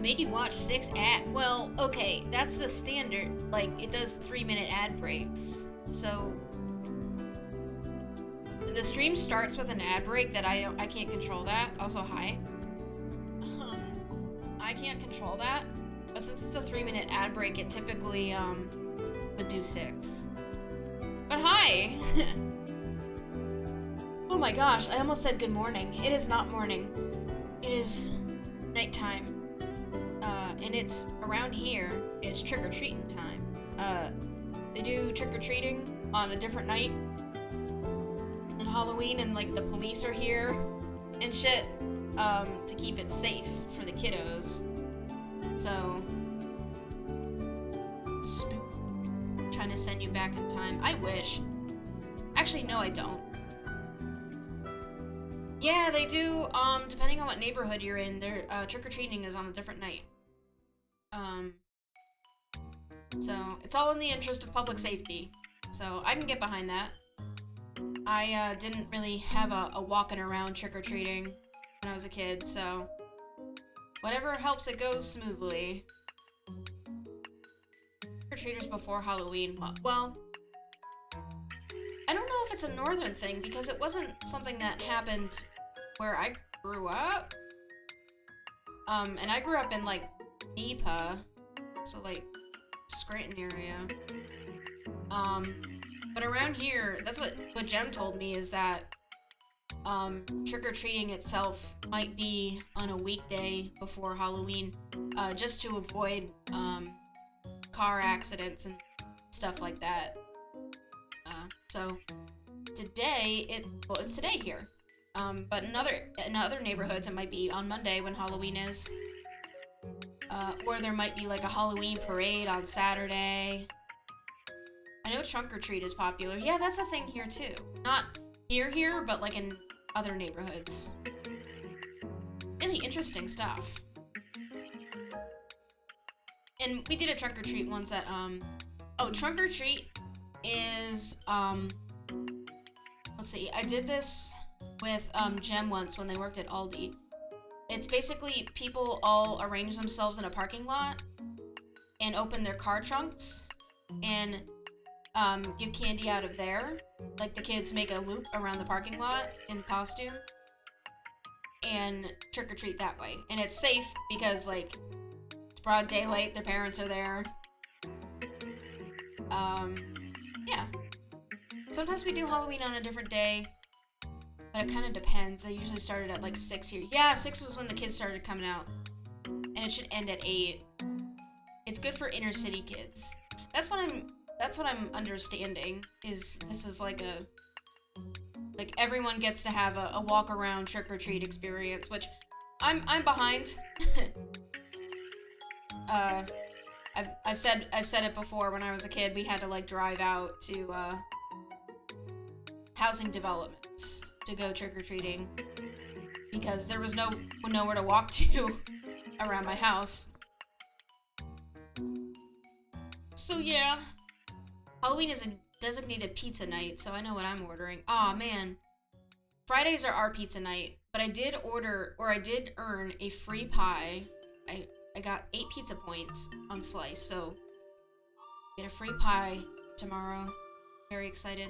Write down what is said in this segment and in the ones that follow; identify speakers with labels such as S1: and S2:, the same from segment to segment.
S1: Made you watch 6 ad. Well, okay, that's the standard. Like, it does 3-minute ad breaks. So the stream starts with an ad break that I can't control that. Also, hi. I can't control that. But since it's a 3-minute ad break, it typically would do 6. But hi. Oh my gosh, I almost said good morning. It is not morning. It is nighttime. And it's around here, it's trick-or-treating time. They do trick-or-treating on a different night than Halloween, and like the police are here and shit, to keep it safe for the kiddos. So, trying to send you back in time. I wish. Actually, no, I don't. Yeah, they do, depending on what neighborhood you're in, their, trick-or-treating is on a different night. So, it's all in the interest of public safety. So, I can get behind that. I, didn't really have a walking around trick-or-treating when I was a kid, so... whatever helps it goes smoothly. Trick-or-treaters before Halloween, well... I don't know if it's a northern thing, because it wasn't something that happened where I grew up. And I grew up in, like, Nepa, so, like, Scranton area. But around here, that's what Jem told me, is that, trick-or-treating itself might be on a weekday before Halloween, just to avoid, car accidents and stuff like that. So, today, it's today here. But in other neighborhoods, it might be on Monday when Halloween is. Or there might be, like, a Halloween parade on Saturday. I know trunk or treat is popular. Yeah, that's a thing here, too. Not here, but, like, in other neighborhoods. Really interesting stuff. And we did a trunk or treat once at, oh, trunk or treat is, let's see, I did this with, Jem once when they worked at Aldi. It's basically people all arrange themselves in a parking lot and open their car trunks and, give candy out of there. Like, the kids make a loop around the parking lot in costume and trick-or-treat that way. And it's safe because, like, it's broad daylight, their parents are there. Yeah. Sometimes we do Halloween on a different day, but it kind of depends. They usually started at, like, 6 here. Yeah, 6 was when the kids started coming out. And it should end at 8. It's good for inner city kids. That's what I'm understanding, is this is like everyone gets to have a walk around trick-or-treat experience, which I'm behind. I've said it before, when I was a kid, we had to, like, drive out to housing developments to go trick-or-treating because there was nowhere to walk to around my house. So yeah, Halloween is a designated pizza night, so I know what I'm ordering. Aw, man. Fridays are our pizza night, but I did earn a free pie. I got 8 pizza points on Slice, so get a free pie tomorrow. Very excited.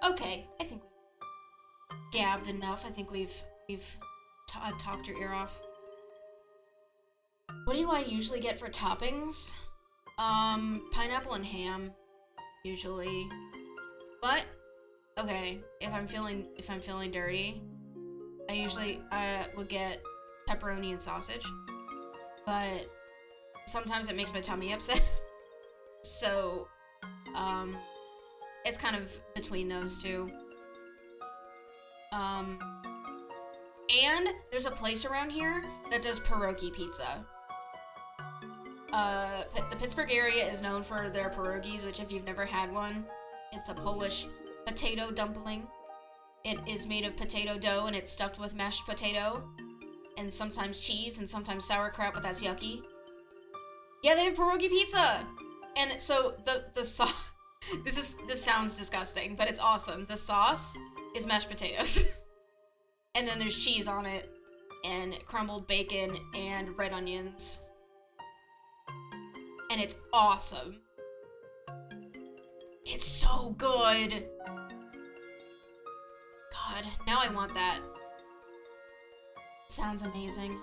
S1: Okay, I think we've gabbed enough. I think I've talked your ear off. What do I usually get for toppings? Pineapple and ham, usually. But okay, if I'm feeling dirty, I usually would get pepperoni and sausage. But sometimes it makes my tummy upset. So, it's kind of between those two. And there's a place around here that does pierogi pizza. The Pittsburgh area is known for their pierogies, which, if you've never had one, it's a Polish potato dumpling. It is made of potato dough and it's stuffed with mashed potato and sometimes cheese and sometimes sauerkraut, but that's yucky. Yeah, they have pierogi pizza. And so the sauce, this sounds disgusting, but it's awesome. The sauce is mashed potatoes. And then there's cheese on it and crumbled bacon and red onions. And it's awesome. It's so good. God, now I want that. Sounds amazing.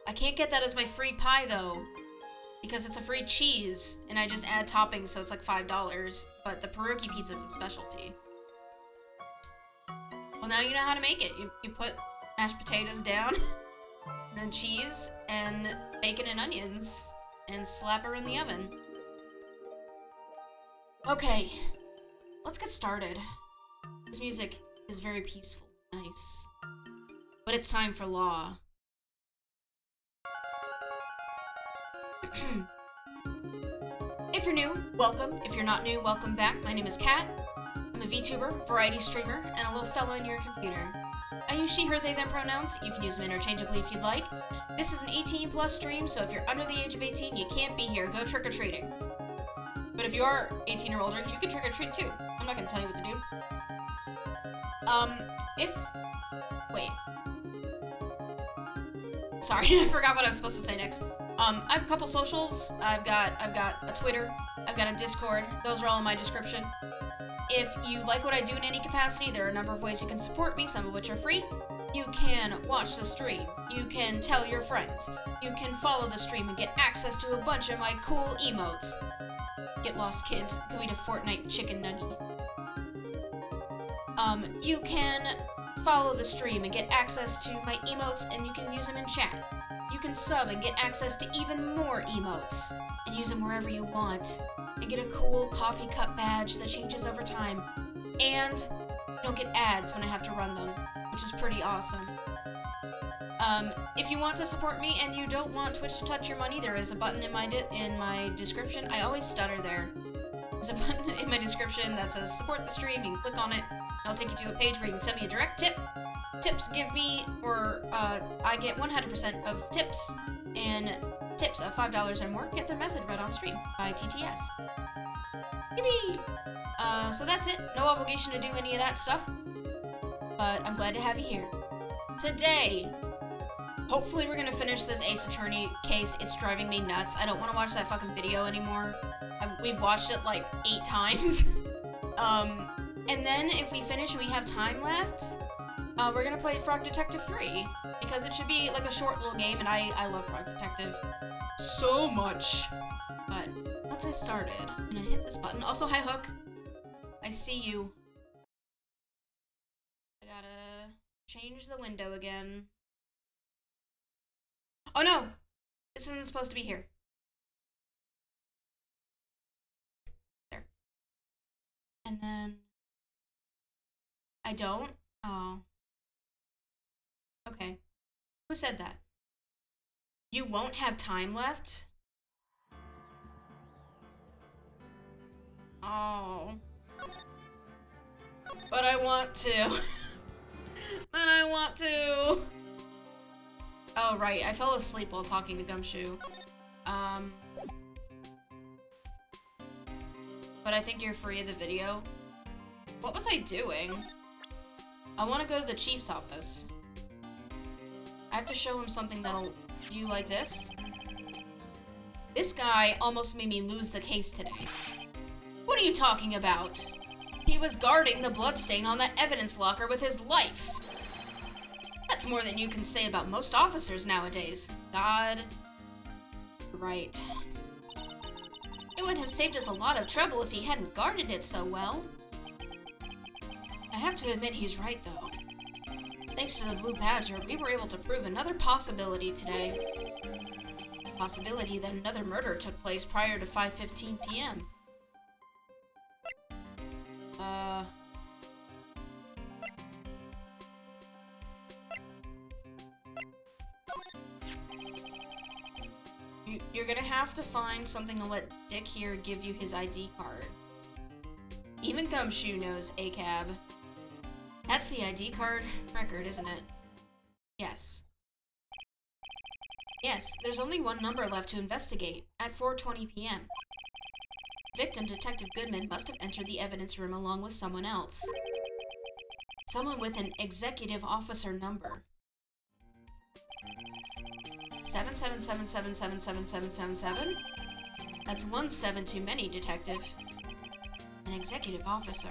S1: I can't get that as my free pie, though, because it's a free cheese, and I just add toppings, so it's like $5, but the pierogi pizza is a specialty. Well, now you know how to make it. You put mashed potatoes down, and then cheese, and bacon and onions, and slap her in the oven. Okay, let's get started. This music is very peaceful, nice. But it's time for law. If you're new, welcome. If you're not new, welcome back. My name is Kat. I'm a VTuber, variety streamer, and a little fella in your computer. I use she, her, they, them pronouns. You can use them interchangeably if you'd like. This is an 18+ stream, so if you're under the age of 18, you can't be here. Go trick-or-treating. But if you are 18 or older, you can trick-or-treat too. I'm not gonna tell you what to do. Wait. Sorry, I forgot what I was supposed to say next. I have a couple socials. I've got a Twitter. I've got a Discord. Those are all in my description. If you like what I do in any capacity, there are a number of ways you can support me, some of which are free. You can watch the stream. You can tell your friends. You can follow the stream and get access to a bunch of my cool emotes. Get lost, kids. Go eat a Fortnite chicken nugget. You can follow the stream and get access to my emotes, and you can use them in chat. You can sub and get access to even more emotes, and use them wherever you want, and get a cool coffee cup badge that changes over time, and you don't get ads when I have to run them, which is pretty awesome. If you want to support me and you don't want Twitch to touch your money, there is a button in my description. I always stutter there. There's a button in my description that says support the stream. You can click on it. It'll take you to a page where you can send me a direct tip. Tips give me, I get 100% of tips, and tips of $5 or more get their message read on stream by TTS. Yippee! So that's it. No obligation to do any of that stuff, but I'm glad to have you here. Today, hopefully we're gonna finish this Ace Attorney case. It's driving me nuts. I don't want to watch that fucking video anymore. We've watched it like 8 times. And then if we finish and we have time left, we're gonna play Frog Detective 3, because it should be like a short little game, and I love Frog Detective so much. But once I started, I'm gonna hit this button. Also, hi Hook. I see you. I gotta change the window again. Oh no! This isn't supposed to be here. There. And then... I don't? Oh. Okay. Who said that? You won't have time left? Oh. But I want to. But I want to. Oh, right. I fell asleep while talking to Gumshoe. But I think you're free of the video. What was I doing? I want to go to the chief's office. I have to show him something that'll do like this. This guy almost made me lose the case today. What are you talking about? He was guarding the bloodstain on that evidence locker with his life. That's more than you can say about most officers nowadays. God. Right. It would have saved us a lot of trouble if he hadn't guarded it so well. I have to admit he's right, though. Thanks to the Blue Badger, we were able to prove another possibility today. A possibility that another murder took place prior to 5:15 p.m. You're gonna have to find something to let Dick here give you his ID card. Even Gumshoe knows ACAB. That's the ID card record, isn't it? Yes. Yes, there's only one number left to investigate, at 4:20 p.m. Victim, Detective Goodman, must have entered the evidence room along with someone else. Someone with an executive officer number. 777777777. That's 1 7 too many, Detective. An executive officer.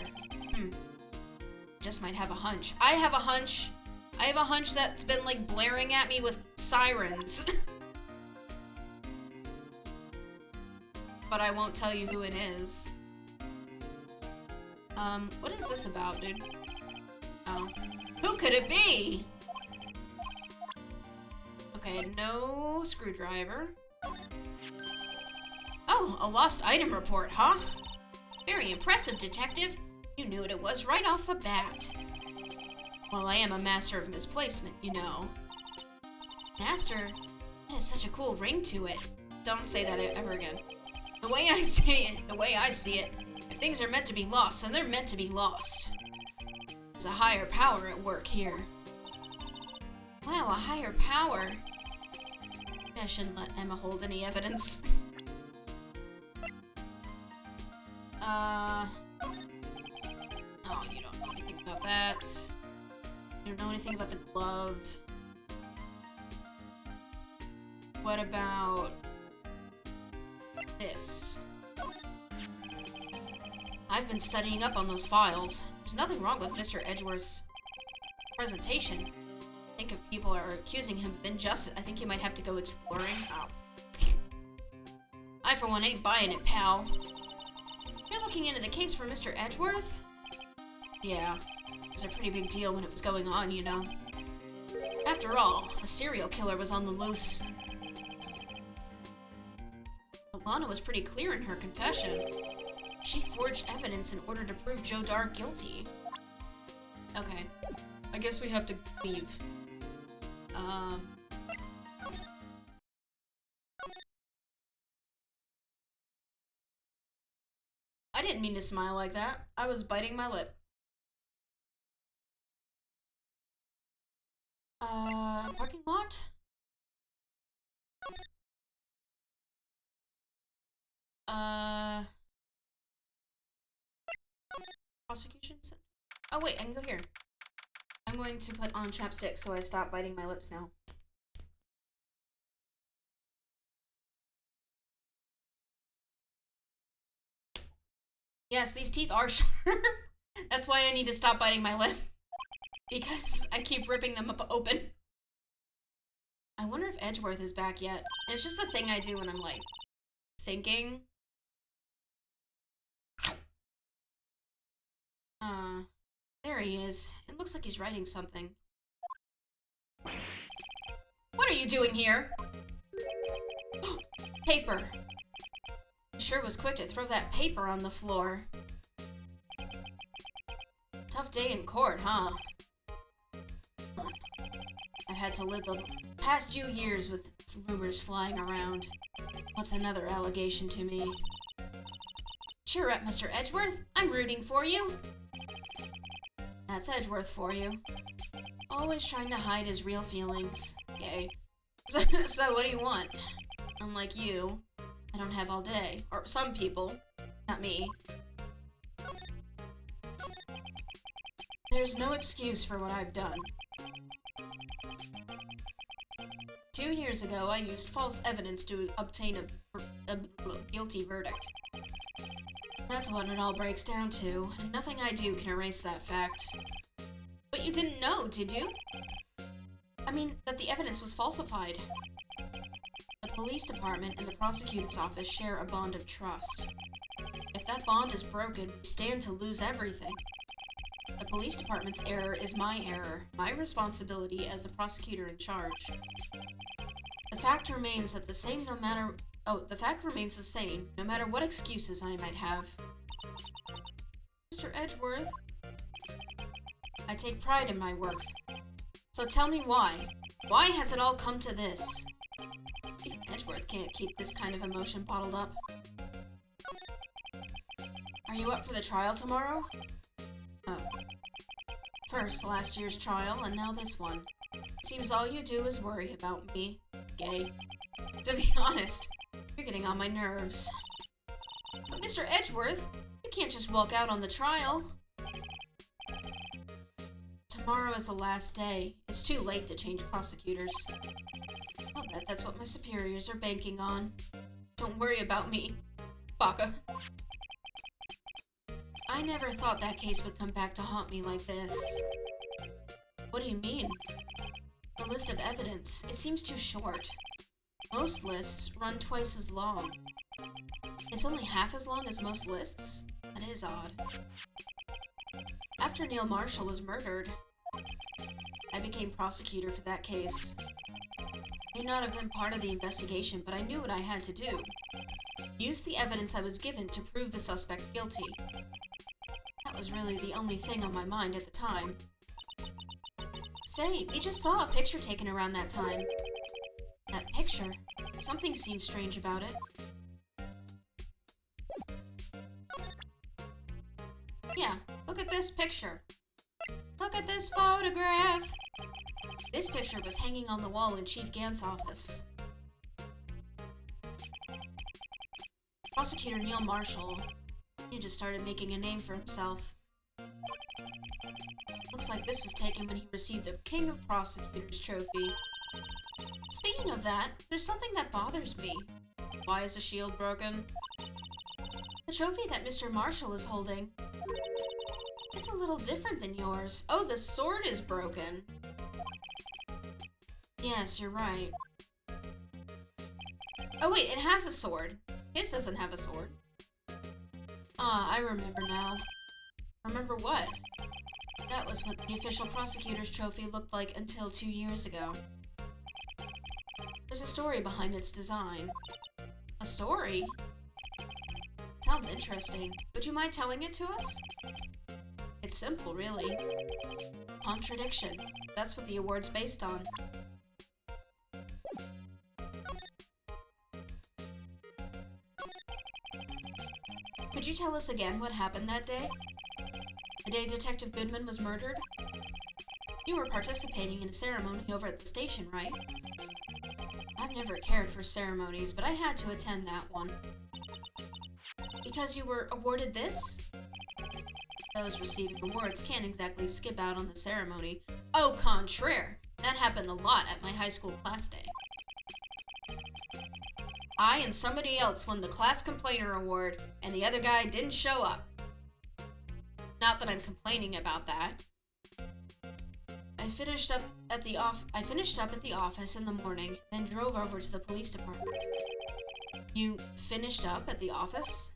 S1: Just might have a hunch. I have a hunch. I have a hunch that's been, like, blaring at me with sirens. But I won't tell you who it is. What is this about, dude? Oh. Who could it be? Okay, no screwdriver. Oh, a lost item report, huh? Very impressive, Detective. You knew what it was right off the bat. Well, I am a master of misplacement, you know. Master? That has such a cool ring to it. Don't say that ever again. The way I see it, if things are meant to be lost, and they're meant to be lost. There's a higher power at work here. Wow, a higher power. I shouldn't let Emma hold any evidence. Oh, you don't know anything about that. You don't know anything about the glove. What about this? I've been studying up on those files. There's nothing wrong with Mr. Edgeworth's presentation. I think if people are accusing him of injustice, I think you might have to go exploring. Oh. I, for one, ain't buying it, pal. You're looking into the case for Mr. Edgeworth? Yeah. It was a pretty big deal when it was going on, you know. After all, a serial killer was on the loose. Alana was pretty clear in her confession. She forged evidence in order to prove Joe Dar guilty. Okay. I guess we have to leave. I didn't mean to smile like that. I was biting my lip. Parking lot? Prosecution center? Oh wait, I can go here. I'm going to put on chapstick so I stop biting my lips now. Yes, these teeth are sharp. That's why I need to stop biting my lip. Because I keep ripping them up open. I wonder if Edgeworth is back yet. And it's just a thing I do when I'm, like, thinking. There he is. It looks like he's writing something. What are you doing here? Paper. Sure was quick to throw that paper on the floor. Tough day in court, huh? I had to live the past few years with rumors flying around. What's another allegation to me? Cheer up, Mr. Edgeworth. I'm rooting for you. That's Edgeworth for you. Always trying to hide his real feelings. Yay. So what do you want? Unlike you, I don't have all day. Or some people. Not me. There's no excuse for what I've done. 2 years ago, I used false evidence to obtain a guilty verdict. That's what it all breaks down to, and nothing I do can erase that fact. But you didn't know, did you? I mean, that the evidence was falsified. The police department and the prosecutor's office share a bond of trust. If that bond is broken, we stand to lose everything. The police department's error is my error, my responsibility as the prosecutor in charge. The fact remains that the same no matter what excuses I might have. Mr. Edgeworth, I take pride in my work. So tell me why. Why has it all come to this? Edgeworth can't keep this kind of emotion bottled up. Are you up for the trial tomorrow? Oh. First, last year's trial, and now this one. Seems all you do is worry about me. Gay. To be honest, you're getting on my nerves. But Mr. Edgeworth, you can't just walk out on the trial. Tomorrow is the last day. It's too late to change prosecutors. I'll bet that's what my superiors are banking on. Don't worry about me, Baka. I never thought that case would come back to haunt me like this. What do you mean? The list of evidence. It seems too short. Most lists run twice as long. It's only half as long as most lists? That is odd. After Neil Marshall was murdered, I became prosecutor for that case. May not have been part of the investigation, but I knew what I had to do. Use the evidence I was given to prove the suspect guilty. That was really the only thing on my mind at the time. Say, we just saw a picture taken around that time. That picture? Something seems strange about it. Yeah, look at this picture. Look at this photograph. This picture was hanging on the wall in Chief Gant's office. Prosecutor Neil Marshall, he just started making a name for himself. Looks like this was taken when he received the King of Prosecutors trophy. Speaking of that, there's something that bothers me. Why is the shield broken? The trophy that Mr. Marshall is holding. It's a little different than yours. Oh, the sword is broken. Yes, you're right. Oh wait, it has a sword. His doesn't have a sword. Ah, I remember now. Remember what? That was what the official prosecutor's trophy looked like until 2 years ago. There's a story behind its design. A story? Sounds interesting. Would you mind telling it to us? It's simple, really. Contradiction. That's what the award's based on. Could you tell us again what happened that day? The day Detective Goodman was murdered? You were participating in a ceremony over at the station, right? I've never cared for ceremonies, but I had to attend that one. Because you were awarded this? Those receiving awards can't exactly skip out on the ceremony. Au contraire! That happened a lot at my high school class day. I and somebody else won the Class Complainer Award, and the other guy didn't show up. Not that I'm complaining about that. I finished up at the office in the morning, then drove over to the police department. You finished up at the office?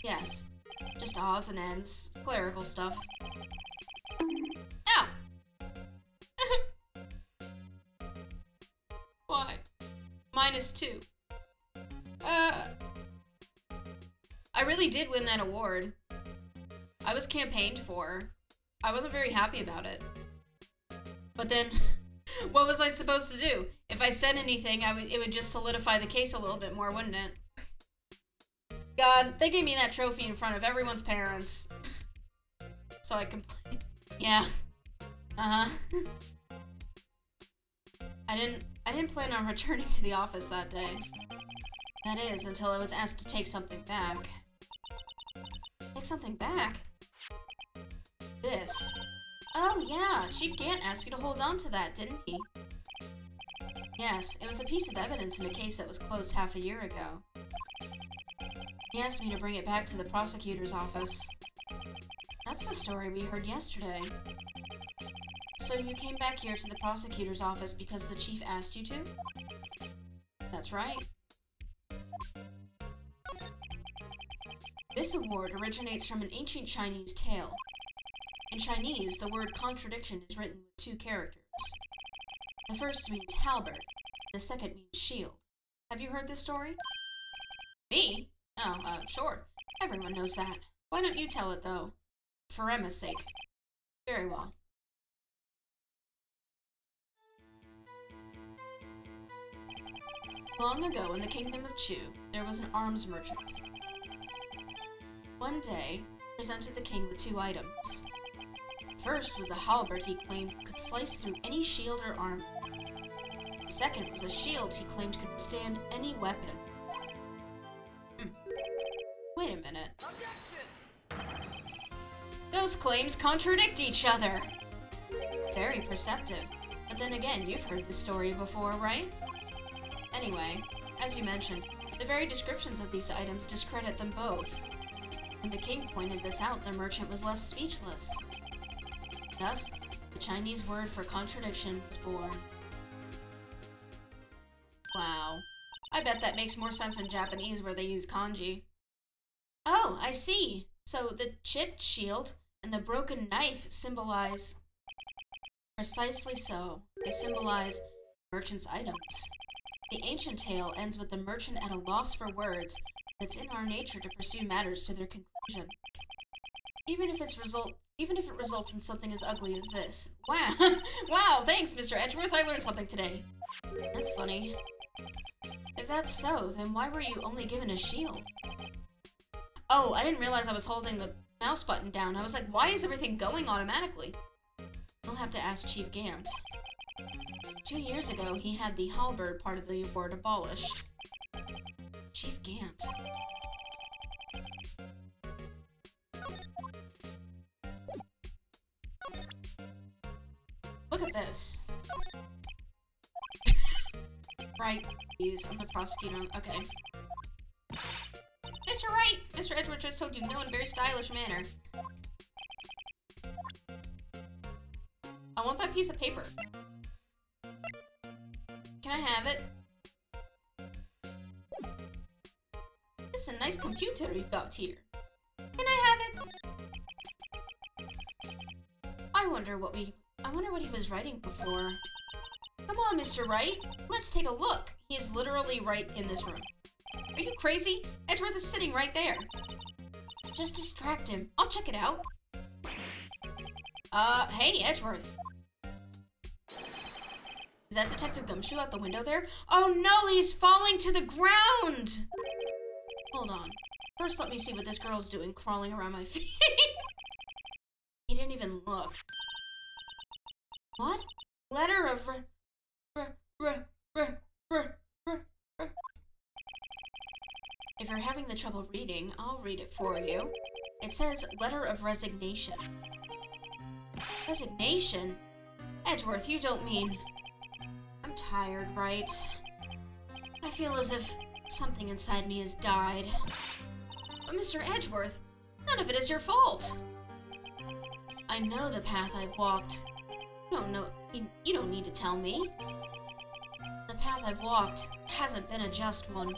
S1: Yes. Just odds and ends, clerical stuff. Ow! Why? -2. I really did win that award. I was campaigned for. I wasn't very happy about it. But then, what was I supposed to do? If I said anything, it would just solidify the case a little bit more, wouldn't it? God, they gave me that trophy in front of everyone's parents. So I complained. Yeah. Uh-huh. I didn't plan on returning to the office that day. That is, until I was asked to take something back. Take something back? This. Oh yeah, Chief Gant asked you to hold on to that, didn't he? Yes, it was a piece of evidence in a case that was closed half a year ago. He asked me to bring it back to the prosecutor's office. That's the story we heard yesterday. So you came back here to the prosecutor's office because the chief asked you to? That's right. This award originates from an ancient Chinese tale. In Chinese, the word contradiction is written with 2 characters. The first means halberd, the second means shield. Have you heard this story? Me? Oh, sure. Everyone knows that. Why don't you tell it, though? For Emma's sake. Very well. Long ago in the kingdom of Chu, there was an arms merchant. One day, presented the king with 2 items. First was a halberd he claimed could slice through any shield or armor. The second was a shield he claimed could withstand any weapon. Wait a minute. Those claims contradict each other! Very perceptive. But then again, you've heard this story before, right? Anyway, as you mentioned, the very descriptions of these items discredit them both. When the king pointed this out, the merchant was left speechless. Thus, the Chinese word for contradiction was born. Wow. I bet that makes more sense in Japanese where they use kanji. Oh, I see. So the chipped shield and the broken knife symbolize... Precisely so. They symbolize merchant's items. The ancient tale ends with the merchant at a loss for words. It's in our nature to pursue matters to their conclusion. Even if it results in something as ugly as this. Wow. Wow, thanks, Mr. Edgeworth. I learned something today. That's funny. If that's so, then why were you only given a shield? Oh, I didn't realize I was holding the mouse button down. I was like, why is everything going automatically? We'll have to ask Chief Gant. 2 years ago, he had the halberd part of the award abolished. Chief Gant. Look at this. Right, please. I'm the prosecutor. Okay. Mr. Wright! Mr. Edgeworth just told you no in a very stylish manner. I want that piece of paper. Can I have it? This is a nice computer you got here. Can I have it? I wonder what he was writing before. Come on, Mr. Wright. Let's take a look. He is literally right in this room. Are you crazy? Edgeworth is sitting right there. Just distract him. I'll check it out. Hey, Edgeworth. Is that Detective Gumshoe out the window there? Oh no, he's falling to the ground! Hold on. First, let me see what this girl's doing crawling around my feet. He didn't even look. What? Letter of If you're having the trouble reading, I'll read it for you. It says, letter of resignation. Resignation? Edgeworth, you don't mean... I'm tired, right? I feel as if something inside me has died. But Mr. Edgeworth, none of it is your fault. I know the path I've walked. You don't need to tell me. The path I've walked hasn't been a just one.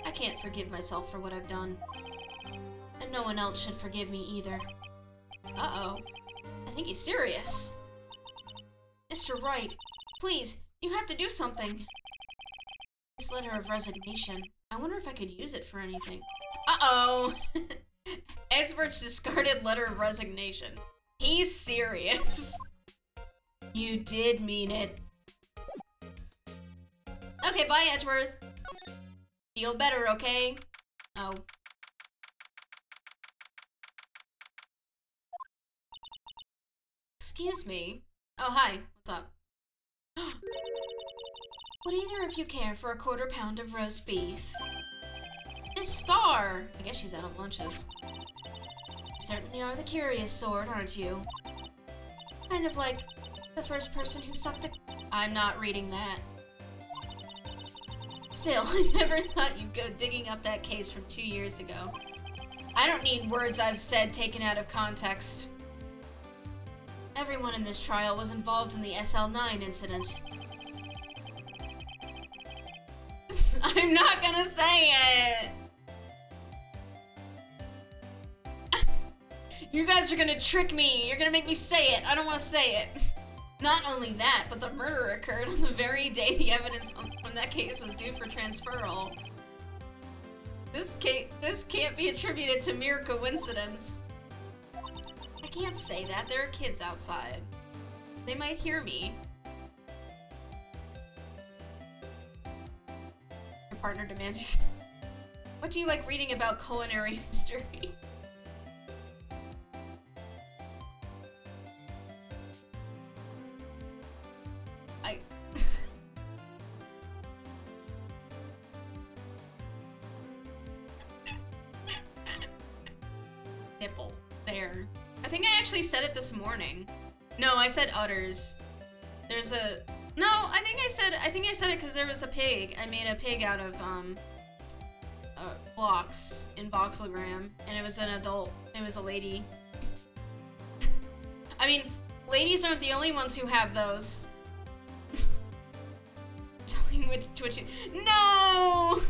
S1: I can't forgive myself for what I've done. And no one else should forgive me either. Uh-oh. I think he's serious. Mr. Wright, please, you have to do something. This letter of resignation. I wonder if I could use it for anything. Uh-oh. Edgeworth's discarded letter of resignation. He's serious. You did mean it. Okay, bye, Edgeworth. Feel better, okay? Oh. Excuse me. Oh, hi. What's up? Would either of you care for a quarter-pound of roast beef? Miss Star! I guess she's out of lunches. You certainly are the curious sort, aren't you? Kind of like the first person who sucked a... I'm not reading that. Still, I never thought you'd go digging up that case from 2 years ago. I don't need words I've said taken out of context. Everyone in this trial was involved in the SL9 incident. I'm not gonna say it! You guys are gonna trick me! You're gonna make me say it! I don't wanna say it! Not only that, but the murder occurred on the very day the evidence from that case was due for transferal. This can't be attributed to mere coincidence. I can't say that. There are kids outside. They might hear me. Your partner demands you. What do you like reading about culinary history? Nipple. There. I think I actually said it this morning. No, I said udders. There's a... No, I think I said it because there was a pig. I made a pig out of, blocks in Voxelgram, and it was an adult. It was a lady. I mean, ladies aren't the only ones who have those. Telling which twitching... No!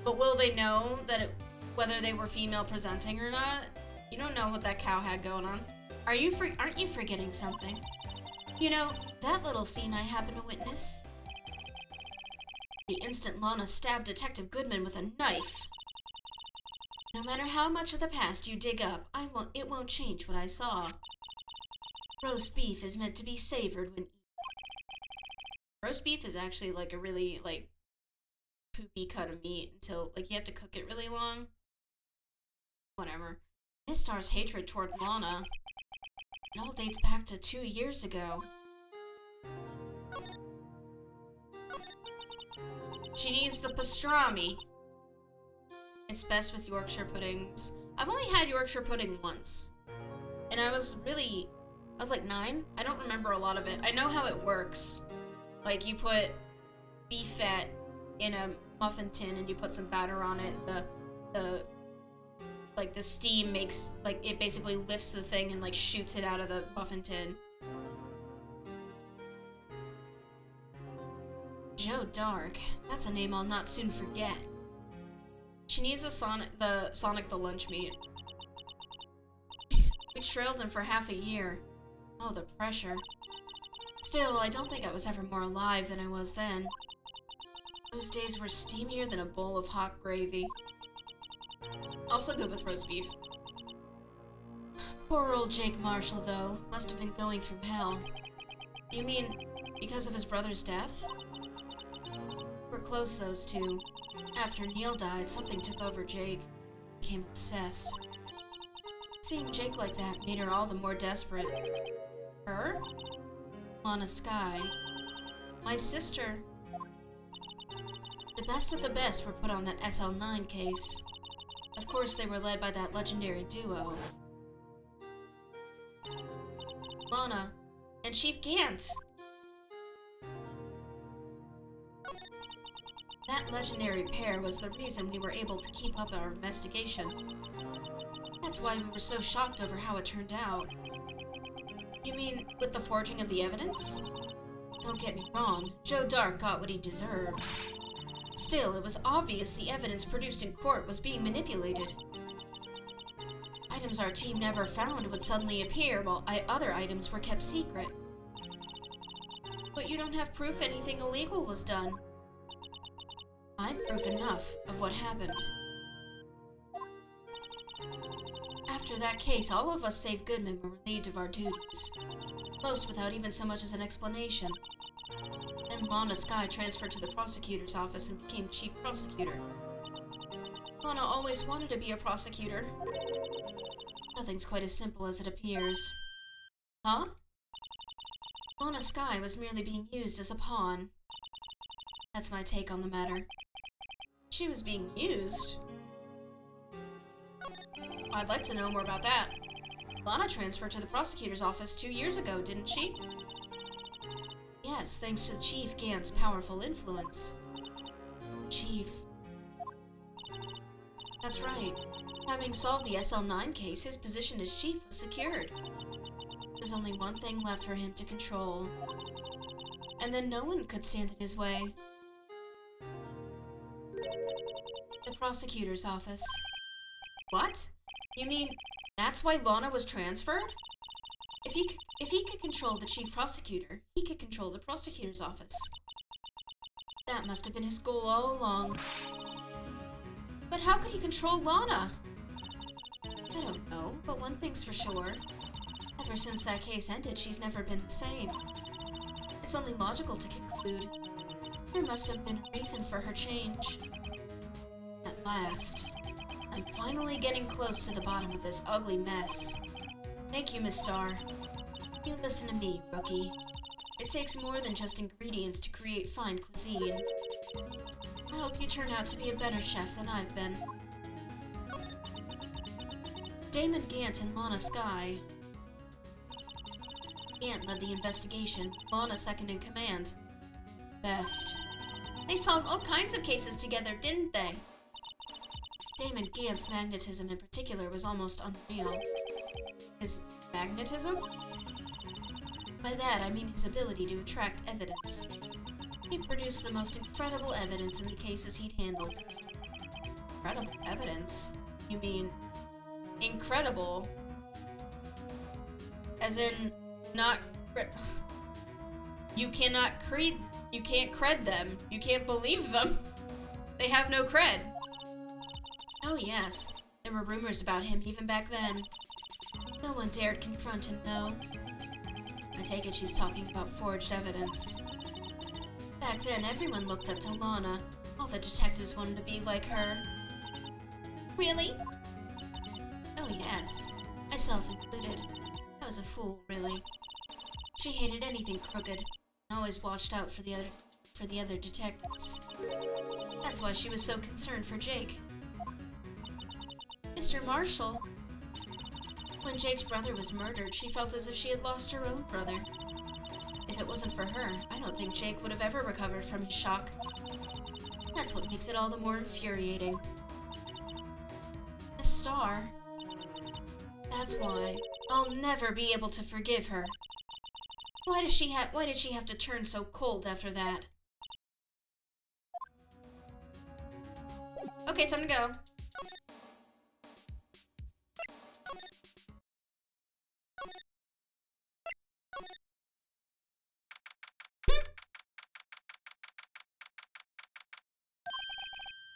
S1: But will they know that whether they were female presenting or not? You don't know what that cow had going on. Aren't you forgetting something? You know, that little scene I happened to witness. The instant Lana stabbed Detective Goodman with a knife. No matter how much of the past you dig up, it won't change what I saw. Roast beef is meant to be savored when eaten. Roast beef is actually like a really, like, poopy cut of meat until, like, you have to cook it really long. Whatever. Mistar's hatred toward Lana, it all dates back to 2 years ago. She needs the pastrami. It's best with Yorkshire puddings. I've only had Yorkshire pudding once. And I was like 9. I don't remember a lot of it. I know how it works. Like, you put beef fat in a muffin tin and you put some batter on it. The steam makes, like, it basically lifts the thing and, like, shoots it out of the muffin tin. Joe Dark. That's a name I'll not soon forget. She needs the Sonic the lunch meat. We trailed him for half a year. Oh, the pressure. Still, I don't think I was ever more alive than I was then. Those days were steamier than a bowl of hot gravy. Also good with roast beef. Poor old Jake Marshall, though, must have been going through hell. You mean because of his brother's death? We're close, those two. After Neil died, something took over Jake. Became obsessed. Seeing Jake like that made her all the more desperate. Her? Lana Skye. My sister. The best of the best were put on that SL9 case. Of course, they were led by that legendary duo. Lana and Chief Gant. That legendary pair was the reason we were able to keep up our investigation. That's why we were so shocked over how it turned out. You mean, with the forging of the evidence? Don't get me wrong, Joe Dark got what he deserved. Still, it was obvious the evidence produced in court was being manipulated. Items our team never found would suddenly appear, while other items were kept secret. But you don't have proof anything illegal was done. I'm proof enough of what happened. After that case, all of us save Goodman were relieved of our duties. Most without even so much as an explanation. Then Lana Skye transferred to the prosecutor's office and became chief prosecutor. Lana always wanted to be a prosecutor. Nothing's quite as simple as it appears. Huh? Lana Skye was merely being used as a pawn. That's my take on the matter. She was being used? I'd like to know more about that. Lana transferred to the prosecutor's office 2 years ago, didn't she? Yes, thanks to Chief Gant's powerful influence. Chief. That's right. Having solved the SL9 case, his position as chief was secured. There's only one thing left for him to control. And then no one could stand in his way. The prosecutor's office. What? You mean that's why Lana was transferred? If he could control the chief prosecutor, he could control the prosecutor's office. That must have been his goal all along. But how could he control Lana? I don't know, but one thing's for sure. Ever since that case ended, she's never been the same. It's only logical to conclude there must have been a reason for her change. At last, I'm finally getting close to the bottom of this ugly mess. Thank you, Miss Starr. You listen to me, rookie. It takes more than just ingredients to create fine cuisine. I hope you turn out to be a better chef than I've been. Damon Gant and Lana Skye. Gant led the investigation, Lana second in command. Best. They solved all kinds of cases together, didn't they? Damon Gant's magnetism in particular was almost unreal. His magnetism? By that, I mean his ability to attract evidence. He produced the most incredible evidence in the cases he'd handled. Incredible evidence? You mean incredible? As in, not you can't cred them. You can't believe them. They have no cred. Oh yes, there were rumors about him even back then. No one dared confront him, though. I take it she's talking about forged evidence. Back then, everyone looked up to Lana. All the detectives wanted to be like her. Really? Oh yes, myself included. I was a fool, really. She hated anything crooked, and always watched out for the other detectives. That's why she was so concerned for Jake. Mr. Marshall. When Jake's brother was murdered, she felt as if she had lost her own brother. If it wasn't for her, I don't think Jake would have ever recovered from his shock. That's what makes it all the more infuriating. A star. That's why I'll never be able to forgive her. Why did she have to turn so cold after that? Okay, time to go.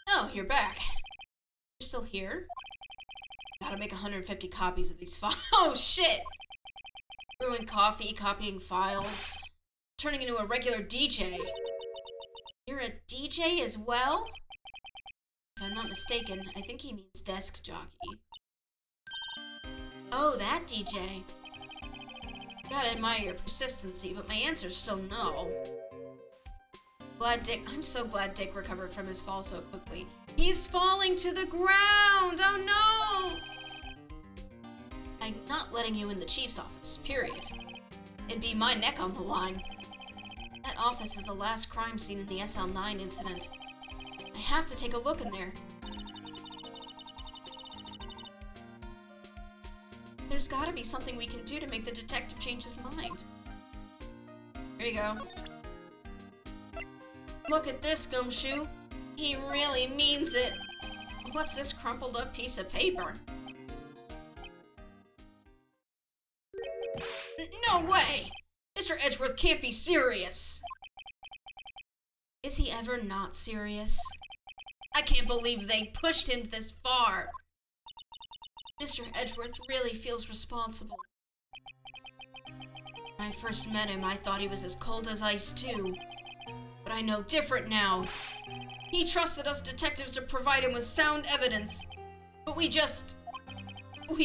S1: Oh, you're back. You're still here? Gotta make 150 copies of these files. Oh, shit! Brewing coffee, copying files. Turning into a regular DJ. You're a DJ as well? If I'm not mistaken, I think he means desk jockey. Oh, that DJ. Gotta admire your persistency, but my answer's still no. I'm so glad Dick recovered from his fall so quickly. He's falling to the ground! Oh no! I'm not letting you in the chief's office, period. It'd be my neck on the line. That office is the last crime scene in the SL9 incident. I have to take a look in there. There's gotta be something we can do to make the detective change his mind. Here you go. Look at this, Gumshoe. He really means it. What's this crumpled up piece of paper? No way! Mr. Edgeworth can't be serious! Is he ever not serious? I can't believe they pushed him this far. Mr. Edgeworth really feels responsible. When I first met him, I thought he was as cold as ice too. But I know different now. He trusted us detectives to provide him with sound evidence. But we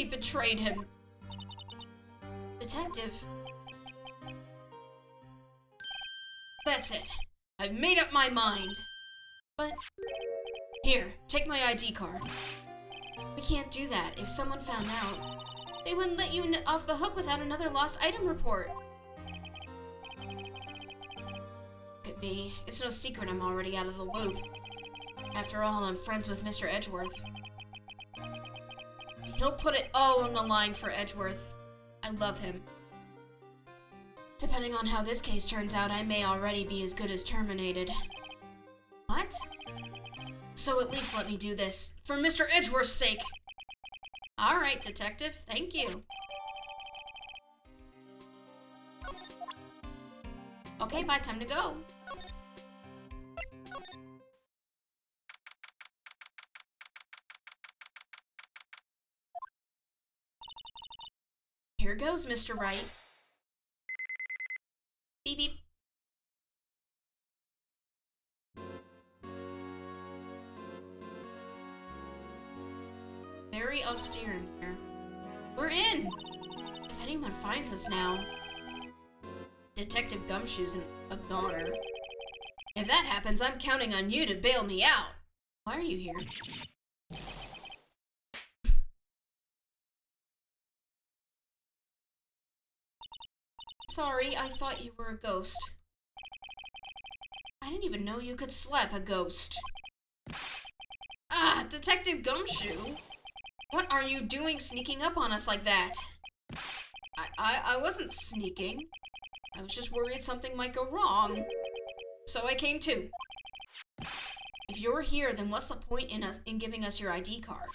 S1: betrayed him. Detective? That's it. I've made up my mind. But... Here, take my ID card. We can't do that. If someone found out, they wouldn't let you off the hook without another lost item report. Look at me. It's no secret I'm already out of the loop. After all, I'm friends with Mr. Edgeworth. He'll put it all on the line for Edgeworth. I love him. Depending on how this case turns out, I may already be as good as terminated. What? So at least let me do this, for Mr. Edgeworth's sake. Alright, detective, thank you. Okay, bye, time to go. Here goes, Mr. Wright. Beep beep. Very austere in here. We're in! If anyone finds us now... Detective Gumshoe's a goner. If that happens, I'm counting on you to bail me out. Why are you here? Sorry, I thought you were a ghost. I didn't even know you could slap a ghost. Ah, Detective Gumshoe! What are you doing sneaking up on us like that? I wasn't sneaking. I was just worried something might go wrong. So I came too. If you're here, then what's the point in giving us your ID card?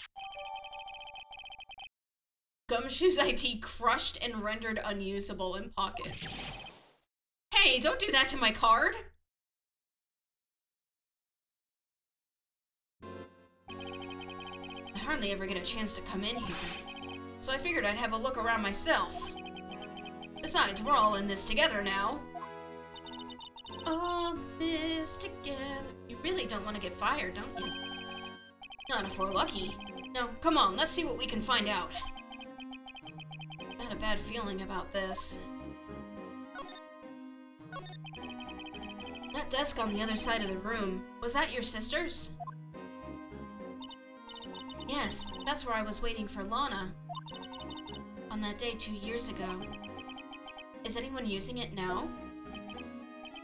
S1: Gumshoe's ID crushed and rendered unusable in pocket. Hey, don't do that to my card! I hardly ever get a chance to come in here, so I figured I'd have a look around myself. Besides, we're all in this together now. All this together. You really don't want to get fired, don't you? Not if we're lucky. No, come on, let's see what we can find out. I had a bad feeling about this. That desk on the other side of the room, was that your sister's? Yes, that's where I was waiting for Lana. On that day 2 years ago. Is anyone using it now?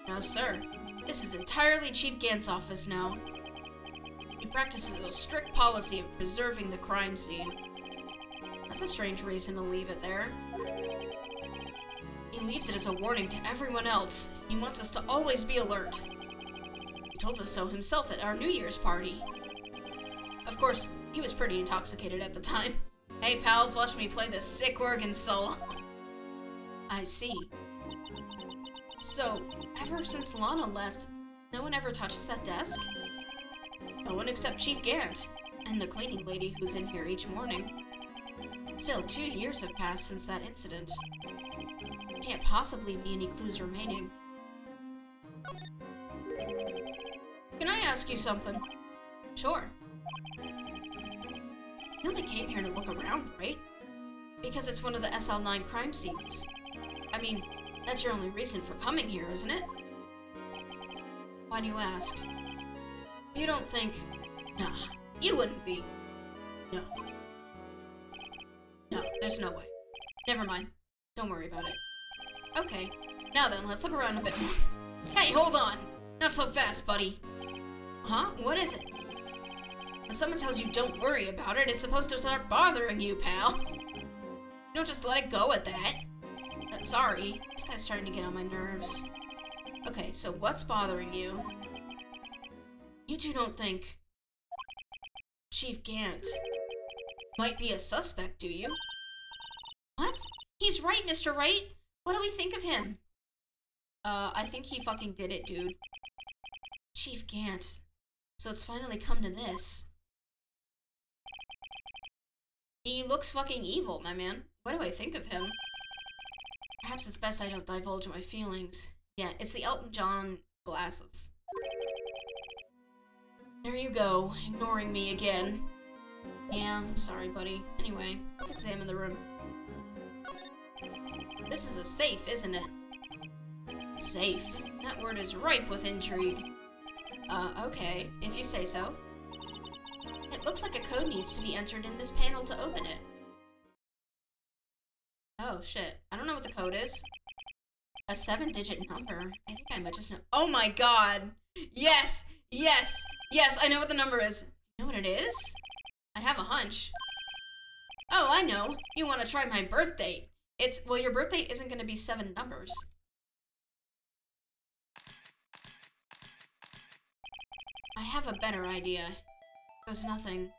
S1: No, sir. This is entirely Chief Gant's office now. He practices a strict policy of preserving the crime scene. That's a strange reason to leave it there. He leaves it as a warning to everyone else. He wants us to always be alert. He told us so himself at our New Year's party. Of course, he was pretty intoxicated at the time. Hey pals, watch me play this sick organ solo. I see. So, ever since Lana left, no one ever touches that desk? No one except Chief Gant, and the cleaning lady who's in here each morning. Still, 2 years have passed since that incident. Can't possibly be any clues remaining. Can I ask you something? Sure. You only came here to look around, right? Because it's one of the SL9 crime scenes. I mean, that's your only reason for coming here, isn't it? Why do you ask? You don't think... Nah, you wouldn't be. No. No, there's no way. Never mind. Don't worry about it. Okay, now then, let's look around a bit more. Hey, hold on! Not so fast, buddy. Huh? What is it? When someone tells you don't worry about it, it's supposed to start bothering you, pal. You don't just let it go at that. Sorry, this guy's starting to get on my nerves. Okay, so what's bothering you? You two don't think Chief Gant might be a suspect, do you? What? He's right, Mr. Wright. What do we think of him? I think he fucking did it, dude. Chief Gant. So it's finally come to this. He looks fucking evil, my man. What do I think of him? Perhaps it's best I don't divulge my feelings. Yeah, it's the Elton John glasses. There you go, ignoring me again. Yeah, I'm sorry, buddy. Anyway, let's examine the room. This is a safe, isn't it? Safe? That word is ripe with intrigue. Okay, if you say so. It looks like a code needs to be entered in this panel to open it. Oh, shit. I don't know what the code is. A 7-digit number. I think I might just know. Oh my god! Yes! Yes! Yes, I know what the number is. You know what it is? I have a hunch. Oh, I know. You want to try my birth date. Well, your birthday isn't going to be 7 numbers. I have a better idea. There's nothing.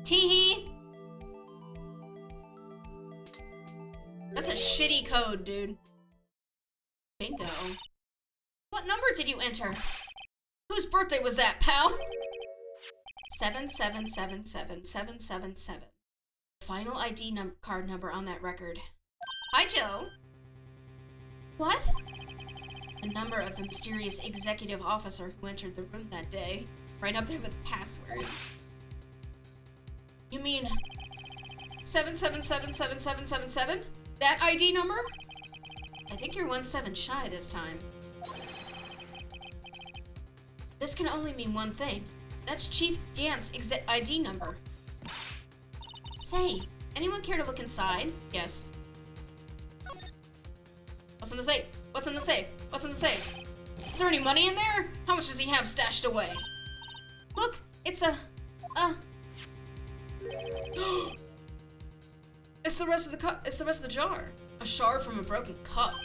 S1: Teehee! That's a shitty code, dude. Bingo. What number did you enter? Whose birthday was that, pal? 7777777. Final ID card number on that record. Hi, Joe. What? The number of the mysterious executive officer who entered the room that day. Right up there with the password. You mean 7777777? That ID number? I think you're 1 7 shy this time. This can only mean one thing. That's Chief Gant's ID number. Say, anyone care to look inside? Yes. What's in the safe? What's in the safe? What's in the safe? Is there any money in there? How much does he have stashed away? Look, it's a... It's the rest of the cup. It's the rest of the jar. A shard from a broken cup.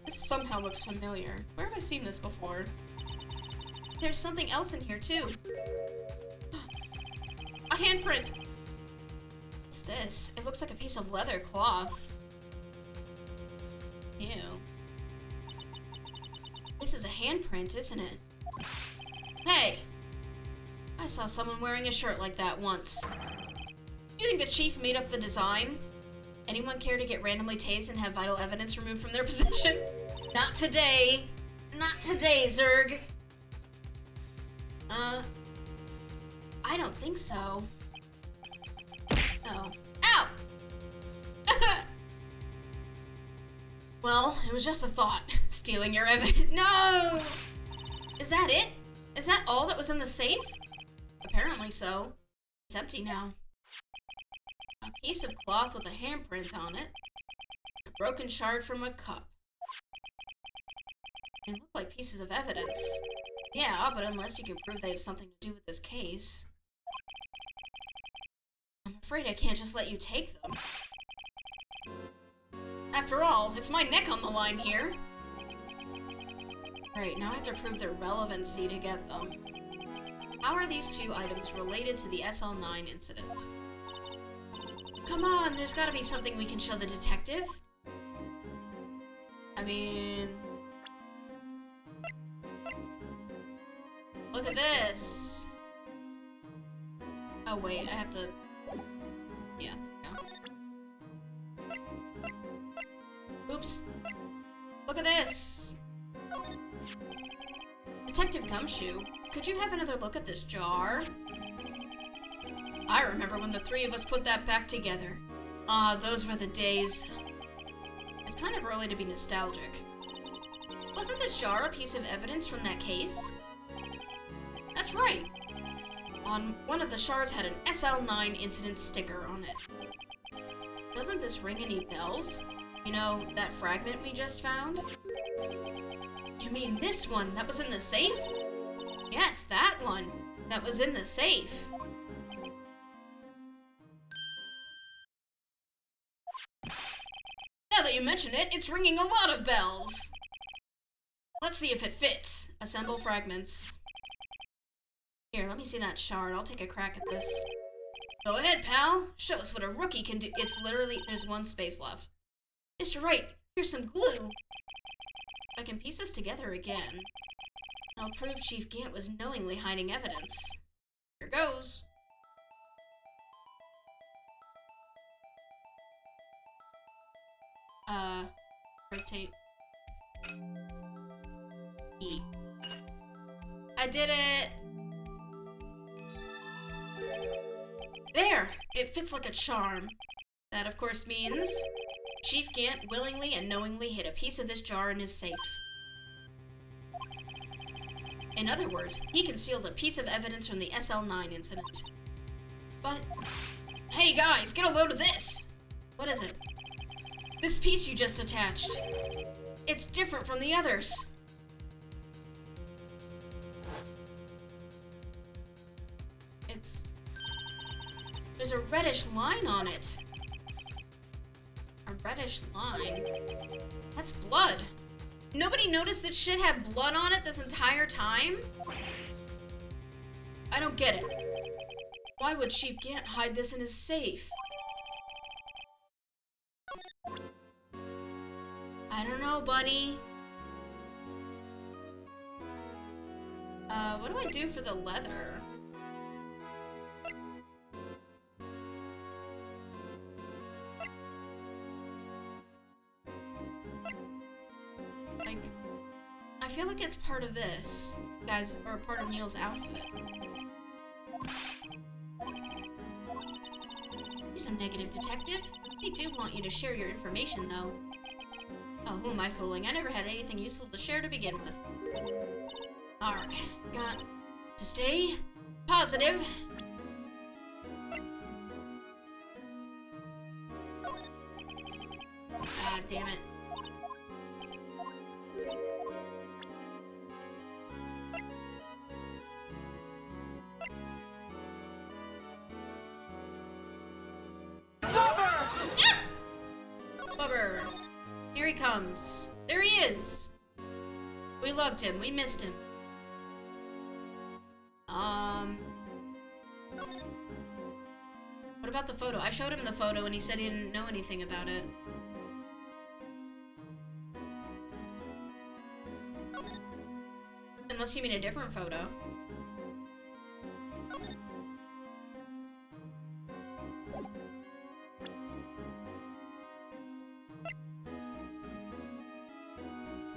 S1: This somehow looks familiar. Where have I seen this before? There's something else in here too. A handprint. What's this? It looks like a piece of leather cloth. Ew. This is a handprint, isn't it? Hey! I saw someone wearing a shirt like that once. You think the chief made up the design? Anyone care to get randomly tased and have vital evidence removed from their possession? Not today. Not today, Zerg. I don't think so. Oh. Ow! Well, it was just a thought. Stealing your evidence. No! Is that it? Is that all that was in the safe? Apparently so. It's empty now. A piece of cloth with a handprint on it. A broken shard from a cup. They look like pieces of evidence. Yeah, but unless you can prove they have something to do with this case. I'm afraid I can't just let you take them. After all, it's my neck on the line here. Right, now I have to prove their relevancy to get them. How are these two items related to the SL9 incident? Come on, there's gotta be something we can show the detective. I mean... Look at this! Oh wait, I have to... Yeah, no. Oops. Look at this! Detective Gumshoe, could you have another look at this jar? I remember when the three of us put that back together. Ah, those were the days. It's kind of early to be nostalgic. Wasn't this jar a piece of evidence from that case? That's right. On one of the shards had an SL9 incident sticker on it. Doesn't this ring any bells? You know, that fragment we just found? You mean this one that was in the safe? Yes, that one that was in the safe. Now that you mention it, it's ringing a lot of bells. Let's see if it fits. Assemble fragments. Here, let me see that shard. I'll take a crack at this. Go ahead, pal. Show us what a rookie can do. It's literally, there's one space left. Mr. Wright, here's some glue. I can piece this together again. I'll prove Chief Gant was knowingly hiding evidence. Here goes. Rotate. E. I did it! There! It fits like a charm. That, of course, means Chief Gant willingly and knowingly hid a piece of this jar in his safe. In other words, he concealed a piece of evidence from the SL9 incident. But, hey guys, get a load of this! What is it? This piece you just attached. It's different from the others. There's a reddish line on it. A reddish line? That's blood. Nobody noticed that shit had blood on it this entire time? I don't get it. Why would Chief Gant hide this in his safe? I don't know, buddy. What do I do for the leather? Like, I feel like it's part of this, guys, or part of Neil's outfit. You're some negative detective. We do want you to share your information, though. Oh, who am I fooling? I never had anything useful to share to begin with. Arg. Got to stay positive. Ah, damn it. Bubber! Here he comes. There he is! We loved him. We missed him. What about the photo? I showed him the photo and he said he didn't know anything about it. Unless you mean a different photo.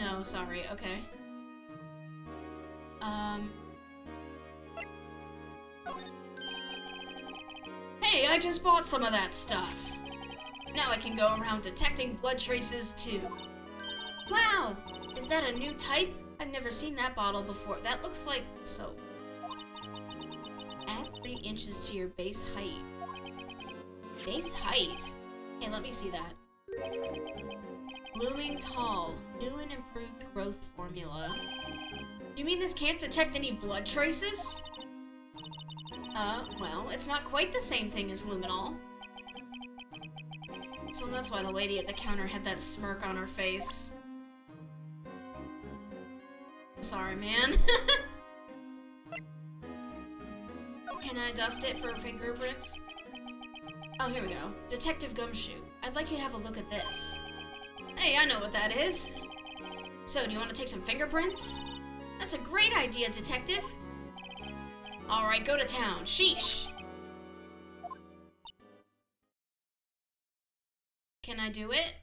S1: No, sorry, okay. Hey, I just bought some of that stuff. Now I can go around detecting blood traces too. Wow! Is that a new type? I've never seen that bottle before. That looks like soap. Add 3 inches to your base height. Base height? Hey, let me see that. Blooming tall. New and improved growth formula. You mean this can't detect any blood traces? Well, it's not quite the same thing as luminol. So that's why the lady at the counter had that smirk on her face. Sorry, man. Can I dust it for fingerprints? Oh, here we go. Detective Gumshoe. I'd like you to have a look at this. Hey, I know what that is. So, do you want to take some fingerprints? That's a great idea, Detective. Alright, go to town. Sheesh. Can I do it?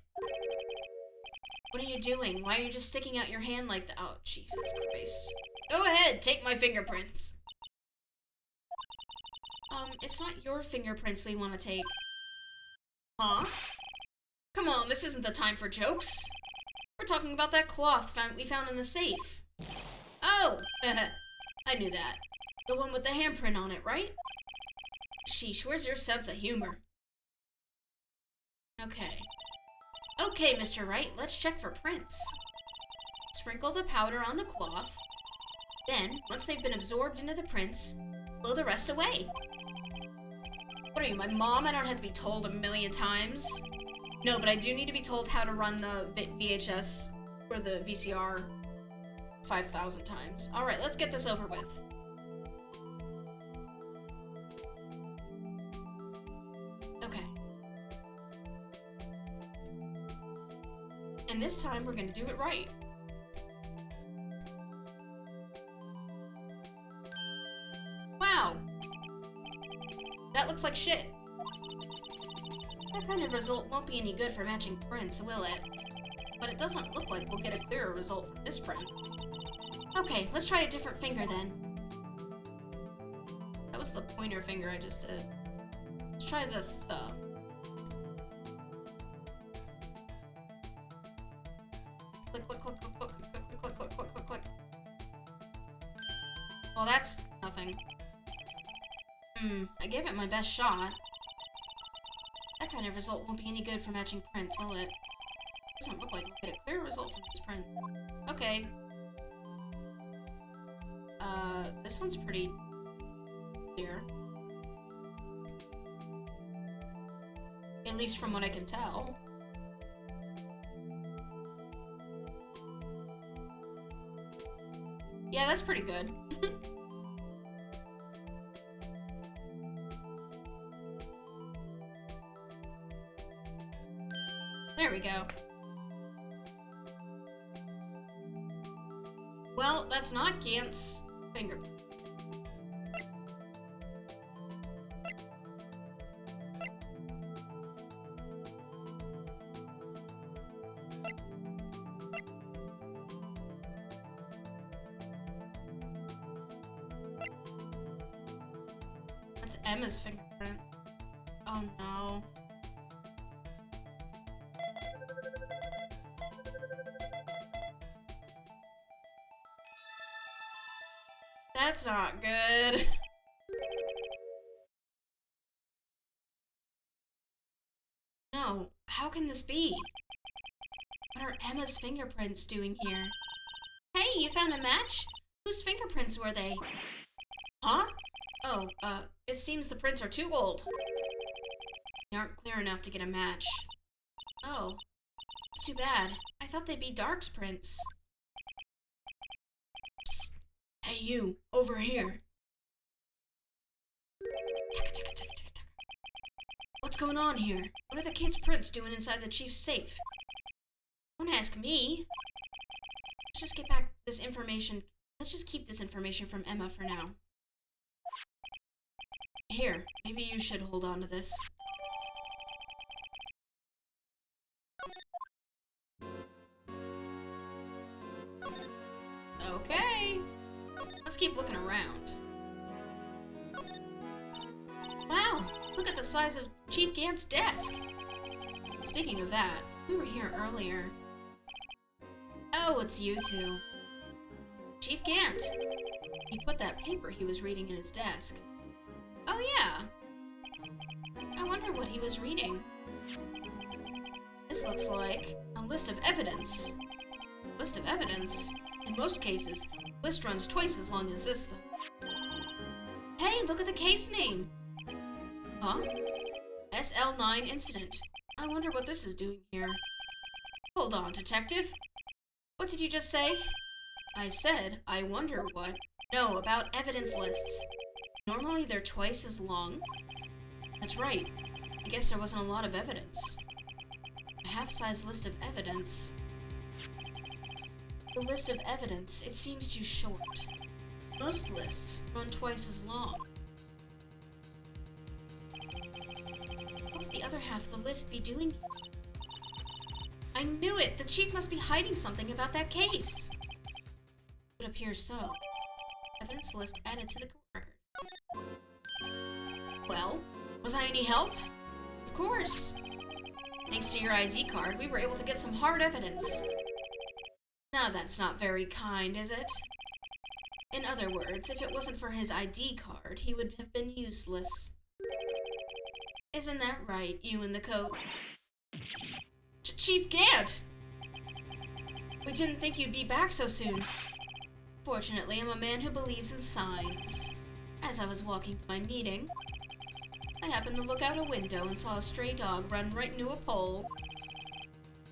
S1: What are you doing? Why are you just sticking out your hand like that? Oh, Jesus Christ. Go ahead, take my fingerprints. It's not your fingerprints we want to take. Huh? Come on, this isn't the time for jokes. We're talking about that cloth we found in the safe. Oh! I knew that. The one with the handprint on it, right? Sheesh, where's your sense of humor? Okay. Okay, Mr. Wright, let's check for prints. Sprinkle the powder on the cloth. Then, once they've been absorbed into the prints, blow the rest away. What are you, my mom? I don't have to be told a million times. No, but I do need to be told how to run the VHS or the VCR 5,000 times. Alright, let's get this over with. Okay. And this time we're gonna do it right. Wow! That looks like shit. That kind of result won't be any good for matching prints, will it? But it doesn't look like we'll get a clearer result from this print. Okay, let's try a different finger then. That was the pointer finger I just did. Let's try the thumb. Click, click, click, click, click, click, click, click, click, click, click. Well, that's nothing. I gave it my best shot. That kind of result won't be any good for matching prints, will it? Doesn't look like we'll get a clear result from this print. Okay. This one's pretty clear. At least from what I can tell. Yeah, that's pretty good. There we go. Well, that's not Gant's fingerprint. That's Emma's fingerprint. Oh no. That's not good. No, how can this be? What are Emma's fingerprints doing here? Hey, you found a match? Whose fingerprints were they? Huh? Oh, it seems the prints are too old. They aren't clear enough to get a match. Oh, it's too bad. I thought they'd be Dark's prints. Psst. Hey you, over here. What's going on here? What are the kids' prints doing inside the chief's safe? Don't ask me. Let's just get back this information. Let's just keep this information from Emma for now. Here, maybe you should hold on to this. Okay. Let's keep looking around. Wow, look at the size of Chief Gant's desk. Speaking of that, we were here earlier. Oh, it's you two. Chief Gant. He put that paper he was reading in his desk. Oh yeah. I wonder what he was reading. This looks like a list of evidence. List of evidence? In most cases, list runs twice as long as this, though. Hey, look at the case name! Huh? SL9 incident. I wonder what this is doing here. Hold on, detective. What did you just say? I said, I wonder what. No, about evidence lists. Normally they're twice as long. That's right. I guess there wasn't a lot of evidence. A half-size list of evidence. The list of evidence, it seems too short. Most lists run twice as long. What would the other half of the list be doing? I knew it! The chief must be hiding something about that case! It appears so. Evidence list added to the court record. Well, was I any help? Of course! Thanks to your ID card, we were able to get some hard evidence. Now that's not very kind, is it? In other words, if it wasn't for his ID card, he would have been useless. Isn't that right, you in the coat? Chief Gant! We didn't think you'd be back so soon. Fortunately, I'm a man who believes in signs. As I was walking to my meeting, I happened to look out a window and saw a stray dog run right into a pole.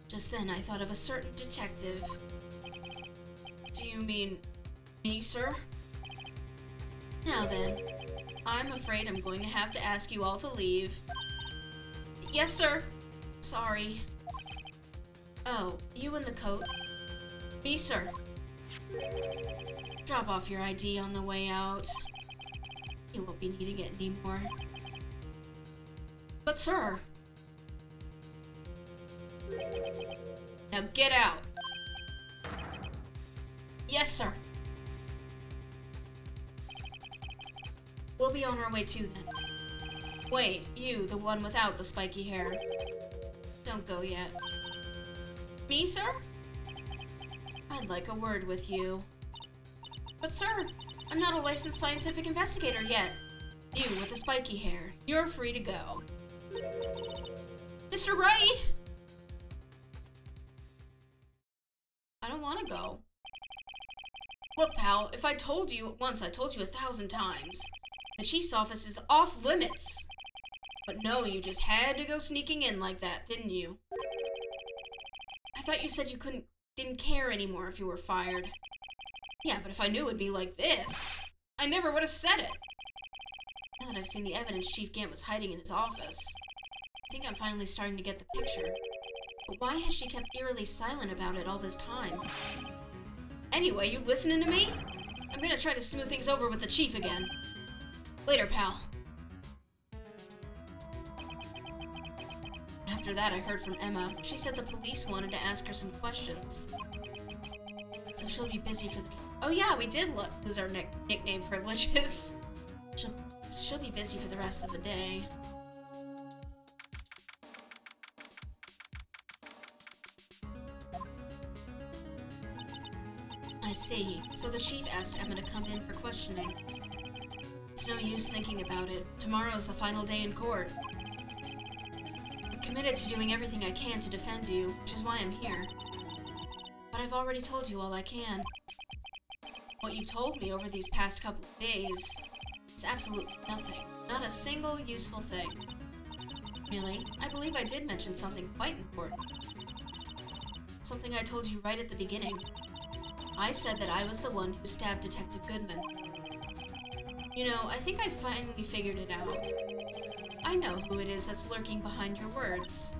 S1: Just then, I thought of a certain detective. Do you mean me, sir? Now then, I'm afraid I'm going to have to ask you all to leave. Yes, sir. Sorry. Oh, you in the coat? Me, sir. Drop off your ID on the way out. You won't be needing it anymore. But, sir. Now get out. Yes, sir. We'll be on our way too, then. Wait, you, the one without the spiky hair. Don't go yet. Me, sir? I'd like a word with you. But, sir, I'm not a licensed scientific investigator yet. You with the spiky hair, you're free to go. Mr. Wright! I don't want to go. Look, pal, if I told you once, I told you 1,000 times. The chief's office is off limits. But no, you just had to go sneaking in like that, didn't you? I thought you said you didn't care anymore if you were fired. Yeah, but if I knew it'd be like this, I never would have said it. Now that I've seen the evidence Chief Gant was hiding in his office, I think I'm finally starting to get the picture. But why has she kept eerily silent about it all this time? Anyway, you listening to me? I'm gonna try to smooth things over with the chief again. Later, pal. After that, I heard from Emma. She said the police wanted to ask her some questions. So she'll be busy for the... Oh yeah, we did lose our nickname privileges. She'll be busy for the rest of the day. I see. So the chief asked Emma to come in for questioning. It's no use thinking about it. Tomorrow's the final day in court. I'm committed to doing everything I can to defend you, which is why I'm here. But I've already told you all I can. What you've told me over these past couple of days is absolutely nothing. Not a single useful thing. Really? I believe I did mention something quite important. Something I told you right at the beginning. I said that I was the one who stabbed Detective Goodman. You know, I think I finally figured it out. I know who it is that's lurking behind your words.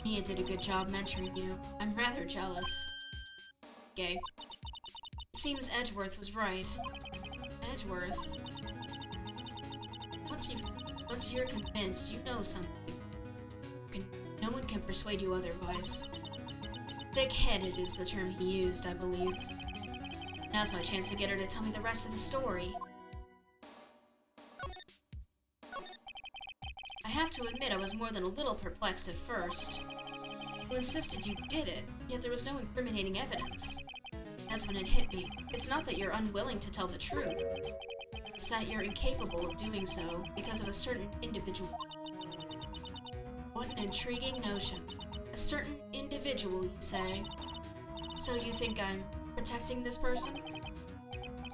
S1: Mia did a good job mentoring you. I'm rather jealous. Gay. It seems Edgeworth was right. Edgeworth? Once you're convinced, you know something. No one can persuade you otherwise. Thick-headed is the term he used, I believe. Now's my chance to get her to tell me the rest of the story. I have to admit I was more than a little perplexed at first. You insisted you did it, yet there was no incriminating evidence. That's when it hit me. It's not that you're unwilling to tell the truth. It's that you're incapable of doing so because of a certain individual. What an intriguing notion. A certain individual, you say? So you think I'm protecting this person?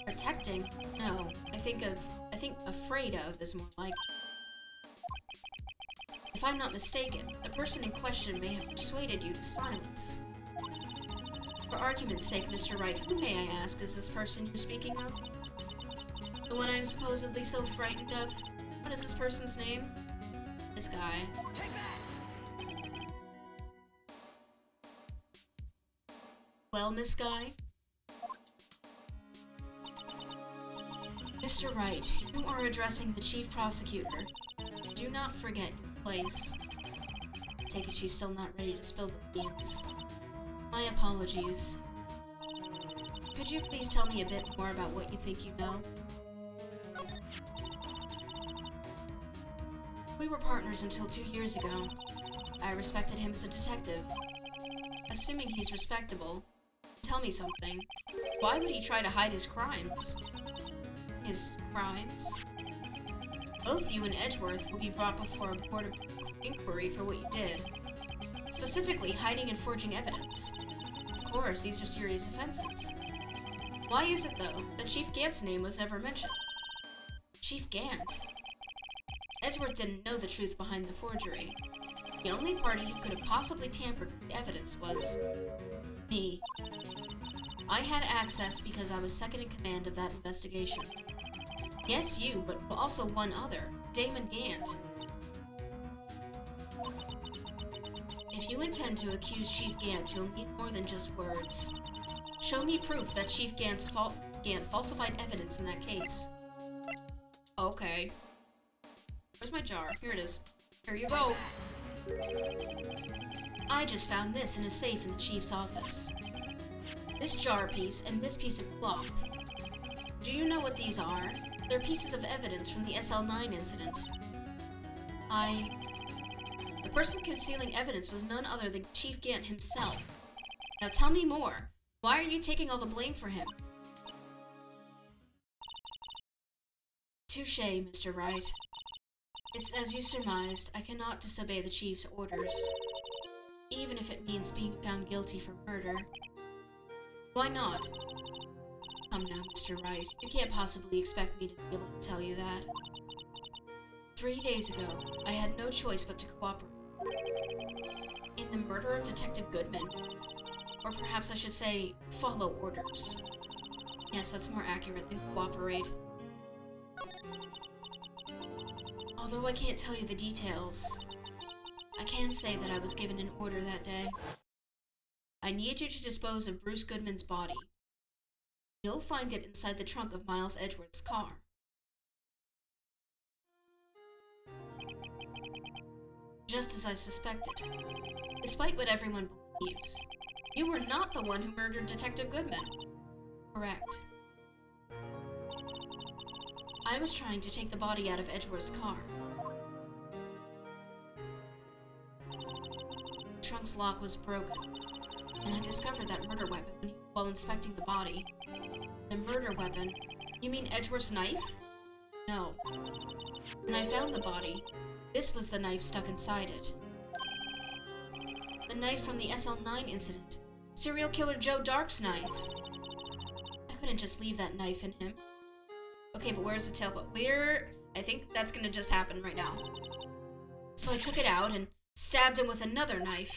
S1: Protecting? No. I think afraid of is more like. If I'm not mistaken, the person in question may have persuaded you to silence. For argument's sake, Mr. Wright, who, may I ask, is this person you're speaking of? The one I'm supposedly so frightened of? What is this person's name? This guy. Well, Miss Guy? Mr. Wright, you are addressing the Chief Prosecutor. Do not forget your place. I take it she's still not ready to spill the beans. My apologies. Could you please tell me a bit more about what you think you know? We were partners until 2 years ago. I respected him as a detective. Assuming he's respectable, tell me something. Why would he try to hide his crimes? His crimes? Both you and Edgeworth will be brought before a board of inquiry for what you did. Specifically, hiding and forging evidence. Of course, these are serious offenses. Why is it, though, that Chief Gant's name was never mentioned? Chief Gant? Edgeworth didn't know the truth behind the forgery. The only party who could have possibly tampered with the evidence was me. I had access because I was second in command of that investigation. Yes, you, but also one other, Damon Gant. If you intend to accuse Chief Gant, you'll need more than just words. Show me proof that Chief Gant falsified evidence in that case. Okay. Where's my jar? Here it is. Here you go. I just found this in a safe in the Chief's office. This jar piece and this piece of cloth. Do you know what these are? They're pieces of evidence from the SL9 incident. The person concealing evidence was none other than Chief Gant himself. Now tell me more. Why are you taking all the blame for him? Touché, Mr. Wright. It's as you surmised, I cannot disobey the Chief's orders. Even if it means being found guilty for murder. Why not? Come now, Mr. Wright. You can't possibly expect me to be able to tell you that. 3 days ago, I had no choice but to cooperate. In the murder of Detective Goodman. Or perhaps I should say, follow orders. Yes, that's more accurate than cooperate. Although I can't tell you the details, I can say that I was given an order that day. I need you to dispose of Bruce Goodman's body. You'll find it inside the trunk of Miles Edgeworth's car. Just as I suspected. Despite what everyone believes, you were not the one who murdered Detective Goodman. Correct. I was trying to take the body out of Edgeworth's car. The trunk's lock was broken, and I discovered that murder weapon while inspecting the body. The murder weapon? You mean Edgeworth's knife? No. When I found the body, this was the knife stuck inside it. The knife from the SL9 incident. Serial killer Joe Dark's knife. I couldn't just leave that knife in him. Okay, but where's the tailbone? I think that's gonna just happen right now. So I took it out and stabbed him with another knife.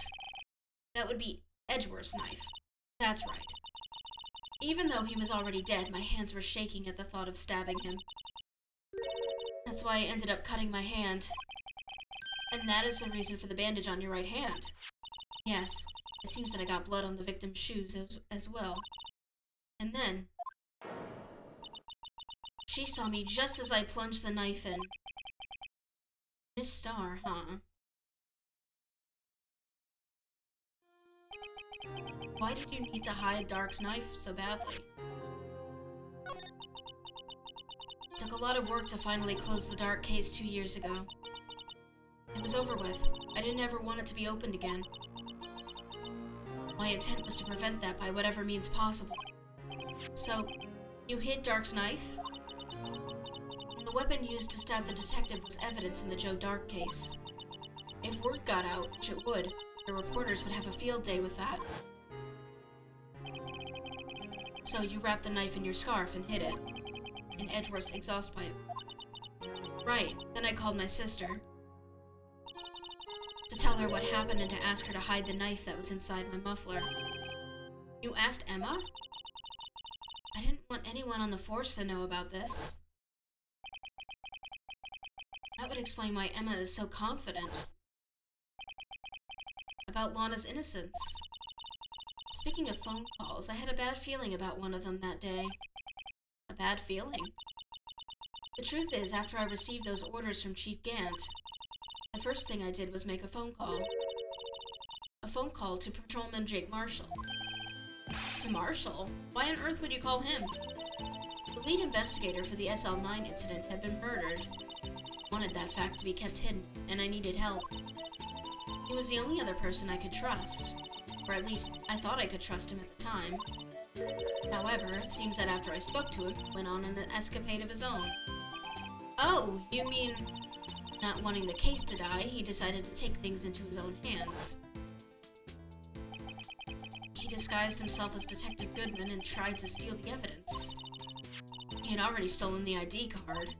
S1: That would be Edgeworth's knife. That's right. Even though he was already dead, my hands were shaking at the thought of stabbing him. That's why I ended up cutting my hand. And that is the reason for the bandage on your right hand. Yes, it seems that I got blood on the victim's shoes as well. And then she saw me just as I plunged the knife in. Miss Starr, huh? Why did you need to hide Dark's knife so badly? It took a lot of work to finally close the Dark case 2 years ago. It was over with. I didn't ever want it to be opened again. My intent was to prevent that by whatever means possible. So, you hid Dark's knife? The weapon used to stab the detective was evidence in the Joe Dark case. If word got out, which it would, the reporters would have a field day with that. So you wrapped the knife in your scarf and hid it, in Edgeworth's exhaust pipe. Right, then I called my sister to tell her what happened and to ask her to hide the knife that was inside my muffler. You asked Emma? I didn't want anyone on the force to know about this. That would explain why Emma is so confident about Lana's innocence. Speaking of phone calls, I had a bad feeling about one of them that day. A bad feeling? The truth is, after I received those orders from Chief Gant, the first thing I did was make a phone call. A phone call to Patrolman Jake Marshall. To Marshall? Why on earth would you call him? The lead investigator for the SL9 incident had been murdered. I wanted that fact to be kept hidden, and I needed help. He was the only other person I could trust. Or at least, I thought I could trust him at the time. However, it seems that after I spoke to him, he went on an escapade of his own. Oh, you mean, not wanting the case to die, he decided to take things into his own hands. He disguised himself as Detective Goodman and tried to steal the evidence. He had already stolen the ID card,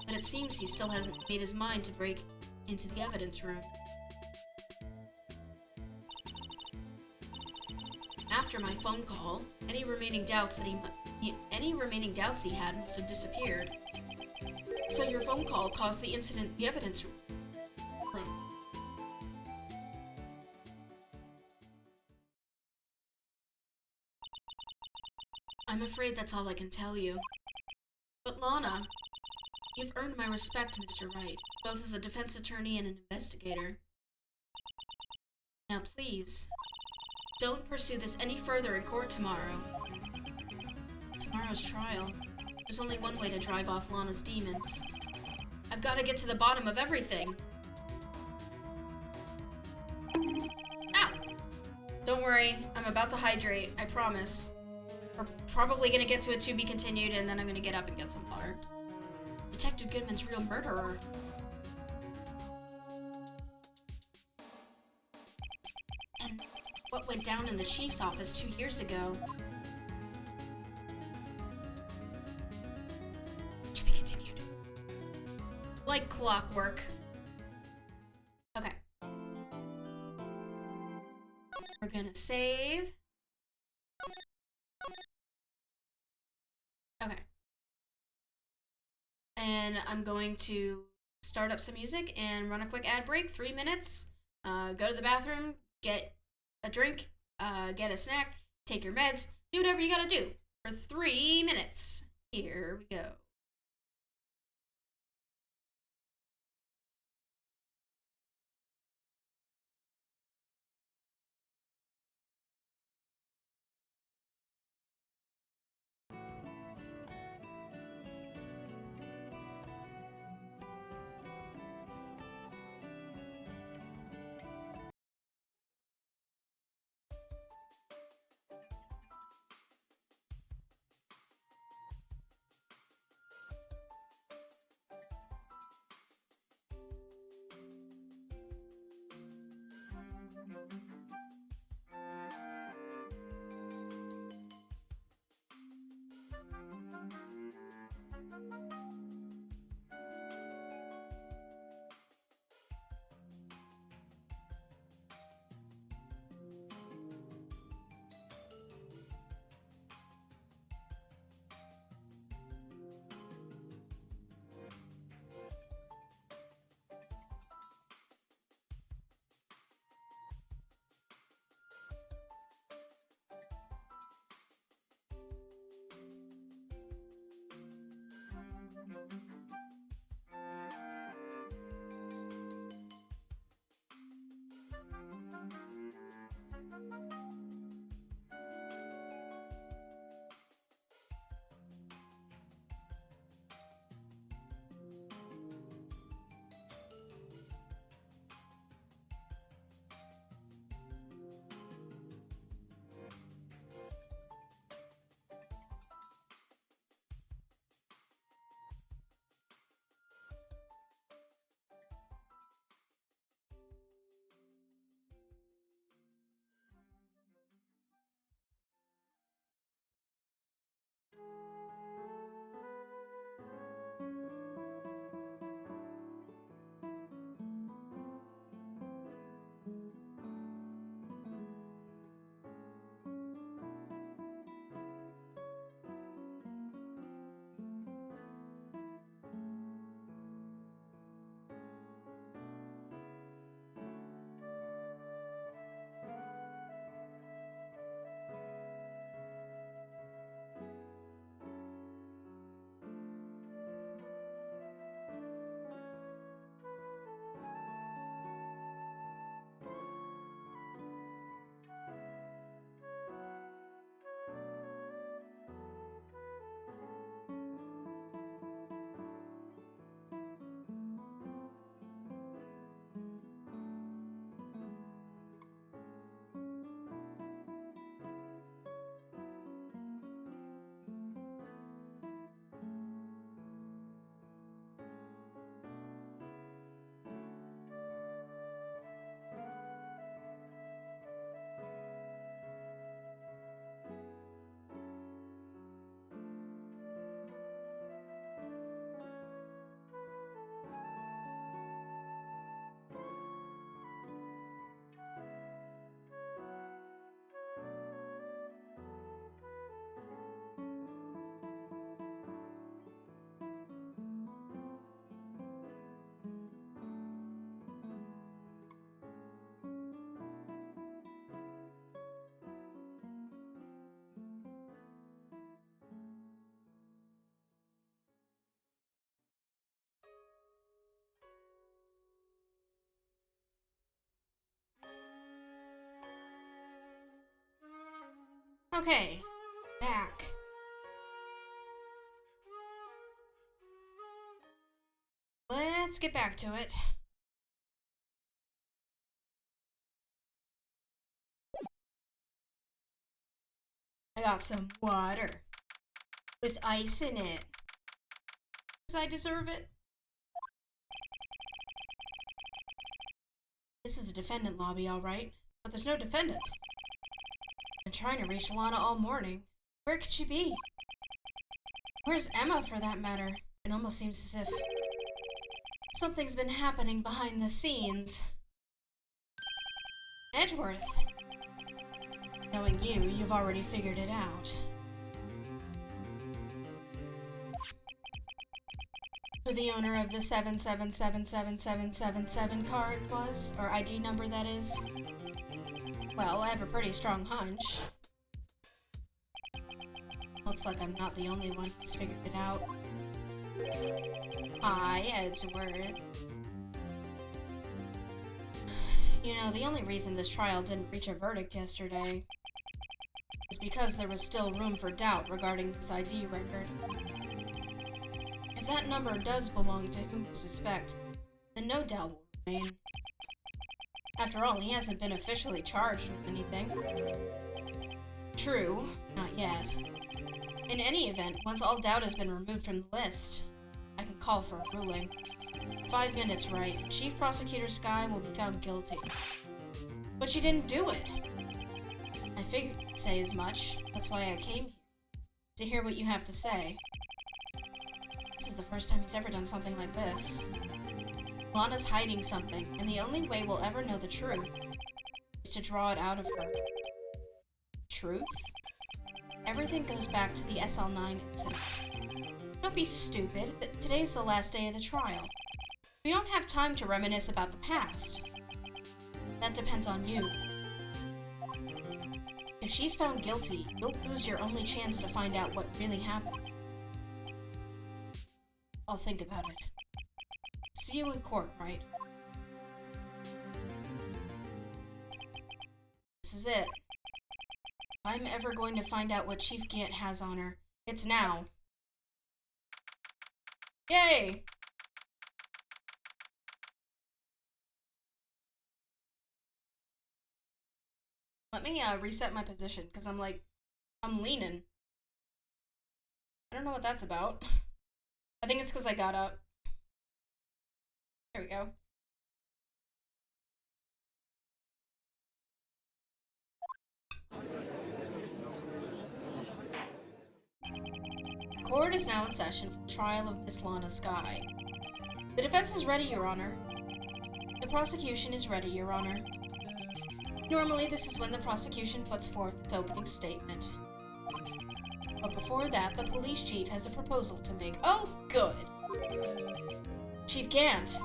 S1: but it seems he still hasn't made his mind to break into the evidence room. After my phone call, any remaining doubts he had must have disappeared. So your phone call caused the incident in the evidence room. I'm afraid that's all I can tell you. But Lana, you've earned my respect, Mr. Wright, both as a defense attorney and an investigator. Now please, don't pursue this any further in court tomorrow. Tomorrow's trial. There's only one way to drive off Lana's demons. I've got to get to the bottom of everything. Ow! Don't worry, I'm about to hydrate, I promise. We're probably gonna get to a to be continued, and then I'm gonna get up and get some water. Detective Goodman's real murderer. And what went down in the chief's office 2 years ago. To be continued. Like clockwork. Okay. We're gonna save. Okay. And I'm going to start up some music and run a quick ad break, 3 minutes. Go to the bathroom, get a drink, get a snack, take your meds, do whatever you gotta do for 3 minutes. Here we go. Okay, back. Let's get back to it. I got some water with ice in it. Does I deserve it? This is the defendant lobby, all right. But there's no defendant. I've been trying to reach Lana all morning. Where could she be? Where's Emma, for that matter? It almost seems as if something's been happening behind the scenes. Edgeworth. Knowing you, you've already figured it out. Who the owner of the 7777777 card was, or ID number that is? Well, I have a pretty strong hunch. Looks like I'm not the only one who's figured it out. Hi, Edgeworth. You know, the only reason this trial didn't reach a verdict yesterday is because there was still room for doubt regarding this ID record. If that number does belong to whom you suspect, then no doubt will remain. After all, he hasn't been officially charged with anything. True, not yet. In any event, once all doubt has been removed from the list, I can call for a ruling. 5 minutes, Wright. Chief Prosecutor Skye will be found guilty. But she didn't do it. I figured you'd say as much. That's why I came here. To hear what you have to say. This is the first time he's ever done something like this. Lana's hiding something, and the only way we'll ever know the truth is to draw it out of her. Truth? Everything goes back to the SL9 incident. Don't be stupid. Today's the last day of the trial. We don't have time to reminisce about the past. That depends on you. If she's found guilty, you'll lose your only chance to find out what really happened. I'll think about it. See you in court, Wright? This is it. If I'm ever going to find out what Chief Gant has on her, it's now. Yay! Let me reset my position, because I'm leaning. I don't know what that's about. I think it's because I got up. There we go. Court is now in session for the trial of Miss Lana Skye. The defense is ready, Your Honor. The prosecution is ready, Your Honor. Normally, this is when the prosecution puts forth its opening statement. But before that, the police chief has a proposal to make. Oh, good! Chief Gant!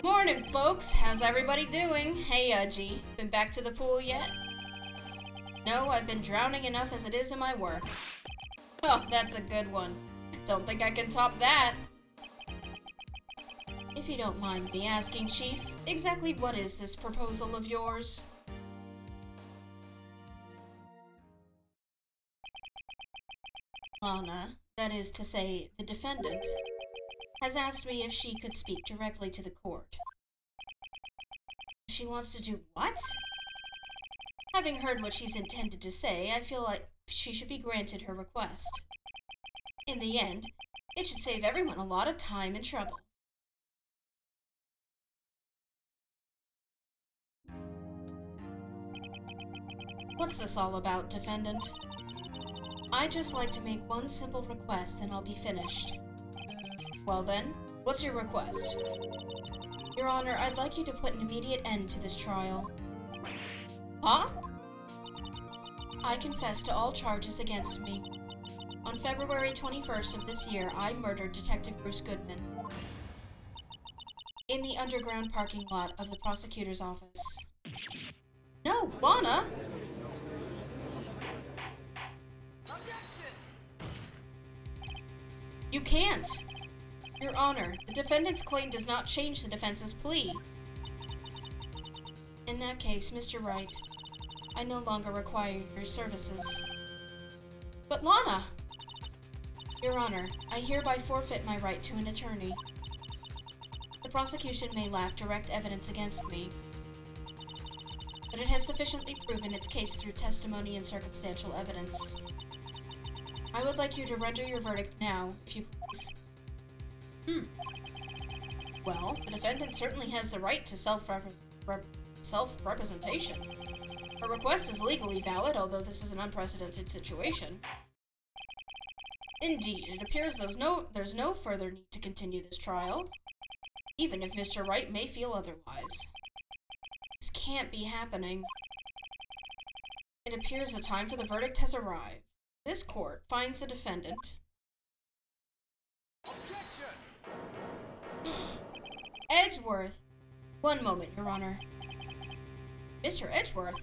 S1: Morning, folks! How's everybody doing? Hey, G. Been back to the pool yet? No, I've been drowning enough as it is in my work. Oh, that's a good one. Don't think I can top that. If you don't mind me asking, Chief, exactly what is this proposal of yours? Lana, that is to say, the defendant, has asked me if she could speak directly to the court. She wants to do what? Having heard what she's intended to say, I feel like she should be granted her request. In the end, it should save everyone a lot of time and trouble. What's this all about, defendant? I'd just like to make one simple request, and I'll be finished. Well then, what's your request? Your Honor, I'd like you to put an immediate end to this trial. Huh? I confess to all charges against me. On February 21st of this year, I murdered Detective Bruce Goodman in the underground parking lot of the prosecutor's office. No, Lana! You can't! Your Honor, the defendant's claim does not change the defense's plea. In that case, Mr. Wright, I no longer require your services. But Lana! Your Honor, I hereby forfeit my right to an attorney. The prosecution may lack direct evidence against me, but it has sufficiently proven its case through testimony and circumstantial evidence. I would like you to render your verdict now, if you please. Well, the defendant certainly has the right to self-representation. Her request is legally valid, although this is an unprecedented situation. Indeed, it appears there's no further need to continue this trial, even if Mr. Wright may feel otherwise. This can't be happening. It appears the time for the verdict has arrived. This court finds the defendant...
S2: Objection!
S1: Edgeworth! One moment, Your Honor. Mr. Edgeworth,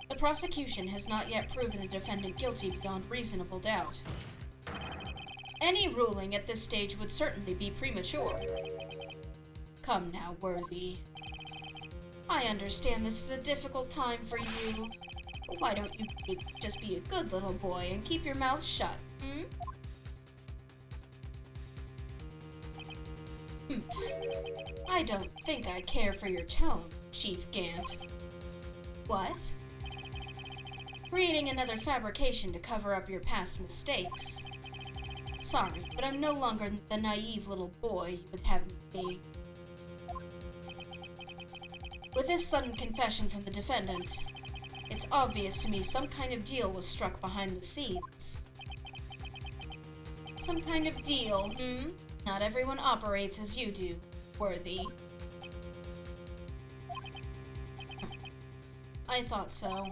S1: the prosecution has not yet proven the defendant guilty beyond reasonable doubt. Any ruling at this stage would certainly be premature. Come now, Worthy. I understand this is a difficult time for you. But why don't you just be a good little boy and keep your mouth shut, I don't think I care for your tone, Chief Gant. What? Creating another fabrication to cover up your past mistakes. Sorry, but I'm no longer the naive little boy you would have me be. With this sudden confession from the defendant, it's obvious to me some kind of deal was struck behind the scenes. Some kind of deal, Not everyone operates as you do, Worthy. I thought so.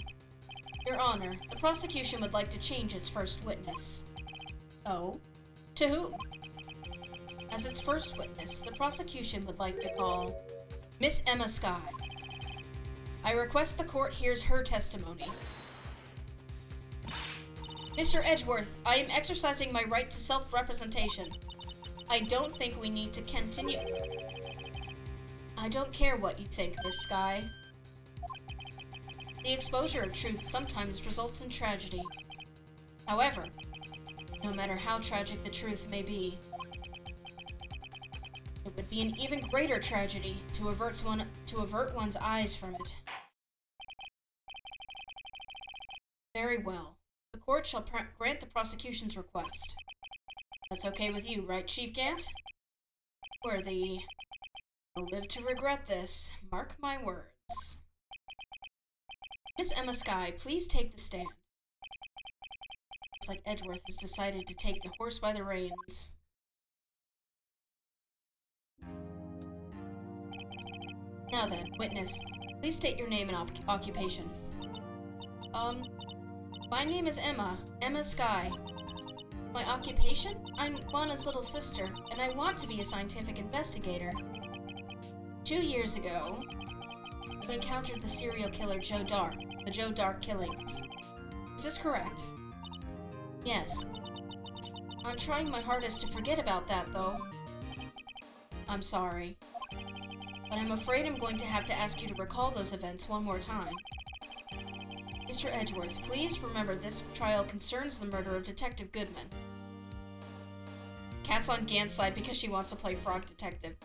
S1: Your Honor, the prosecution would like to change its first witness. Oh? To whom? As its first witness, the prosecution would like to call Miss Emma Skye. I request the court hears her testimony. Mr. Edgeworth, I am exercising my right to self-representation. I don't think we need to continue. I don't care what you think, Miss Skye. The exposure of truth sometimes results in tragedy. However, no matter how tragic the truth may be, it would be an even greater tragedy to avert one's eyes from it. Very well. The court shall grant the prosecution's request. That's okay with you, right, Chief Gant? Worthy. You'll live to regret this. Mark my words. Miss Emma Skye, please take the stand. Looks like Edgeworth has decided to take the horse by the reins. Now then, witness, please state your name and occupation. My name is Emma Skye. My occupation? I'm Lana's little sister, and I want to be a scientific investigator. 2 years ago, I encountered the serial killer Joe Dark, the Joe Dark killings. Is this correct? Yes. I'm trying my hardest to forget about that, though. I'm sorry. But I'm afraid I'm going to have to ask you to recall those events one more time. Mr. Edgeworth, please remember this trial concerns the murder of Detective Goodman. Kat's on Gant's side because she wants to play Frog Detective.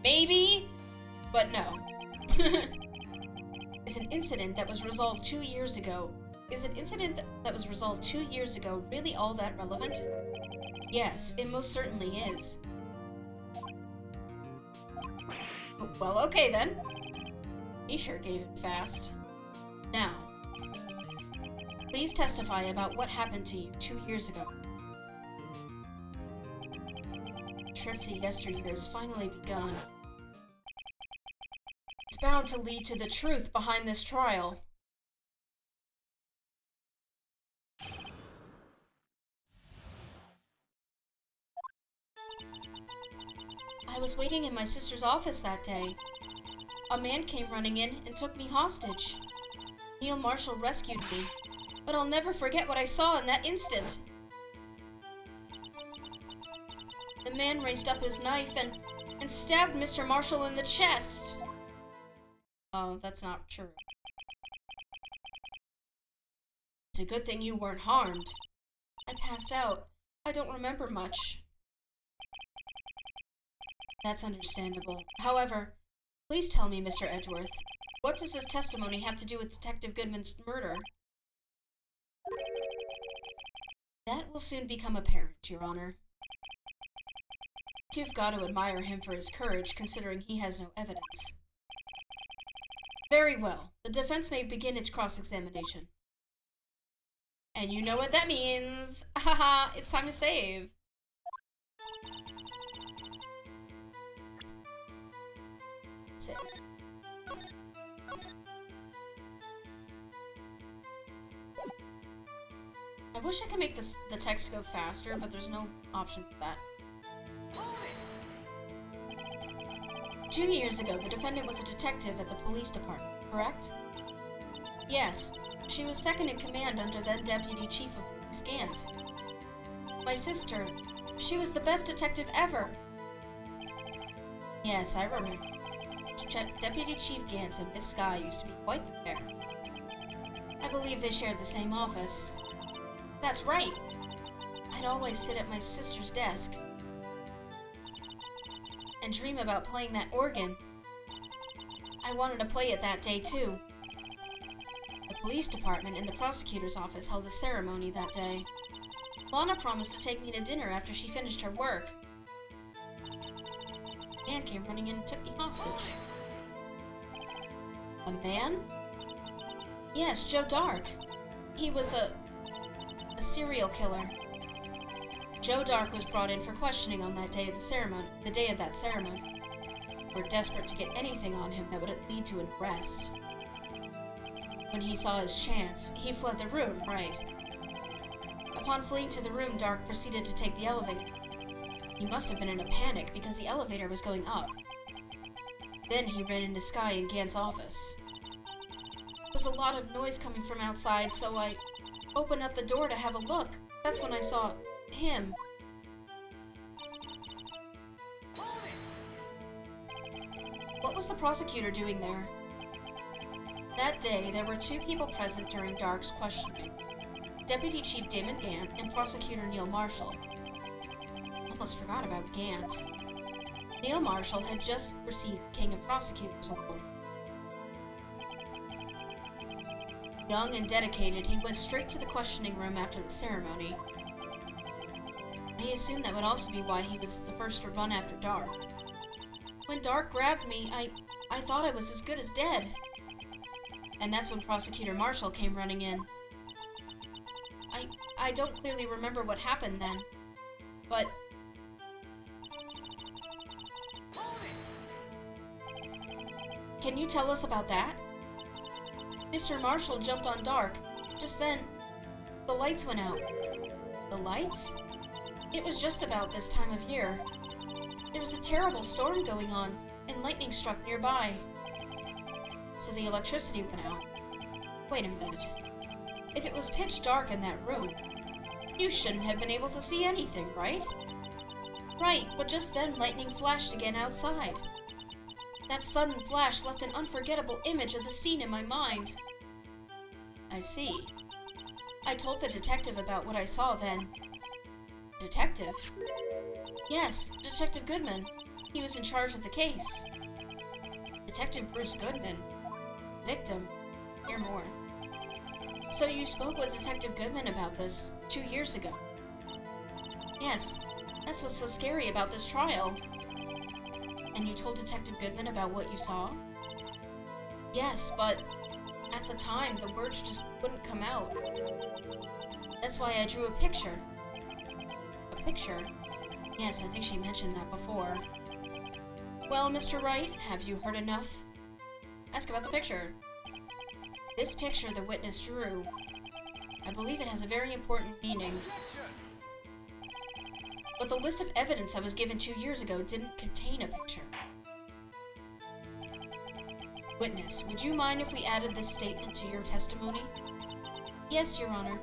S1: Maybe, but no. Is an incident that was resolved 2 years ago really all that relevant? Yes, it most certainly is. Well, okay then. He sure gave it fast. Now, please testify about what happened to you 2 years ago. The trip to yesteryear has finally begun. It's bound to lead to the truth behind this trial. I was waiting in my sister's office that day. A man came running in and took me hostage. Neil Marshall rescued me, but I'll never forget what I saw in that instant. The man raised up his knife and stabbed Mr. Marshall in the chest. Oh, that's not true. It's a good thing you weren't harmed. I passed out. I don't remember much. That's understandable. However, please tell me, Mr. Edgeworth, what does this testimony have to do with Detective Goodman's murder? That will soon become apparent, Your Honor. You've got to admire him for his courage, considering he has no evidence. Very well. The defense may begin its cross-examination. And you know what that means. Haha, it's time to save. Save. I wish I could make the text go faster, but there's no option for that. 2 years ago, the defendant was a detective at the police department, correct? Yes. She was second in command under then Deputy Chief of Police Gant. My sister, she was the best detective ever. Yes, I remember. Deputy Chief Gant and Miss Skye used to be quite the pair. I believe they shared the same office. That's right. I'd always sit at my sister's desk and dream about playing that organ. I wanted to play it that day, too. The police department and the prosecutor's office held a ceremony that day. Lana promised to take me to dinner after she finished her work. A man came running in and took me hostage. A man? Yes, Joe Dark. He was a serial killer. Joe Dark was brought in for questioning on that day of the day of that ceremony. We were desperate to get anything on him that would lead to an arrest. When he saw his chance, he fled the room, Wright. Upon fleeing to the room, Dark proceeded to take the elevator. He must have been in a panic because the elevator was going up. Then he ran into Skye in Gant's office. There was a lot of noise coming from outside, so I opened up the door to have a look. That's when I saw him. What was the prosecutor doing there? That day, there were 2 people present during Dark's questioning. Deputy Chief Damon Gant and Prosecutor Neil Marshall. Almost forgot about Gant. Neil Marshall had just received King of Prosecutors Award. Young and dedicated, he went straight to the questioning room after the ceremony. I assumed that would also be why he was the first to run after Dark. When Dark grabbed me, I thought I was as good as dead. And that's when Prosecutor Marshall came running in. I don't clearly remember what happened then, but... Can you tell us about that? Mr. Marshall jumped on Dark. Just then, the lights went out. The lights? It was just about this time of year. There was a terrible storm going on, and lightning struck nearby. So the electricity went out. Wait a minute. If it was pitch dark in that room, you shouldn't have been able to see anything, right? Right, but just then lightning flashed again outside. That sudden flash left an unforgettable image of the scene in my mind. I see. I told the detective about what I saw then. Detective? Yes, Detective Goodman. He was in charge of the case. Detective Bruce Goodman. Victim. Hear more. So you spoke with Detective Goodman about this 2 years ago? Yes, that's what's so scary about this trial. And you told Detective Goodman about what you saw? Yes, but at the time, the words just wouldn't come out. That's why I drew a picture. A picture? Yes, I think she mentioned that before. Well, Mr. Wright, have you heard enough? Ask about the picture. This picture the witness drew, I believe it has a very important meaning. But the list of evidence I was given 2 years ago didn't contain a picture. Witness, would you mind if we added this statement to your testimony? Yes, Your Honor.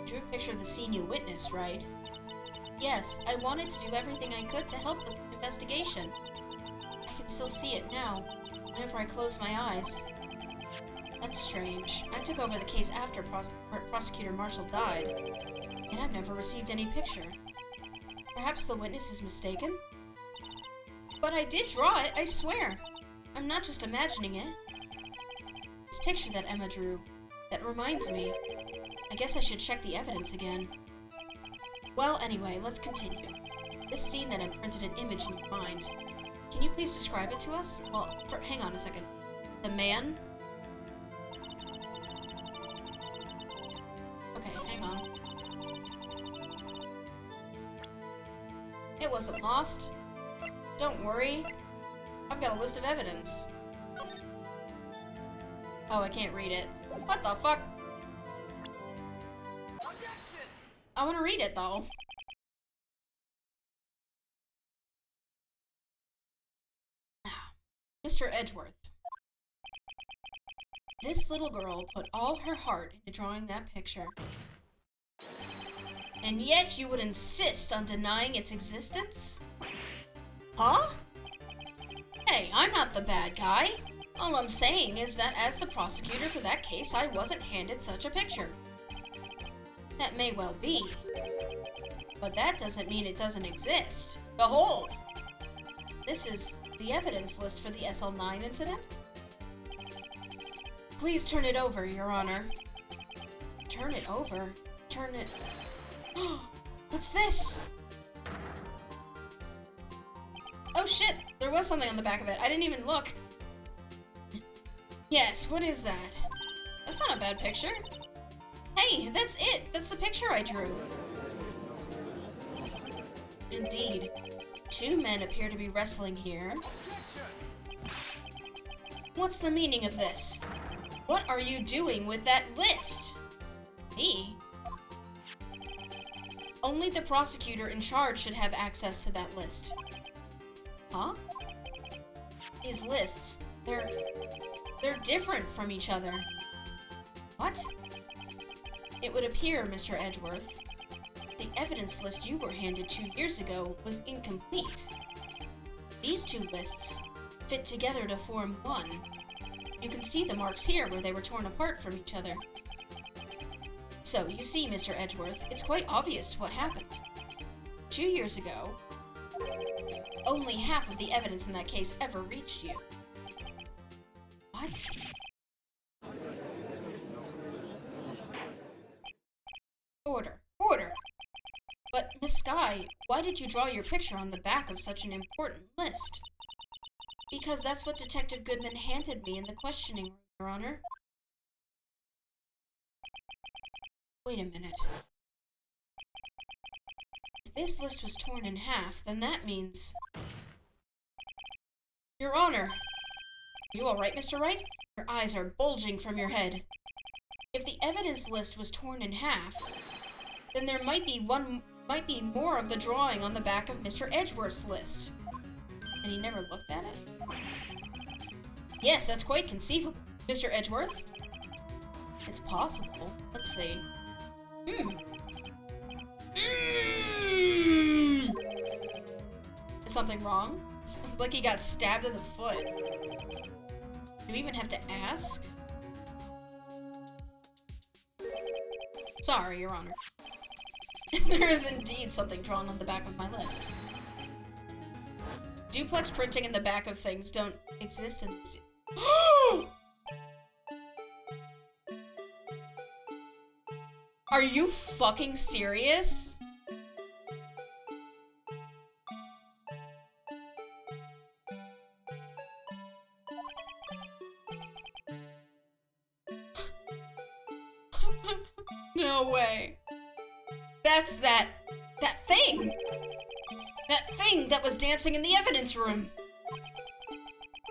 S1: Drew a picture of the scene you witnessed, right? Yes, I wanted to do everything I could to help the investigation. I can still see it now, whenever I close my eyes. That's strange. I took over the case after Prosecutor Marshall died, and I've never received any picture. Perhaps the witness is mistaken? But I did draw it, I swear. I'm not just imagining it. This picture that Emma drew, that reminds me. I guess I should check the evidence again. Well, anyway, let's continue. This scene that imprinted an image in your mind. Can you please describe it to us? Well, hang on a second. The man? Okay, hang on. It wasn't lost. Don't worry. I've got a list of evidence. Oh, I can't read it. What the fuck? I want to read it, though. Mr. Edgeworth. This little girl put all her heart into drawing that picture. And yet you would insist on denying its existence? Huh? Hey, I'm not the bad guy. All I'm saying is that as the prosecutor for that case, I wasn't handed such a picture. That may well be. But that doesn't mean it doesn't exist. Behold! This is the evidence list for the SL9 incident. Please turn it over, Your Honor. Turn it over? Turn it... What's this? Oh shit, there was something on the back of it. I didn't even look. Yes, what is that? That's not a bad picture. Hey, that's it! That's the picture I drew. Indeed. Two men appear to be wrestling here. What's the meaning of this? What are you doing with that list? Me? Only the prosecutor in charge should have access to that list. Huh? These lists, they're different from each other. What? It would appear, Mr. Edgeworth, the evidence list you were handed 2 years ago was incomplete. These two lists fit together to form one. You can see the marks here where they were torn apart from each other. So, you see, Mr. Edgeworth, it's quite obvious what happened. 2 years ago, only half of the evidence in that case ever reached you. What? Order. Order! But, Miss Skye, why did you draw your picture on the back of such an important list? Because that's what Detective Goodman handed me in the questioning room, Your Honor. Wait a minute. If this list was torn in half, then that means... Your Honor! Are you alright, Mr. Wright? Your eyes are bulging from your head. If the evidence list was torn in half, then there might be more of the drawing on the back of Mr. Edgeworth's list. And he never looked at it? Yes, that's quite conceivable. Mr. Edgeworth? It's possible. Let's see. Is something wrong? It's like he got stabbed in the foot. Do we even have to ask? Sorry, Your Honor. There is indeed something drawn on the back of my list. Duplex printing in the back of things don't exist in this. Are you fucking serious? No way. That's that thing! That thing that was dancing in the evidence room!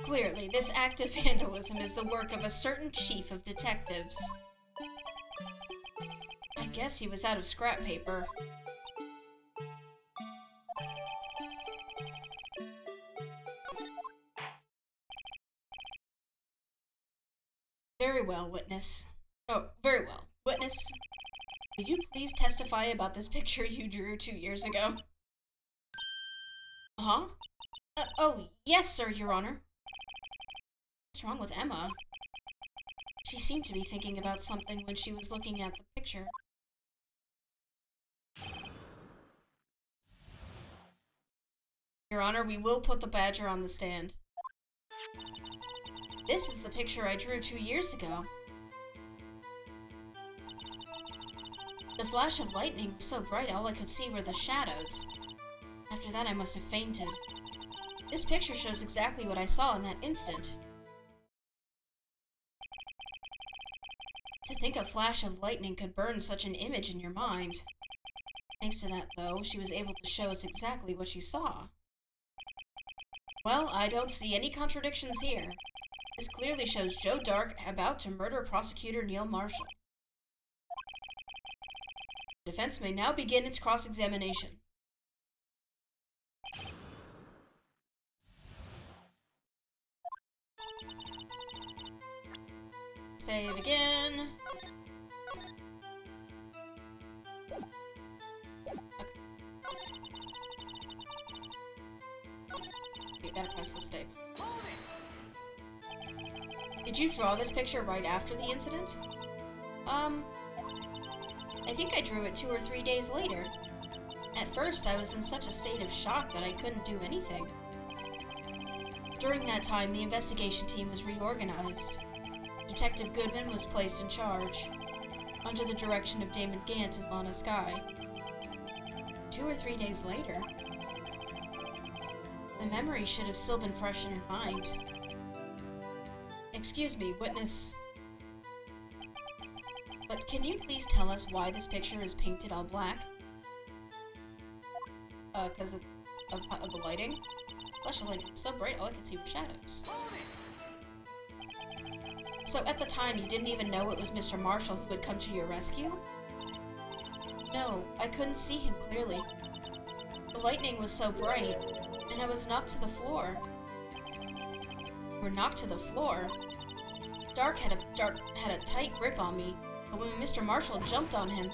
S1: Clearly, this act of vandalism is the work of a certain chief of detectives. I guess he was out of scrap paper. Very well, witness. Oh, very well. Witness, Will you please testify about this picture you drew 2 years ago? Huh? Oh, yes, sir, Your Honor. What's wrong with Emma? She seemed to be thinking about something when she was looking at the picture. Your Honor, we will put the badger on the stand. This is the picture I drew 2 years ago. The flash of lightning was so bright all I could see were the shadows. After that I must have fainted. This picture shows exactly what I saw in that instant. To think a flash of lightning could burn such an image in your mind. Thanks to that, though, she was able to show us exactly what she saw. Well, I don't see any contradictions here. This clearly shows Joe Dark about to murder Prosecutor Neil Marshall. The defense may now begin its cross-examination. Save again. You gotta press the step. Did you draw this picture right after the incident? I think I drew it 2 or 3 days later. At first, I was in such a state of shock that I couldn't do anything. During that time, the investigation team was reorganized. Detective Goodman was placed in charge, under the direction of Damon Gant and Lana Skye. 2 or 3 days later, the memory should have still been fresh in her mind. Excuse me, witness. But can you please tell us why this picture is painted all black? Because of the lighting? Flash of lighting was so bright, all I could see were shadows. So at the time, you didn't even know it was Mr. Marshall who would come to your rescue? No, I couldn't see him clearly. The lightning was so bright, and I was knocked to the floor. You were knocked to the floor? Dark had a tight grip on me, but when Mr. Marshall jumped on him,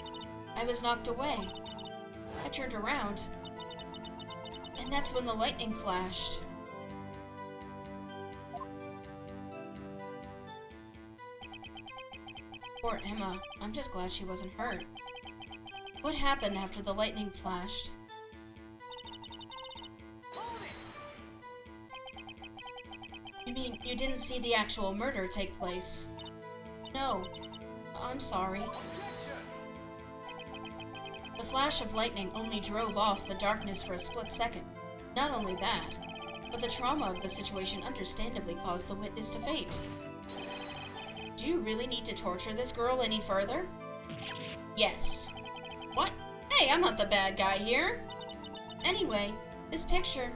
S1: I was knocked away. I turned around, and that's when the lightning flashed. Poor Emma. I'm just glad she wasn't hurt. What happened after the lightning flashed? You mean you didn't see the actual murder take place? No. I'm sorry. The flash of lightning only drove off the darkness for a split second. Not only that, but the trauma of the situation understandably caused the witness to faint. Do you really need to torture this girl any further? Yes. What? Hey, I'm not the bad guy here. Anyway, this picture...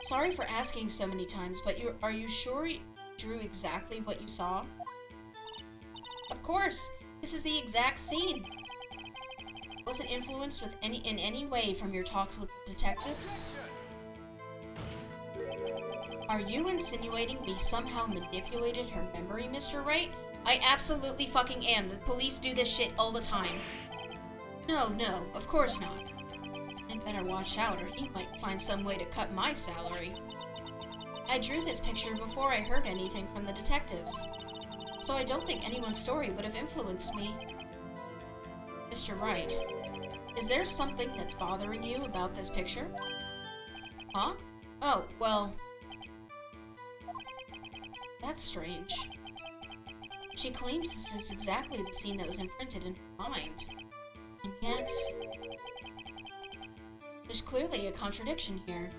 S1: Sorry for asking so many times, but are you sure you drew exactly what you saw? Of course! This is the exact scene! Was it influenced in any way from your talks with detectives? Are you insinuating we somehow manipulated her memory, Mr. Wright? I absolutely fucking am. The police do this shit all the time. No, of course not. And better watch out or he might find some way to cut my salary. I drew this picture before I heard anything from the detectives, so I don't think anyone's story would have influenced me. Mr. Wright, is there something that's bothering you about this picture? Huh? Oh, well... That's strange. She claims this is exactly the scene that was imprinted in her mind. And yet... there's clearly a contradiction here.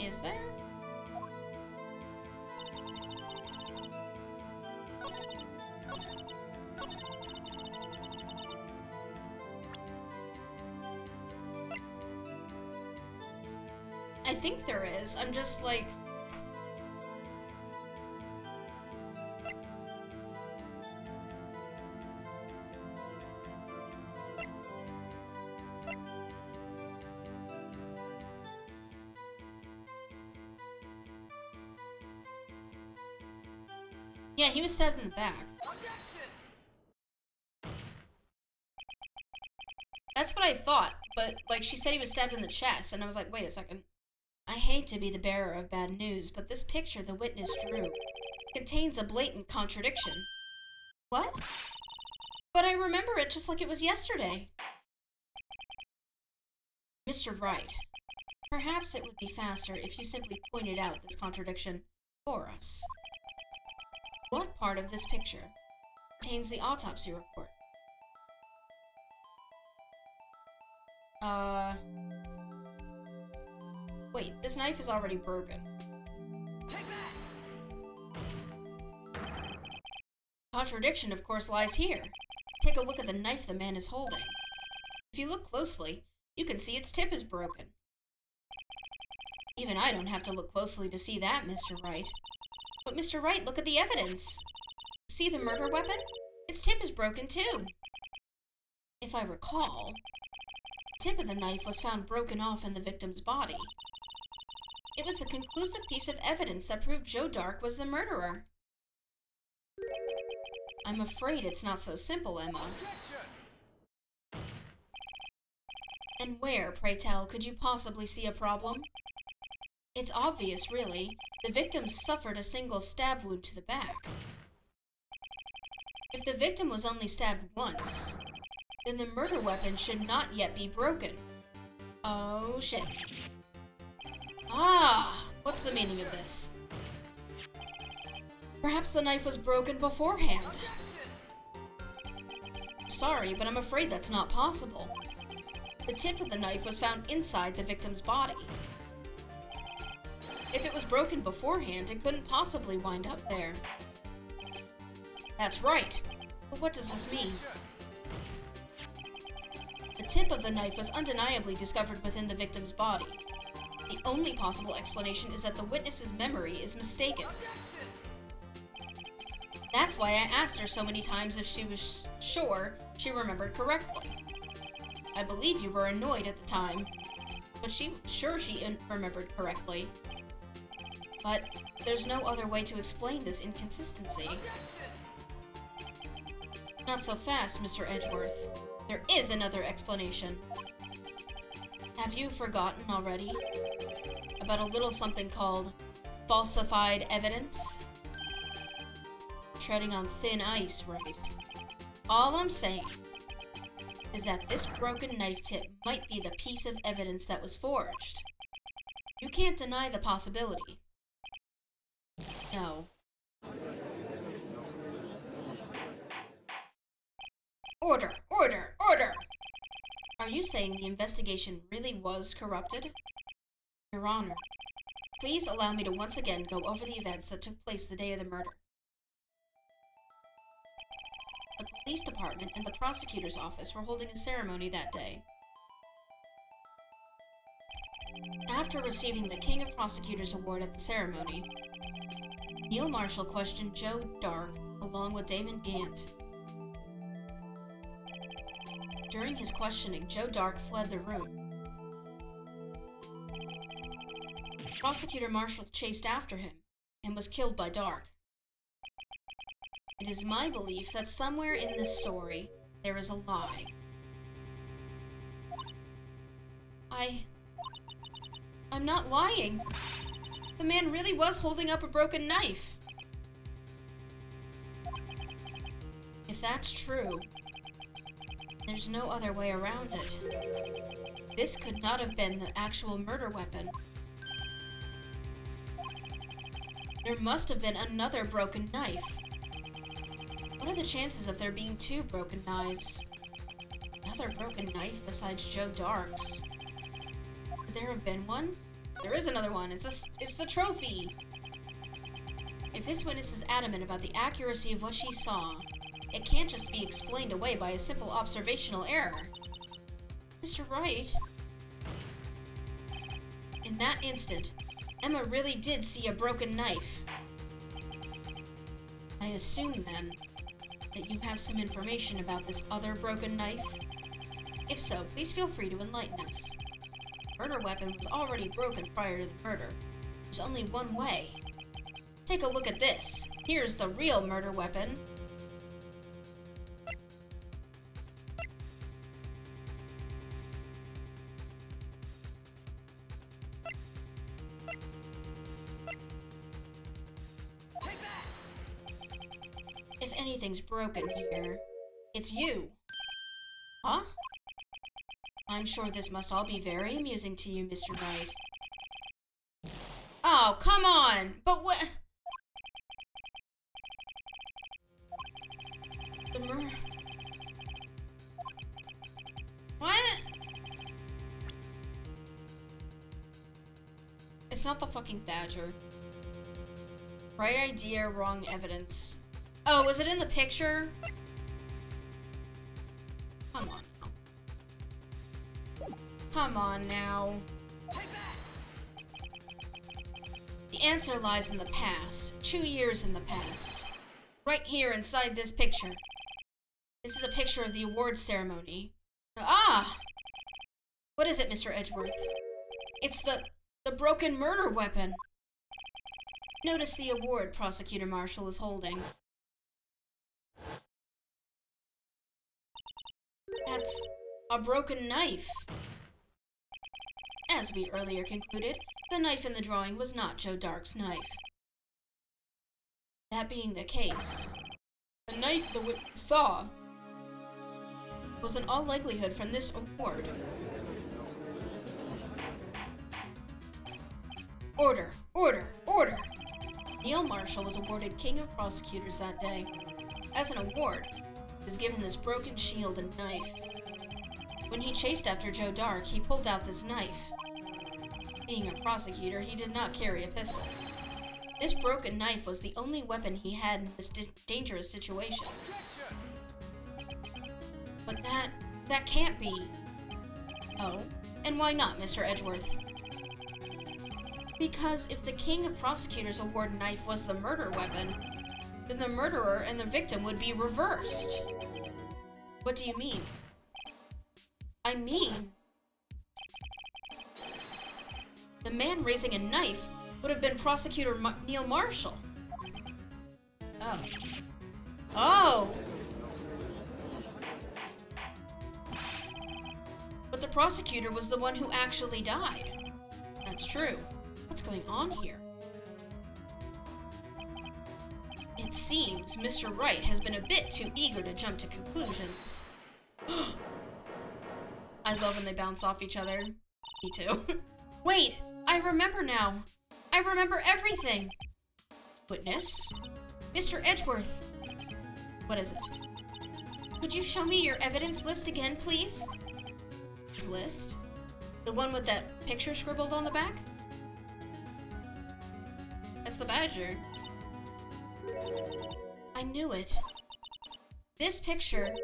S1: Is there? I think there is. I'm just like... Yeah, he was stabbed in the back. That's what I thought, but, like, she said he was stabbed in the chest, and I was like, wait a second. I hate to be the bearer of bad news, but this picture the witness drew contains a blatant contradiction. What? But I remember it just like it was yesterday. Mr. Wright, perhaps it would be faster if you simply pointed out this contradiction for us. What part of this picture contains the autopsy report? Wait, this knife is already broken. Contradiction, of course, lies here. Take a look at the knife the man is holding. If you look closely, you can see its tip is broken. Even I don't have to look closely to see that, Mr. Wright. But Mr. Wright, look at the evidence. See the murder weapon? Its tip is broken too. If I recall, the tip of the knife was found broken off in the victim's body. It was the conclusive piece of evidence that proved Joe Dark was the murderer. I'm afraid it's not so simple, Emma. And where, pray tell, could you possibly see a problem? It's obvious, really. The victim suffered a single stab wound to the back. If the victim was only stabbed once, then the murder weapon should not yet be broken. Oh, shit. Ah, what's the meaning of this? Perhaps the knife was broken beforehand. Sorry, but I'm afraid that's not possible. The tip of the knife was found inside the victim's body. If it was broken beforehand, it couldn't possibly wind up there. That's right. But what does this mean? The tip of the knife was undeniably discovered within the victim's body. The only possible explanation is that the witness's memory is mistaken. That's why I asked her so many times if she was sure she remembered correctly. I believe you were annoyed at the time, but she remembered correctly. But there's no other way to explain this inconsistency. Not so fast, Mr. Edgeworth. There is another explanation. Have you forgotten already? About a little something called falsified evidence? Treading on thin ice, right? All I'm saying is that this broken knife tip might be the piece of evidence that was forged. You can't deny the possibility. No. Order! Order! Order! Are you saying the investigation really was corrupted? Your Honor, please allow me to once again go over the events that took place the day of the murder. The police department and the prosecutor's office were holding a ceremony that day. After receiving the King of Prosecutors Award at the ceremony, Neil Marshall questioned Joe Dark along with Damon Gant. During his questioning, Joe Dark fled the room. Prosecutor Marshall chased after him and was killed by Dark. It is my belief that somewhere in this story, there is a lie. I'm not lying. The man really was holding up a broken knife. If that's true, there's no other way around it. This could not have been the actual murder weapon. There must have been another broken knife. What are the chances of there being two broken knives? Another broken knife besides Joe Dark's? Could there have been one? There is another one. It's the trophy. If this witness is adamant about the accuracy of what she saw, it can't just be explained away by a simple observational error. Mr. Wright. In that instant, Emma really did see a broken knife. I assume, then, that you have some information about this other broken knife? If so, please feel free to enlighten us. The murder weapon was already broken prior to the murder. There's only one way. Take a look at this. Here's the real murder weapon. If anything's broken here, it's you. Huh? I'm sure this must all be very amusing to you, Mr. Wright. Oh, come on! But what? What? It's not the fucking badger. Right idea, wrong evidence. Oh, was it in the picture? Come on now. Come on now. The answer lies in the past. 2 years in the past. Right here inside this picture. This is a picture of the awards ceremony. Ah! What is it, Mr. Edgeworth? It's the broken murder weapon. Notice the award Prosecutor Marshall is holding. That's a broken knife. As we earlier concluded, the knife in the drawing was not Joe Dark's knife. That being the case, the knife the witness saw was in all likelihood from this award. Order! Order! Order! Neil Marshall was awarded King of Prosecutors that day. As an award, he was given this broken shield and knife. When he chased after Joe Dark, he pulled out this knife. Being a prosecutor, he did not carry a pistol. This broken knife was the only weapon he had in this dangerous situation. But that can't be. Oh, and why not, Mr. Edgeworth? Because if the King of Prosecutors award knife was the murder weapon, then the murderer and the victim would be reversed. What do you mean? I mean, the man raising a knife would have been Prosecutor Neil Marshall. Oh. Oh! But the prosecutor was the one who actually died. That's true. What's going on here? It seems Mr. Wright has been a bit too eager to jump to conclusions. I love when they bounce off each other. Me too. Wait! I remember now! I remember everything! Witness? Mr. Edgeworth! What is it? Could you show me your evidence list again, please? His list? The one with that picture scribbled on the back? That's the badger. I knew it. This picture,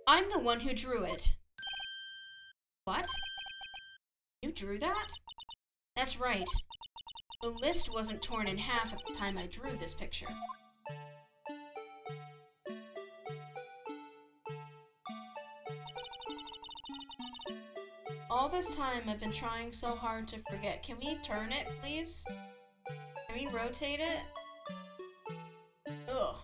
S1: I'm the one who drew it. What? You drew that? That's right. The list wasn't torn in half at the time I drew this picture. All this time I've been trying so hard to forget. Can we turn it, please? Can we rotate it? Ugh.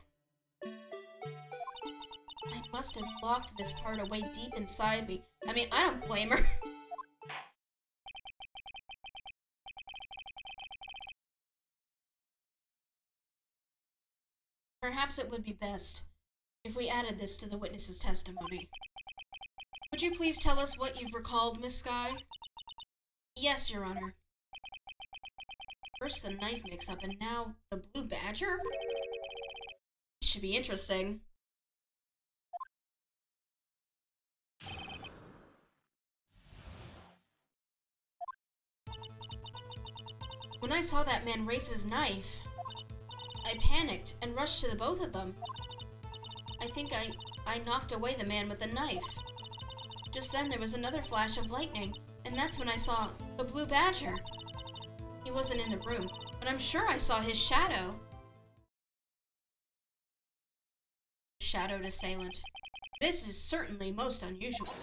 S1: I must have blocked this part away deep inside me. I mean, I don't blame her. Perhaps it would be best if we added this to the witness's testimony. Would you please tell us what you've recalled, Miss Skye? Yes, Your Honor. First the knife mix-up, and now the blue badger? Should be interesting. When I saw that man raise his knife, I panicked and rushed to the both of them. I think I knocked away the man with the knife. Just then there was another flash of lightning, and that's when I saw the blue badger. He wasn't in the room, but I'm sure I saw his shadow. Shadowed assailant. This is certainly most unusual.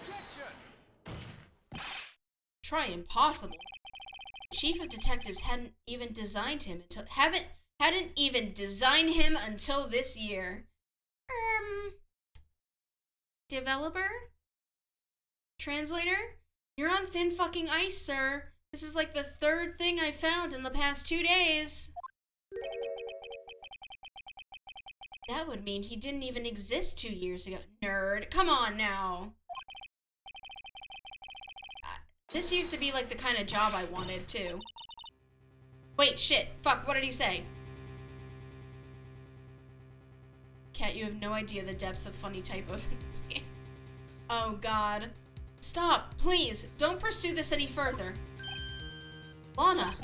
S1: Try impossible. Chief of Detectives hadn't even designed him until Hadn't even designed him until this year. Developer? Translator? You're on thin fucking ice, sir. This is like the third thing I found in the past 2 days. That would mean he didn't even exist 2 years ago. Nerd. Come on now. This used to be like the kind of job I wanted, too. Wait, shit. Fuck, what did he say? Cat, you have no idea the depths of funny typos in this game. Oh, God. Stop, please. Don't pursue this any further. Lana.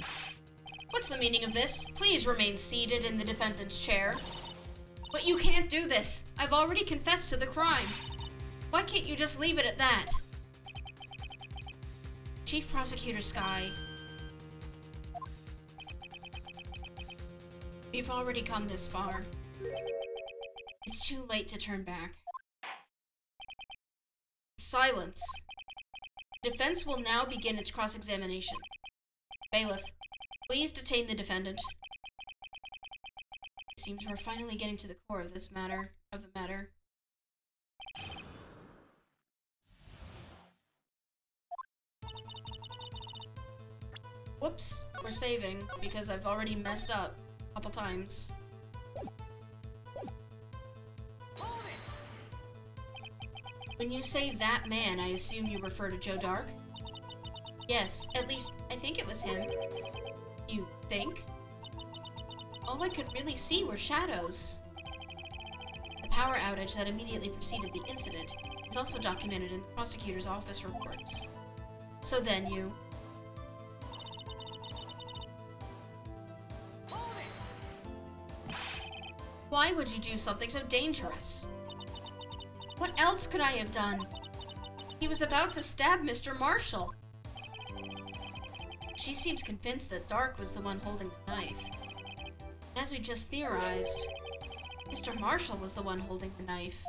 S1: What's the meaning of this? Please remain seated in the defendant's chair. But you can't do this. I've already confessed to the crime. Why can't you just leave it at that? Chief Prosecutor Sky. We've already come this far. It's too late to turn back. Silence. The defense will now begin its cross-examination. Bailiff, please detain the defendant. It seems we're finally getting to the core of the matter. Whoops, we're saving because I've already messed up a couple times. When you say that man, I assume you refer to Joe Dark? Yes, at least I think it was him. You think? All I could really see were shadows. The power outage that immediately preceded the incident is also documented in the prosecutor's office reports. So then you... Why would you do something so dangerous? What else could I have done? He was about to stab Mr. Marshall. She seems convinced that Dark was the one holding the knife. As we just theorized, Mr. Marshall was the one holding the knife.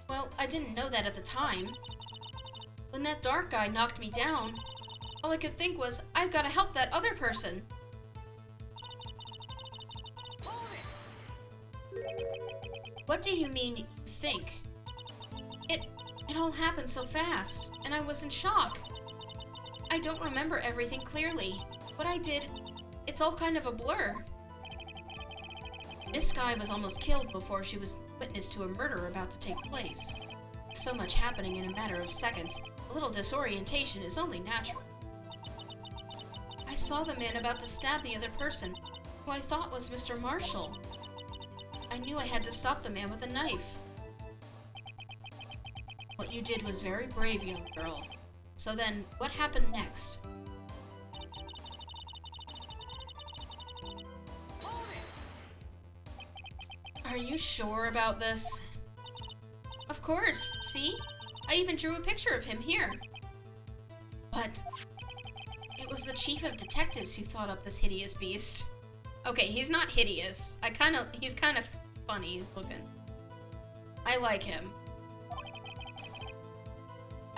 S1: Well, I didn't know that at the time. When that Dark guy knocked me down, all I could think was, I've got to help that other person. What do you mean, you think? It all happened so fast, and I was in shock. I don't remember everything clearly. What I did, it's all kind of a blur. This guy was almost killed before she was witness to a murder about to take place. So much happening in a matter of seconds, a little disorientation is only natural. I saw the man about to stab the other person, who I thought was Mr. Marshall. I knew I had to stop the man with a knife. What you did was very brave, young girl. So then, what happened next? Are you sure about this? Of course, see? I even drew a picture of him here. But it was the chief of detectives who thought up this hideous beast. Okay, he's not hideous. He's kind of funny looking. I like him.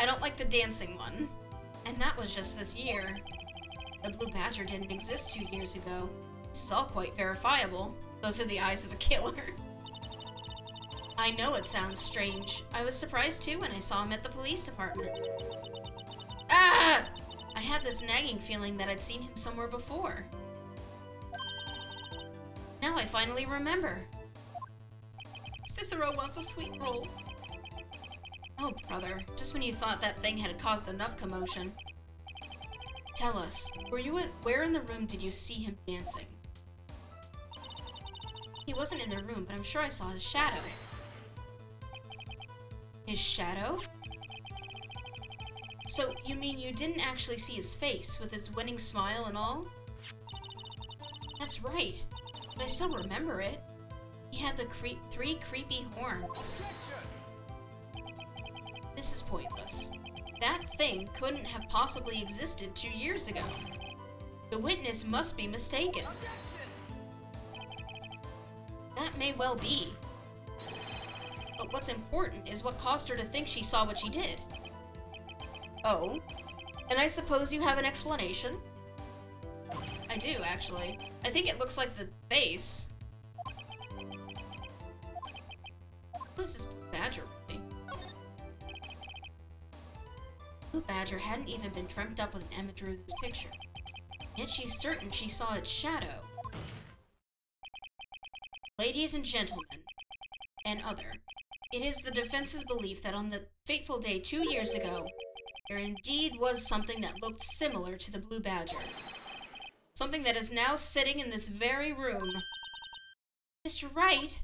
S1: I don't like the dancing one. And that was just this year. The Blue Badger didn't exist 2 years ago. This is all quite verifiable. Those are the eyes of a killer. I know it sounds strange. I was surprised too when I saw him at the police department. Ah! I had this nagging feeling that I'd seen him somewhere before. Now I finally remember. Cicero wants a sweet roll. Oh, brother. Just when you thought that thing had caused enough commotion. Tell us, where in the room did you see him dancing? He wasn't in the room, but I'm sure I saw his shadow. His shadow? So, you mean you didn't actually see his face, with his winning smile and all? That's right. But I still remember it. He had the three creepy horns. This is pointless. That thing couldn't have possibly existed 2 years ago. The witness must be mistaken. That may well be. But what's important is what caused her to think she saw what she did. Oh? And I suppose you have an explanation? I do, actually. I think it looks like the base. What is this blue badger, really? Blue badger hadn't even been dreamt up when Emma drew this picture. Yet she's certain she saw its shadow. Ladies and gentlemen, and other, it is the defense's belief that on the fateful day 2 years ago, there indeed was something that looked similar to the blue badger. Something that is now sitting in this very room. Mr. Wright?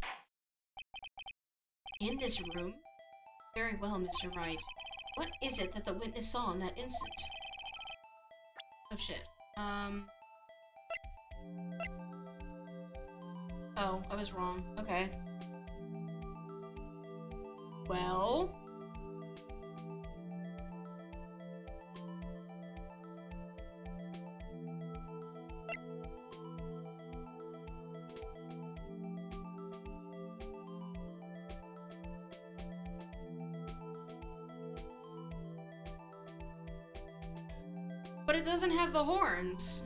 S1: In this room? Very well, Mr. Wright. What is it that the witness saw in that instant? Oh shit. Oh, I was wrong. Okay. Well... But it doesn't have the horns.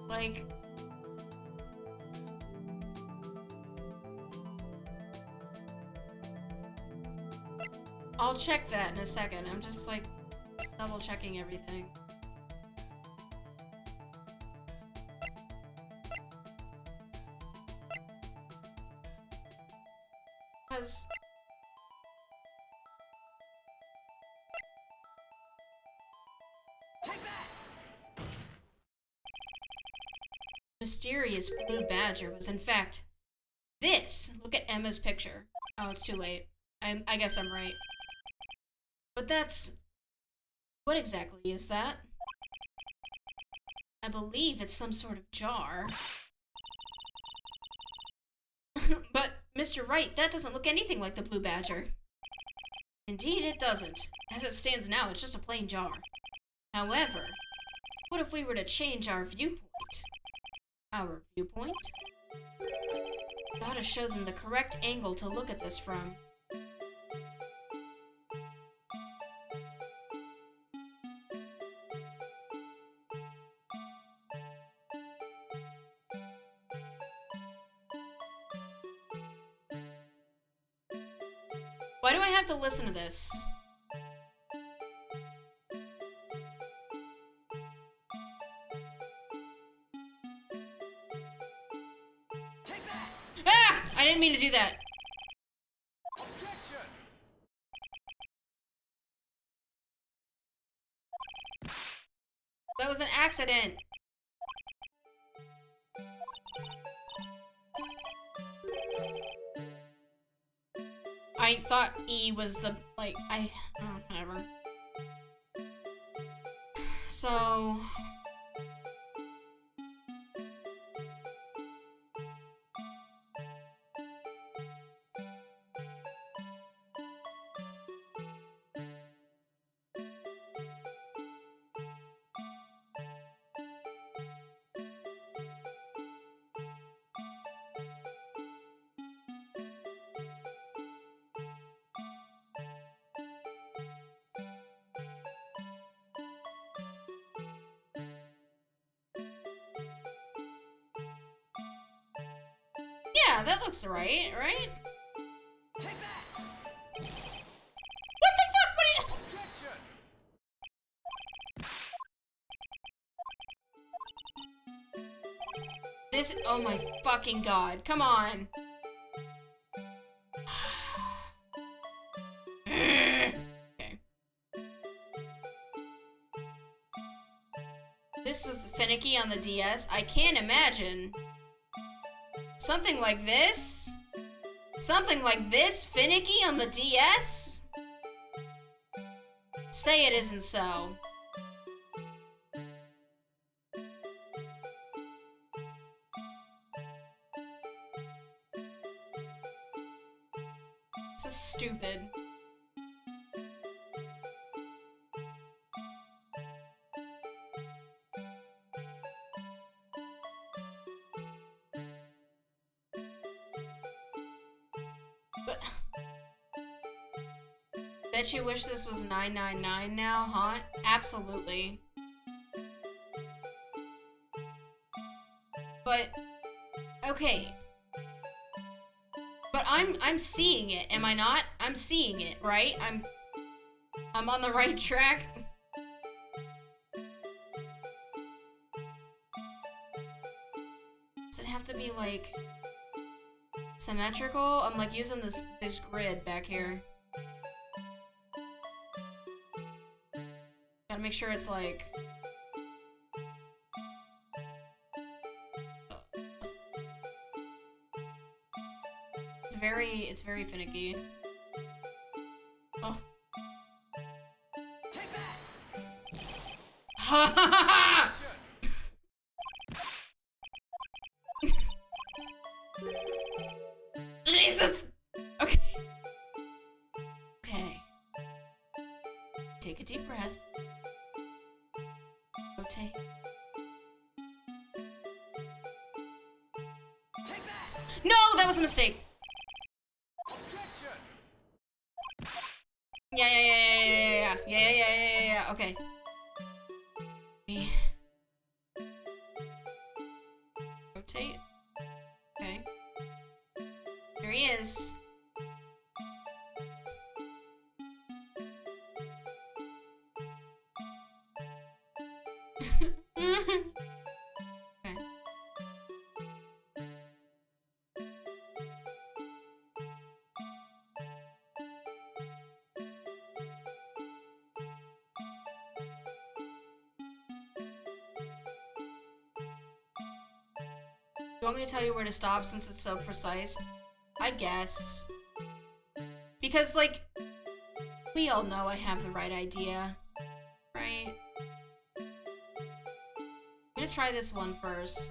S1: Like... I'll check that in a second. I'm just like double checking everything. Mysterious blue badger was in fact this. Look at Emma's picture. Oh, it's too late. I guess I'm right. But that's... What exactly is that? I believe it's some sort of jar. But, Mr. Wright, that doesn't look anything like the blue badger. Indeed, it doesn't. As it stands now, it's just a plain jar. However, what if we were to change our viewpoint? Our viewpoint? Gotta show them the correct angle to look at this from. Why do I have to listen to this? Ah! I didn't mean to do that. Objection. That was an accident. I thought E was the, like, whatever. So... Yeah, that looks right? Take that. What the fuck? What are you... This... Oh my fucking god. Come on. Okay. This was finicky on the DS. I can't imagine... Something like this? Something like this finicky on the DS? Say it isn't so. This is stupid. Bet you wish this was 999 now, huh? Absolutely. But okay. But I'm seeing it, am I not? I'm seeing it, right? I'm on the right track. Does it have to be like symmetrical? I'm like using this grid back here. Gotta make sure it's like it's very finicky. Oh. Take that. Ha ha ha! Jesus! Okay. Okay. Take a deep breath. Rotate. No, that was a mistake. Yeah. Okay. Rotate. Okay. Here he is. Okay. You want me to tell you where to stop since it's so precise? I guess. Because, like, we all know I have the right idea, right? I'm gonna try this one first.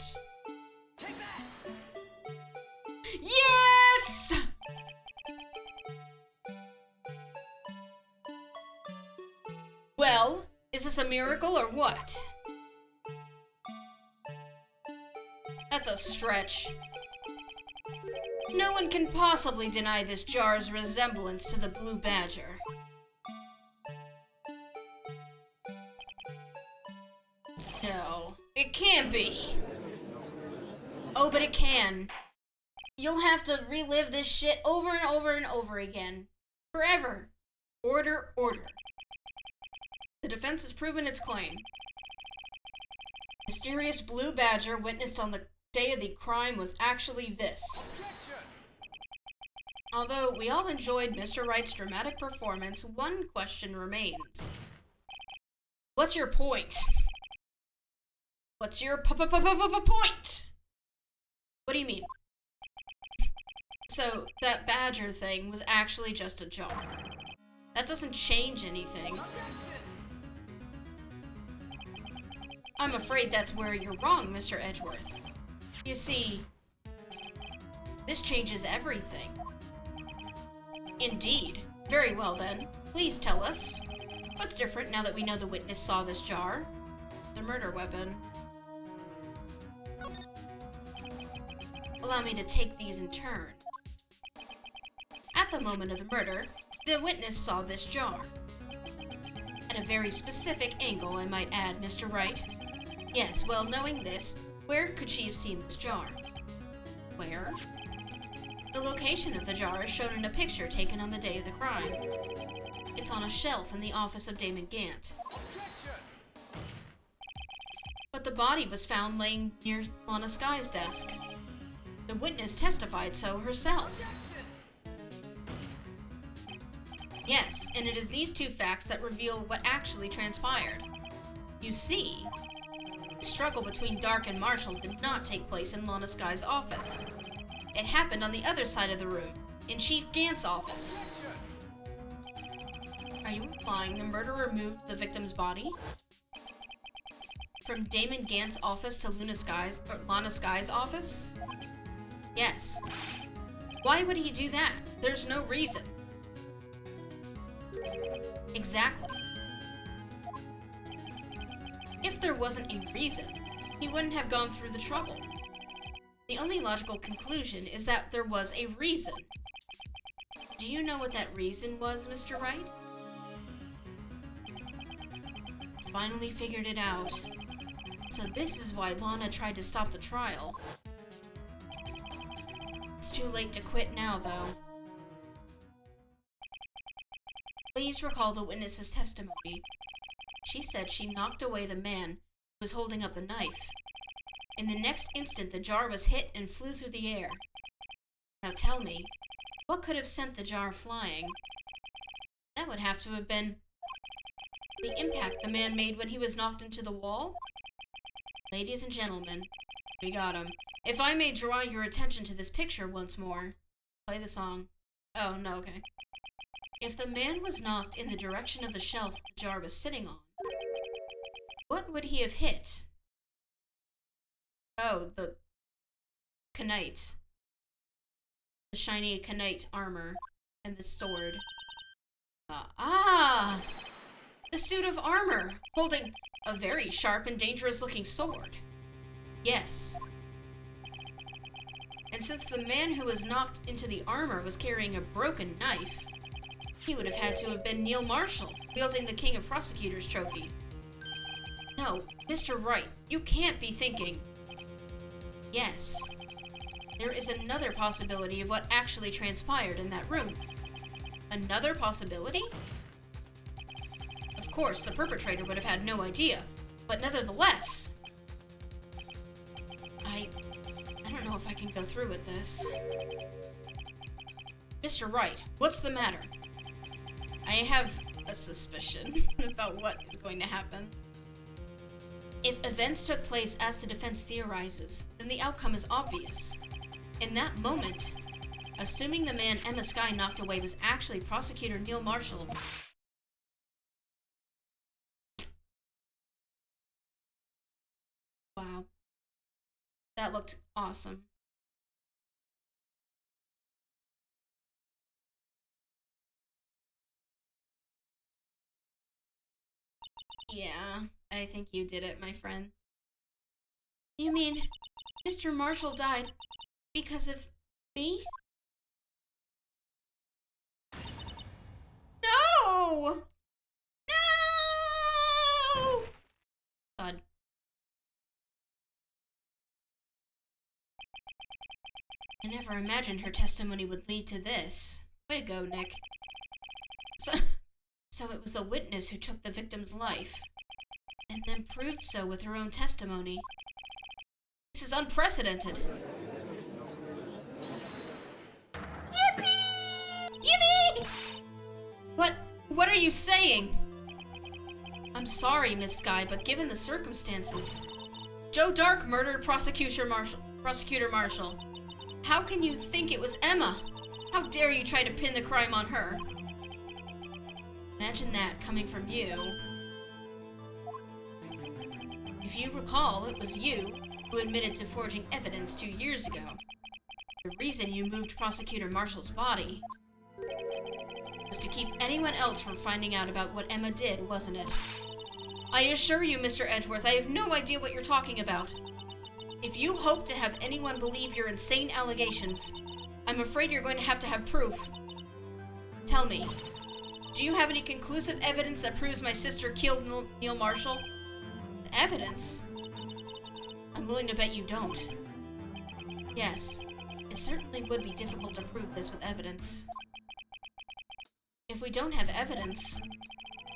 S1: Take that! Yes! Well, is this a miracle or what? That's a stretch. No one can possibly deny this jar's resemblance to the Blue Badger. No, it can't be. Oh, but it can. You'll have to relive this shit over and over and over again. Forever. Order, order. The defense has proven its claim. Mysterious Blue Badger witnessed on the day of the crime was actually this. Although we all enjoyed Mr. Wright's dramatic performance, one question remains. What's your point? What's your point? What do you mean? So, that badger thing was actually just a jar. That doesn't change anything. I'm afraid that's where you're wrong, Mr. Edgeworth. You see, this changes everything. Indeed. Very well then. Please tell us. What's different now that we know the witness saw this jar? The murder weapon. Allow me to take these in turn. At the moment of the murder, the witness saw this jar. At a very specific angle, I might add, Mr. Wright. Yes, well, knowing this, where could she have seen this jar? Where? The location of the jar is shown in a picture taken on the day of the crime. It's on a shelf in the office of Damon Gant. But the body was found laying near Lana Sky's desk. The witness testified so herself. Yes, and it is these two facts that reveal what actually transpired. You see, the struggle between Dark and Marshall did not take place in Lana Sky's office. It happened on the other side of the room, in Chief Gant's office. Are you implying the murderer moved the victim's body? From Damon Gant's office to Lana Sky's office? Yes. Why would he do that? There's no reason. Exactly. If there wasn't a reason, he wouldn't have gone through the trouble. The only logical conclusion is that there was a reason. Do you know what that reason was, Mr. Wright? finally figured it out. So this is why Lana tried to stop the trial. It's too late to quit now, though. Please recall the witness's testimony. She said she knocked away the man who was holding up the knife. In the next instant, the jar was hit and flew through the air. Now tell me, what could have sent the jar flying? That would have to have been the impact the man made when he was knocked into the wall? Ladies and gentlemen, we got him. If I may draw your attention to this picture once more. Play the song. Oh, no, okay. If the man was knocked in the direction of the shelf the jar was sitting on, what would he have hit? Oh, the knight. The shiny knight armor and the sword. The suit of armor, holding a very sharp and dangerous-looking sword. Yes. And since the man who was knocked into the armor was carrying a broken knife, he would have had to have been Neil Marshall, wielding the King of Prosecutors trophy. No, Mr. Wright, you can't be thinking. Yes. There is another possibility of what actually transpired in that room. Another possibility? Of course, the perpetrator would have had no idea, but nevertheless... I don't know if I can go through with this. Mr. Wright, what's the matter? I have a suspicion about what is going to happen. If events took place as the defense theorizes, then the outcome is obvious. In that moment, assuming the man Emma Skye knocked away was actually Prosecutor Neil Marshall, wow. That looked awesome. Yeah, I think you did it, my friend. You mean Mr. Marshall died because of me? No! No! God. I never imagined her testimony would lead to this. Way to go, Nick. So it was the witness who took the victim's life, and then proved so with her own testimony. This is unprecedented. Yippee! Yippee! What are you saying? I'm sorry, Miss Skye, but given the circumstances, Joe Dark murdered Prosecutor Marshall. How can you think it was Emma? How dare you try to pin the crime on her? Imagine that coming from you. If you recall, it was you who admitted to forging evidence 2 years ago. The reason you moved Prosecutor Marshall's body was to keep anyone else from finding out about what Emma did, wasn't it? I assure you, Mr. Edgeworth, I have no idea what you're talking about. If you hope to have anyone believe your insane allegations, I'm afraid you're going to have proof. Tell me, do you have any conclusive evidence that proves my sister killed Neil Marshall? Evidence? I'm willing to bet you don't. Yes, it certainly would be difficult to prove this with evidence. If we don't have evidence,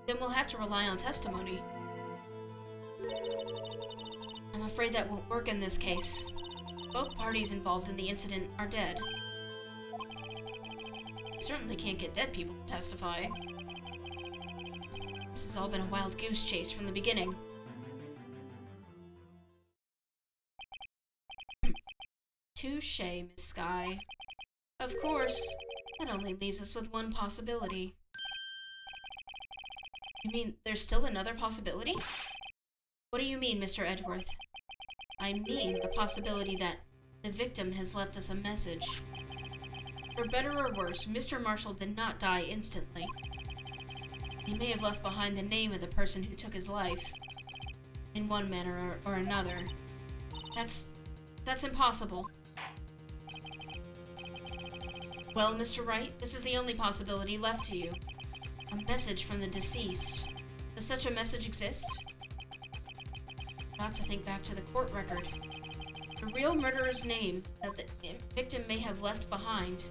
S1: then we'll have to rely on testimony. I'm afraid that won't work in this case. Both parties involved in the incident are dead. Certainly can't get dead people to testify. This has all been a wild goose chase from the beginning. Touche, Miss Skye. Of course, that only leaves us with one possibility. You mean there's still another possibility? What do you mean, Mr. Edgeworth? I mean the possibility that the victim has left us a message. For better or worse, Mr. Marshall did not die instantly. He may have left behind the name of the person who took his life. In one manner or another. That's impossible. Well, Mr. Wright, this is the only possibility left to you. A message from the deceased. The Does such a message exist? Got to think back to the court record. The real murderer's name that the victim may have left behind.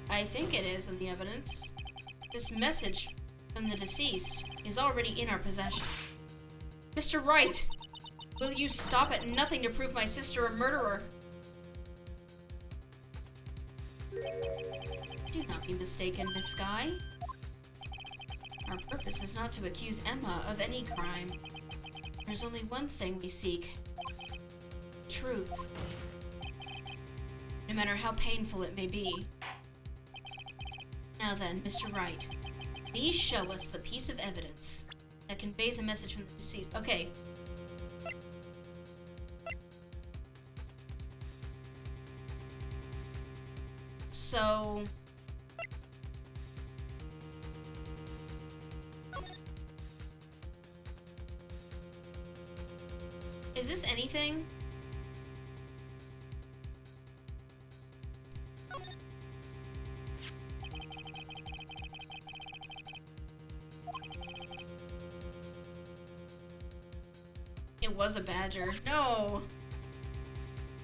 S1: I think it is in the evidence. This message from the deceased is already in our possession. Mr. Wright, will you stop at nothing to prove my sister a murderer? Do not be mistaken, Miss Skye. Our purpose is not to accuse Emma of any crime. There's only one thing we seek. Truth. No matter how painful it may be. Now then, Mr. Wright, please show us the piece of evidence that conveys a message from the deceased. Okay. So... is this anything? It was a badger. No!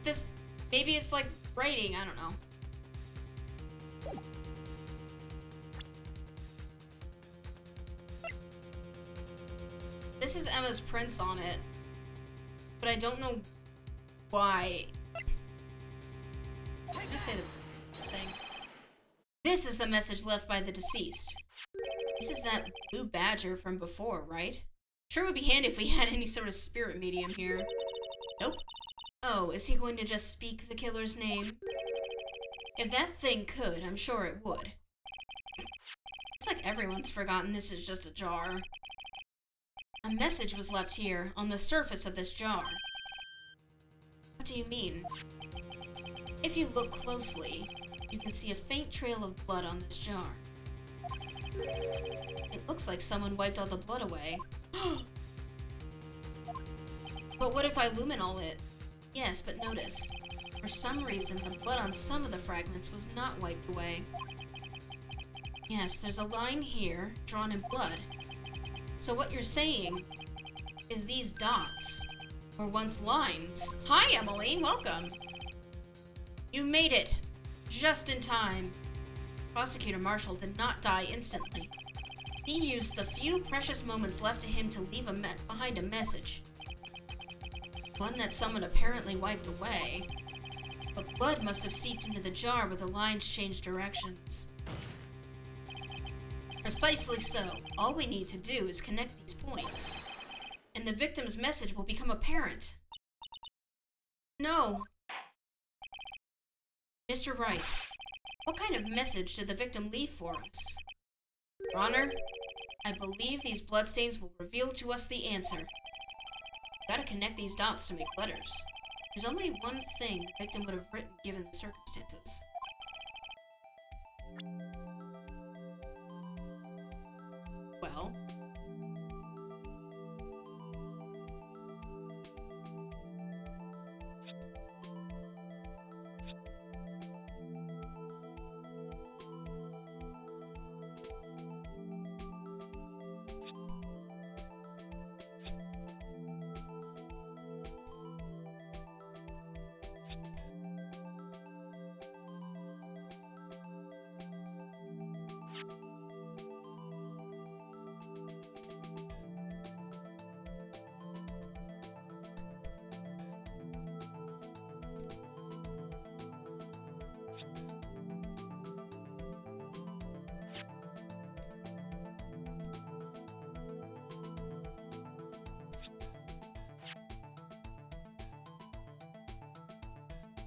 S1: This... maybe it's like writing, I don't know. This is Emma's prints on it. But I don't know why. Let me say the thing. This is the message left by the deceased. This is that blue badger from before, right? Sure would be handy if we had any sort of spirit medium here. Nope. Oh, is he going to just speak the killer's name? If that thing could, I'm sure it would. It's like everyone's forgotten this is just a jar. A message was left here, on the surface of this jar. What do you mean? If you look closely, you can see a faint trail of blood on this jar. It looks like someone wiped all the blood away. But what if I luminol it? Yes, but notice. For some reason, the blood on some of the fragments was not wiped away. Yes, there's a line here, drawn in blood. So what you're saying is these dots were once lines. Hi, Emily, welcome. You made it, just in time. Prosecutor Marshall did not die instantly. He used the few precious moments left to him to leave behind a message. One that someone apparently wiped away. But blood must have seeped into the jar where the lines changed directions. Precisely so. All we need to do is connect these points. And the victim's message will become apparent. No. Mr. Wright, what kind of message did the victim leave for us? Your Honor, I believe these bloodstains will reveal to us the answer. Gotta connect these dots to make letters. There's only one thing the victim would have written given the circumstances. Well...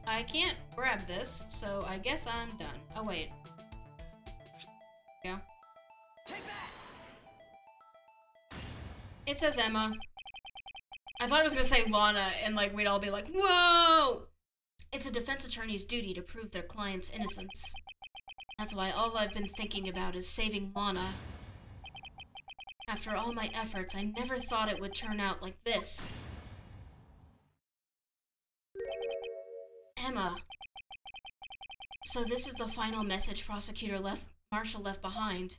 S1: I can't grab this, so I guess I'm done. Oh, wait. Go. It says Emma. I thought it was gonna say Lana, and like we'd all be like, whoa! It's a defense attorney's duty to prove their client's innocence. That's why all I've been thinking about is saving Lana. After all my efforts, I never thought it would turn out like this. Emma. So this is the final message Prosecutor Marshall left behind.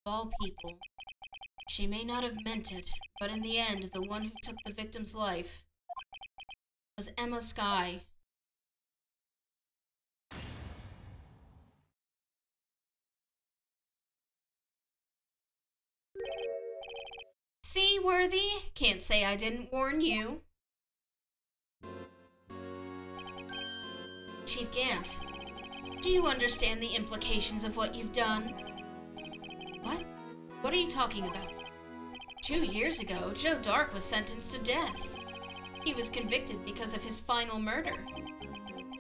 S1: all people. She may not have meant it, but in the end, the one who took the victim's life was Emma Skye. See, Worthy? Can't say I didn't warn you. Chief Gant, do you understand the implications of what you've done? What? What are you talking about? 2 years ago, Joe Dark was sentenced to death. He was convicted because of his final murder.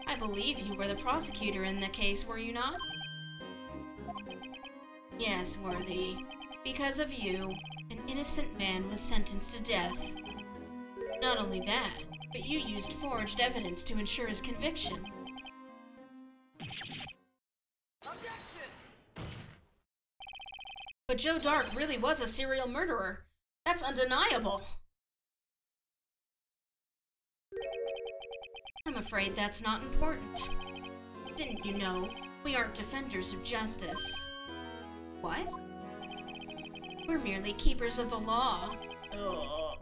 S1: I believe you were the prosecutor in the case, were you not? Yes, Worthy. Because of you, an innocent man was sentenced to death. Not only that, but you used forged evidence to ensure his conviction. But Joe Dark really was a serial murderer. That's undeniable. I'm afraid that's not important. Didn't you know? We aren't defenders of justice. What? We're merely keepers of the law. Ugh.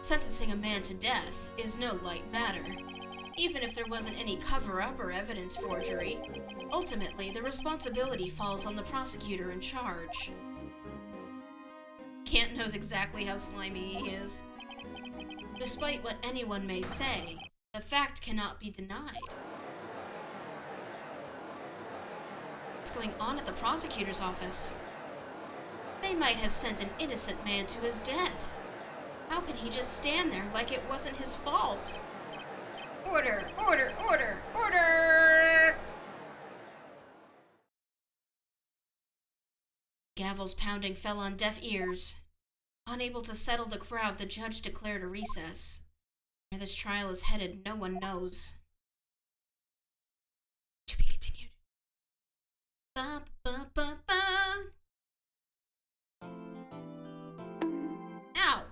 S1: Sentencing a man to death is no light matter. Even if there wasn't any cover-up or evidence forgery, ultimately the responsibility falls on the prosecutor in charge. Kant knows exactly how slimy he is. Despite what anyone may say, the fact cannot be denied. What's going on at the prosecutor's office? They might have sent an innocent man to his death. How can he just stand there like it wasn't his fault? Order! Order! Order! Order! Gavel's pounding fell on deaf ears. Unable to settle the crowd, the judge declared a recess. Where this trial is headed, no one knows. To be continued. Ba, ba, ba, ba. Ow!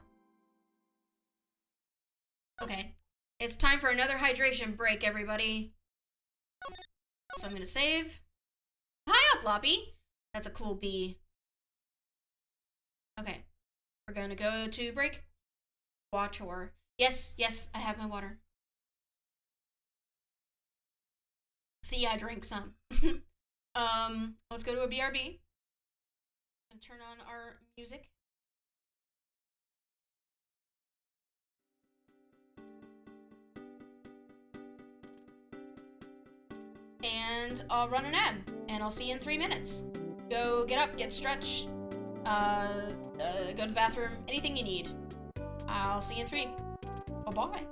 S1: Okay. It's time for another hydration break, everybody. So I'm gonna save. Hi up, Loppy! That's a cool bee. Okay. We're gonna go to break. Watcher. Yes, yes, I have my water. See, I drank some. Let's go to a BRB. And turn on our music. And I'll run an ad, and I'll see you in 3 minutes. Go get up, get stretched, go to the bathroom, anything you need. I'll see you in 3. Bye-bye.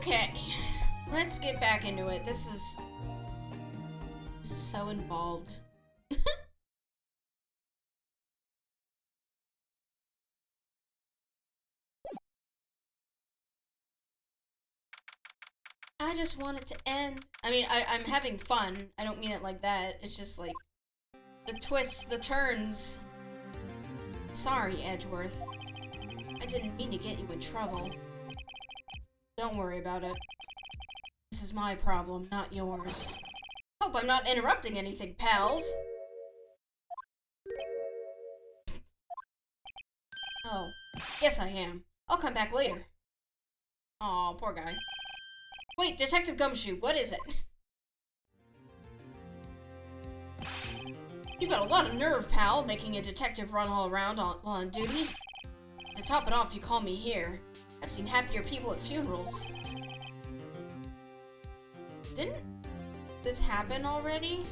S1: Okay, let's get back into it. This is so involved. I just want it to end. I mean, I'm having fun. I don't mean it like that. It's just like the twists, the turns. Sorry, Edgeworth. I didn't mean to get you in trouble. Don't worry about it. This is my problem, not yours. Hope I'm not interrupting anything, pals. Oh, yes I am. I'll come back later. Aw, poor guy. Wait, Detective Gumshoe, what is it? You've got a lot of nerve, pal, making a detective run all around while on duty. To top it off, you call me here. I've seen happier people at funerals. Didn't this happen already?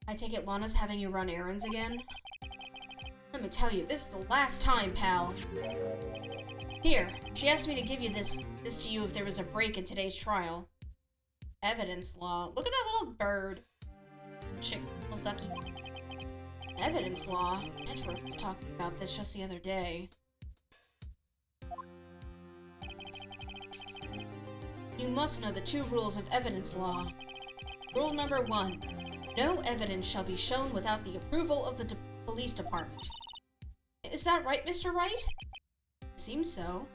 S1: I take it Lana's having you run errands again? Let me tell you, this is the last time, pal. Here, she asked me to give you this to you if there was a break in today's trial. Evidence law. Look at that little bird. Chick, little ducky. Evidence law? Edgeworth was talking about this just the other day. You must know the 2 rules of evidence law. Rule number 1. No evidence shall be shown without the approval of the police department. Is that right, Mr. Wright? Seems so.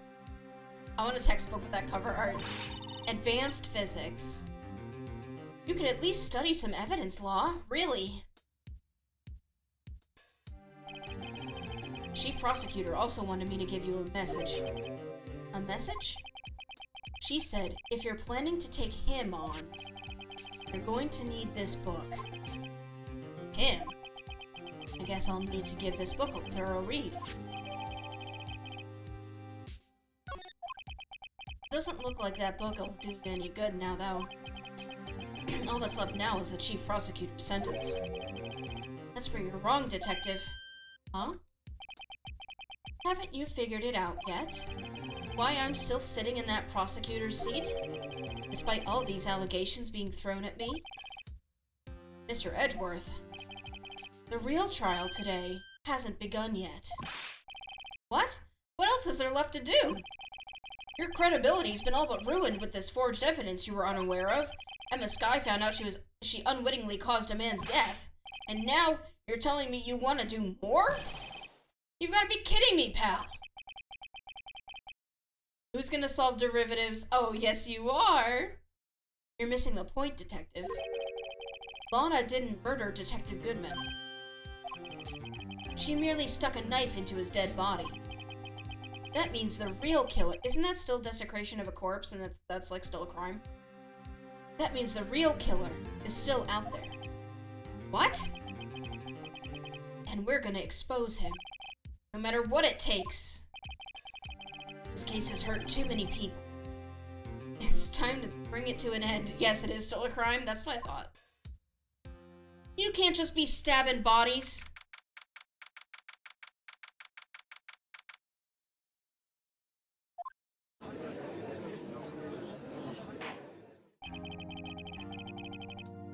S1: I want a textbook with that cover art. Advanced physics. You could at least study some evidence law, really. Chief Prosecutor also wanted me to give you a message. A message? She said, if you're planning to take him on, you're going to need this book. Him? I guess I'll need to give this book a thorough read. Doesn't look like that book will do any good now, though. All that's left now is the Chief Prosecutor's sentence. That's where you're wrong, Detective. Huh? Haven't you figured it out yet? Why I'm still sitting in that prosecutor's seat? Despite all these allegations being thrown at me? Mr. Edgeworth, the real trial today hasn't begun yet. What? What else is there left to do? Your credibility's been all but ruined with this forged evidence you were unaware of. Emma Skye found out she unwittingly caused a man's death. And now you're telling me you want to do more? You've got to be kidding me, pal. Who's gonna solve derivatives? Oh, yes you are. You're missing the point, Detective. Lana didn't murder Detective Goodman. She merely stuck a knife into his dead body. That means the real killer— isn't that still desecration of a corpse and that's like still a crime? That means the real killer is still out there. What? And we're gonna expose him. No matter what it takes. This case has hurt too many people. It's time to bring it to an end. Yes, it is still a crime. That's what I thought. You can't just be stabbing bodies.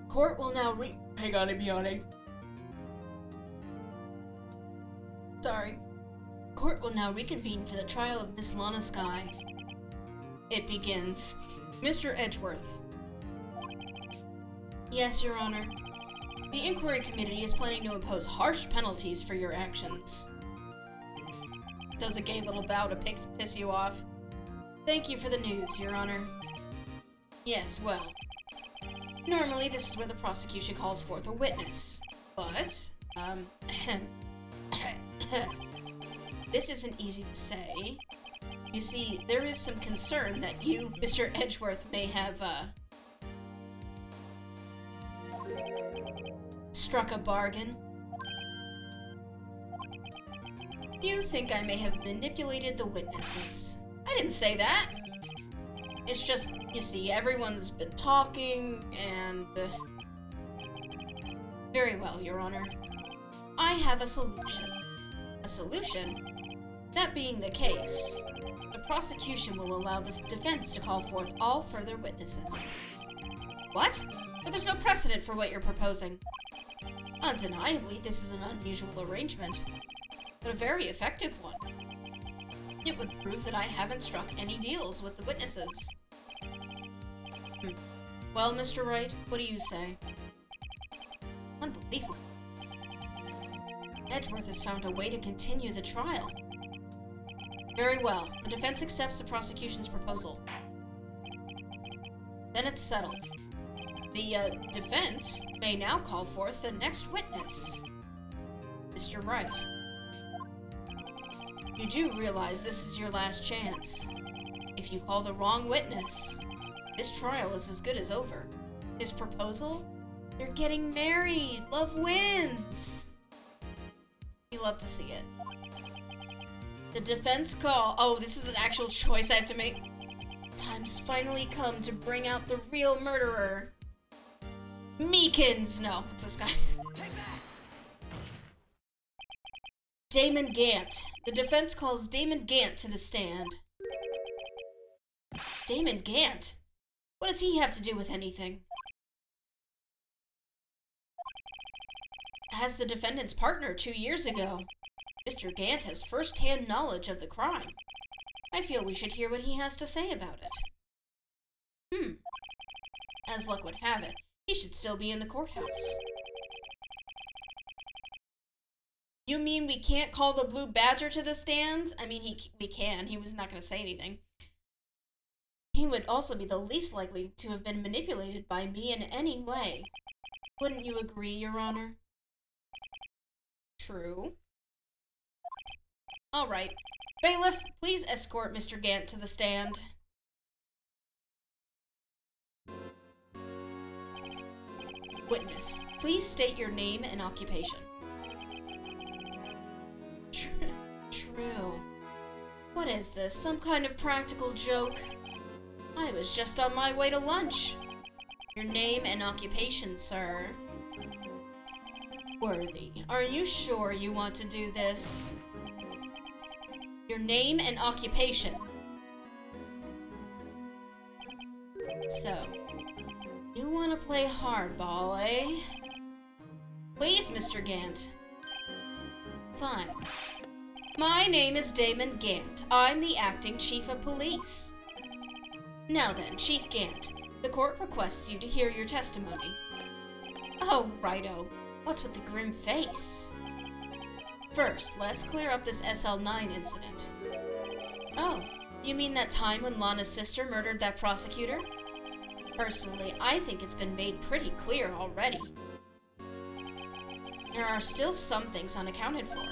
S1: Court will now hang on, I'm yawning. Sorry. Court will now reconvene for the trial of Miss Lana Skye. It begins. Mr. Edgeworth. Yes, Your Honor. The Inquiry Committee is planning to impose harsh penalties for your actions. Does a gay little bow to piss you off? Thank you for the news, Your Honor. Yes, well. Normally, this is where the prosecution calls forth a witness. But, this isn't easy to say. You see, there is some concern that you, Mr. Edgeworth, may have, struck a bargain. You think I may have manipulated the witnesses. I didn't say that. It's just, you see, everyone's been talking, and... Very well, Your Honor. I have a solution. A solution? That being the case, the prosecution will allow the defense to call forth all further witnesses. What? But there's no precedent for what you're proposing. Undeniably, this is an unusual arrangement, but a very effective one. It would prove that I haven't struck any deals with the witnesses. Well, Mr. Wright, what do you say? Unbelievable. Edgeworth has found a way to continue the trial. Very well. The defense accepts the prosecution's proposal. Then it's settled. The defense may now call forth the next witness. Mr. Wright. You do realize this is your last chance. If you call the wrong witness, this trial is as good as over. His proposal? They're getting married! Love wins! You love to see it. The defense call. Oh, this is an actual choice I have to make. Time's finally come to bring out the real murderer. Meekins! No, it's this guy. Damon Gant. The defense calls Damon Gant to the stand. Damon Gant? What does he have to do with anything? As the defendant's partner 2 years ago, Mr. Gant has first-hand knowledge of the crime. I feel we should hear what he has to say about it. As luck would have it, he should still be in the courthouse. You mean we can't call the Blue Badger to the stand? I mean, we can. He was not going to say anything. He would also be the least likely to have been manipulated by me in any way. Wouldn't you agree, Your Honor? True. All right. Bailiff, please escort Mr. Gant to the stand. Witness, please state your name and occupation. True. What is this? Some kind of practical joke? I was just on my way to lunch. Your name and occupation, sir. Worthy, are you sure you want to do this? Your name and occupation. So, you want to play hardball, eh? Please, Mr. Gant. Fine. My name is Damon Gant. I'm the acting chief of police. Now then, Chief Gant, the court requests you to hear your testimony. Oh, righto. What's with the grim face? First, let's clear up this SL9 incident. Oh, you mean that time when Lana's sister murdered that prosecutor? Personally, I think it's been made pretty clear already. There are still some things unaccounted for.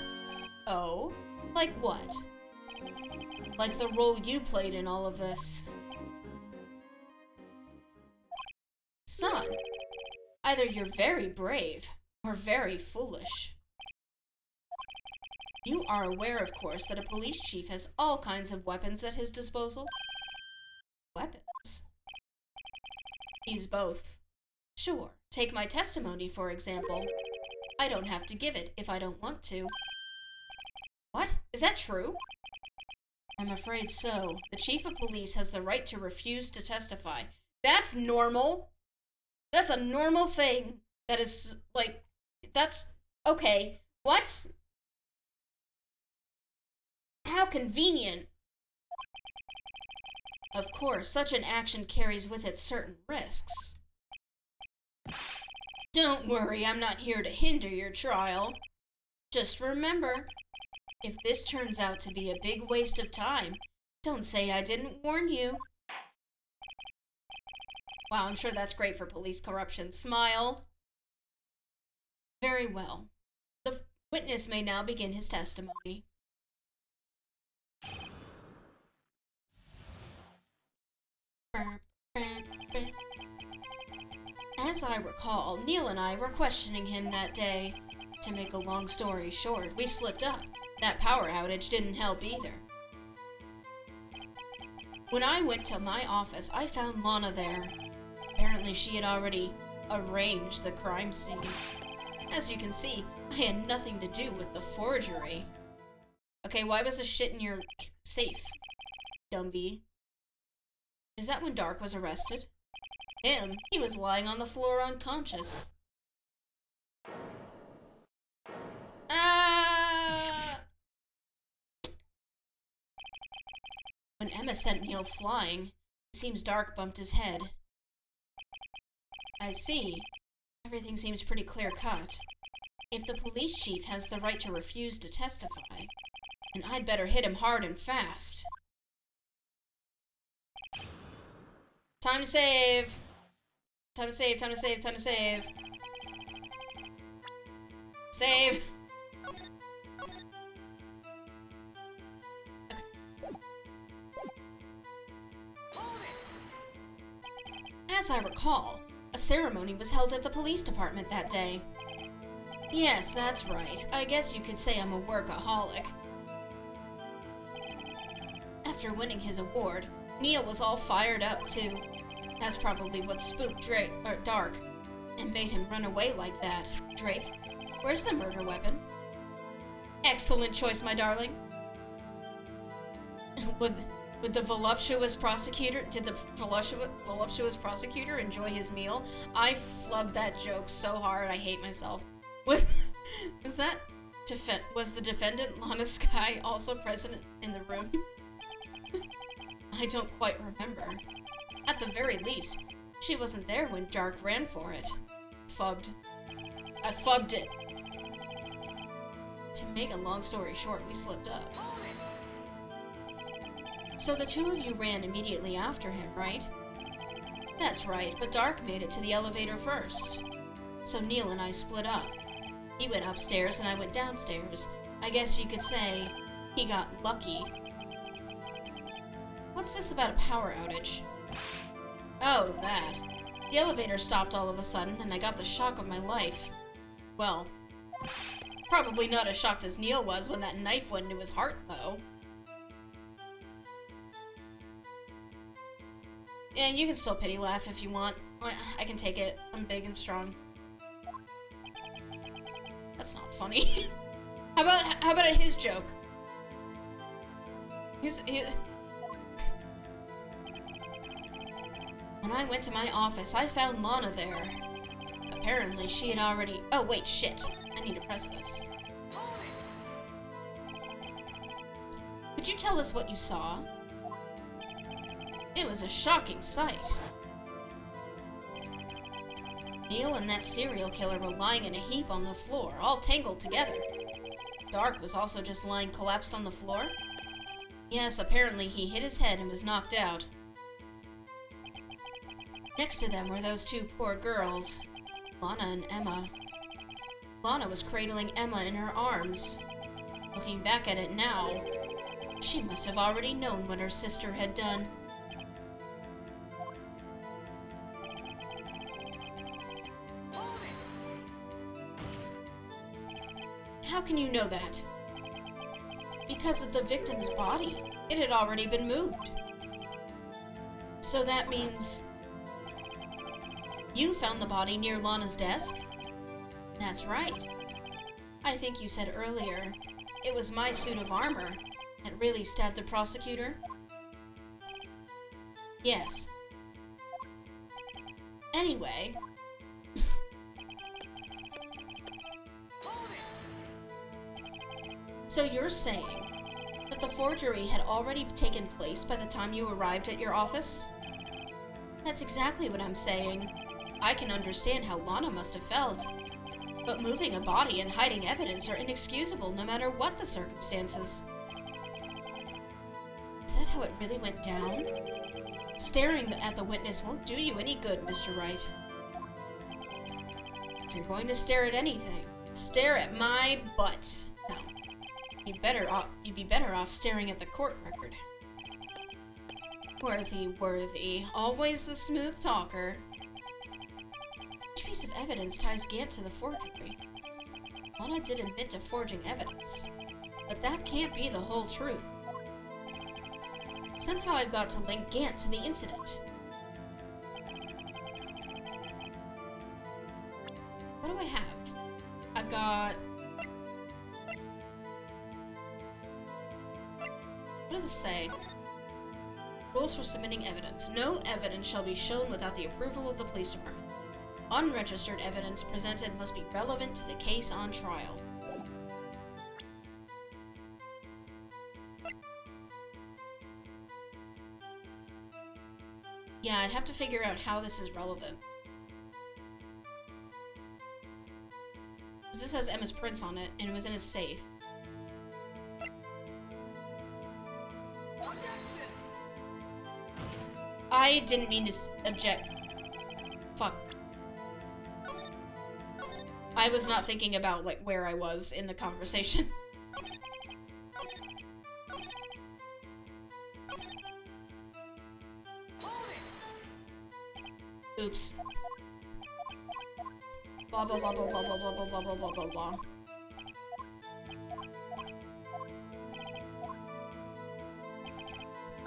S1: Oh? Like what? Like the role you played in all of this. Son, either you're very brave, or very foolish. You are aware, of course, that a police chief has all kinds of weapons at his disposal? Weapons? He's both. Sure, take my testimony, for example. I don't have to give it if I don't want to. What? Is that true? I'm afraid so. The chief of police has the right to refuse to testify. That's normal. That's a normal thing. That is, like, that's... Okay. What? How convenient. Of course, such an action carries with it certain risks. Don't worry, I'm not here to hinder your trial. Just remember, if this turns out to be a big waste of time, don't say I didn't warn you. Wow, I'm sure that's great for police corruption. Smile. Very well. The witness may now begin his testimony. As I recall, Neil and I were questioning him that day. To make a long story short, we slipped up. That power outage didn't help either. When I went to my office, I found Lana there. Apparently she had already arranged the crime scene. As you can see, I had nothing to do with the forgery. A Okay, why was the shit in your safe, Dumby? Is that when Dark was arrested? Him? He was lying on the floor unconscious. When Emma sent Neil flying, it seems Dark bumped his head. I see. Everything seems pretty clear-cut. If the police chief has the right to refuse to testify, then I'd better hit him hard and fast. Time to save! Time to save, time to save, time to save. Save! As I recall, a ceremony was held at the police department that day. Yes, that's right. I guess you could say I'm a workaholic. After winning his award, Neil was all fired up too. That's probably what spooked Dark and made him run away like that. Drake, where's the murder weapon? Excellent choice, my darling. Would the voluptuous prosecutor, did the voluptuous prosecutor enjoy his meal? I flubbed that joke so hard, I hate myself. Was the defendant, Lana Skye, also present in the room? I don't quite remember. At the very least, she wasn't there when Dark ran for it. Fubbed. I fubbed it. To make a long story short, we slipped up. So the two of you ran immediately after him, right? That's right, but Dark made it to the elevator first. So Neil and I split up. He went upstairs and I went downstairs. I guess you could say he got lucky. What's this about a power outage? Oh, that. The elevator stopped all of a sudden and I got the shock of my life. Well, probably not as shocked as Neil was when that knife went into his heart, though. Yeah, you can still pity laugh if you want. I can take it. I'm big and strong. That's not funny. How about his joke? When I went to my office, I found Lana there. Apparently, she had already... Oh, wait, shit. I need to press this. Could you tell us what you saw? It was a shocking sight. Neil and that serial killer were lying in a heap on the floor, all tangled together. Dark was also just lying collapsed on the floor. Yes, apparently he hit his head and was knocked out. Next to them were those two poor girls, Lana and Emma. Lana was cradling Emma in her arms. Looking back at it now, she must have already known what her sister had done. How can you know that? Because of the victim's body. It had already been moved. So that means... you found the body near Lana's desk? That's right. I think you said earlier, it was my suit of armor that really stabbed the prosecutor? Yes. Anyway... So you're saying that the forgery had already taken place by the time you arrived at your office? That's exactly what I'm saying. I can understand how Lana must have felt. But moving a body and hiding evidence are inexcusable no matter what the circumstances. Is that how it really went down? Staring at the witness won't do you any good, Mr. Wright. If you're going to stare at anything, stare at my butt. No. You'd be better off staring at the court record. Worthy. Always the smooth talker. Which piece of evidence ties Gant to the forgery? Lana did admit to forging evidence, but that can't be the whole truth. Somehow I've got to link Gant to the incident. What do I have? I've got... What does it say? Rules for submitting evidence. No evidence shall be shown without the approval of the police department. Unregistered evidence presented must be relevant to the case on trial. Yeah, I'd have to figure out how this is relevant. This has Emma's prints on it, and it was in his safe. I didn't mean to object. Fuck. I was not thinking about, like, where I was in the conversation. Oops. Blah blah blah blah blah blah blah blah blah blah blah blah.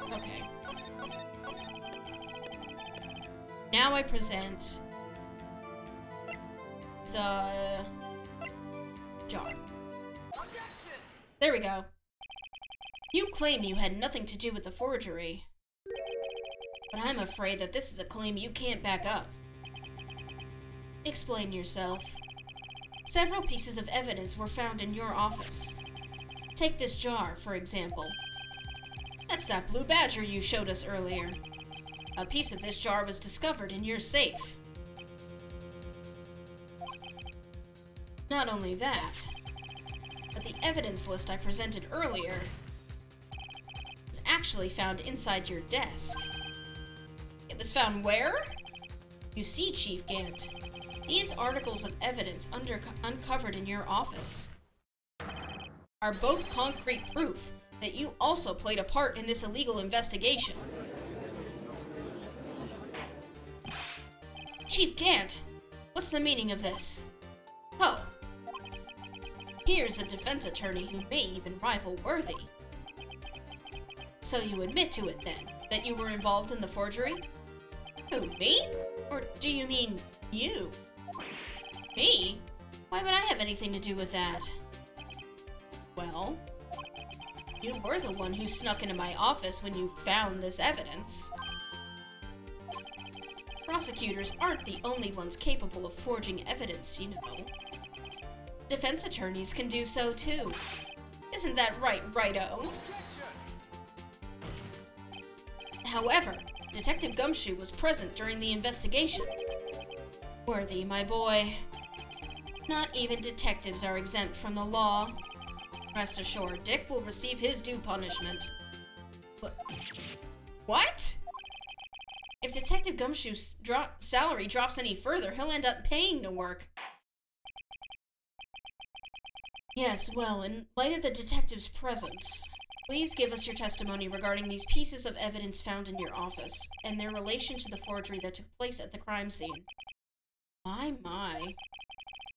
S1: Okay. Now I present the jar. There we go. You claim you had nothing to do with the forgery, but I'm afraid that this is a claim you can't back up. Explain yourself. Several pieces of evidence were found in your office. Take this jar, for example. That's that blue badger you showed us earlier. A piece of this jar was discovered in your safe. Not only that, but the evidence list I presented earlier was actually found inside your desk. It was found where? You see, Chief Gant, these articles of evidence uncovered in your office are both concrete proof that you also played a part in this illegal investigation. Chief Gant, what's the meaning of this? Oh, here's a defense attorney who may even rival Worthy. So you admit to it then, that you were involved in the forgery? Who, me? Or do you mean you? Me? Why would I have anything to do with that? Well, you were the one who snuck into my office when you found this evidence. Prosecutors aren't the only ones capable of forging evidence, you know. Defense attorneys can do so too. Isn't that right, Righto? However, Detective Gumshoe was present during the investigation. Worthy, my boy. Not even detectives are exempt from the law. Rest assured, Dick will receive his due punishment. What? If Detective Gumshoe's salary drops any further, he'll end up paying to work. Yes, well, in light of the detective's presence, please give us your testimony regarding these pieces of evidence found in your office and their relation to the forgery that took place at the crime scene. My.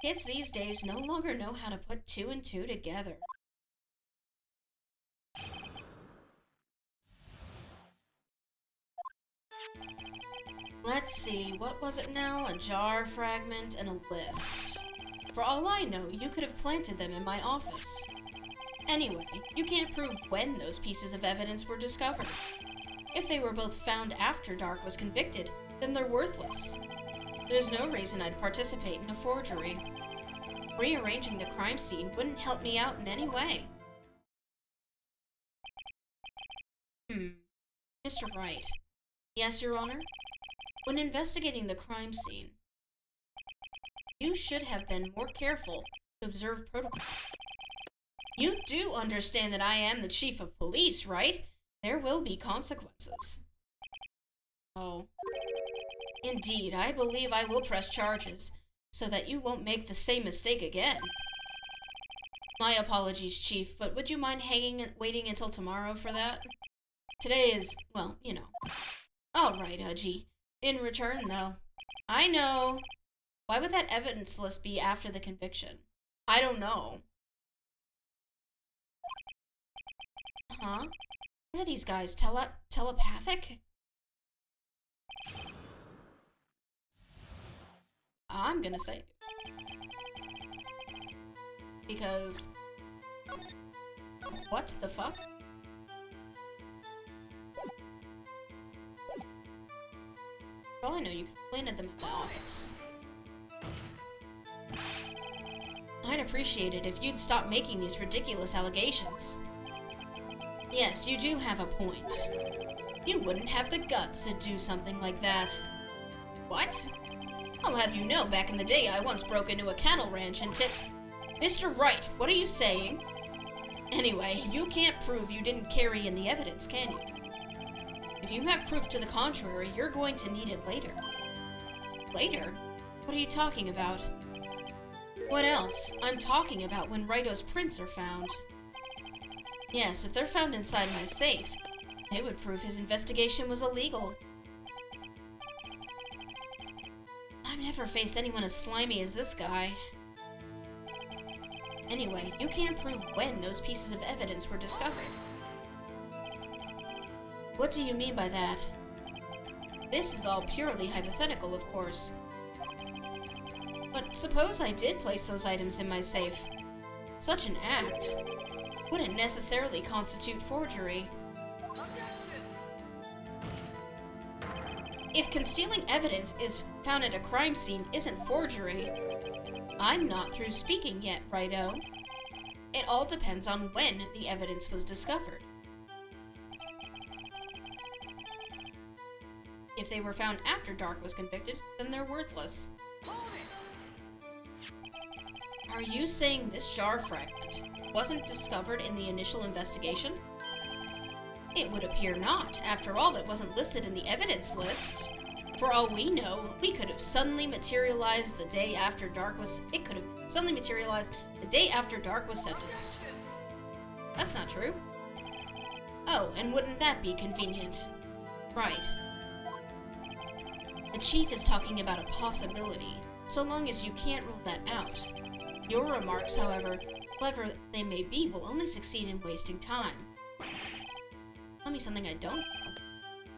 S1: Kids these days no longer know how to put two and two together. Let's see, what was it now? A jar fragment and a list. For all I know, you could have planted them in my office. Anyway, you can't prove when those pieces of evidence were discovered. If they were both found after Dark was convicted, then they're worthless. There's no reason I'd participate in a forgery. Rearranging the crime scene wouldn't help me out in any way. Mr. Wright. Yes, Your Honor? When investigating the crime scene, you should have been more careful to observe protocol. You do understand that I am the chief of police, right? There will be consequences. Oh. Indeed, I believe I will press charges, so that you won't make the same mistake again. My apologies, Chief, but would you mind waiting until tomorrow for that? Today is, well, you know. Alright, Udgy. In return, though. I know. Why would that evidence list be after the conviction? I don't know. Huh? What are these guys, telepathic? I'm gonna say. Because... What the fuck? For all I know, you could have planted them at the office. I'd appreciate it if you'd stop making these ridiculous allegations. Yes, you do have a point. You wouldn't have the guts to do something like that. What? I'll have you know, back in the day, I once broke into a cattle ranch and tipped... Mr. Wright, what are you saying? Anyway, you can't prove you didn't carry in the evidence, can you? If you have proof to the contrary, you're going to need it later. Later? What are you talking about? What else? I'm talking about when Raito's prints are found. Yes, if they're found inside my safe, they would prove his investigation was illegal. I've never faced anyone as slimy as this guy. Anyway, you can't prove when those pieces of evidence were discovered. What do you mean by that? This is all purely hypothetical, of course. But suppose I did place those items in my safe. Such an act wouldn't necessarily constitute forgery. If concealing evidence is found at a crime scene isn't forgery, I'm not through speaking yet, righto. It all depends on when the evidence was discovered. If they were found after Dark was convicted, then they're worthless. Are you saying this jar fragment wasn't discovered in the initial investigation? It would appear not. After all, it wasn't listed in the evidence list. For all we know, we could have suddenly materialized the day after Dark was... It could have suddenly materialized the day after Dark was sentenced. That's not true. Oh, and wouldn't that be convenient? Right. The chief is talking about a possibility, so long as you can't rule that out. Your remarks, however, clever they may be, will only succeed in wasting time. Tell me something I don't know.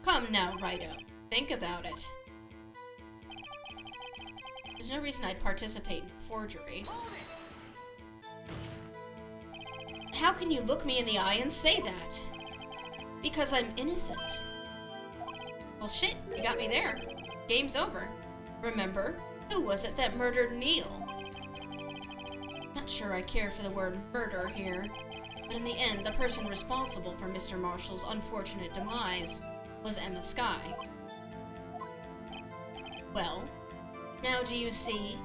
S1: Come now, Righto. Think about it. There's no reason I'd participate in forgery. How can you look me in the eye and say that? Because I'm innocent. Well, shit, you got me there. Game's over. Remember, who was it that murdered Neil? Not sure I care for the word murder here, but in the end, the person responsible for Mr. Marshall's unfortunate demise was Emma Skye. Well, now do you see?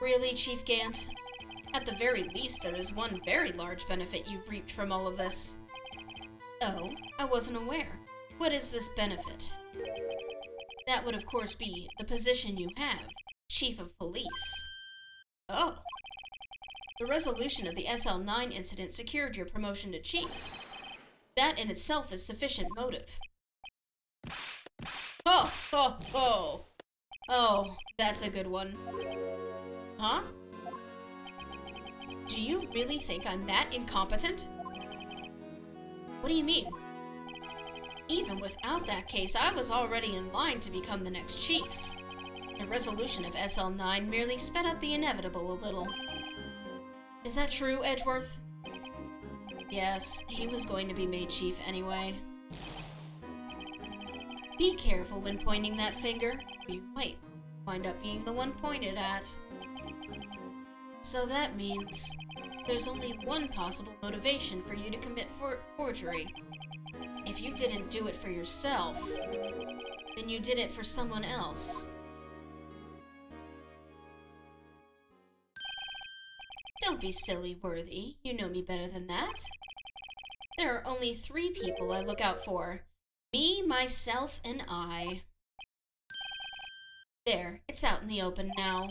S1: Really, Chief Gant? At the very least, there is one very large benefit you've reaped from all of this. Oh, I wasn't aware. What is this benefit? That would, of course, be the position you have, Chief of Police. Oh. The resolution of the SL9 incident secured your promotion to Chief. That in itself is sufficient motive. Ho, ho, ho! Oh, that's a good one. Huh? Do you really think I'm that incompetent? What do you mean? Even without that case, I was already in line to become the next chief. The resolution of SL9 merely sped up the inevitable a little. Is that true, Edgeworth? Yes, he was going to be made chief anyway. Be careful when pointing that finger, or you might wind up being the one pointed at. So that means there's only one possible motivation for you to commit forgery. If you didn't do it for yourself, then you did it for someone else. Don't be silly, Worthy. You know me better than that. There are only 3 people I look out for. Me, myself, and I. There, it's out in the open now.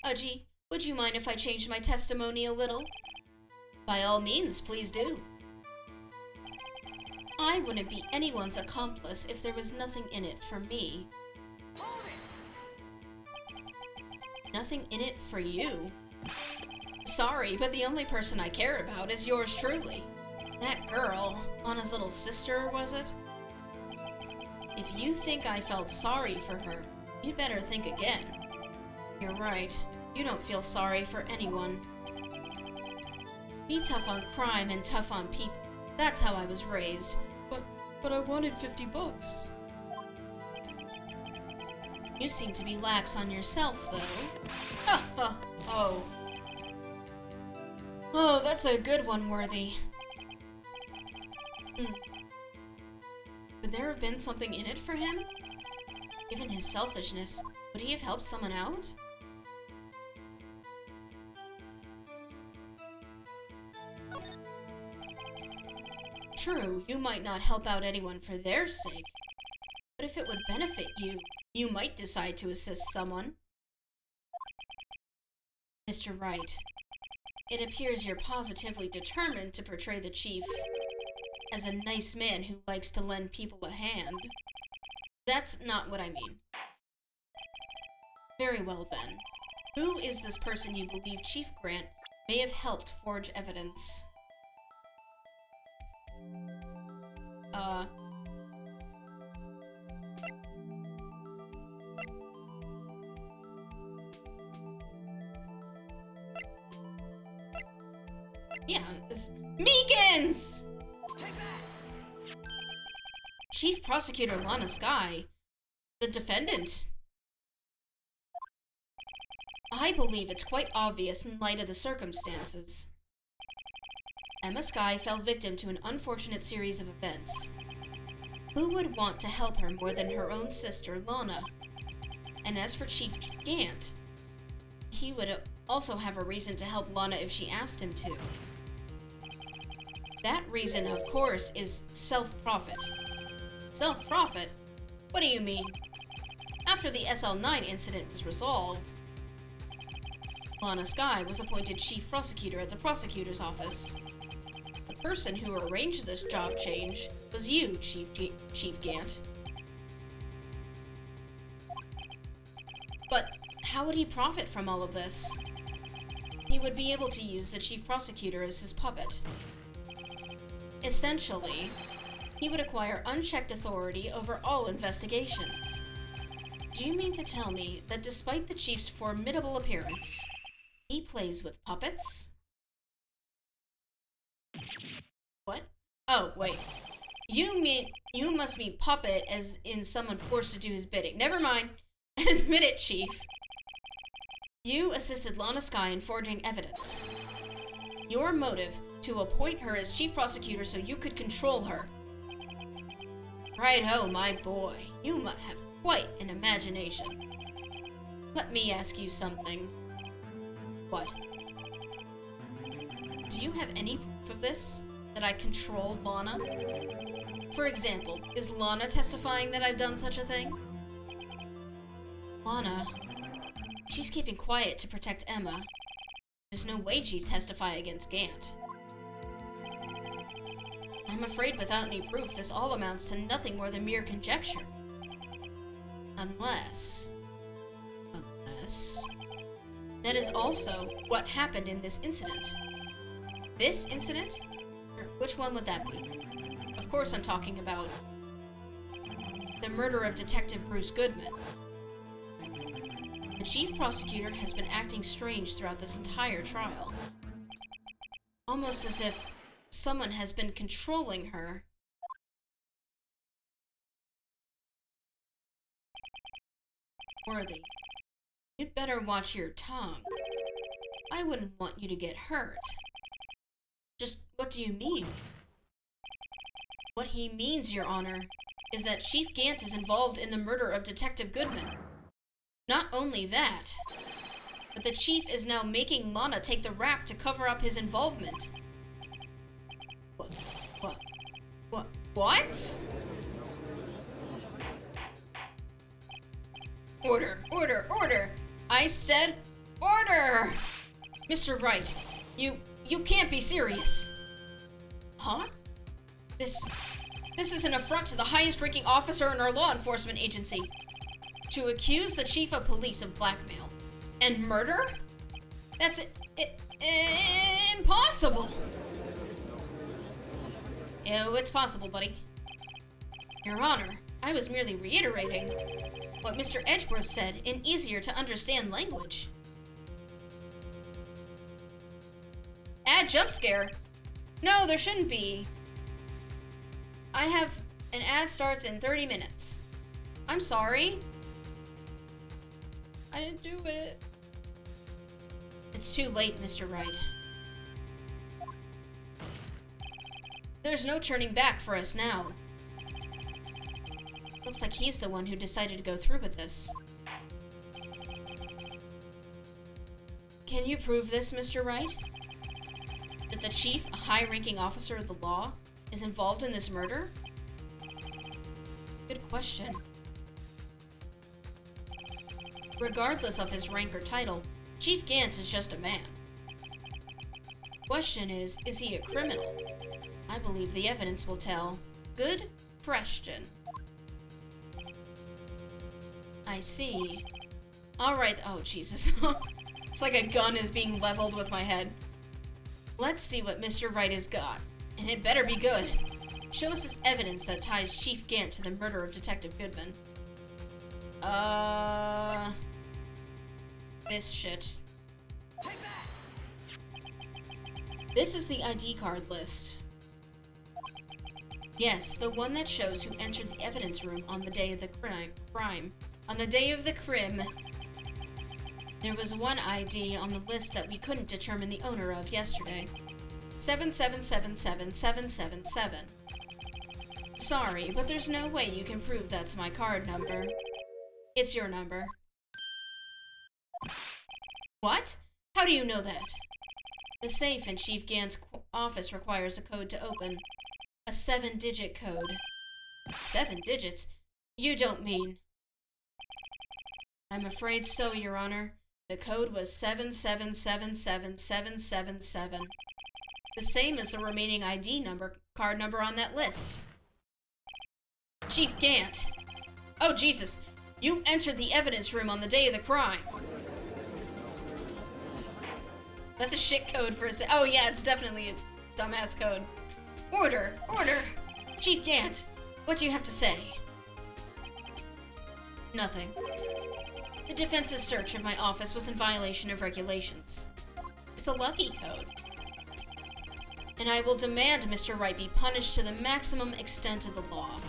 S1: Udgy, would you mind if I changed my testimony a little? By all means, please do. I wouldn't be anyone's accomplice if there was nothing in it for me. Nothing in it for you? Sorry, but the only person I care about is yours truly. That girl, Anna's little sister, was it? If you think I felt sorry for her, you'd better think again. You're right. You don't feel sorry for anyone. Be tough on crime and tough on people. That's how I was raised. But I wanted 50 bucks. You seem to be lax on yourself, though. Oh. Oh, that's a good one, Worthy. Would there have been something in it for him? Given his selfishness, would he have helped someone out? True, you might not help out anyone for their sake, but if it would benefit you, you might decide to assist someone. Mr. Wright, it appears you're positively determined to portray the chief as a nice man who likes to lend people a hand. That's not what I mean. Very well then. Who is this person you believe Chief Grant may have helped forge evidence? Yeah, it's Meekins! Chief Prosecutor Lana Skye, the defendant. I believe it's quite obvious in light of the circumstances. Emma Skye fell victim to an unfortunate series of events. Who would want to help her more than her own sister, Lana? And as for Chief Gant, he would also have a reason to help Lana if she asked him to. That reason, of course, is self-profit. Self-profit? What do you mean? After the SL9 incident was resolved, Lana Skye was appointed Chief Prosecutor at the Prosecutor's Office. The person who arranged this job change was you, Chief Gant. But how would he profit from all of this? He would be able to use the Chief Prosecutor as his puppet. Essentially, he would acquire unchecked authority over all investigations. Do you mean to tell me that despite the Chief's formidable appearance, he plays with puppets? What? Oh, wait. You must mean puppet as in someone forced to do his bidding. Never mind. Admit it, Chief. You assisted Lana Skye in forging evidence. Your motive, to appoint her as Chief Prosecutor so you could control her. Right-ho, my boy. You must have quite an imagination. Let me ask you something. What? Do you have any proof of this? That I controlled Lana? For example, is Lana testifying that I've done such a thing? Lana, she's keeping quiet to protect Emma. There's no way she'd testify against Gant. I'm afraid without any proof, this all amounts to nothing more than mere conjecture. Unless... that is also what happened in this incident. This incident? Which one would that be? Of course I'm talking about the murder of Detective Bruce Goodman. The Chief Prosecutor has been acting strange throughout this entire trial. Almost as if someone has been controlling her. Worthy, you'd better watch your tongue. I wouldn't want you to get hurt. Just what do you mean? What he means, Your Honor, is that Chief Gant is involved in the murder of Detective Goodman. Not only that, but the Chief is now making Lana take the rap to cover up his involvement. What? Order! I said order! Mr. Wright, you can't be serious. Huh? This is an affront to the highest-ranking officer in our law enforcement agency. To accuse the Chief of Police of blackmail and murder? That's impossible. Oh, it's possible, buddy. Your Honor, I was merely reiterating what Mr. Edgeworth said in easier-to-understand language. Add jump scare? No, there shouldn't be. I have an ad starts in 30 minutes. I'm sorry. I didn't do it. It's too late, Mr. Wright. There's no turning back for us now. Looks like he's the one who decided to go through with this. Can you prove this, Mr. Wright? That the chief, a high-ranking officer of the law, is involved in this murder? Good question. Regardless of his rank or title, Chief Gant is just a man. Question is he a criminal? I believe the evidence will tell. Good question. I see. Alright, oh Jesus. It's like a gun is being leveled with my head. Let's see what Mr. Wright has got. And it better be good. Show us this evidence that ties Chief Gant to the murder of Detective Goodman. This shit. This is the ID card list. Yes, the one that shows who entered the evidence room on the day of the crime. On the day of the crime, there was one ID on the list that we couldn't determine the owner of yesterday. 7777777. Sorry, but there's no way you can prove that's my card number. It's your number. What? How do you know that? The safe in Chief Gant's office requires a code to open. A 7-digit code. 7 digits? You don't mean... I'm afraid so, Your Honor. The code was 7777777. The same as the remaining ID card number on that list. Chief Gant! Oh, Jesus! You entered the evidence room on the day of the crime! That's a shit code for a oh yeah, it's definitely a dumbass code. Order! Order! Chief Gant, what do you have to say? Nothing. The defense's search of my office was in violation of regulations. It's a lucky code. And I will demand Mr. Wright be punished to the maximum extent of the law.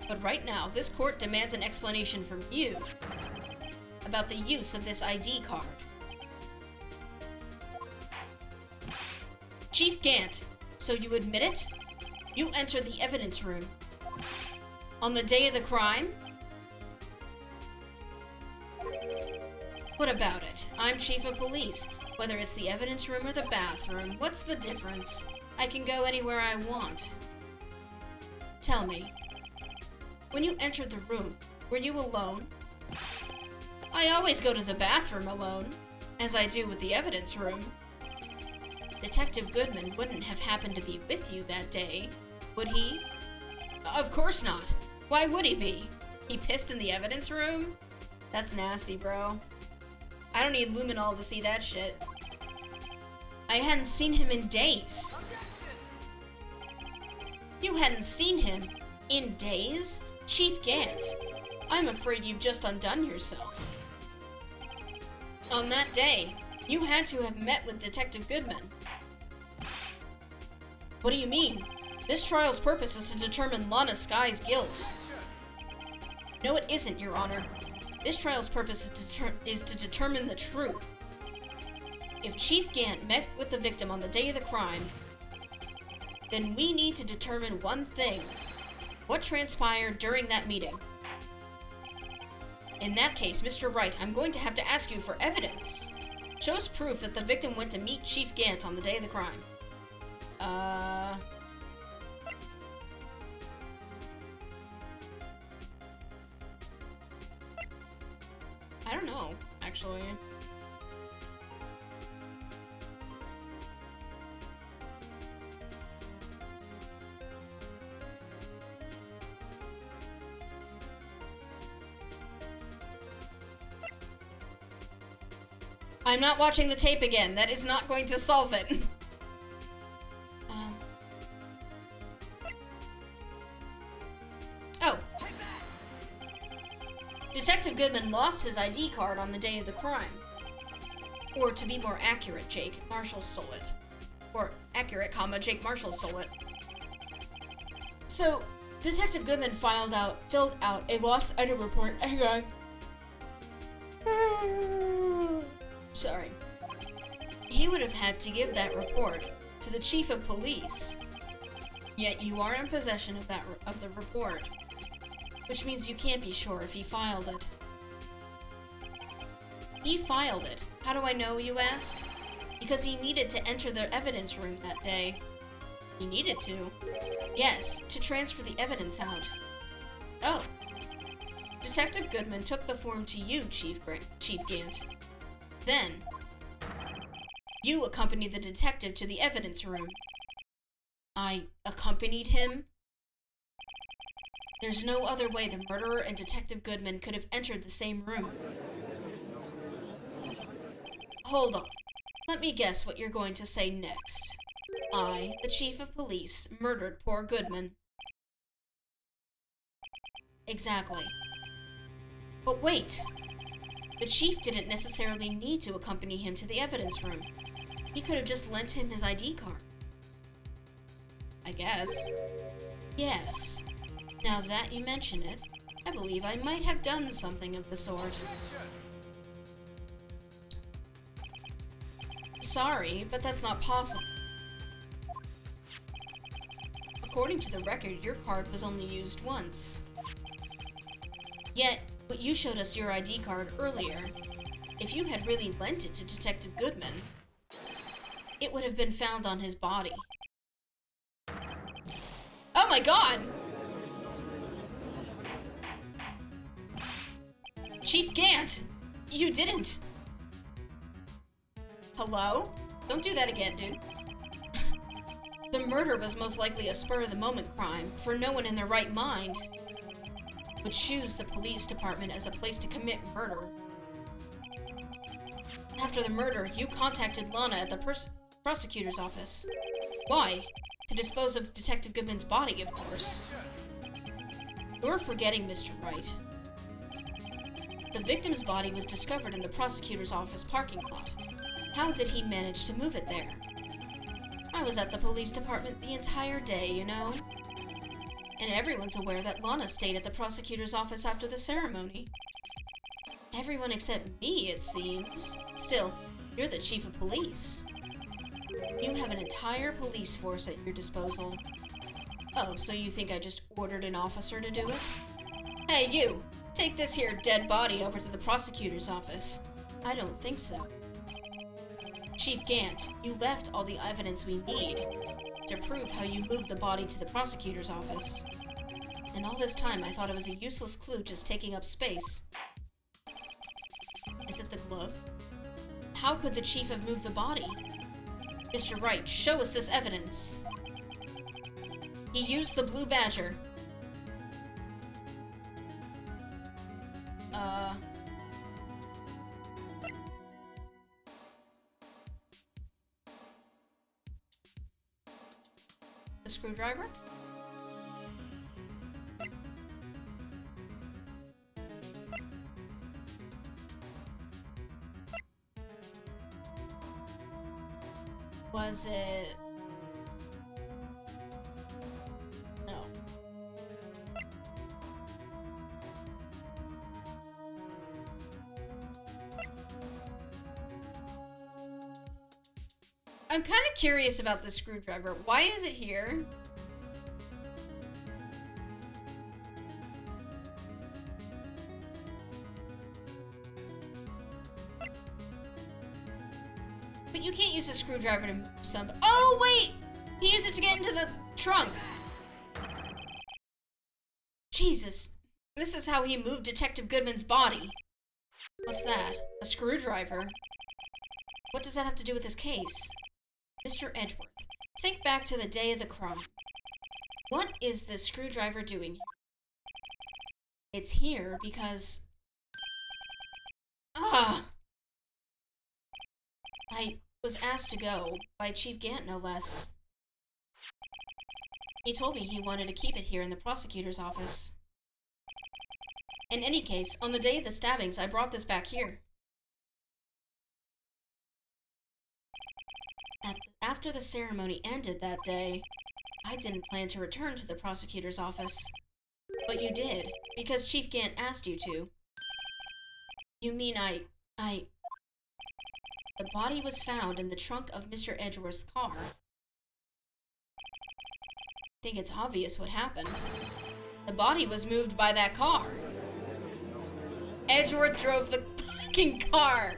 S1: But right now, this court demands an explanation from you about the use of this ID card. Chief Gant, so you admit it? You entered the evidence room on the day of the crime? What about it? I'm chief of police. Whether it's the evidence room or the bathroom, what's the difference? I can go anywhere I want. Tell me, when you entered the room, were you alone? I always go to the bathroom alone, as I do with the evidence room. Detective Goodman wouldn't have happened to be with you that day, would he? Of course not. Why would he be? He pissed in the evidence room? That's nasty, bro. I don't need luminol to see that shit. I hadn't seen him in days. You hadn't seen him in days? Chief Gant, I'm afraid you've just undone yourself. On that day, you had to have met with Detective Goodman. What do you mean? This trial's purpose is to determine Lana Sky's guilt. No, it isn't, Your Honor. This trial's purpose is to determine the truth. If Chief Gant met with the victim on the day of the crime, then we need to determine one thing. What transpired during that meeting? In that case, Mr. Wright, I'm going to have to ask you for evidence. Show us proof that the victim went to meet Chief Gant on the day of the crime. I don't know, actually. I'm not watching the tape again. That is not going to solve it. Oh. Detective Goodman lost his ID card on the day of the crime. Or to be more accurate, Jake, Marshall stole it. Or accurate, comma, Jake Marshall stole it. So, Detective Goodman filled out a lost item report. Hang on. Sorry. He would have had to give that report to the chief of police. Yet you are in possession of the report, which means you can't be sure if he filed it. He filed it. How do I know, you ask? Because he needed to enter the evidence room that day. He needed to. Yes, to transfer the evidence out. Oh. Detective Goodman took the form to you, Chief Gant. Then, you accompanied the detective to the evidence room. I accompanied him? There's no other way the murderer and Detective Goodman could have entered the same room. Hold on. Let me guess what you're going to say next. I, the chief of police, murdered poor Goodman. Exactly. But wait! The chief didn't necessarily need to accompany him to the evidence room. He could have just lent him his ID card. I guess. Yes. Now that you mention it, I believe I might have done something of the sort. Sorry, but that's not possible. According to the record, your card was only used once. Yet, but you showed us your ID card earlier. If you had really lent it to Detective Goodman, it would have been found on his body. Oh my god! Chief Gant! You didn't! Hello? Don't do that again, dude. The murder was most likely a spur-of-the-moment crime, for no one in their right mind would choose the police department as a place to commit murder. After the murder, you contacted Lana at the prosecutor's office. Why? To dispose of Detective Goodman's body, of course. You're forgetting, Mr. Wright. The victim's body was discovered in the prosecutor's office parking lot. How did he manage to move it there? I was at the police department the entire day, you know? And everyone's aware that Lana stayed at the prosecutor's office after the ceremony. Everyone except me, it seems. Still, you're the chief of police. You have an entire police force at your disposal. Oh, so you think I just ordered an officer to do it? Hey, you! Take this here dead body over to the prosecutor's office. I don't think so. Chief Gant, you left all the evidence we need to prove how you moved the body to the prosecutor's office. And all this time, I thought it was a useless clue just taking up space. Is it the glove? How could the chief have moved the body? Mr. Wright, show us this evidence. He used the blue badger. The screwdriver? Was it... No. I'm kind of curious about the screwdriver. Why is it here? But you can't use a screwdriver to some... Oh, wait! He used it to get into the trunk. Jesus. This is how he moved Detective Goodman's body. What's that? A screwdriver? What does that have to do with this case? Mr. Edgeworth, think back to the day of the crime. What is this screwdriver doing here? It's here because... I was asked to go by Chief Gant, no less. He told me he wanted to keep it here in the prosecutor's office. In any case, on the day of the stabbings, I brought this back here. After the ceremony ended that day, I didn't plan to return to the prosecutor's office. But you did, because Chief Gant asked you to. You mean The body was found in the trunk of Mr. Edgeworth's car. I think it's obvious what happened. The body was moved by that car. Edgeworth drove the fucking car.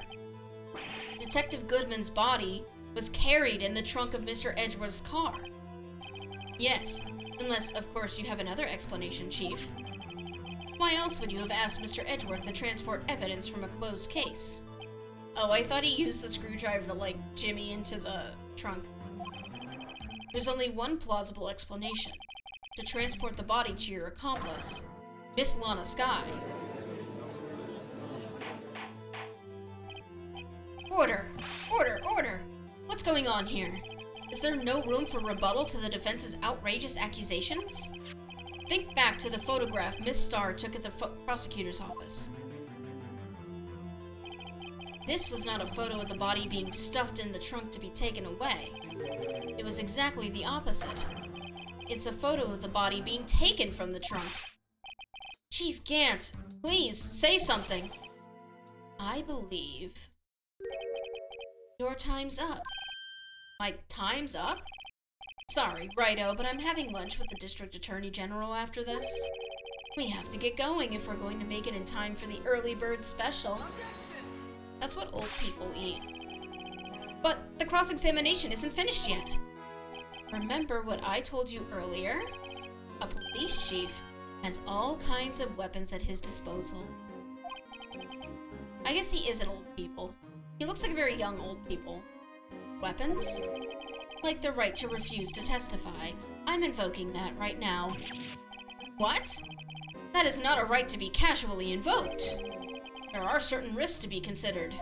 S1: Detective Goodman's body was carried in the trunk of Mr. Edgeworth's car. Yes, unless, of course, you have another explanation, Chief. Why else would you have asked Mr. Edgeworth to transport evidence from a closed case? Oh, I thought he used the screwdriver to, like, jimmy into the trunk. There's only one plausible explanation. To transport the body to your accomplice, Miss Lana Skye. Order! Order! Order! What's going on here? Is there no room for rebuttal to the defense's outrageous accusations? Think back to the photograph Miss Starr took at the prosecutor's office. This was not a photo of the body being stuffed in the trunk to be taken away. It was exactly the opposite. It's a photo of the body being taken from the trunk. Chief Gant, please, say something. I believe your time's up. My time's up? Sorry, righto, but I'm having lunch with the District Attorney General after this. We have to get going if we're going to make it in time for the early bird special. That's what old people eat. But the cross-examination isn't finished yet. Remember what I told you earlier? A police chief has all kinds of weapons at his disposal. I guess he is an old people. He looks like a very young old people. Weapons? Like the right to refuse to testify. I'm invoking that right now. What? That is not a right to be casually invoked. There are certain risks to be considered.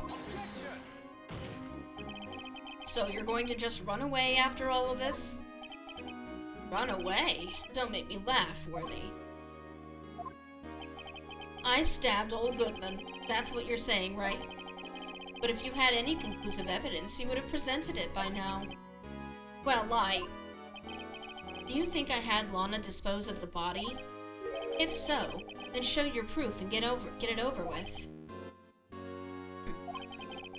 S1: So you're going to just run away after all of this? Run away? Don't make me laugh, Worthy. I stabbed old Goodman. That's what you're saying, right? But if you had any conclusive evidence, you would have presented it by now. Well, do you think I had Lana dispose of the body? If so, then show your proof and get it over with.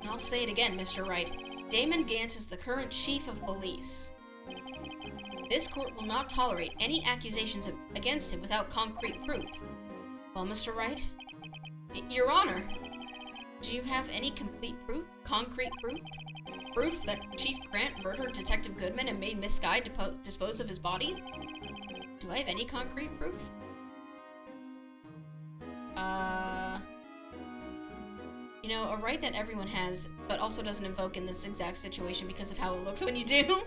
S1: I'll say it again, Mr. Wright. Damon Gant is the current chief of police. This court will not tolerate any accusations against him without concrete proof. Well, Mr. Wright? Your Honor, do you have any concrete proof? Proof that Chief Grant murdered Detective Goodman and made Miss Skye dispose of his body? Do I have any concrete proof? You know, a right that everyone has, but also doesn't invoke in this exact situation because of how it looks when you do.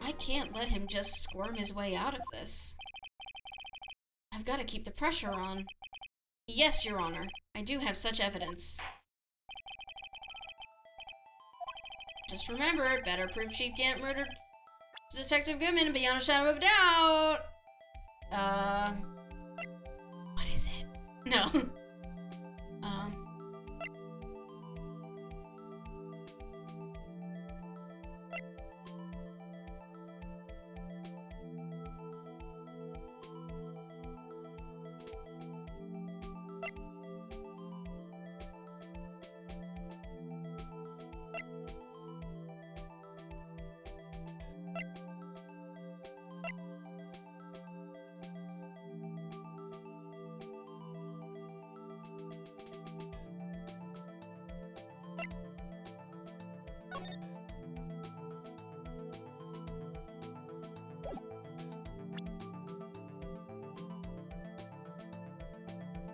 S1: I can't let him just squirm his way out of this. I've got to keep the pressure on. Yes, Your Honor. I do have such evidence. Just remember, better prove Chief Gant murdered Detective Goodman beyond a shadow of doubt. What is it? No.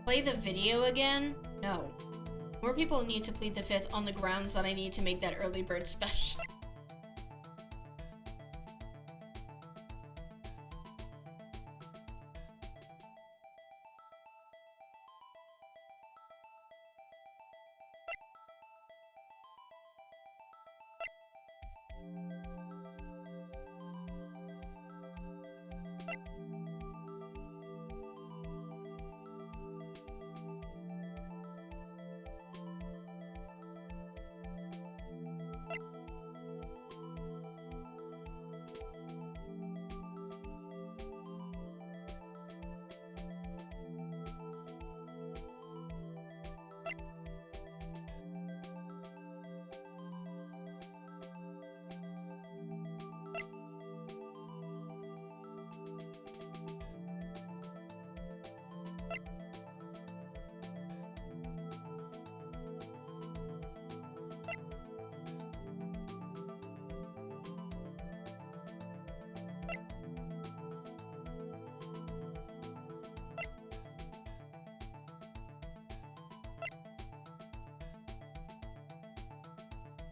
S1: Play the video again? No. More people need to plead the fifth on the grounds that I need to make that early bird special.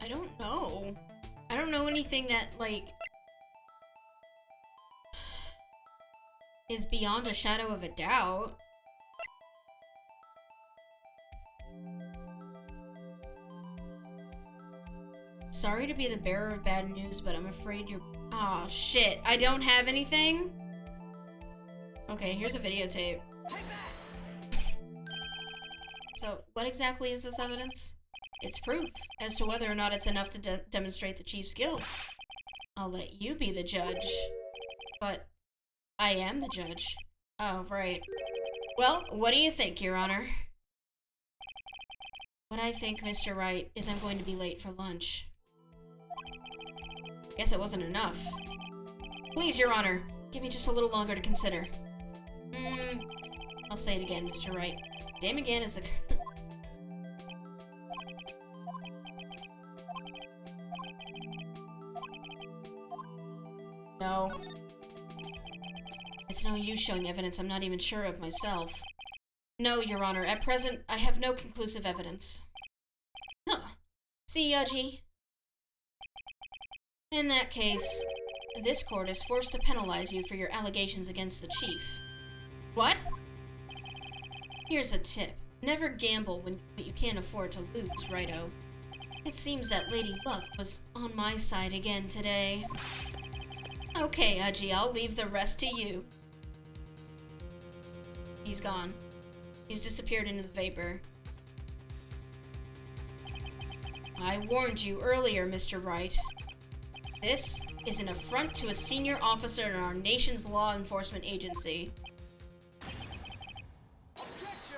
S1: I don't know. I don't know anything that, like, is beyond a shadow of a doubt. Sorry to be the bearer of bad news, but I'm afraid you're... Aw, oh, shit. I don't have anything? Okay, here's a videotape. So, what exactly is this evidence? It's proof as to whether or not it's enough to demonstrate the chief's guilt. I'll let you be the judge. But I am the judge. Oh, right. Well, what do you think, Your Honor? What I think, Mr. Wright, is I'm going to be late for lunch. Guess it wasn't enough. Please, Your Honor, give me just a little longer to consider. I'll say it again, Mr. Wright. Damn again is the... No. It's no use showing evidence I'm not even sure of myself. No, Your Honor. At present, I have no conclusive evidence. Huh. See, Yudgy? In that case, this court is forced to penalize you for your allegations against the chief. What? Here's a tip. Never gamble when you can't afford to lose, Righto. It seems that Lady Luck was on my side again today. Okay, Udgy, I'll leave the rest to you. He's gone. He's disappeared into the vapor. I warned you earlier, Mr. Wright. This is an affront to a senior officer in our nation's law enforcement agency. Objection!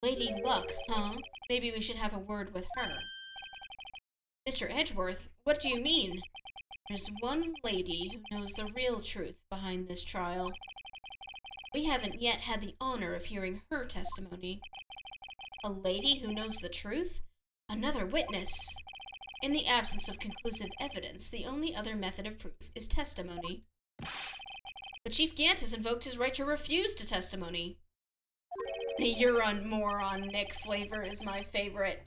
S1: Lady Luck, huh? Maybe we should have a word with her. Mr. Edgeworth, what do you mean? There's one lady who knows the real truth behind this trial. We haven't yet had the honor of hearing her testimony. A lady who knows the truth? Another witness. In the absence of conclusive evidence, the only other method of proof is testimony. But Chief Gant has invoked his right to refuse to testimony. You're a moron, Nick flavor is my favorite.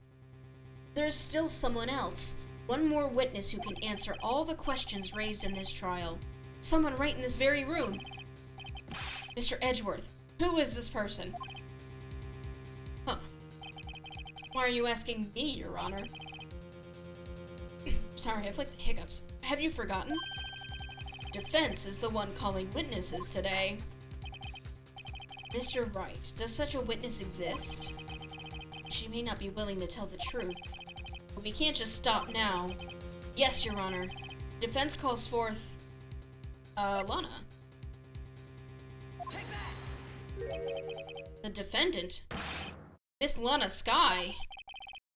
S1: There's still someone else. One more witness who can answer all the questions raised in this trial. Someone right in this very room. Mr. Edgeworth, who is this person? Huh. Why are you asking me, Your Honor? Sorry, I've like the hiccups. Have you forgotten? Defense is the one calling witnesses today. Mr. Wright, does such a witness exist? She may not be willing to tell the truth. But we can't just stop now. Yes, Your Honor. Defense calls forth... Lana. The defendant? Miss Lana Skye.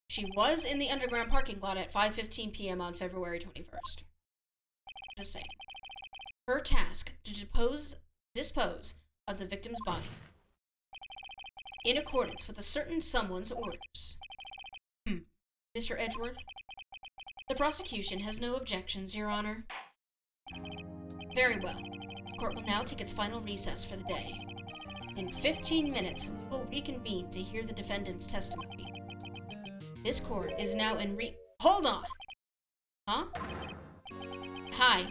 S1: She was in the underground parking lot at 5:15 p.m. on February 21st. Just saying. Her task to dispose of the victim's body. In accordance with a certain someone's orders. Mr. Edgeworth? The prosecution has no objections, Your Honor. Very well. The court will now take its final recess for the day. In 15 minutes, we will reconvene to hear the defendant's testimony. This court is now in Hold on! Huh? Hi.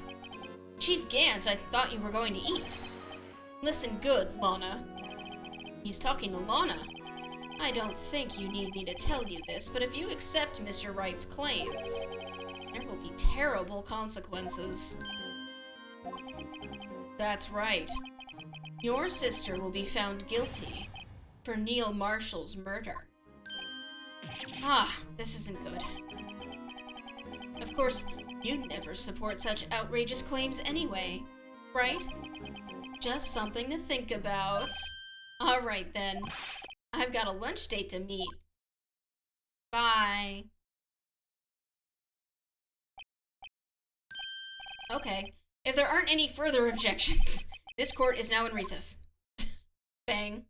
S1: Chief Gant, I thought you were going to eat. Listen good, Lana. He's talking to Lana. I don't think you need me to tell you this, but if you accept Mr. Wright's claims, there will be terrible consequences. That's right. Your sister will be found guilty for Neil Marshall's murder. Ah, this isn't good. Of course, you'd never support such outrageous claims anyway, right? Just something to think about. Alright then. I've got a lunch date to meet. Bye. Okay. If there aren't any further objections, this court is now in recess. Bang.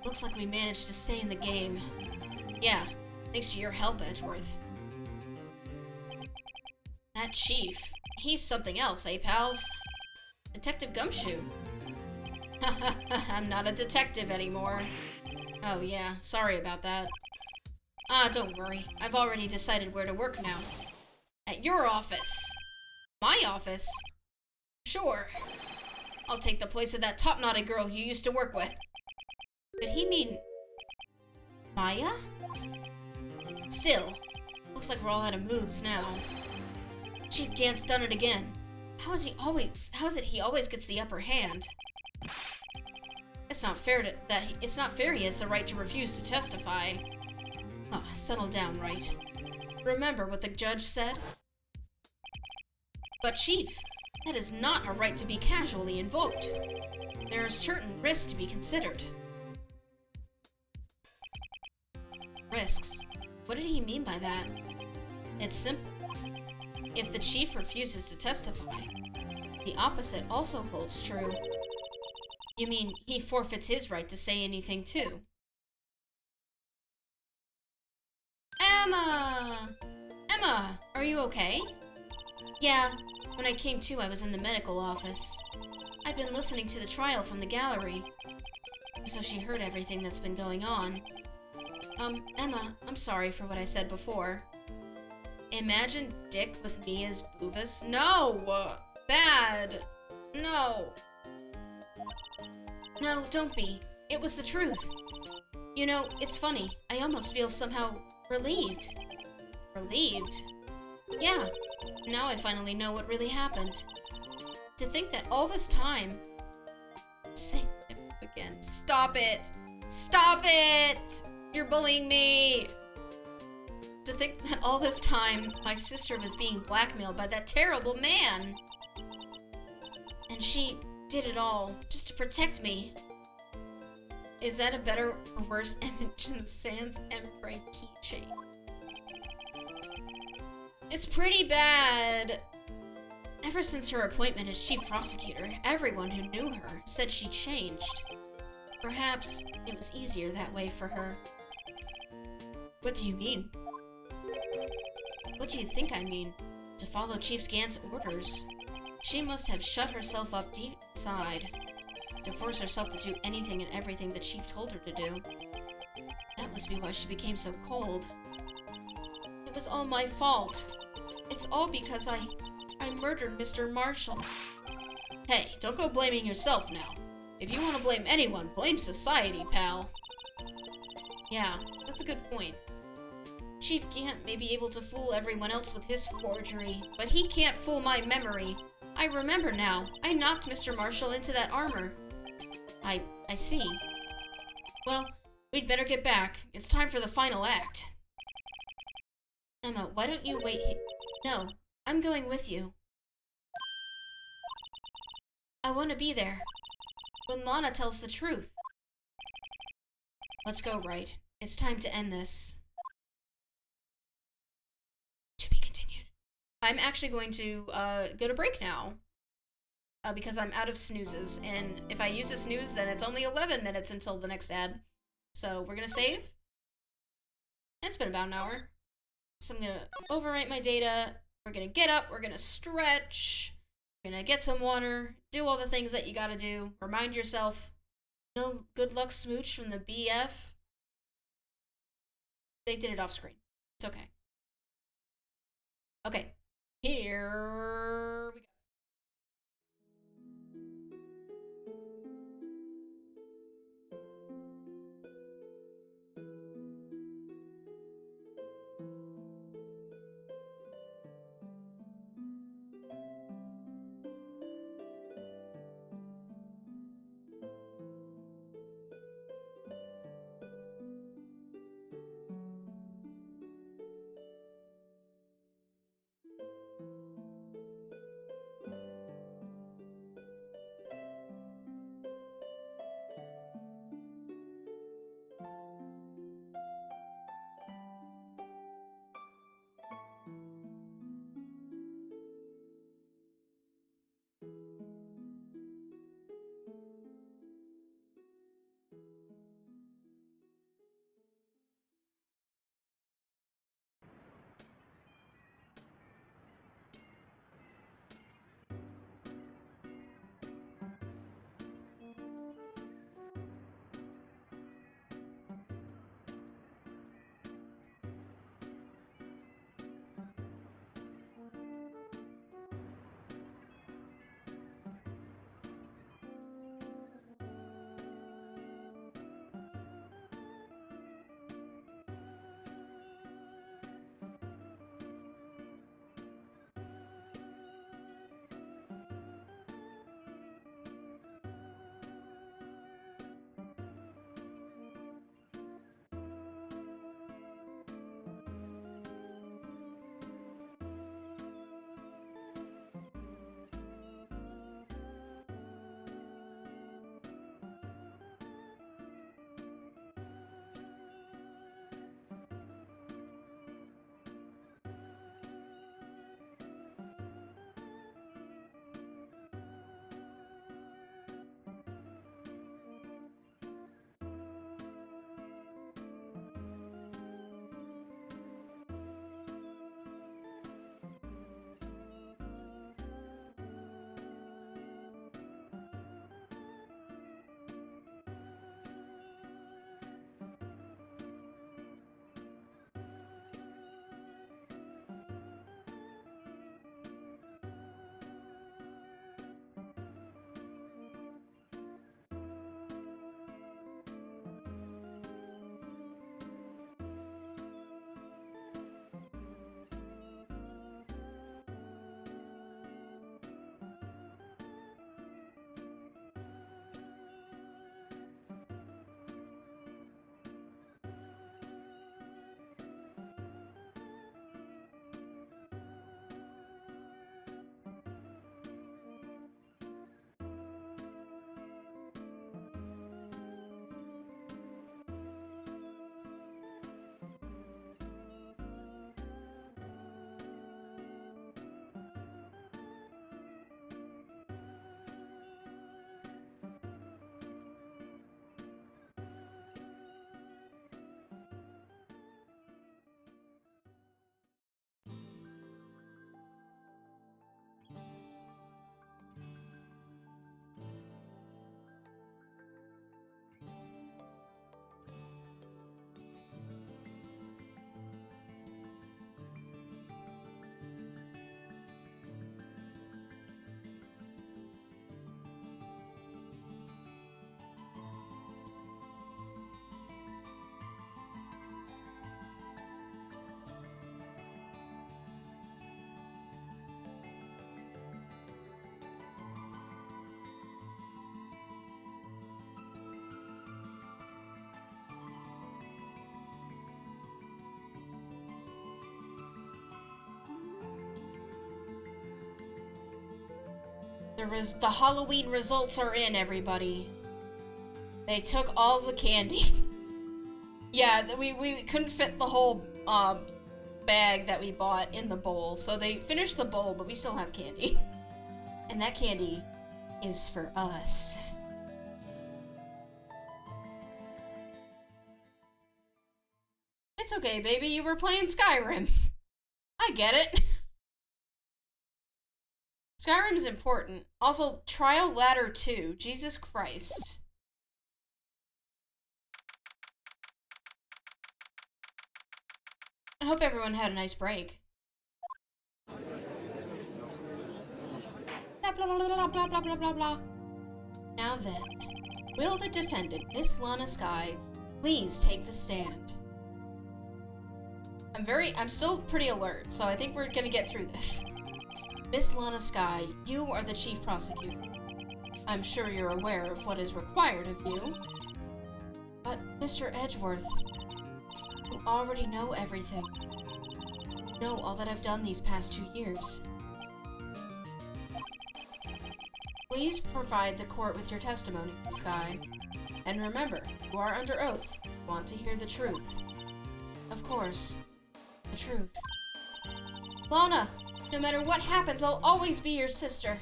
S1: Looks like we managed to stay in the game. Yeah, thanks to your help, Edgeworth. That chief, he's something else, eh, pals? Detective Gumshoe. I'm not a detective anymore. Oh yeah, sorry about that. Ah, don't worry. I've already decided where to work now. At your office. My office? Sure. I'll take the place of that top-knotted girl you used to work with. Did he mean... Maya? Still, looks like we're all out of moves now. Chief Gant's done it again. How is it he always gets the upper hand? It's not fair he has the right to refuse to testify. Oh, settle down, Wright. Remember what the judge said? But Chief, that is not a right to be casually invoked. There are certain risks to be considered. Risks? What did he mean by that? It's simple. If the Chief refuses to testify, the opposite also holds true. You mean he forfeits his right to say anything too? Emma! Emma, are you okay? Yeah, when I came to, I was in the medical office. I've been listening to the trial from the gallery. So she heard everything that's been going on. Emma, I'm sorry for what I said before. Imagine Dick with me as Boobus? No! Bad! No! No, don't be. It was the truth. You know, it's funny. I almost feel somehow relieved. Relieved? Yeah. Now I finally know what really happened. To think that all this time... Say it again. Stop it! Stop it! You're bullying me! To think that all this time, my sister was being blackmailed by that terrible man! And she did it all just to protect me. Is that a better or worse image than Sans M. Frank keychain? It's pretty bad. Ever since her appointment as chief prosecutor, everyone who knew her said she changed. Perhaps it was easier that way for her. What do you mean? What do you think I mean? To follow Chief Gant's orders. She must have shut herself up deep inside to force herself to do anything and everything the Chief told her to do. That must be why she became so cold. It was all my fault. It's all because I murdered Mr. Marshall. Hey, don't go blaming yourself now. If you want to blame anyone, blame society, pal. Yeah, that's a good point. Chief Gant may be able to fool everyone else with his forgery, but he can't fool my memory. I remember now. I knocked Mr. Marshall into that armor. I see. Well, we'd better get back. It's time for the final act. Emma, why don't you wait here? No, I'm going with you. I want to be there. When Lana tells the truth. Let's go, Wright. It's time to end this. To be continued. I'm actually going to go to break now. Because I'm out of snoozes. And if I use a snooze, then it's only 11 minutes until the next ad. So we're going to save. It's been about an hour. So I'm going to overwrite my data. We're going to get up. We're going to stretch. We're going to get some water. Do all the things that you got to do. Remind yourself. No good luck smooch from the BF. They did it off screen. It's okay. Okay. Here we go. The Halloween results are in, everybody. They took all the candy. Yeah, we couldn't fit the whole bag that we bought in the bowl, so they finished the bowl, but we still have candy. And that candy is for us. It's okay, baby, you were playing Skyrim. I get it. Skyrim's important. Also, Trial Ladder 2. Jesus Christ. I hope everyone had a nice break. Blah, blah, blah, blah, blah, blah, blah, blah, blah. Now then, will the defendant, Miss Lana Skye, please take the stand? I'm still pretty alert, so I think we're gonna get through this. Miss Lana Skye, you are the chief prosecutor. I'm sure you're aware of what is required of you. But, Mr. Edgeworth, you already know everything. You know all that I've done these past 2 years. Please provide the court with your testimony, Miss Skye. And remember, you are under oath. You want to hear the truth. Of course, the truth. Lana, no matter what happens, I'll always be your sister.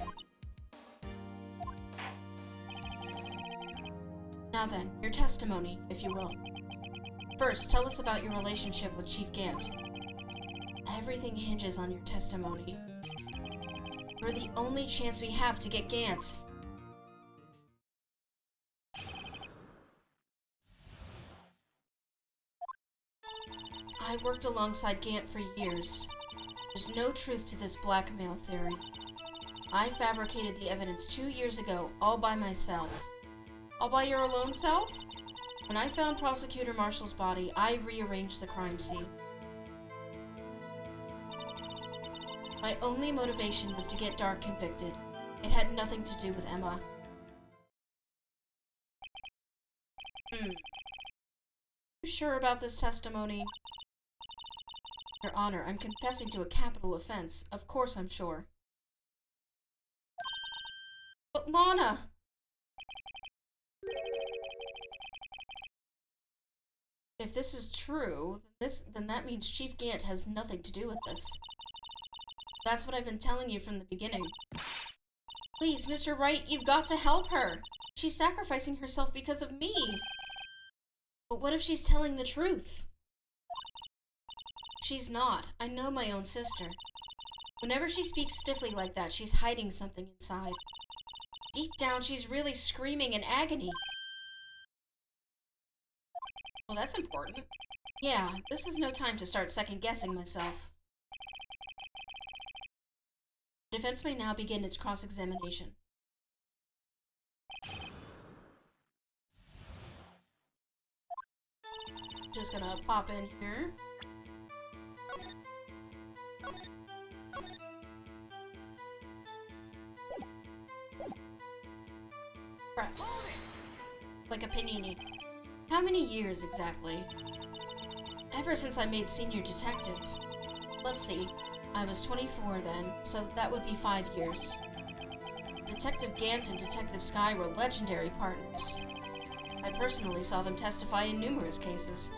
S1: Now then, your testimony, if you will. First, tell us about your relationship with Chief Gant. Everything hinges on your testimony. You're the only chance we have to get Gant. I worked alongside Gant for years. There's no truth to this blackmail theory. I fabricated the evidence 2 years ago, all by myself. All by your alone self? When I found Prosecutor Marshall's body, I rearranged the crime scene. My only motivation was to get Dark convicted. It had nothing to do with Emma. You sure about this testimony? Your Honor, I'm confessing to a capital offense. Of course I'm sure. But Lana! If this is true, then that means Chief Gant has nothing to do with this. That's what I've been telling you from the beginning. Please, Mr. Wright, you've got to help her. She's sacrificing herself because of me. But what if she's telling the truth? She's not. I know my own sister. Whenever she speaks stiffly like that, she's hiding something inside. Deep down, she's really screaming in agony. Well, that's important. Yeah, this is no time to start second-guessing myself. The defense may now begin its cross-examination. Just gonna pop in here. Press. Like a panini. How many years exactly? Ever since I made senior detective. Let's see. I was 24 then, so that would be 5 years. Detective Gant and Detective Skye were legendary partners. I personally saw them testify in numerous cases.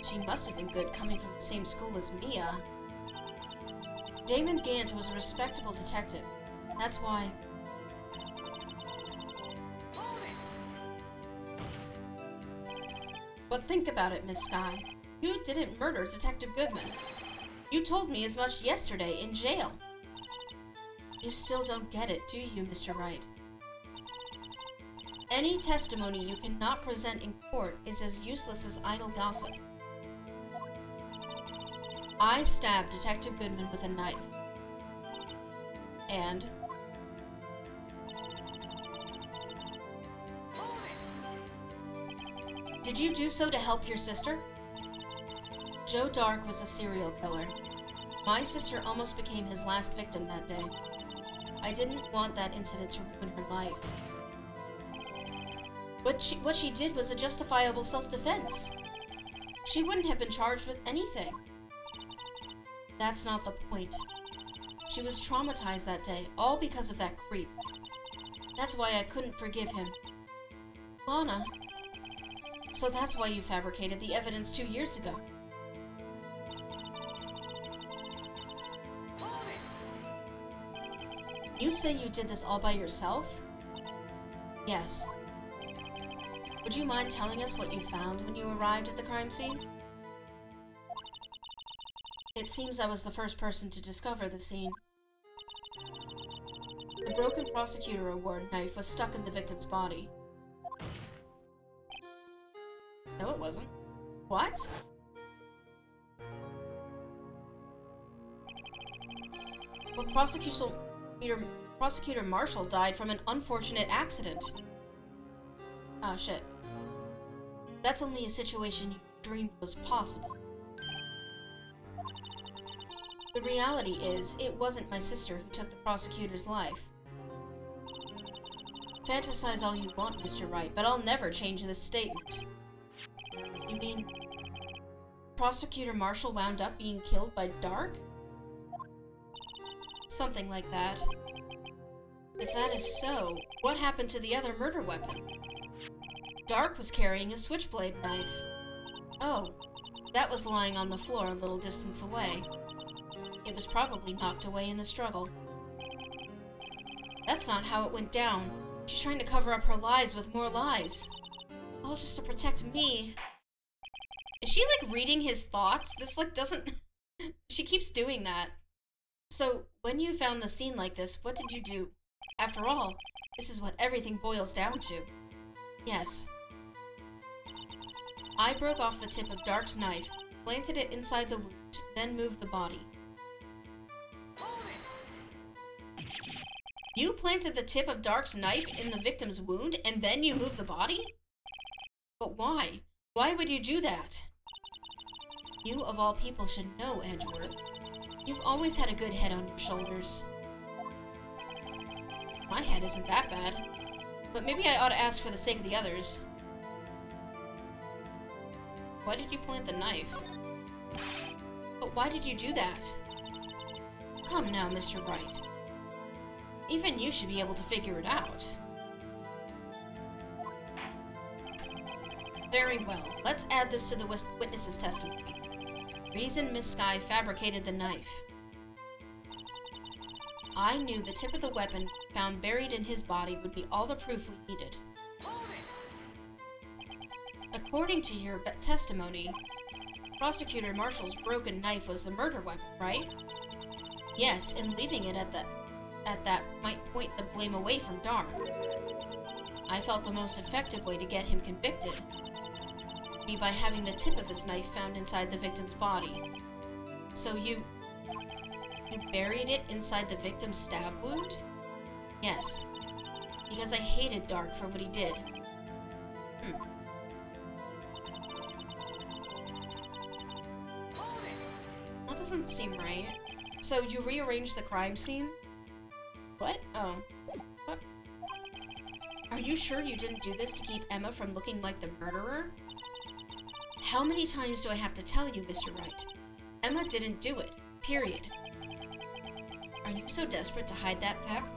S1: She must have been good coming from the same school as Mia. Damon Gant was a respectable detective. That's why... But think about it, Miss Skye. You didn't murder Detective Goodman. You told me as much yesterday in jail. You still don't get it, do you, Mr. Wright? Any testimony you cannot present in court is as useless as idle gossip. I stabbed Detective Goodman with a knife. And... Did you do so to help your sister? Joe Dark was a serial killer. My sister almost became his last victim that day. I didn't want that incident to ruin her life. But what she did was a justifiable self-defense. She wouldn't have been charged with anything. That's not the point. She was traumatized that day, all because of that creep. That's why I couldn't forgive him. Lana, so that's why you fabricated the evidence 2 years ago. You say you did this all by yourself? Yes. Would you mind telling us what you found when you arrived at the crime scene? It seems I was the first person to discover the scene. The broken prosecutor award knife was stuck in the victim's body. No, it wasn't. What? But Prosecutor Marshall died from an unfortunate accident. Oh, shit. That's only a situation you dreamed was possible. The reality is, it wasn't my sister who took the prosecutor's life. Fantasize all you want, Mr. Wright, but I'll never change this statement. You mean, Prosecutor Marshall wound up being killed by Dark? Something like that. If that is so, what happened to the other murder weapon? Dark was carrying a switchblade knife. Oh, that was lying on the floor a little distance away. It was probably knocked away in the struggle. That's not how it went down. She's trying to cover up her lies with more lies. All just to protect me. Is she, like, reading his thoughts? This, like, doesn't... She keeps doing that. So, when you found the scene like this, what did you do? After all, this is what everything boils down to. Yes. I broke off the tip of Dark's knife, planted it inside the wound, then moved the body. You planted the tip of Dark's knife in the victim's wound, and then you moved the body? But why? Why would you do that? You, of all people, should know, Edgeworth. You've always had a good head on your shoulders. My head isn't that bad. But maybe I ought to ask for the sake of the others. Why did you plant the knife? But why did you do that? Come now, Mr. Wright. Even you should be able to figure it out. Very well. Let's add this to the witness's testimony. Reason Miss Skye fabricated the knife. I knew the tip of the weapon found buried in his body would be all the proof we needed. According to your testimony, Prosecutor Marshall's broken knife was the murder weapon, right? Yes, and leaving it at that might point the blame away from Dark. I felt the most effective way to get him convicted would be by having the tip of his knife found inside the victim's body. So you buried it inside the victim's stab wound? Yes, because I hated Dark for what he did. That doesn't seem right. So you rearranged the crime scene? What? Oh. What? Are you sure you didn't do this to keep Emma from looking like the murderer? How many times do I have to tell you, Mr. Wright? Emma didn't do it. Period. Are you so desperate to hide that fact?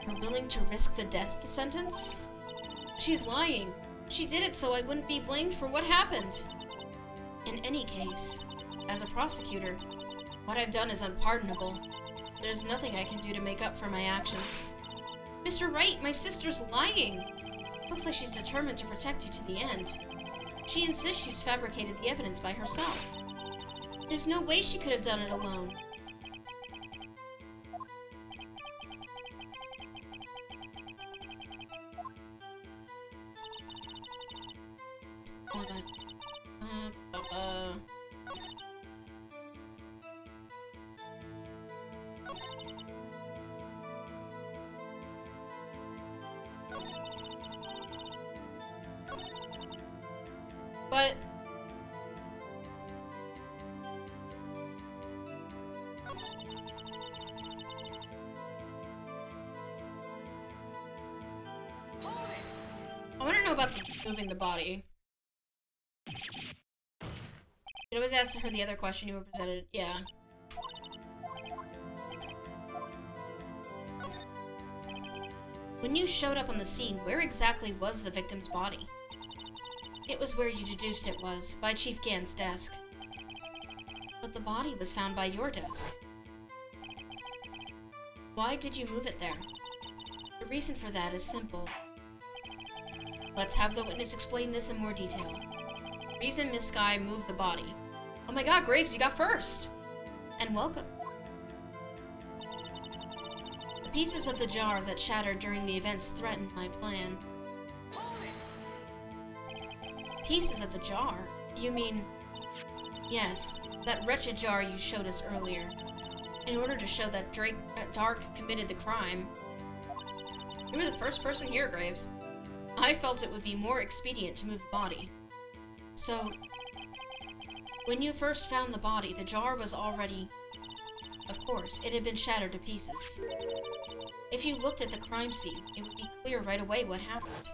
S1: You're willing to risk the death sentence? She's lying. She did it so I wouldn't be blamed for what happened. In any case, as a prosecutor, what I've done is unpardonable. There's nothing I can do to make up for my actions. Mr. Wright, my sister's lying! Looks like she's determined to protect you to the end. She insists she's fabricated the evidence by herself. There's no way she could have done it alone. Hold on. But I want to know about moving the body. You always ask her the other question you were presented. Yeah. When you showed up on the scene, where exactly was the victim's body? It was where you deduced it was, by Chief Gant's desk. But the body was found by your desk. Why did you move it there? The reason for that is simple. Let's have the witness explain this in more detail. Reason Miss Sky moved the body. Oh my god, Graves, you got first! And welcome. The pieces of the jar that shattered during the events threatened my plan. Pieces of the jar? You mean... Yes, that wretched jar you showed us earlier. In order to show that Dark committed the crime. You were the first person here, Graves. I felt it would be more expedient to move the body. So, when you first found the body, the jar was already... Of course, it had been shattered to pieces. If you looked at the crime scene, it would be clear right away what happened.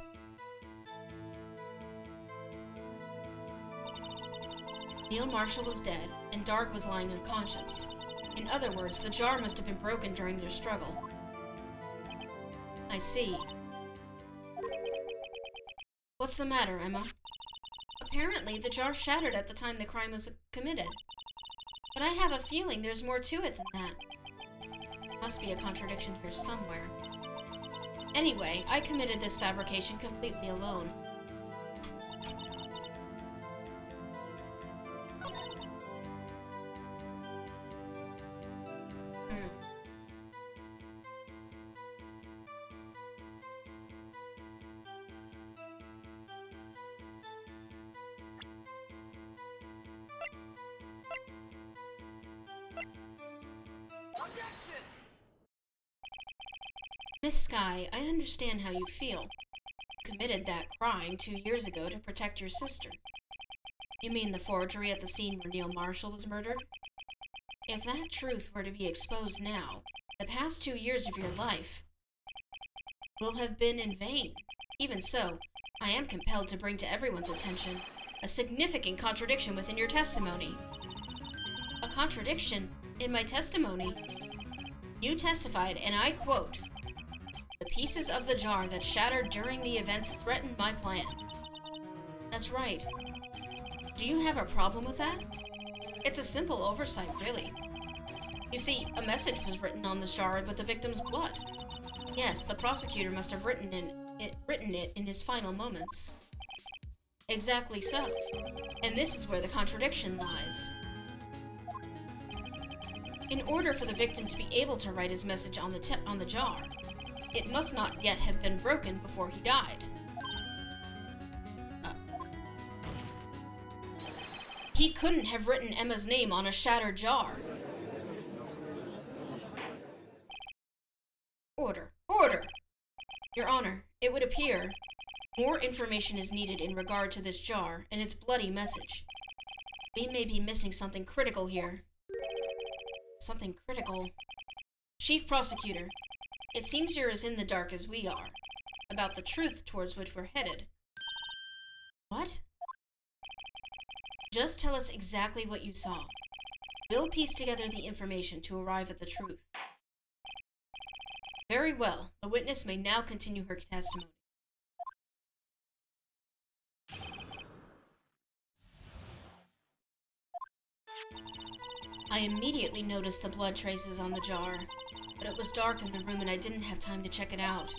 S1: Neil Marshall was dead, and Dark was lying unconscious. In other words, the jar must have been broken during their struggle. I see. What's the matter, Emma? Apparently, the jar shattered at the time the crime was committed. But I have a feeling there's more to it than that. Must be a contradiction here somewhere. Anyway, I committed this fabrication completely alone. Miss Sky, I understand how you feel. You committed that crime 2 years ago to protect your sister. You mean the forgery at the scene where Neil Marshall was murdered? If that truth were to be exposed now, the past 2 years of your life will have been in vain. Even so, I am compelled to bring to everyone's attention a significant contradiction within your testimony. A contradiction in my testimony? You testified, and I quote, "The pieces of the jar that shattered during the events threatened my plan." That's right. Do you have a problem with that? It's a simple oversight, really. You see, a message was written on the jar with the victim's blood. Yes, the prosecutor must have written it in his final moments. Exactly so. And this is where the contradiction lies. In order for the victim to be able to write his message on the jar, it must not yet have been broken before he died. He couldn't have written Emma's name on a shattered jar. Order. Order! Your Honor, it would appear more information is needed in regard to this jar and its bloody message. We may be missing something critical here. Something critical? Chief Prosecutor, it seems you're as in the dark as we are about the truth towards which we're headed. What? Just tell us exactly what you saw. We'll piece together the information to arrive at the truth. Very well. The witness may now continue her testimony. I immediately noticed the blood traces on the jar, but it was dark in the room and I didn't have time to check it out.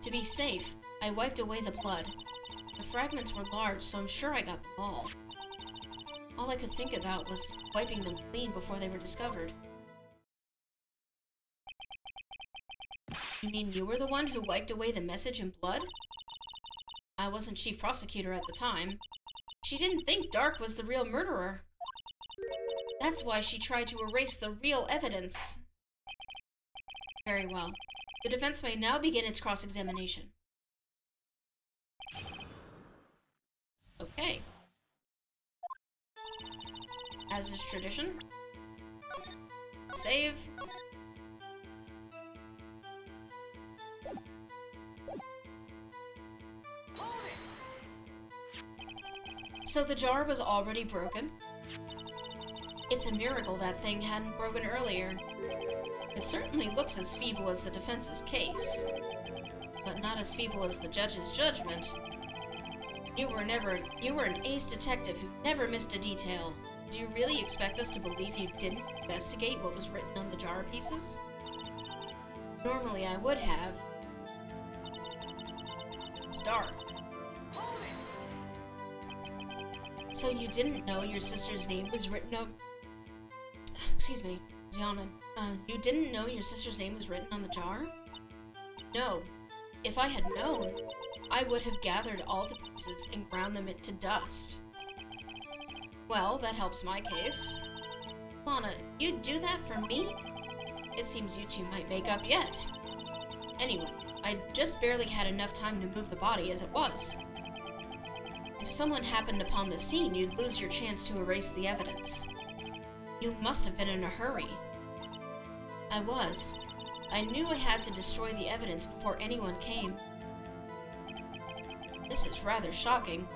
S1: To be safe, I wiped away the blood. The fragments were large, so I'm sure I got them all. All I could think about was wiping them clean before they were discovered. You mean you were the one who wiped away the message in blood? I wasn't chief prosecutor at the time. She didn't think Dark was the real murderer. That's why she tried to erase the real evidence. Very well. The defense may now begin its cross-examination. Okay. As is tradition. Save. So the jar was already broken? It's a miracle that thing hadn't broken earlier. It certainly looks as feeble as the defense's case. but not as feeble as the judge's judgment. You were an ace detective who never missed a detail. Do you really expect us to believe you didn't investigate what was written on the jar pieces? Normally I would have. It's dark. So you didn't know your sister's name was written up... Excuse me, Ziana. You didn't know your sister's name was written on the jar? No. If I had known, I would have gathered all the pieces and ground them into dust. Well, that helps my case. Lana, you'd do that for me? It seems you two might make up yet. Anyway, I just barely had enough time to move the body as it was. If someone happened upon the scene, you'd lose your chance to erase the evidence. You must have been in a hurry. I was. I knew I had to destroy the evidence before anyone came. This is rather shocking.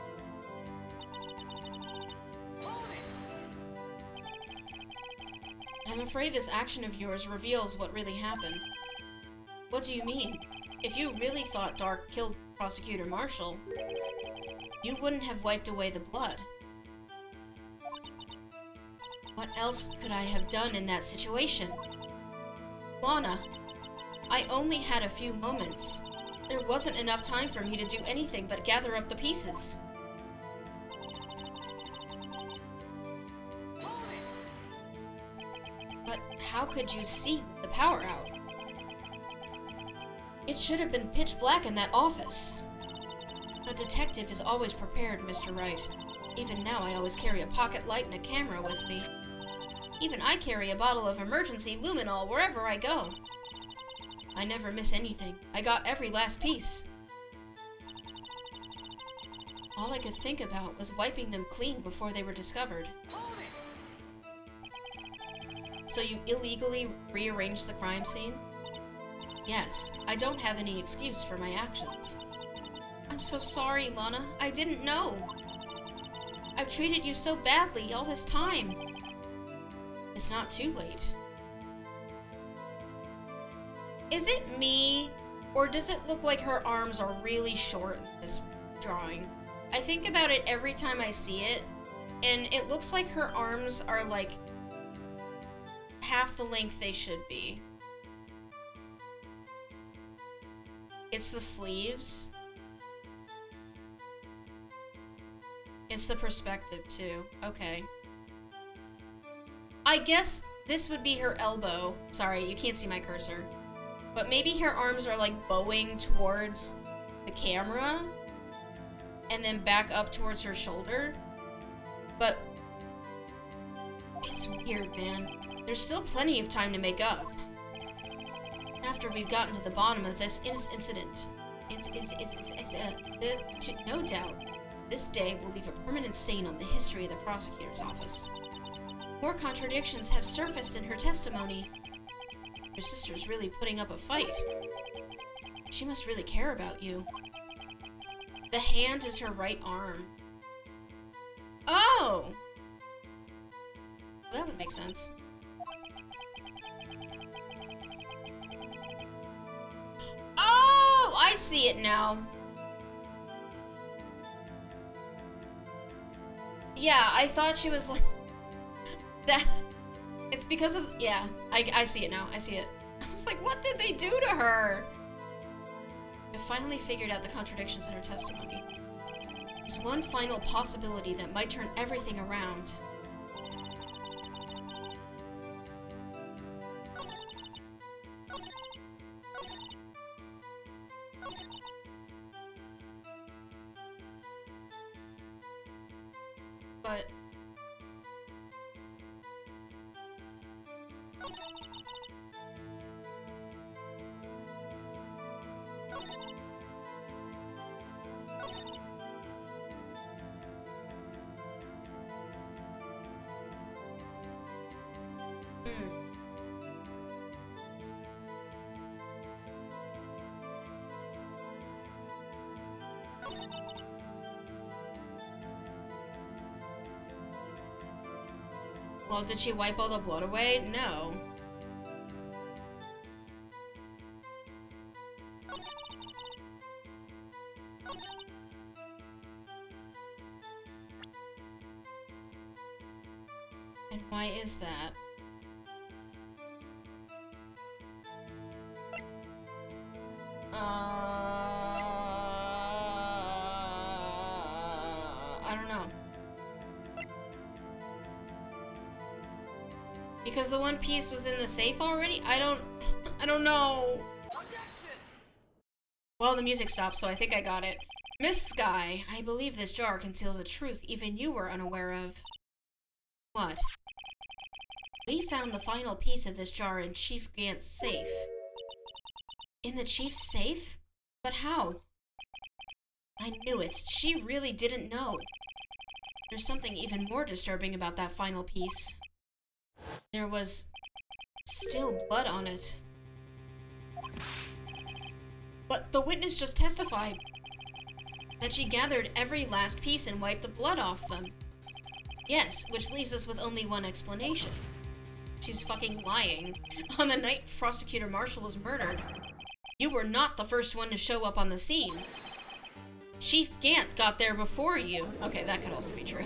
S1: I'm afraid this action of yours reveals what really happened. What do you mean? If you really thought Dark killed Prosecutor Marshall, you wouldn't have wiped away the blood. What else could I have done in that situation? Lana, I only had a few moments. There wasn't enough time for me to do anything but gather up the pieces. But how could you see the power out? It should have been pitch black in that office. A detective is always prepared, Mr. Wright. Even now, I always carry a pocket light and a camera with me. Even I carry a bottle of emergency luminol wherever I go. I never miss anything. I got every last piece. All I could think about was wiping them clean before they were discovered. So you illegally rearranged the crime scene? Yes, I don't have any excuse for my actions. I'm so sorry, Lana. I didn't know. I've treated you so badly all this time. It's not too late. Is it me, or does it look like her arms are really short in this drawing? I think about it every time I see it, and it looks like her arms are like half the length they should be. It's the sleeves. It's the perspective too. Okay. I guess this would be her elbow. Sorry, you can't see my cursor. But maybe her arms are like bowing towards the camera and then back up towards her shoulder. But it's weird, man. There's still plenty of time to make up. After we've gotten to the bottom of this incident, no doubt, this day will leave a permanent stain on the history of the prosecutor's office. More contradictions have surfaced in her testimony. Your sister's really putting up a fight. She must really care about you. The hand is her right arm. Oh! That would make sense. Oh! I see it now. Yeah, I thought she was like... that... It's because of... Yeah, I see it now. I see it. I was like, what did they do to her? I finally figured out the contradictions in her testimony. There's one final possibility that might turn everything around. But... Well, did she wipe all the blood away? No. And why is that? I don't know. Because the one piece was in the safe already? I don't know. Well, the music stopped, so I think I got it. Miss Sky, I believe this jar conceals a truth even you were unaware of. What? We found the final piece of this jar in Chief Gant's safe. In the Chief's safe? But how? I knew it. She really didn't know. There's something even more disturbing about that final piece. There was still blood on it. But the witness just testified that she gathered every last piece and wiped the blood off them. Yes, which leaves us with only one explanation. She's fucking lying. On the night Prosecutor Marshall was murdered, you were not the first one to show up on the scene. Chief Gant got there before you. Okay, that could also be true.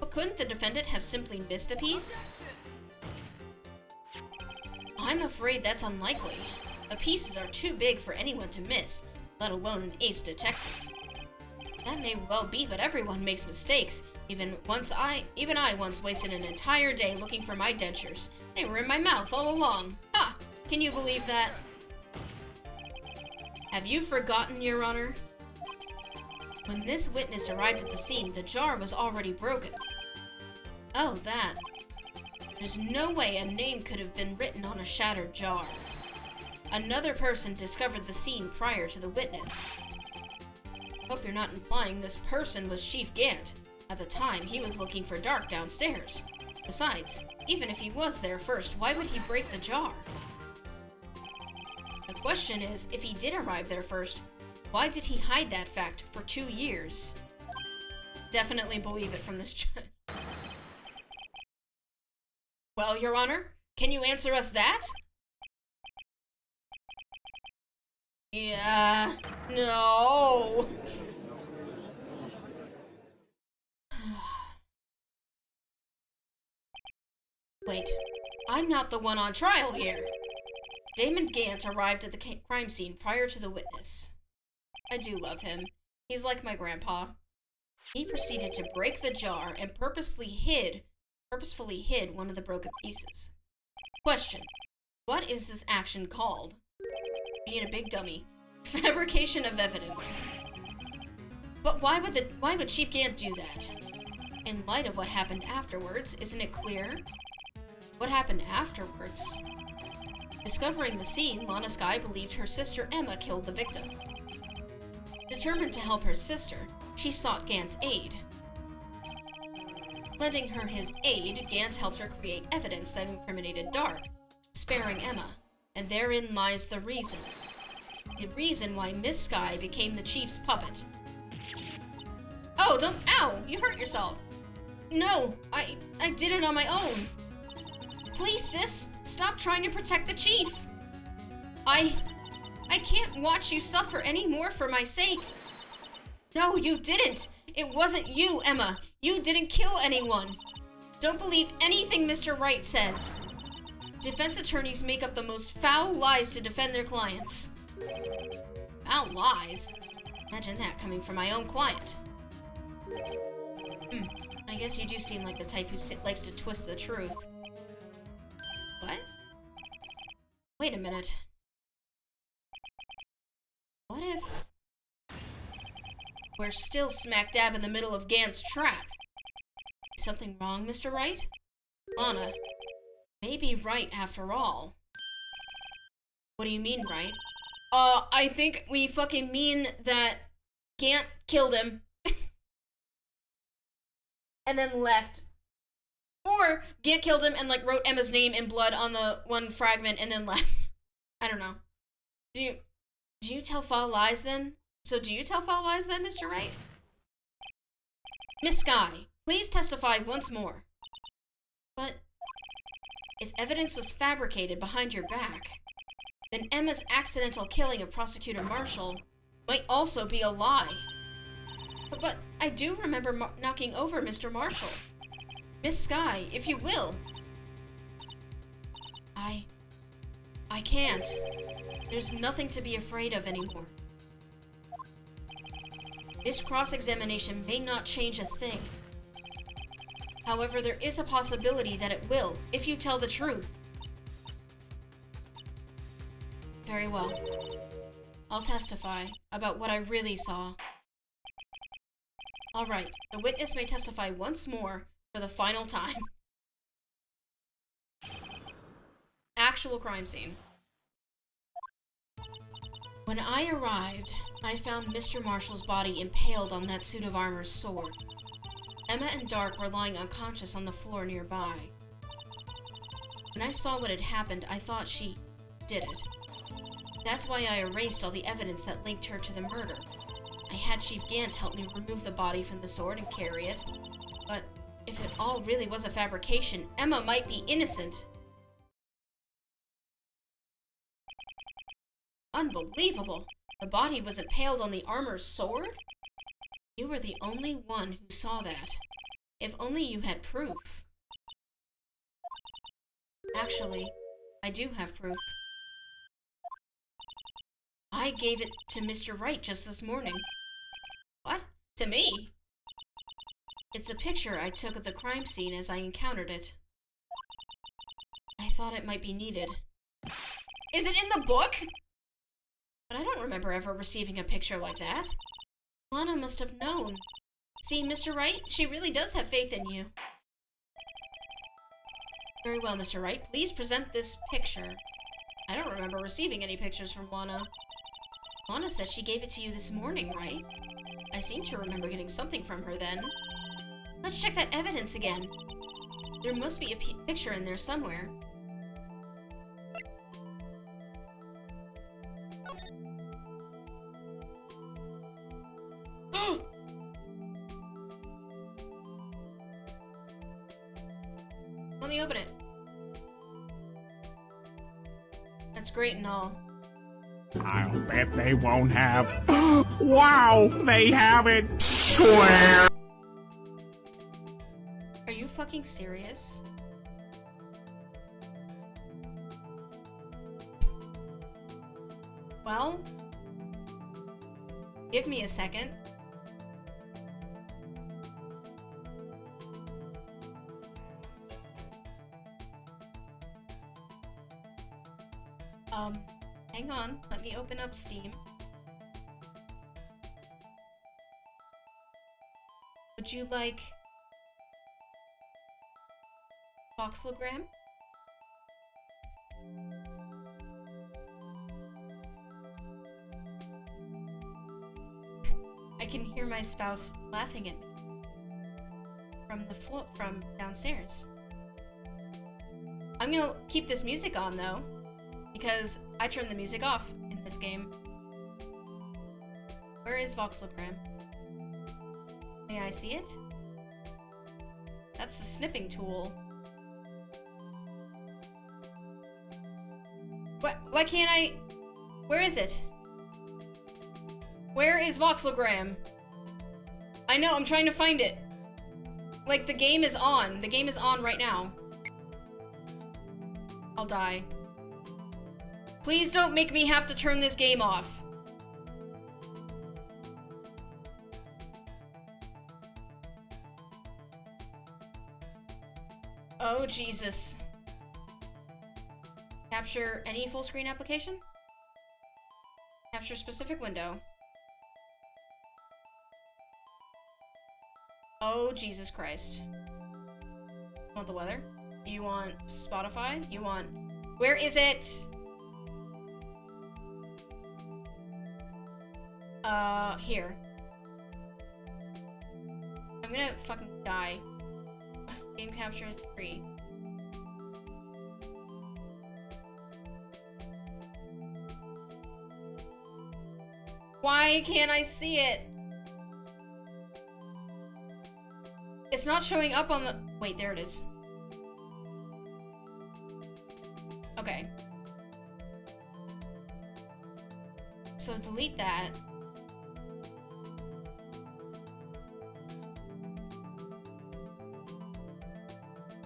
S1: But couldn't the defendant have simply missed a piece? I'm afraid that's unlikely. The pieces are too big for anyone to miss, let alone an ace detective. That may well be, but everyone makes mistakes. Even I once wasted an entire day looking for my dentures. They were in my mouth all along. Ha! Can you believe that? Have you forgotten, Your Honor? When this witness arrived at the scene, the jar was already broken. Oh, that. There's no way a name could have been written on a shattered jar. Another person discovered the scene prior to the witness. Hope you're not implying this person was Chief Gant. At the time, he was looking for Dark downstairs. Besides, even if he was there first, why would he break the jar? The question is, if he did arrive there first, why did he hide that fact for 2 years? Definitely believe it from this judge. Well, Your Honor, can you answer us that? Yeah, no. Wait, I'm not the one on trial here. Damon Gant arrived at the crime scene prior to the witness. I do love him. He's like my grandpa. He proceeded to break the jar and purposefully hid one of the broken pieces. Question: what is this action called? Being a big dummy. Fabrication of evidence. But why would Chief Gant do that? In light of what happened afterwards, isn't it clear? What happened afterwards? Discovering the scene, Lana Skye believed her sister Emma killed the victim. Determined to help her sister, she sought Gant's aid. Lending her his aid, Gant helped her create evidence that incriminated Dark, sparing Emma. And therein lies the reason. The reason why Miss Skye became the Chief's puppet. Oh, don't— ow! You hurt yourself! No! I did it on my own! Please, sis! Stop trying to protect the Chief! I can't watch you suffer anymore for my sake! No, you didn't! It wasn't you, Emma! You didn't kill anyone! Don't believe anything Mr. Wright says! Defense attorneys make up the most foul lies to defend their clients. Foul lies? Imagine that coming from my own client. I guess you do seem like the type who likes to twist the truth. What? Wait a minute. What if we're still smack dab in the middle of Gant's trap? Is something wrong, Mr. Wright? Lana, maybe Wright after all. What do you mean, Wright? I think we fucking mean that Gant killed him. And then left. Or Gant killed him and like wrote Emma's name in blood on the one fragment and then left. I don't know. Do you tell foul lies then? So do you tell foul lies then, Mr. Wright? Miss Skye, please testify once more. But if evidence was fabricated behind your back, then Emma's accidental killing of Prosecutor Marshall might also be a lie. But but I do remember knocking over Mr. Marshall. Miss Sky, if you will. I can't. There's nothing to be afraid of anymore. This cross-examination may not change a thing. However, there is a possibility that it will, if you tell the truth. Very well. I'll testify about what I really saw. Alright, the witness may testify once more for the final time. Actual crime scene. When I arrived, I found Mr. Marshall's body impaled on that suit of armor's sword. Emma and Dark were lying unconscious on the floor nearby. When I saw what had happened, I thought she did it. That's why I erased all the evidence that linked her to the murder. I had Chief Gant help me remove the body from the sword and carry it. But if it all really was a fabrication, Emma might be innocent. Unbelievable! The body was impaled on the armor's sword? You were the only one who saw that. If only you had proof. Actually, I do have proof. I gave it to Mr. Wright just this morning. What? To me? It's a picture I took of the crime scene as I encountered it. I thought it might be needed. Is it in the book? But I don't remember ever receiving a picture like that. Lana must have known. See, Mr. Wright, she really does have faith in you. Very well, Mr. Wright. Please present this picture. I don't remember receiving any pictures from Lana. Lana said she gave it to you this morning, right? I seem to remember getting something from her then. Let's check that evidence again. There must be a picture in there somewhere. Let me open it. That's great and all.
S2: I'll bet they won't have. Wow, they have it square.
S1: Are you fucking serious? Well, give me a second. Hang on, let me open up Steam. Would you like voxelogram? I can hear my spouse laughing at me from downstairs. I'm gonna keep this music on though, because I turned the music off in this game. Where is voxelogram? May I see it? That's the snipping tool. Why can't I? Where is it? Where is voxelogram? I know, I'm trying to find it. Like, the game is on. The game is on right now. I'll die. Please don't make me have to turn this game off. Oh, Jesus. Capture any full screen application? Capture specific window. Oh, Jesus Christ. You want the weather? You want Spotify? You want... Where is it? Here. I'm gonna fucking die. Game capture 3. Why can't I see it? It's not showing up on the... Wait, there it is. Okay. So delete that.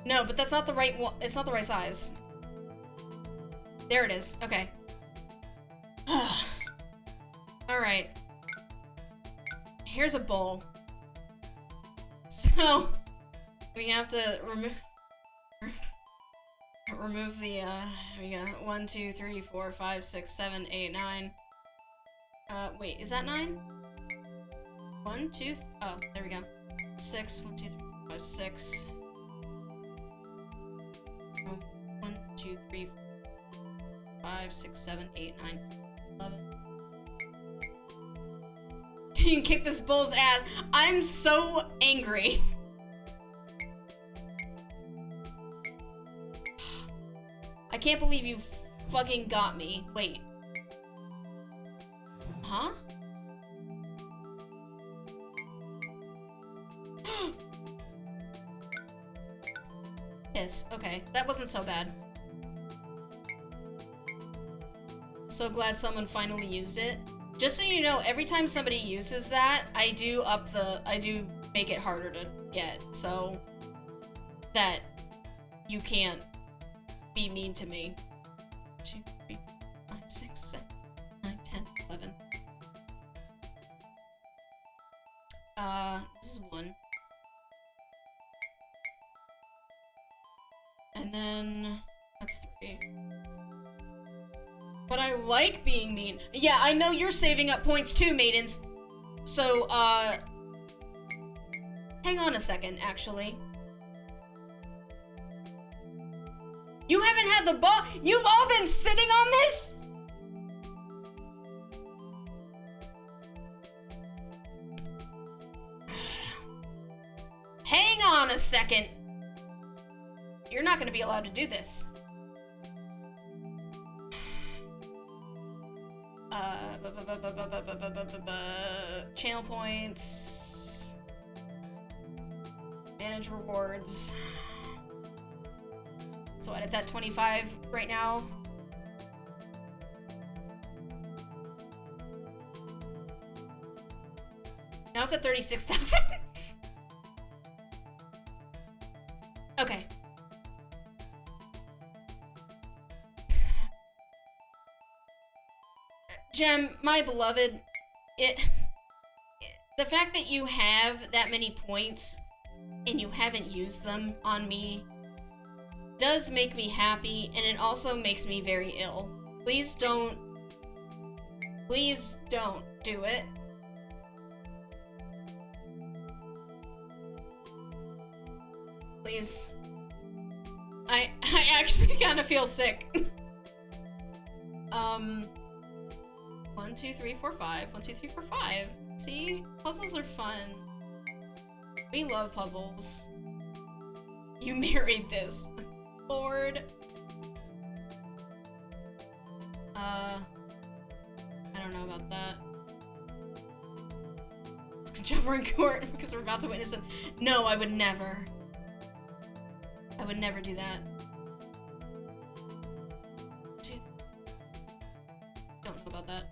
S1: No, but that's not the right one. It's not the right size. There it is. Okay. Alright. Here's a bowl. So, we have to remove the, we got 1, 2, 3, 4, 5, 6, 7, 8, 9. Wait, is that 9? 1, 2, oh, there we go. 6, 1, 2, 3, 4, 5, 6. 1, 2, 3, 4, 5, 6, 7, 8, 9, 11. You can kick this bull's ass. I'm so angry. I can't believe you fucking got me. Wait. Huh? Piss. Okay, that wasn't so bad. So glad someone finally used it. Just so you know, every time somebody uses that, I do make it harder to get, so that you can't be mean to me. 2, 3, 5, 6, 7, 9, 10, 11. This is 1. And then that's 3. But I like being mean. Yeah, I know you're saving up points too, maidens. So, hang on a second, actually. You haven't had the ball. You've all been sitting on this? Hang on a second. You're not gonna be allowed to do this. Channel points. Manage rewards. So what, it's at 25 right now? Now it's at 36,000. Okay. Gem, my beloved, the fact that you have that many points and you haven't used them on me does make me happy, and it also makes me very ill. Please don't do it. Please. I actually kind of feel sick. 1, 2, 3, 4, 5. 1, 2, 3, 4, 5. See? Puzzles are fun. We love puzzles. You married this. Lord. I don't know about that. Good job we're in court because we're about to witness it. No, I would never. I would never do that. Don't know about that.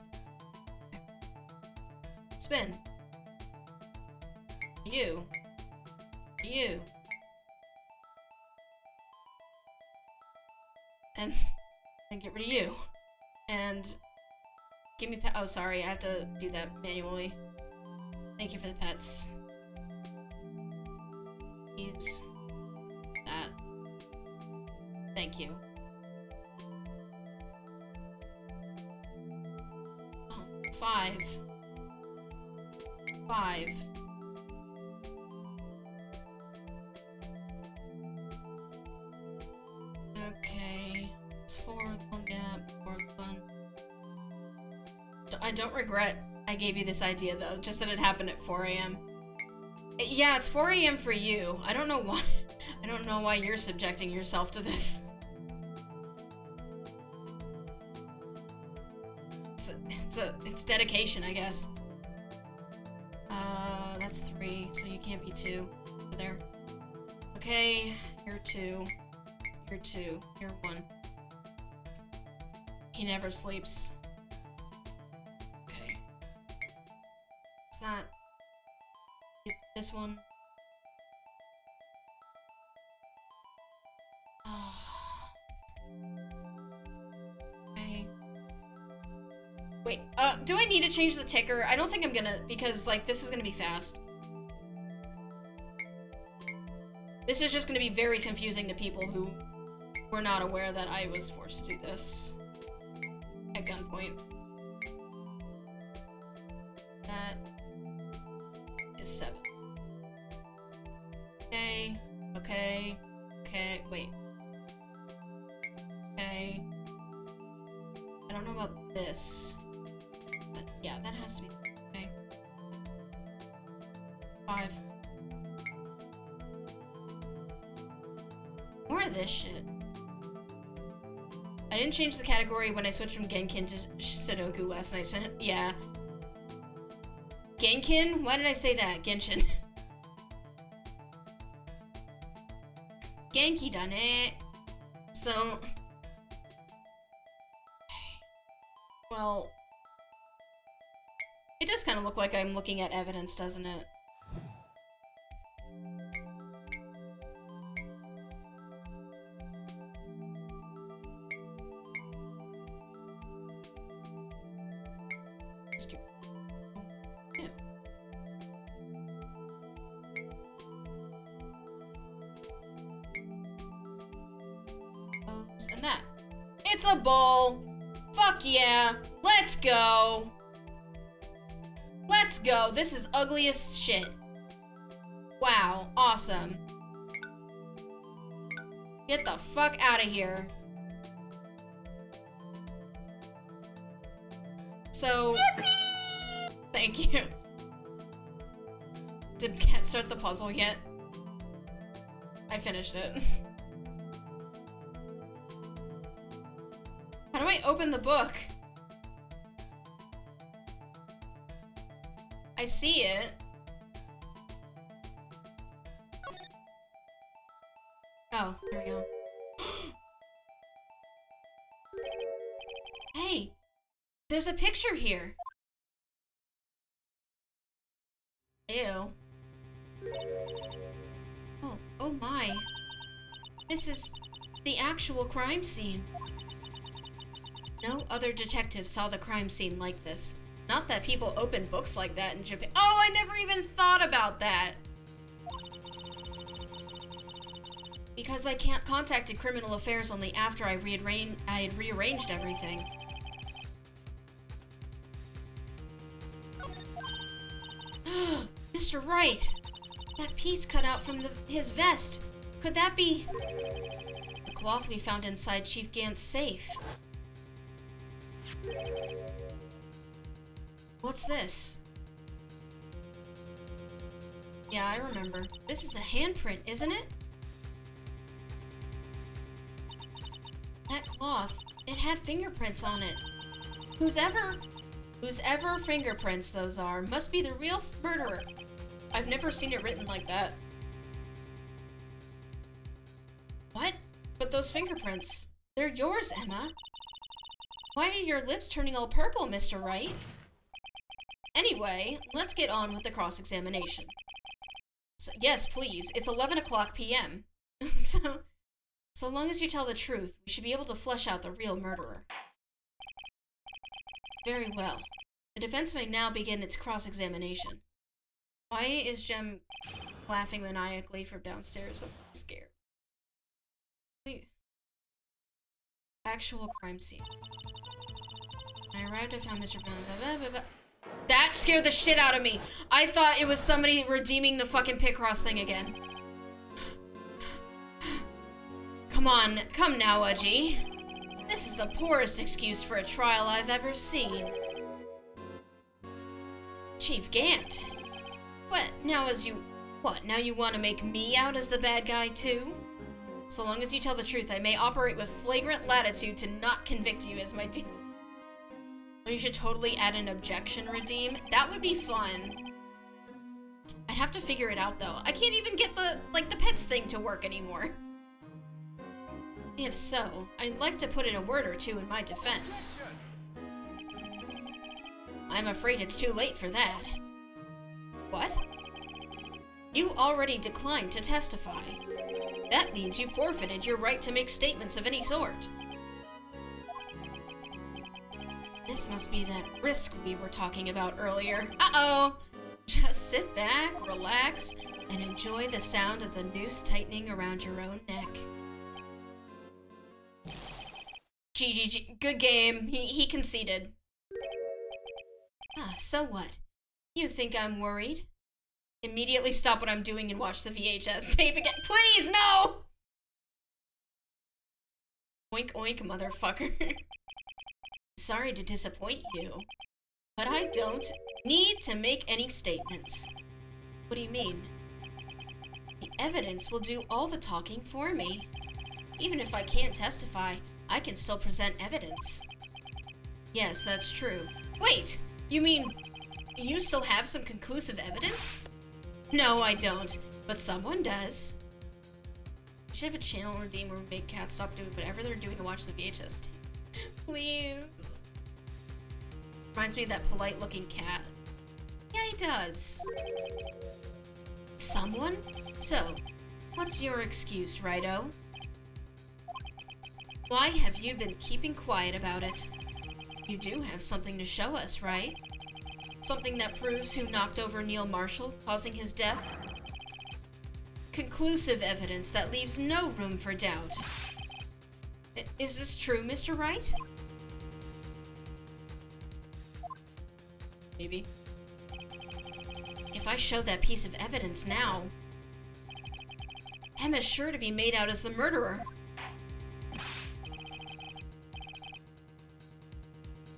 S1: Spin. You. You. And then get rid of you. And give me oh, sorry, I have to do that manually. Thank you for the pets. These. That. Thank you. Oh, 5. 5. Okay. It's 4 one gap, 4 one. I don't regret I gave you this idea though, just that it happened at 4 AM. Yeah, it's 4 AM for you. I don't know why. I don't know why you're subjecting yourself to this. It's dedication, I guess. That's 3, so you can't be 2. There. Okay, you're 2. You're 2. You're 1. He never sleeps. Okay. It's not... This one. Okay. Wait, do I need to change the ticker? I don't think I'm gonna, because, like, this is gonna be fast. This is just gonna be very confusing to people who were not aware that I was forced to do this at gunpoint. That is 7. Okay, okay, okay, wait. Okay. I don't know about this. But yeah, that has to be, okay. 5. More of this shit. I didn't change the category when I switched from Genkin to Sudoku last night. So, yeah. Genkin? Why did I say that? Genshin. Genki done it. So. Well. It does kind of look like I'm looking at evidence, doesn't it? And that. It's a ball. Fuck yeah. Let's go. Let's go. This is ugly as shit. Wow. Awesome. Get the fuck out of here. So. Yippee! Thank you. Did Cat start the puzzle yet? I finished it. How do I open the book? I see it. Oh, there we go. Hey, there's a picture here. Ew. Oh my. This is the actual crime scene. No other detective saw the crime scene like this. Not that people open books like that in Japan. Oh, I never even thought about that! Because I can't contacted Criminal Affairs only after I had rearranged everything. Mr. Wright! That piece cut out from his vest. Could that be the cloth we found inside Chief Gant's safe? What's this? Yeah, I remember. This is a handprint, isn't it? That cloth, it had fingerprints on it. Whose ever fingerprints those are must be the real murderer. I've never seen it written like that. What? But those fingerprints, they're yours, Emma. Why are your lips turning all purple, Mr. Wright? Anyway, let's get on with the cross-examination. So, yes, please. It's 11 o'clock p.m. So long as you tell the truth, we should be able to flesh out the real murderer. Very well. The defense may now begin its cross-examination. Why is Jem laughing maniacally from downstairs? I'm scared. Actual crime scene. When I arrived, I found Mr. Brown. That scared the shit out of me. I thought it was somebody redeeming the fucking Picross thing again. Come on, come now, Udgy. This is the poorest excuse for a trial I've ever seen. Chief Gant. What, now you want to make me out as the bad guy too? So long as you tell the truth, I may operate with flagrant latitude to not convict you as my team. You should totally add an objection, redeem. That would be fun. I'd have to figure it out though. I can't even get the pets thing to work anymore. If so, I'd like to put in a word or two in my defense. I'm afraid it's too late for that. What? You already declined to testify. That means you forfeited your right to make statements of any sort. This must be that risk we were talking about earlier. Uh-oh! Just sit back, relax, and enjoy the sound of the noose tightening around your own neck. GGG. Good game. He conceded. Ah, so what? You think I'm worried? Immediately stop what I'm doing and watch the VHS tape again. Please, no! Oink oink, motherfucker. Sorry to disappoint you, but I don't need to make any statements. What do you mean? The evidence will do all the talking for me. Even if I can't testify, I can still present evidence. Yes, that's true. Wait! You mean you still have some conclusive evidence? No, I don't, but someone does. I should have a channel redeem where big cats stop doing whatever they're doing to watch the VHS tape. Please. Reminds me of that polite-looking cat. Yeah, he does. Someone? So, what's your excuse, Righto? Why have you been keeping quiet about it? You do have something to show us, right? Something that proves who knocked over Neil Marshall, causing his death? Conclusive evidence that leaves no room for doubt. Is this true, Mr. Wright? Maybe. If I show that piece of evidence now, Emma's sure to be made out as the murderer.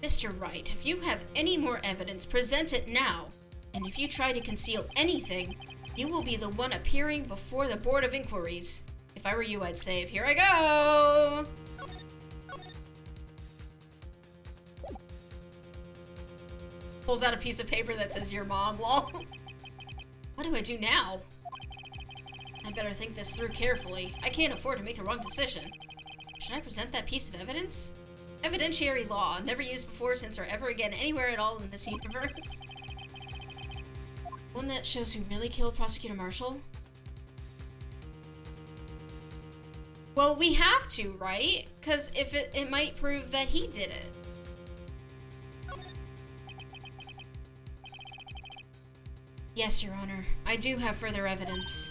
S1: Mr. Wright, if you have any more evidence, present it now. And if you try to conceal anything, you will be the one appearing before the Board of Inquiries. If I were you, I'd save. Here I go! Pulls out a piece of paper that says, your mom, lol. What do I do now? I better think this through carefully. I can't afford to make the wrong decision. Should I present that piece of evidence? Evidentiary law, never used before since or ever again anywhere at all in this universe. One that shows who really killed Prosecutor Marshall? Well, we have to, right? Because if it might prove that he did it. Yes, Your Honor. I do have further evidence.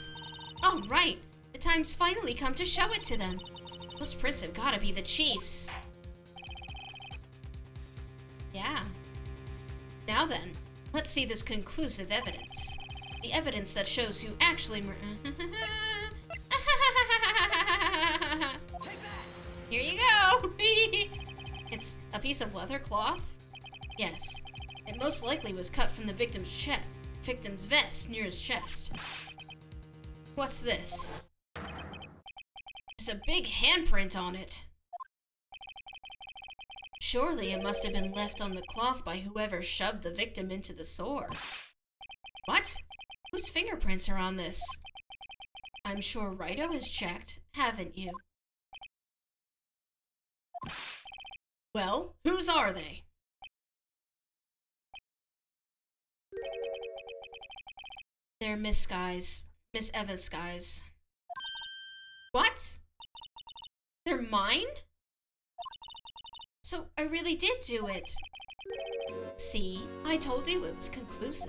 S1: Oh, right. The time's finally come to show it to them. Those prints have gotta be the Chief's. Yeah. Now then, let's see this conclusive evidence. The evidence that shows who actually Here you go! It's a piece of leather cloth? Yes. It most likely was cut from the victim's vest near his chest. What's this? There's a big handprint on it. Surely it must have been left on the cloth by whoever shoved the victim into the sore. What? Whose fingerprints are on this? I'm sure Righto has checked, haven't you? Well, whose are they? They're Miss Eva's guys. What? They're mine? So I really did do it. See, I told you it was conclusive.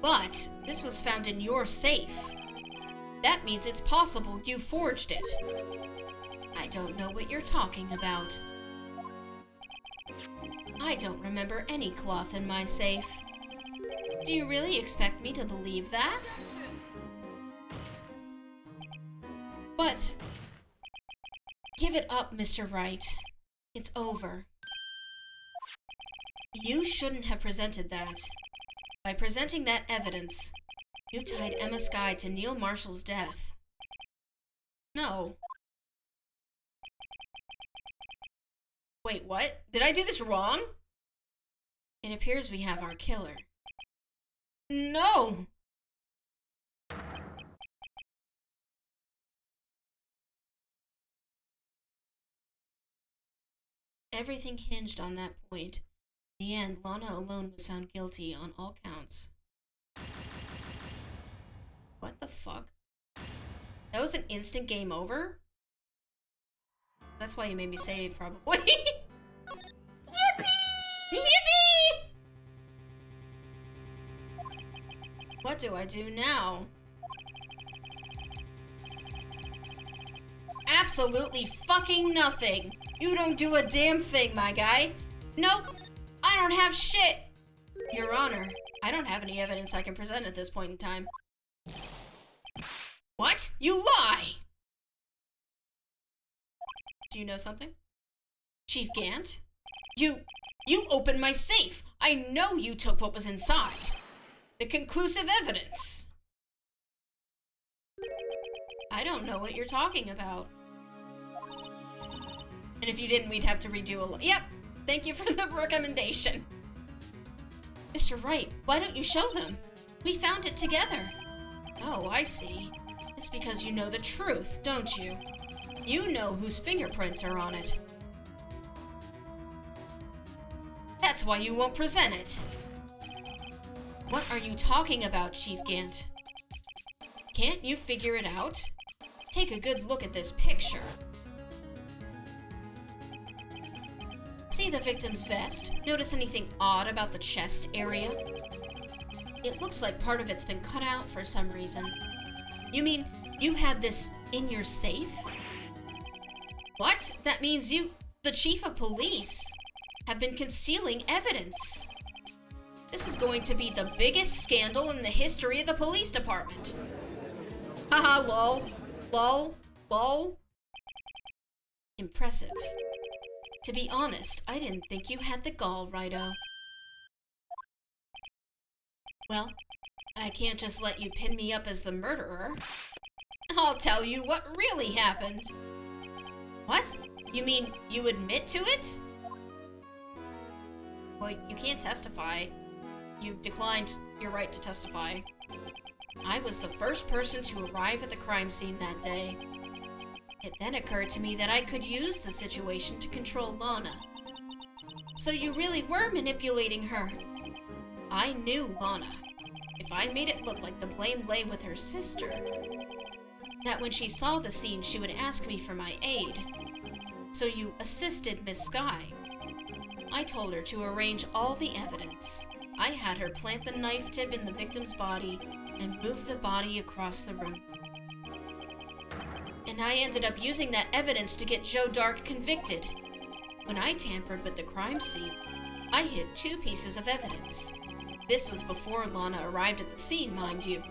S1: But this was found in your safe. That means it's possible you forged it. I don't know what you're talking about. I don't remember any cloth in my safe. Do you really expect me to believe that? But give it up, Mr. Wright. It's over. You shouldn't have presented that. By presenting that evidence, you tied Emma Skye to Neil Marshall's death. No. Wait, what? Did I do this wrong? It appears we have our killer. No! Everything hinged on that point. In the end, Lana alone was found guilty on all counts. What the fuck? That was an instant game over? That's why you made me save, probably. Yippee! Yippee! What do I do now? Absolutely fucking nothing. You don't do a damn thing, my guy. Nope. I don't have shit. Your Honor, I don't have any evidence I can present at this point in time. What? You lie! Do you know something? Chief Gant? You opened my safe! I know you took what was inside! The conclusive evidence! I don't know what you're talking about. And if you didn't, we'd have to redo a... Yep! Thank you for the recommendation. Mr. Wright, why don't you show them? We found it together. Oh, I see. It's because you know the truth, don't you? You know whose fingerprints are on it. That's why you won't present it. What are you talking about, Chief Gant? Can't you figure it out? Take a good look at this picture. See the victim's vest? Notice anything odd about the chest area? It looks like part of it's been cut out for some reason. You mean you had this in your safe? What? That means you, the chief of police, have been concealing evidence. This is going to be the biggest scandal in the history of the police department. Haha, lol. Lol. Lol. Impressive. To be honest, I didn't think you had the gall, Righto. Well, I can't just let you pin me up as the murderer. I'll tell you what really happened. What? You mean you admit to it? Well, you can't testify. You declined your right to testify. I was the first person to arrive at the crime scene that day. It then occurred to me that I could use the situation to control Lana. So you really were manipulating her. I knew Lana. If I made it look like the blame lay with her sister, that when she saw the scene, she would ask me for my aid. So you assisted Miss Sky. I told her to arrange all the evidence. I had her plant the knife tip in the victim's body and move the body across the room. And I ended up using that evidence to get Joe Dark convicted. When I tampered with the crime scene, I hid 2 pieces of evidence. This was before Lana arrived at the scene, mind you.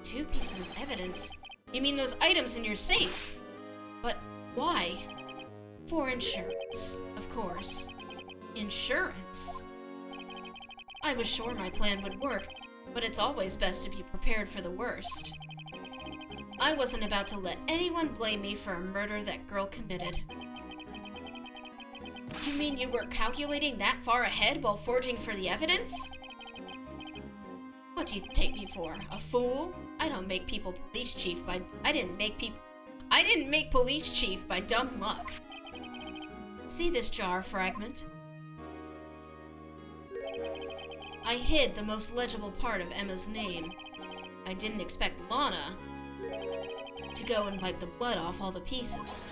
S1: 2 pieces of evidence? You mean those items in your safe? But why? For insurance, of course. Insurance? I was sure my plan would work, but it's always best to be prepared for the worst. I wasn't about to let anyone blame me for a murder that girl committed. You mean you were calculating that far ahead while forging for the evidence? What do you take me for? A fool? I don't make people police chief by... I didn't make police chief by dumb luck. See this jar fragment? I hid the most legible part of Emma's name. I didn't expect Lana to go and wipe the blood off all the pieces.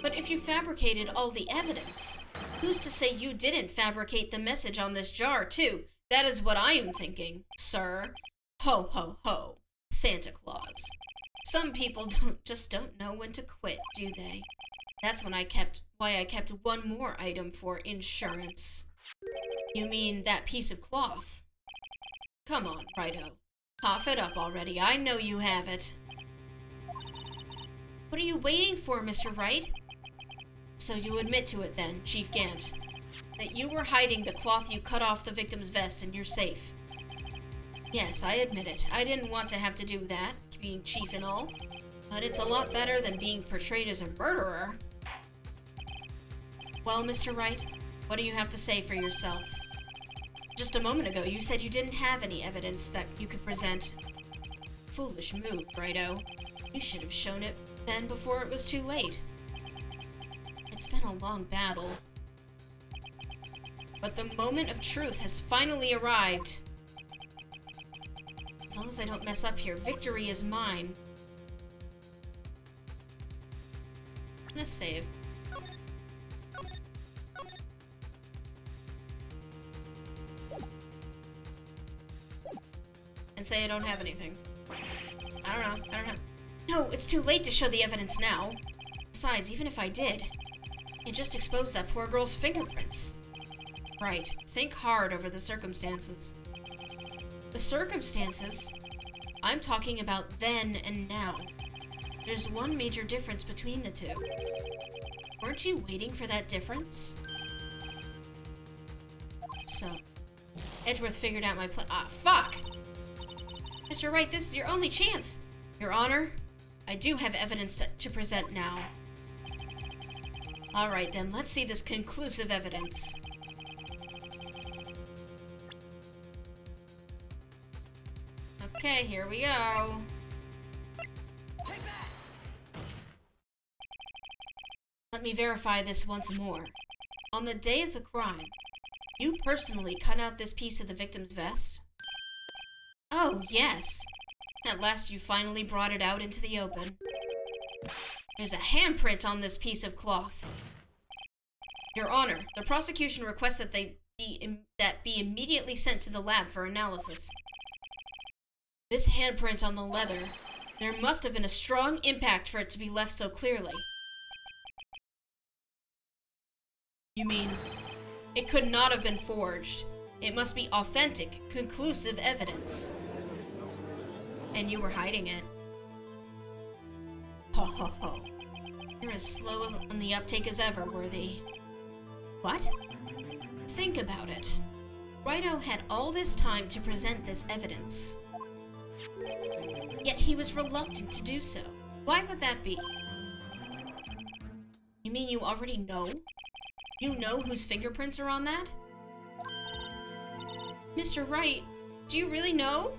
S1: But if you fabricated all the evidence, who's to say you didn't fabricate the message on this jar too? That is what I am thinking, sir. Ho ho ho, Santa Claus. Some people don't know when to quit, do they? That's why I kept one more item for insurance. You mean that piece of cloth? Come on, Righto. Cough it up already. I know you have it. What are you waiting for, Mr. Wright? So you admit to it then, Chief Gant, that you were hiding the cloth you cut off the victim's vest in your safe. Yes, I admit it. I didn't want to have to do that, being chief and all, but it's a lot better than being portrayed as a murderer. Well, Mr. Wright, what do you have to say for yourself? Just a moment ago, you said you didn't have any evidence that you could present. Foolish move, Righto. You should have shown it then before it was too late. It's been a long battle. But the moment of truth has finally arrived. As long as I don't mess up here, victory is mine. I'm gonna save. And say I don't have anything. I don't know. No, it's too late to show the evidence now. Besides, even if I did, it just exposed that poor girl's fingerprints. Right. Think hard over the circumstances. The circumstances? I'm talking about then and now. There's one major difference between the two. Weren't you waiting for that difference? So, Edgeworth figured out my plan. Ah, fuck! Mr. Wright, this is your only chance. Your Honor, I do have evidence to present now. Alright then, let's see this conclusive evidence. Okay, here we go. Let me verify this once more. On the day of the crime, you personally cut out this piece of the victim's vest? Oh, yes. At last you finally brought it out into the open. There's a handprint on this piece of cloth. Your Honor, the prosecution requests that they be immediately sent to the lab for analysis. This handprint on the leather, there must have been a strong impact for it to be left so clearly. You mean, it could not have been forged. It must be authentic, conclusive evidence. And you were hiding it. Ho ho ho. You're as slow on the uptake as ever, Worthy. What? Think about it. Wright had all this time to present this evidence. Yet he was reluctant to do so. Why would that be? You mean you already know? You know whose fingerprints are on that? Mr. Wright, do you really know?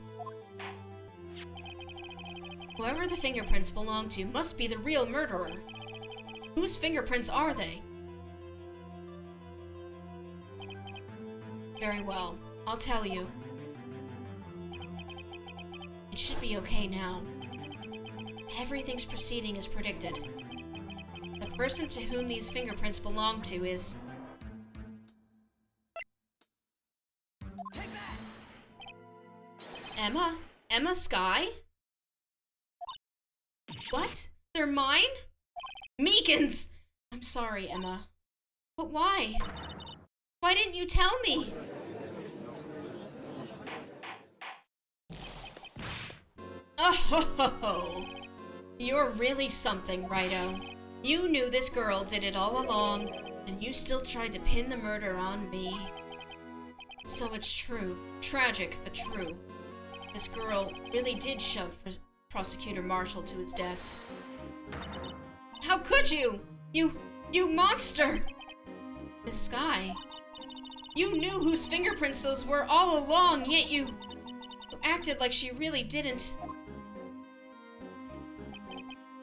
S1: Whoever the fingerprints belong to must be the real murderer. Whose fingerprints are they? Very well, I'll tell you. It should be okay now. Everything's proceeding as predicted. The person to whom these fingerprints belong to is... Emma? Emma Skye? What? They're mine? Meekins! I'm sorry, Emma. But why? Why didn't you tell me? Oh, you're really something, Righto. You knew this girl did it all along, and you still tried to pin the murder on me. So it's true. Tragic, but true. This girl really did shove Prosecutor Marshall to his death. How could you? You monster! Miss Skye, you knew whose fingerprints those were all along, yet you acted like she really didn't.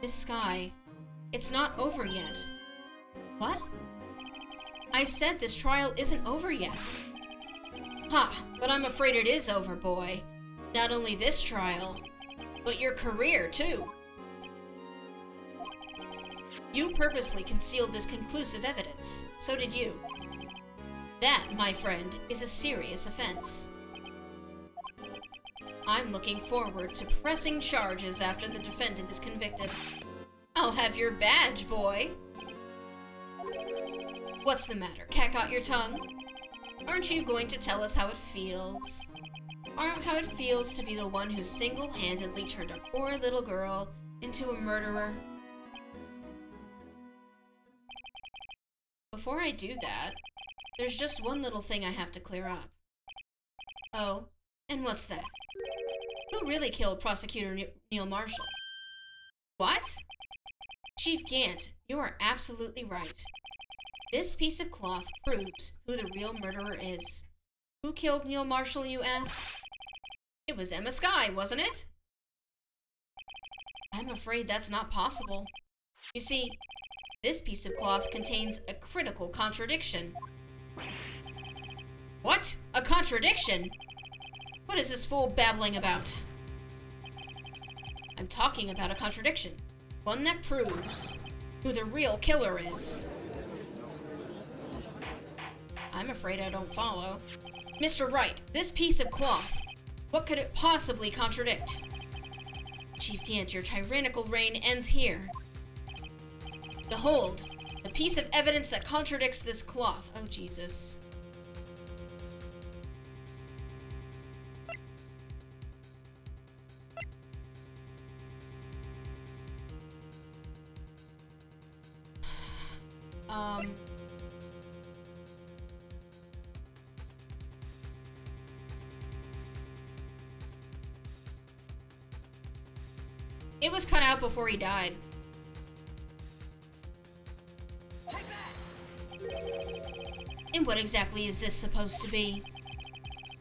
S1: Miss Skye, it's not over yet. What? I said this trial isn't over yet. Ha, but I'm afraid it is over, boy. Not only this trial, but your career, too. You purposely concealed this conclusive evidence. So did you. That, my friend, is a serious offense. I'm looking forward to pressing charges after the defendant is convicted. I'll have your badge, boy. What's the matter? Cat got your tongue? Aren't you going to tell us how it feels? How it feels to be the one who single-handedly turned a poor little girl into a murderer? Before I do that, there's just one little thing I have to clear up. Oh, and what's that? Who really killed Prosecutor Neil Marshall? What? Chief Gant, you are absolutely right. This piece of cloth proves who the real murderer is. Who killed Neil Marshall, you ask? It was Emma Skye, wasn't it? I'm afraid that's not possible. You see, this piece of cloth contains a critical contradiction. What? A contradiction? What is this fool babbling about? I'm talking about a contradiction. One that proves who the real killer is. I'm afraid I don't follow. Mr. Wright, this piece of cloth, what could it possibly contradict? Chief Gant, your tyrannical reign ends here. Behold, a piece of evidence that contradicts this cloth. Oh, Jesus. It was cut out before he died. And what exactly is this supposed to be?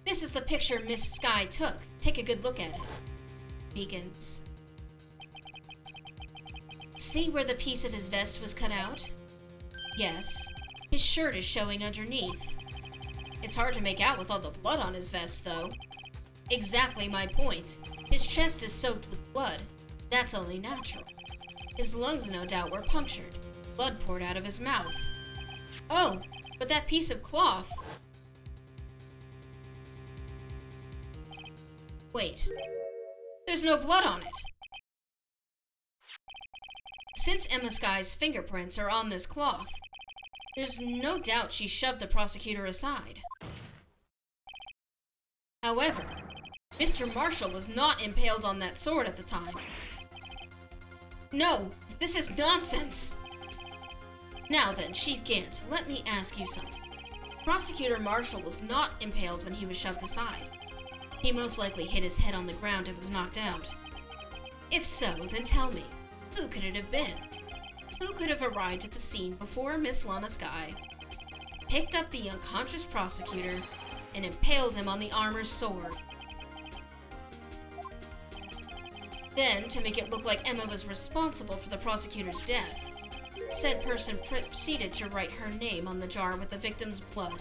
S1: This is the picture Miss Sky took. Take a good look at it. Begins. See where the piece of his vest was cut out? Yes. His shirt is showing underneath. It's hard to make out with all the blood on his vest, though. Exactly my point. His chest is soaked with blood. That's only natural. His lungs, no doubt, were punctured. Blood poured out of his mouth. Oh, but that piece of cloth... Wait. There's no blood on it. Since Emma Sky's fingerprints are on this cloth, there's no doubt she shoved the prosecutor aside. However, Mr. Marshall was not impaled on that sword at the time. No, this is nonsense! Now then, Chief Gant, let me ask you something. Prosecutor Marshall was not impaled when he was shoved aside. He most likely hit his head on the ground and was knocked out. If so, then tell me, who could it have been? Who could have arrived at the scene before Miss Lana Sky, picked up the unconscious prosecutor, and impaled him on the armor's sword? Then, to make it look like Emma was responsible for the prosecutor's death, said person proceeded to write her name on the jar with the victim's blood.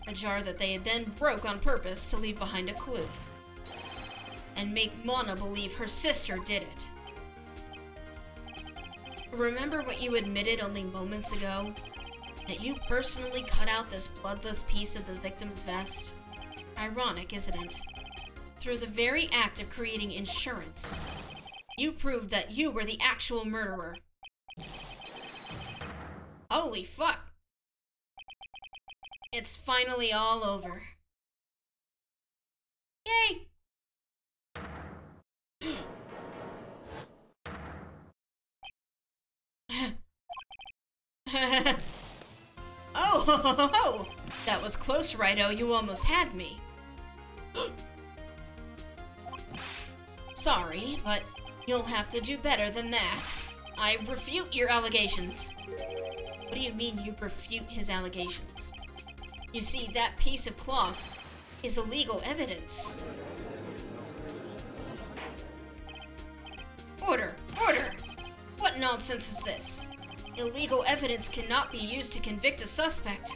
S1: A jar that they then broke on purpose to leave behind a clue. And make Mona believe her sister did it. Remember what you admitted only moments ago? That you personally cut out this bloodless piece of the victim's vest? Ironic, isn't it? Through the very act of creating insurance, you proved that you were the actual murderer. Holy fuck! It's finally all over. Yay! Oh, that was close, Righto. You almost had me. Sorry, but you'll have to do better than that. I refute your allegations. What do you mean you refute his allegations? You see, that piece of cloth is illegal evidence. Order! Order! What nonsense is this? Illegal evidence cannot be used to convict a suspect.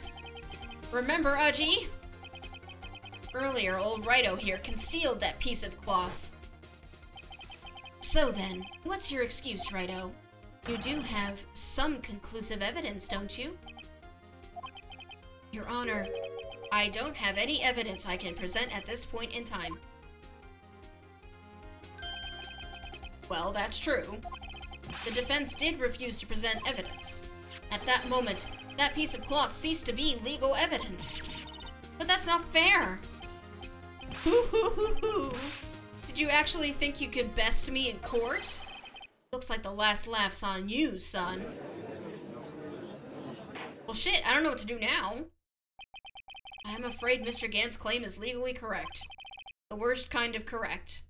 S1: Remember, Aji? Earlier, old Righto here concealed that piece of cloth. So then, what's your excuse, Righto? You do have some conclusive evidence, don't you? Your Honor, I don't have any evidence I can present at this point in time. Well, that's true. The defense did refuse to present evidence. At that moment, that piece of cloth ceased to be legal evidence. But that's not fair! Hoo hoo hoo hoo! Did you actually think you could best me in court? Looks like the last laugh's on you, son. Well shit, I don't know what to do now. I'm afraid Mr. Gant's claim is legally correct. The worst kind of correct.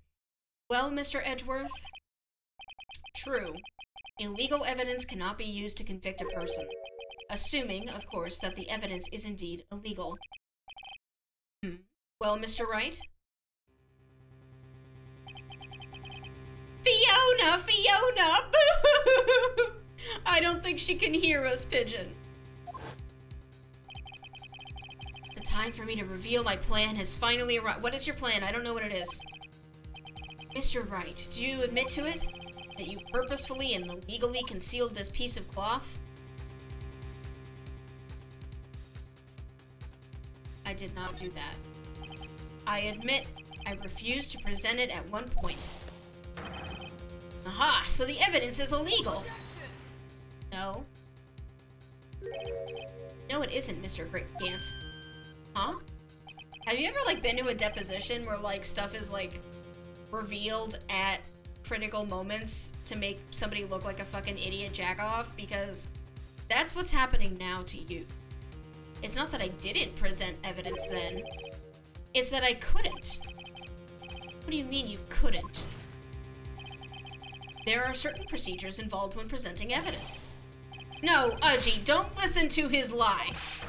S1: Well, Mr. Edgeworth? True. Illegal evidence cannot be used to convict a person. Assuming, of course, that the evidence is indeed illegal. Well, Mr. Wright? Fiona! Fiona! Boo! I don't think she can hear us, Pigeon. time for me to reveal my plan has finally arrived. What is your plan? I don't know what it is. Mr. Wright, do you admit to it? That you purposefully and illegally concealed this piece of cloth? I did not do that. I admit I refused to present it at one point. Aha! So the evidence is illegal! No. No, it isn't, Mr. Gant. Huh? Have you ever, like, been to a deposition where, like, stuff is, like, revealed at critical moments to make somebody look like a fucking idiot jack-off? Because that's what's happening now to you. It's not that I didn't present evidence then. It's that I couldn't. What do you mean you couldn't? There are certain procedures involved when presenting evidence. No, Udgy, don't listen to his lies.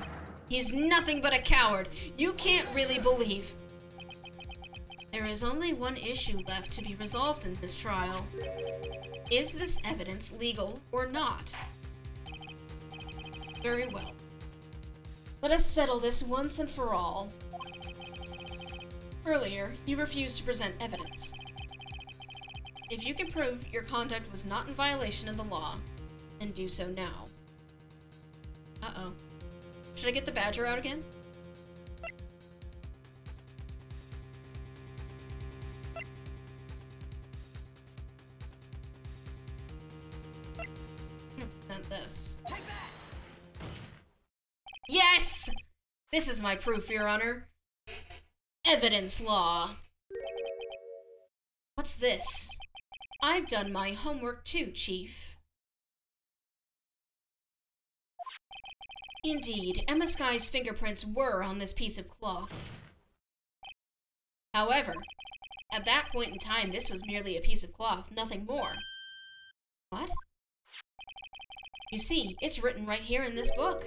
S1: He's nothing but a coward. You can't really believe. There is only one issue left to be resolved in this trial. Is this evidence legal or not? Very well. Let us settle this once and for all. Earlier, you refused to present evidence. If you can prove your conduct was not in violation of the law, then do so now. Uh-oh. Should I get the badger out again? I'm gonna present this. Yes! This is my proof, Your Honor. Evidence law. What's this? I've done my homework too, Chief. Indeed, Emma Sky's fingerprints were on this piece of cloth. However, at that point in time, this was merely a piece of cloth, nothing more. What? You see, it's written right here in this book.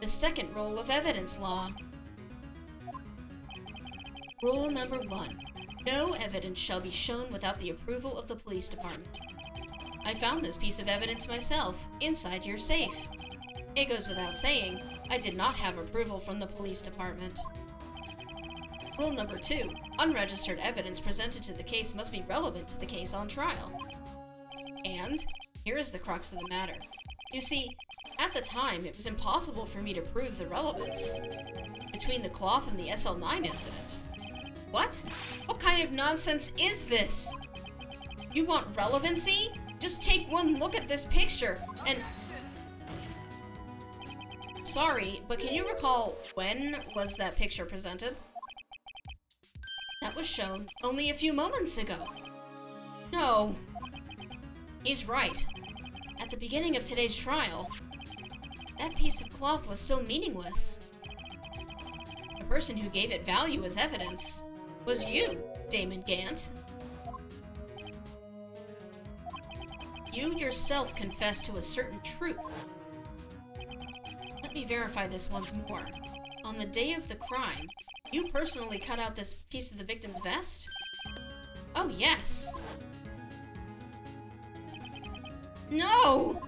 S1: The second rule of evidence law. Rule number 1. No evidence shall be shown without the approval of the police department. I found this piece of evidence myself, inside your safe. It goes without saying, I did not have approval from the police department. Rule number 2. Unregistered evidence presented to the case must be relevant to the case on trial. And, here is the crux of the matter. You see, at the time, it was impossible for me to prove the relevance between the cloth and the SL9 incident. What? What kind of nonsense is this? You want relevancy? Just take one look at this picture and... Sorry, but can you recall when was that picture presented? That was shown only a few moments ago. No. He's right. At the beginning of today's trial, that piece of cloth was still meaningless. The person who gave it value as evidence was you, Damon Gant. You yourself confessed to a certain truth. Let me verify this once more. On the day of the crime, you personally cut out this piece of the victim's vest? Oh, yes. No!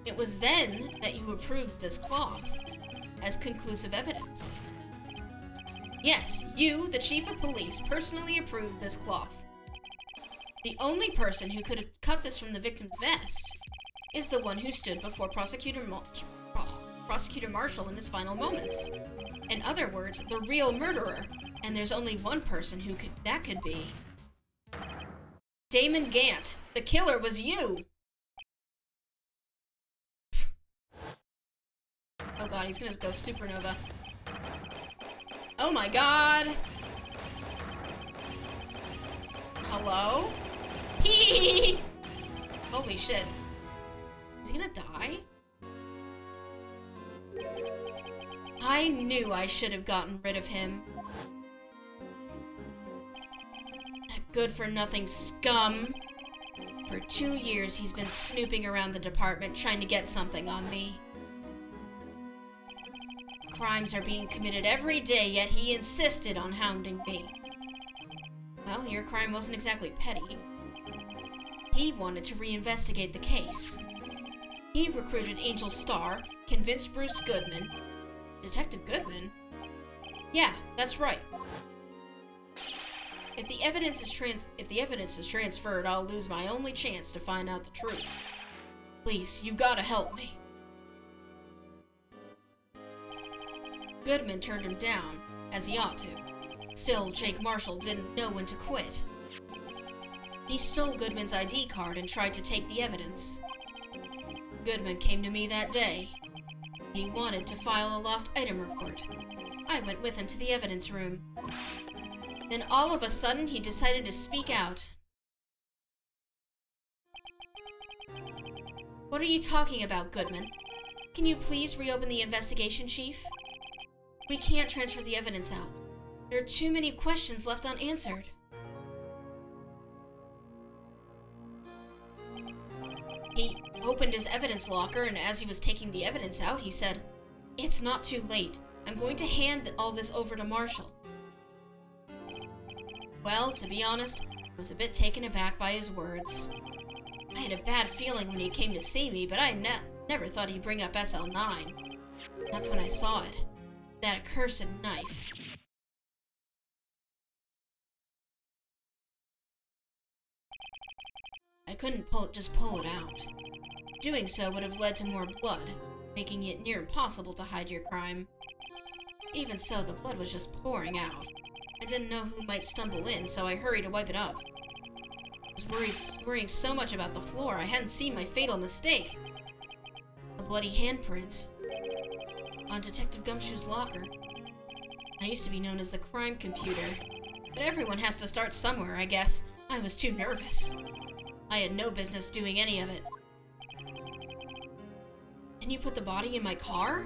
S1: It was then that you approved this cloth as conclusive evidence. Yes, you, the chief of police, personally approved this cloth. The only person who could have cut this from the victim's vest is the one who stood before Prosecutor Marshall in his final moments. In other words, the real murderer. And there's only one person who that could be. Damon Gant. The killer was you. Oh god, he's gonna go supernova. Oh my god! Hello? Hee! Holy shit. Is he gonna die? I knew I should have gotten rid of him. That good-for-nothing scum. For 2 years, he's been snooping around the department trying to get something on me. Crimes are being committed every day, yet he insisted on hounding me. Well, your crime wasn't exactly petty. He wanted to reinvestigate the case. He recruited Angel Starr, convinced Bruce Goodman, Detective Goodman? Yeah, that's right. If the evidence is transferred, I'll lose my only chance to find out the truth. Please, you've got to help me. Goodman turned him down, as he ought to. Still, Jake Marshall didn't know when to quit. He stole Goodman's ID card and tried to take the evidence. Goodman came to me that day. He wanted to file a lost item report. I went with him to the evidence room. Then all of a sudden, he decided to speak out. What are you talking about, Goodman? Can you please reopen the investigation, Chief? We can't transfer the evidence out. There are too many questions left unanswered. He opened his evidence locker, and as he was taking the evidence out, he said, "It's not too late. I'm going to hand all this over to Marshall." Well, to be honest, I was a bit taken aback by his words. I had a bad feeling when he came to see me, but I never thought he'd bring up SL9. That's when I saw it. That accursed knife. I couldn't just pull it out. Doing so would have led to more blood, making it near impossible to hide your crime. Even so, the blood was just pouring out. I didn't know who might stumble in, so I hurried to wipe it up. I was worrying so much about the floor, I hadn't seen my fatal mistake. A bloody handprint on Detective Gumshoe's locker. I used to be known as the crime computer, but everyone has to start somewhere, I guess. I was too nervous. I had no business doing any of it. And you put the body in my car?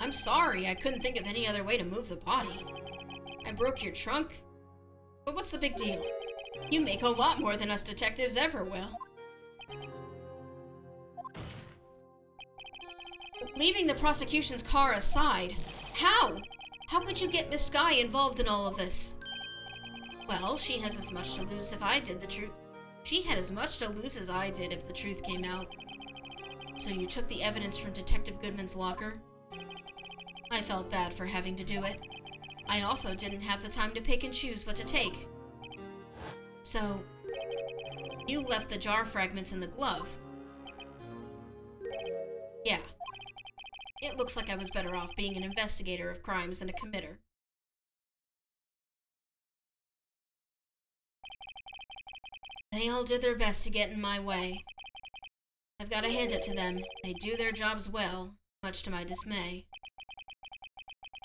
S1: I'm sorry, I couldn't think of any other way to move the body. I broke your trunk? But what's the big deal? You make a lot more than us detectives ever will. Leaving the prosecution's car aside, how? How could you get Miss Skye involved in all of this? Well, she has as much to lose if I did the truth. She had as much to lose as I did if the truth came out. So you took the evidence from Detective Goodman's locker? I felt bad for having to do it. I also didn't have the time to pick and choose what to take. So, you left the jar fragments in the glove. Yeah. It looks like I was better off being an investigator of crimes than a committer. They all did their best to get in my way. I've got to hand it to them. They do their jobs well, much to my dismay.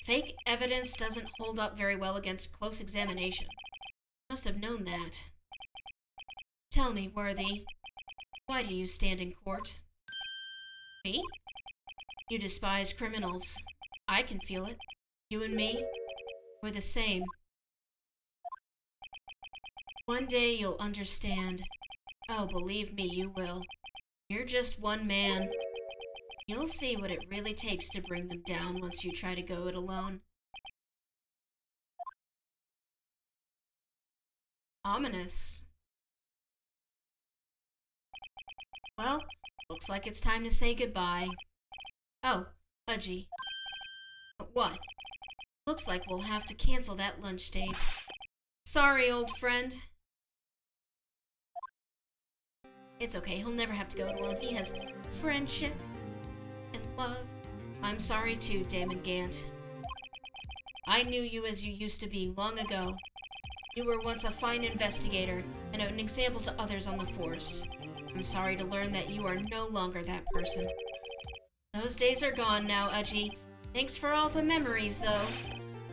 S1: Fake evidence doesn't hold up very well against close examination. Must have known that. Tell me, Worthy, why do you stand in court? Me? You despise criminals. I can feel it. You and me, we're the same. One day you'll understand. Oh, believe me, you will. You're just one man. You'll see what it really takes to bring them down once you try to go it alone. Ominous. Well, looks like it's time to say goodbye. Oh, Pudgy. What? Looks like we'll have to cancel that lunch date. Sorry, old friend. It's okay, he'll never have to go it alone. He has friendship and love. I'm sorry too, Damon Gant. I knew you as you used to be long ago. You were once a fine investigator and an example to others on the force. I'm sorry to learn that you are no longer that person. Those days are gone now, Udgy. Thanks for all the memories, though.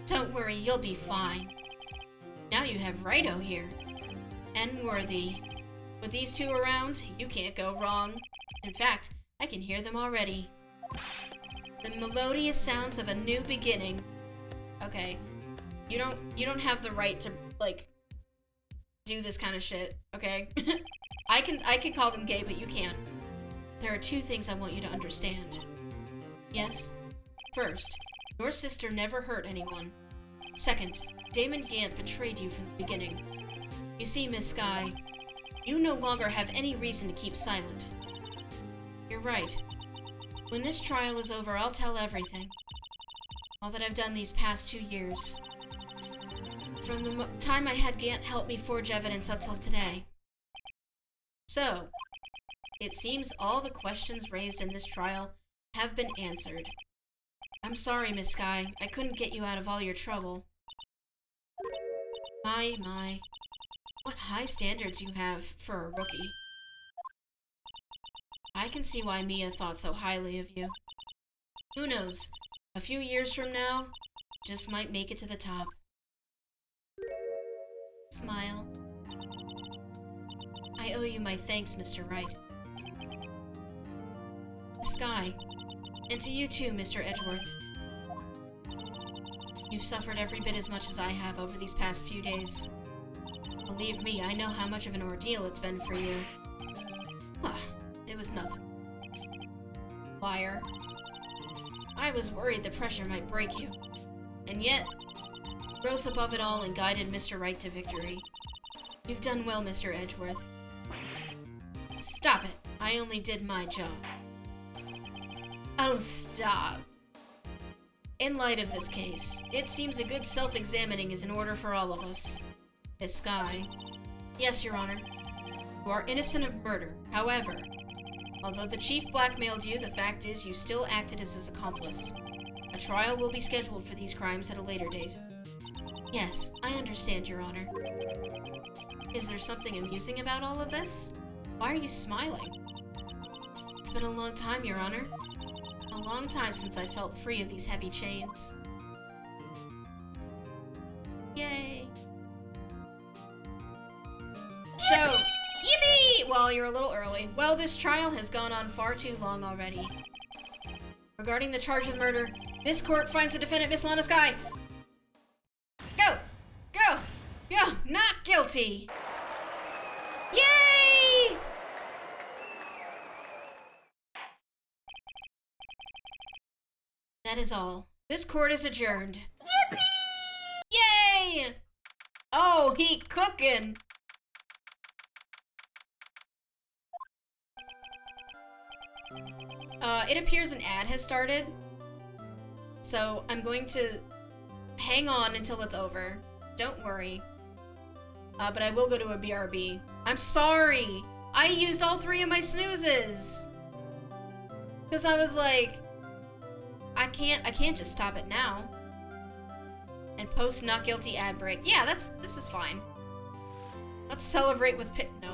S1: Don't worry, you'll be fine. Now you have Wright here. And Worthy. With these two around, you can't go wrong. In fact, I can hear them already. The melodious sounds of a new beginning. Okay. You don't have the right to, like, do this kind of shit, okay? I can call them gay, but you can't. There are two things I want you to understand. Yes? First, your sister never hurt anyone. Second, Damon Gant betrayed you from the beginning. You see, Miss Skye, you no longer have any reason to keep silent. You're right. When this trial is over, I'll tell everything. All that I've done these past 2 years. From the time I had Gant help me forge evidence up till today. So, it seems all the questions raised in this trial have been answered. I'm sorry, Miss Sky. I couldn't get you out of all your trouble. My. What high standards you have for a rookie. I can see why Mia thought so highly of you. Who knows? A few years from now, just might make it to the top. Smile. I owe you my thanks, Mr. Wright. Sky. And to you too, Mr. Edgeworth. You've suffered every bit as much as I have over these past few days. Believe me, I know how much of an ordeal it's been for you. It was nothing. Liar. I was worried the pressure might break you. And yet, you rose above it all and guided Mr. Wright to victory. You've done well, Mr. Edgeworth. Stop it. I only did my job. Oh, stop. In light of this case, it seems a good self-examining is in order for all of us. Miss Sky. Yes, Your Honor. You are innocent of murder. However, although the Chief blackmailed you, the fact is you still acted as his accomplice. A trial will be scheduled for these crimes at a later date. Yes, I understand, Your Honor. Is there something amusing about all of this? Why are you smiling? It's been a long time, Your Honor. A long time since I felt free of these heavy chains. Yay! So, yippee! Well, you're a little early. Well, this trial has gone on far too long already. Regarding the charge of murder, this court finds the defendant, Miss Lana Sky. Go! Go! Go! Not guilty! Yay! That is all. This court is adjourned. Yippee! Yay! Oh, he cooking! It appears an ad has started. So, I'm going to hang on until it's over. Don't worry. But I will go to a BRB. I'm sorry! I used all 3 of my snoozes! Because I was like... I can't just stop it now. And post not guilty ad break. Yeah, this is fine. Let's celebrate with no.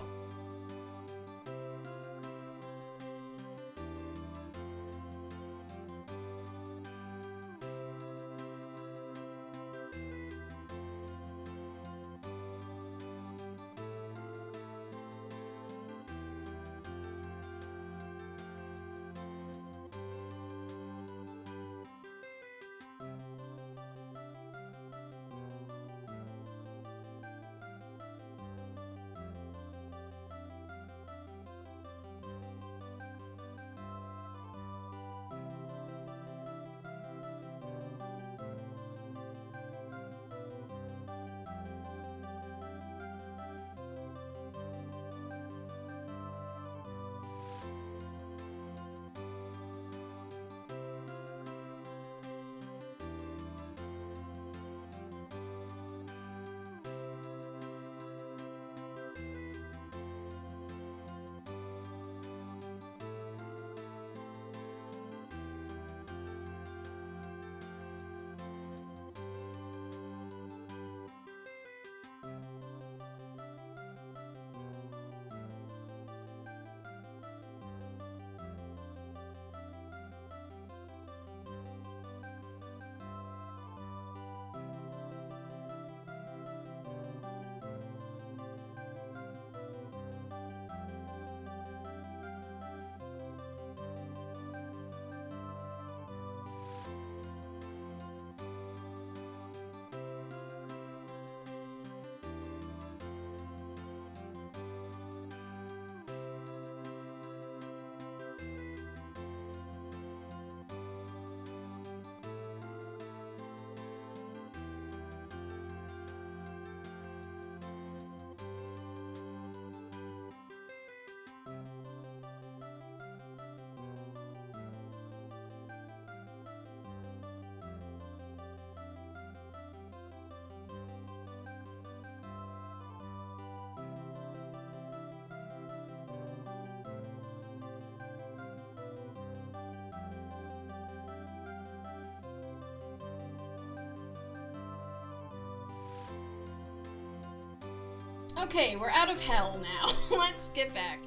S1: Okay, we're out of hell now. Let's get back.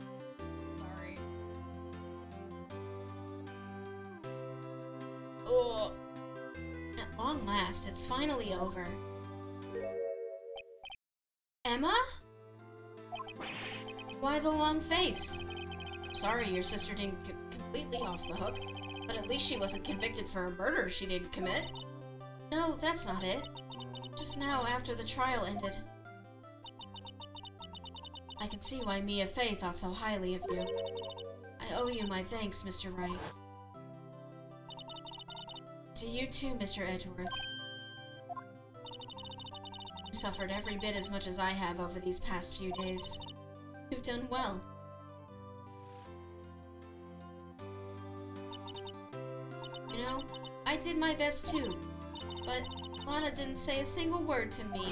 S1: Sorry. Oh. At long last, it's finally over. Emma? Why the long face? Sorry your sister didn't get completely off the hook, but at least she wasn't convicted for a murder she didn't commit. No, that's not it. Just now, after the trial ended. I can see why Mia Fey thought so highly of you. I owe you my thanks, Mr. Wright. To you too, Mr. Edgeworth. You suffered every bit as much as I have over these past few days. You've done well. You know, I did my best too, but Lana didn't say a single word to me.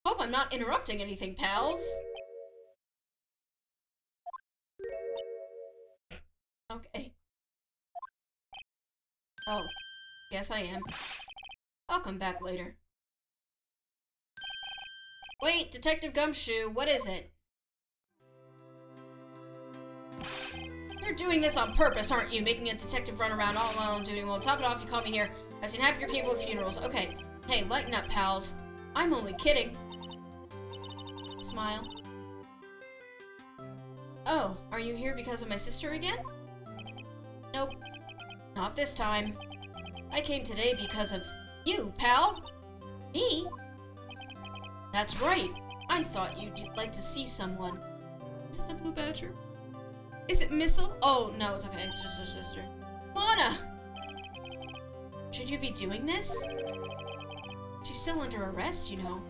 S1: Hope I'm not interrupting anything, pals. Okay. Oh, guess I am. I'll come back later. Wait, Detective Gumshoe, what is it? You're doing this on purpose, aren't you? Making a detective run around all alone, doing well. Top it off, you call me here. I've seen happier people at funerals. Okay. Hey, lighten up, pals. I'm only kidding. Smile. Oh, are you here because of my sister again? Nope. Not this time. I came today because of you, pal. Me? That's right. I thought you'd like to see someone. Is it the Blue Badger? Is it Missile? Oh, no, it's okay. It's just her sister. Lana! Should you be doing this? She's still under arrest, you know.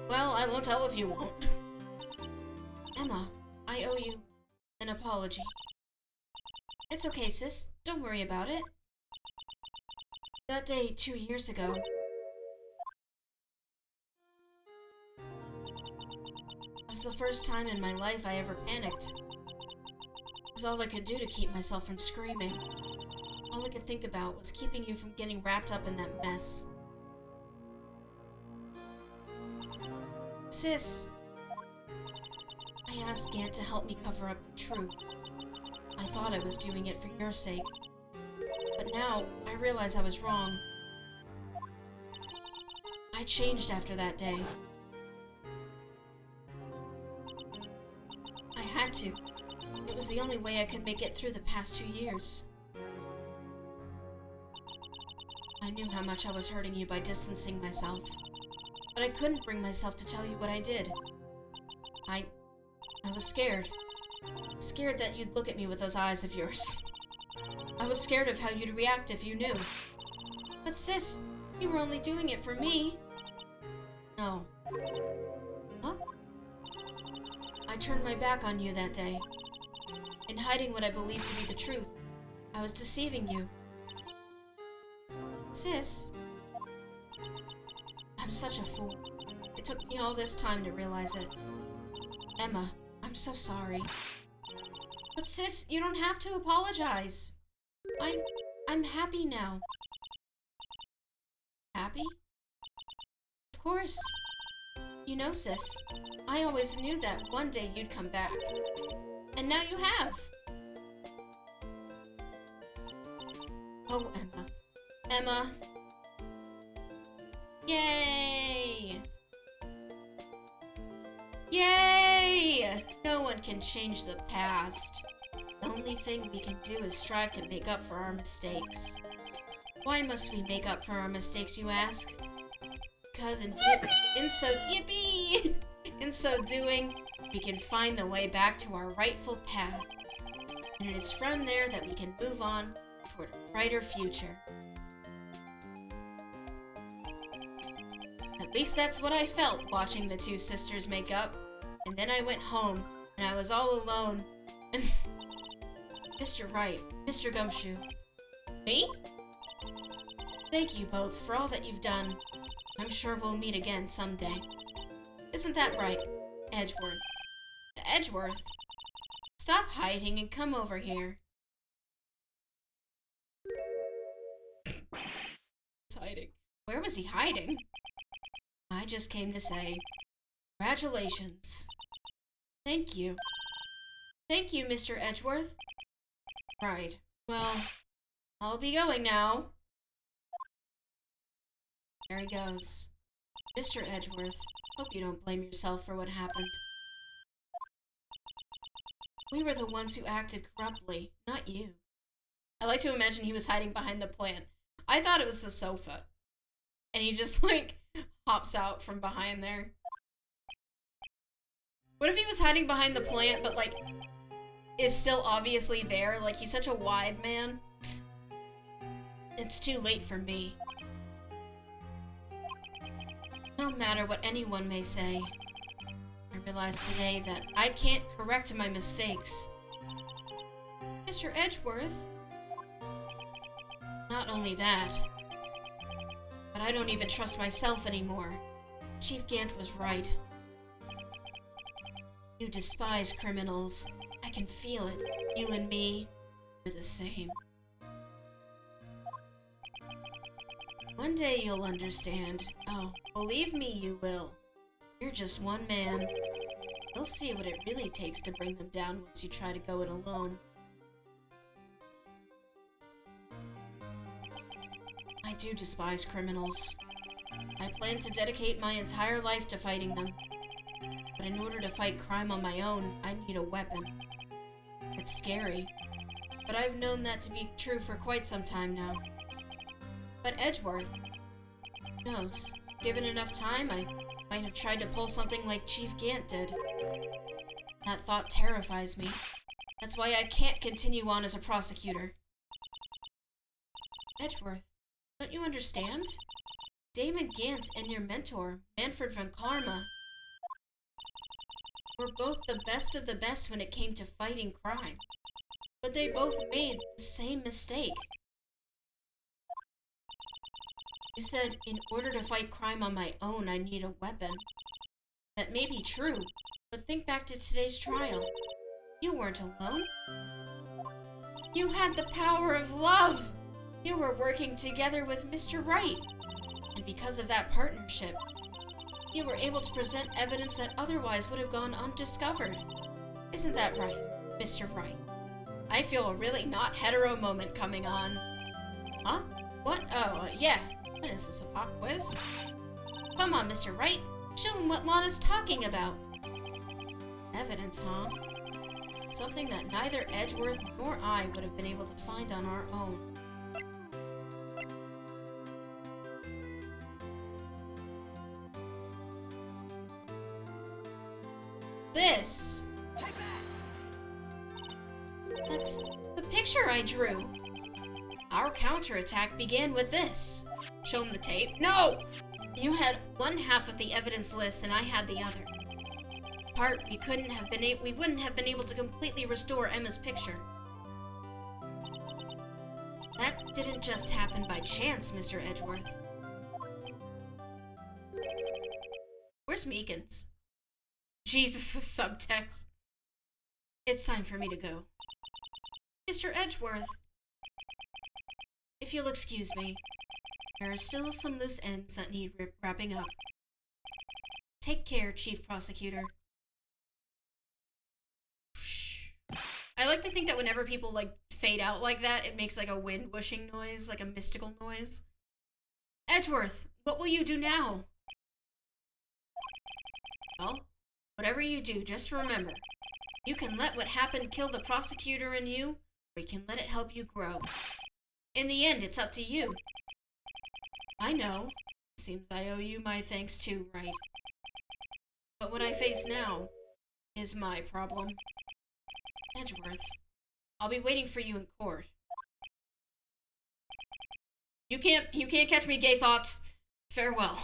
S1: Well, I won't tell if you won't. Emma, I owe you an apology. It's okay, sis. Don't worry about it. That day 2 years ago, was the first time in my life I ever panicked. It was all I could do to keep myself from screaming. All I could think about was keeping you from getting wrapped up in that mess. Sis, I asked Gant to help me cover up the truth. I thought I was doing it for your sake. But now, I realize I was wrong. I changed after that day. I had to. It was the only way I could make it through the past 2 years. I knew how much I was hurting you by distancing myself. But I couldn't bring myself to tell you what I did. I was scared. Scared that you'd look at me with those eyes of yours. I was scared of how you'd react if you knew. But sis, you were only doing it for me. No. Huh? I turned my back on you that day. In hiding what I believed to be the truth, I was deceiving you. Sis, I'm such a fool. It took me all this time to realize it. Emma, I'm so sorry. But sis, you don't have to apologize. I'm happy now. Happy? Of course. You know, sis, I always knew that one day you'd come back. And now you have. Oh, Emma. Emma. Yay! Yay! No one can change the past. The only thing we can do is strive to make up for our mistakes. Why must we make up for our mistakes, you ask? Because in so doing, we can find the way back to our rightful path. And it is from there that we can move on toward a brighter future. At least that's what I felt watching the two sisters make up. And then I went home, and I was all alone, and Mr. Wright, Mr. Gumshoe. Me? Thank you both for all that you've done. I'm sure we'll meet again someday. Isn't that right, Edgeworth? Edgeworth? Stop hiding and come over here. He's hiding. Where was he hiding? I just came to say, congratulations. Thank you. Thank you, Mr. Edgeworth. Right. Well, I'll be going now. There he goes. Mr. Edgeworth, hope you don't blame yourself for what happened. We were the ones who acted corruptly, not you. I like to imagine he was hiding behind the plant. I thought it was the sofa. And he just, like, hops out from behind there. What if he was hiding behind the plant, but, like, is still obviously there? Like, he's such a wide man. It's too late for me. No matter what anyone may say, I realize today that I can't correct my mistakes. Mr. Edgeworth? Not only that, but I don't even trust myself anymore. Chief Gant was right. You despise criminals. I can feel it. You and me, we're the same. One day you'll understand. Oh, believe me, you will. You're just one man. You'll see what it really takes to bring them down once you try to go it alone. I do despise criminals. I plan to dedicate my entire life to fighting them. But in order to fight crime on my own, I need a weapon. It's scary, but I've known that to be true for quite some time now. But Edgeworth, who knows? Given enough time, I might have tried to pull something like Chief Gant did. That thought terrifies me. That's why I can't continue on as a prosecutor. Edgeworth, don't you understand? Damon Gant and your mentor, Manfred von Karma, were both the best of the best when it came to fighting crime. But they both made the same mistake. You said, in order to fight crime on my own, I need a weapon. That may be true, but think back to today's trial. You weren't alone. You had the power of love! You were working together with Mr. Wright. And because of that partnership, you were able to present evidence that otherwise would have gone undiscovered. Isn't that right, Mr. Wright? I feel a really not hetero moment coming on. Huh? What? Oh, yeah. What is this, a pop quiz? Come on, Mr. Wright. Show him what Lana's talking about. Evidence, huh? Something that neither Edgeworth nor I would have been able to find on our own. This! That's the picture I drew. Our counterattack began with this. Show him the tape. No! You had one half of the evidence list and I had the other. Part we wouldn't have been able to completely restore Emma's picture. That didn't just happen by chance, Mr. Edgeworth. Where's Meekins? Jesus, the subtext. It's time for me to go. Mr. Edgeworth. If you'll excuse me, there are still some loose ends that need wrapping up. Take care, Chief Prosecutor. I like to think that whenever people, like, fade out like that, it makes, like, a wind whooshing noise, like a mystical noise. Edgeworth, what will you do now? Well, whatever you do, just remember, you can let what happened kill the prosecutor in you, or you can let it help you grow. In the end, it's up to you. I know. Seems I owe you my thanks too, Wright? But what I face now is my problem. Edgeworth, I'll be waiting for you in court. You can't catch me, gay thoughts. Farewell.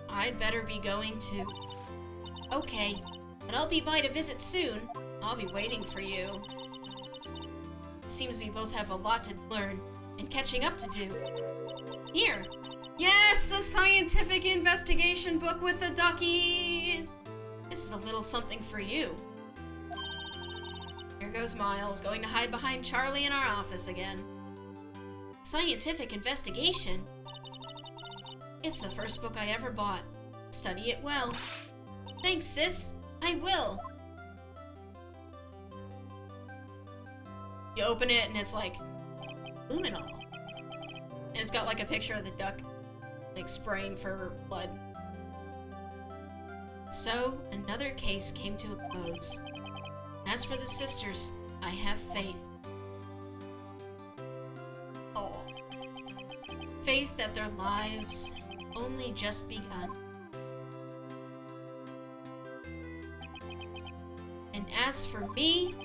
S1: I'd better be going too. Okay, but I'll be by to visit soon. I'll be waiting for you. It seems we both have a lot to learn and catching up to do. Here! Yes, the scientific investigation book with the ducky! This is a little something for you. Here goes Miles, going to hide behind Charlie in our office again. scientific investigation. It's the first book I ever bought. Study it well. Thanks, sis. I will. You open it and it's like, luminol. And it's got like a picture of the duck, like spraying for blood. So, another case came to a close. As for the sisters, I have faith. Oh. Faith that their lives only just begun. And as for me,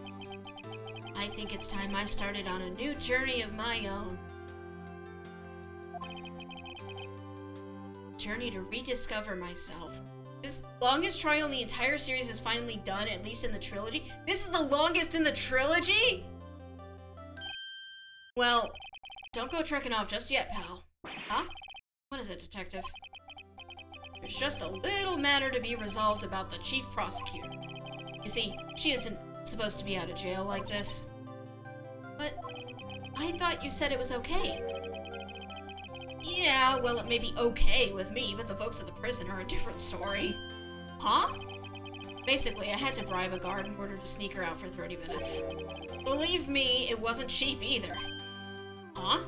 S1: I think it's time I started on a new journey of my own. Journey to rediscover myself. This longest trial in the entire series is finally done, at least in the trilogy. This is the longest in the trilogy? Well, don't go trekking off just yet, pal. Huh? What is it, detective? There's just a little matter to be resolved about the chief prosecutor. You see, she isn't supposed to be out of jail like this. But I thought you said it was okay. Yeah, well, it may be okay with me, but the folks at the prison are a different story. Huh? Basically, I had to bribe a guard in order to sneak her out for 30 minutes. Believe me, it wasn't cheap either. Huh?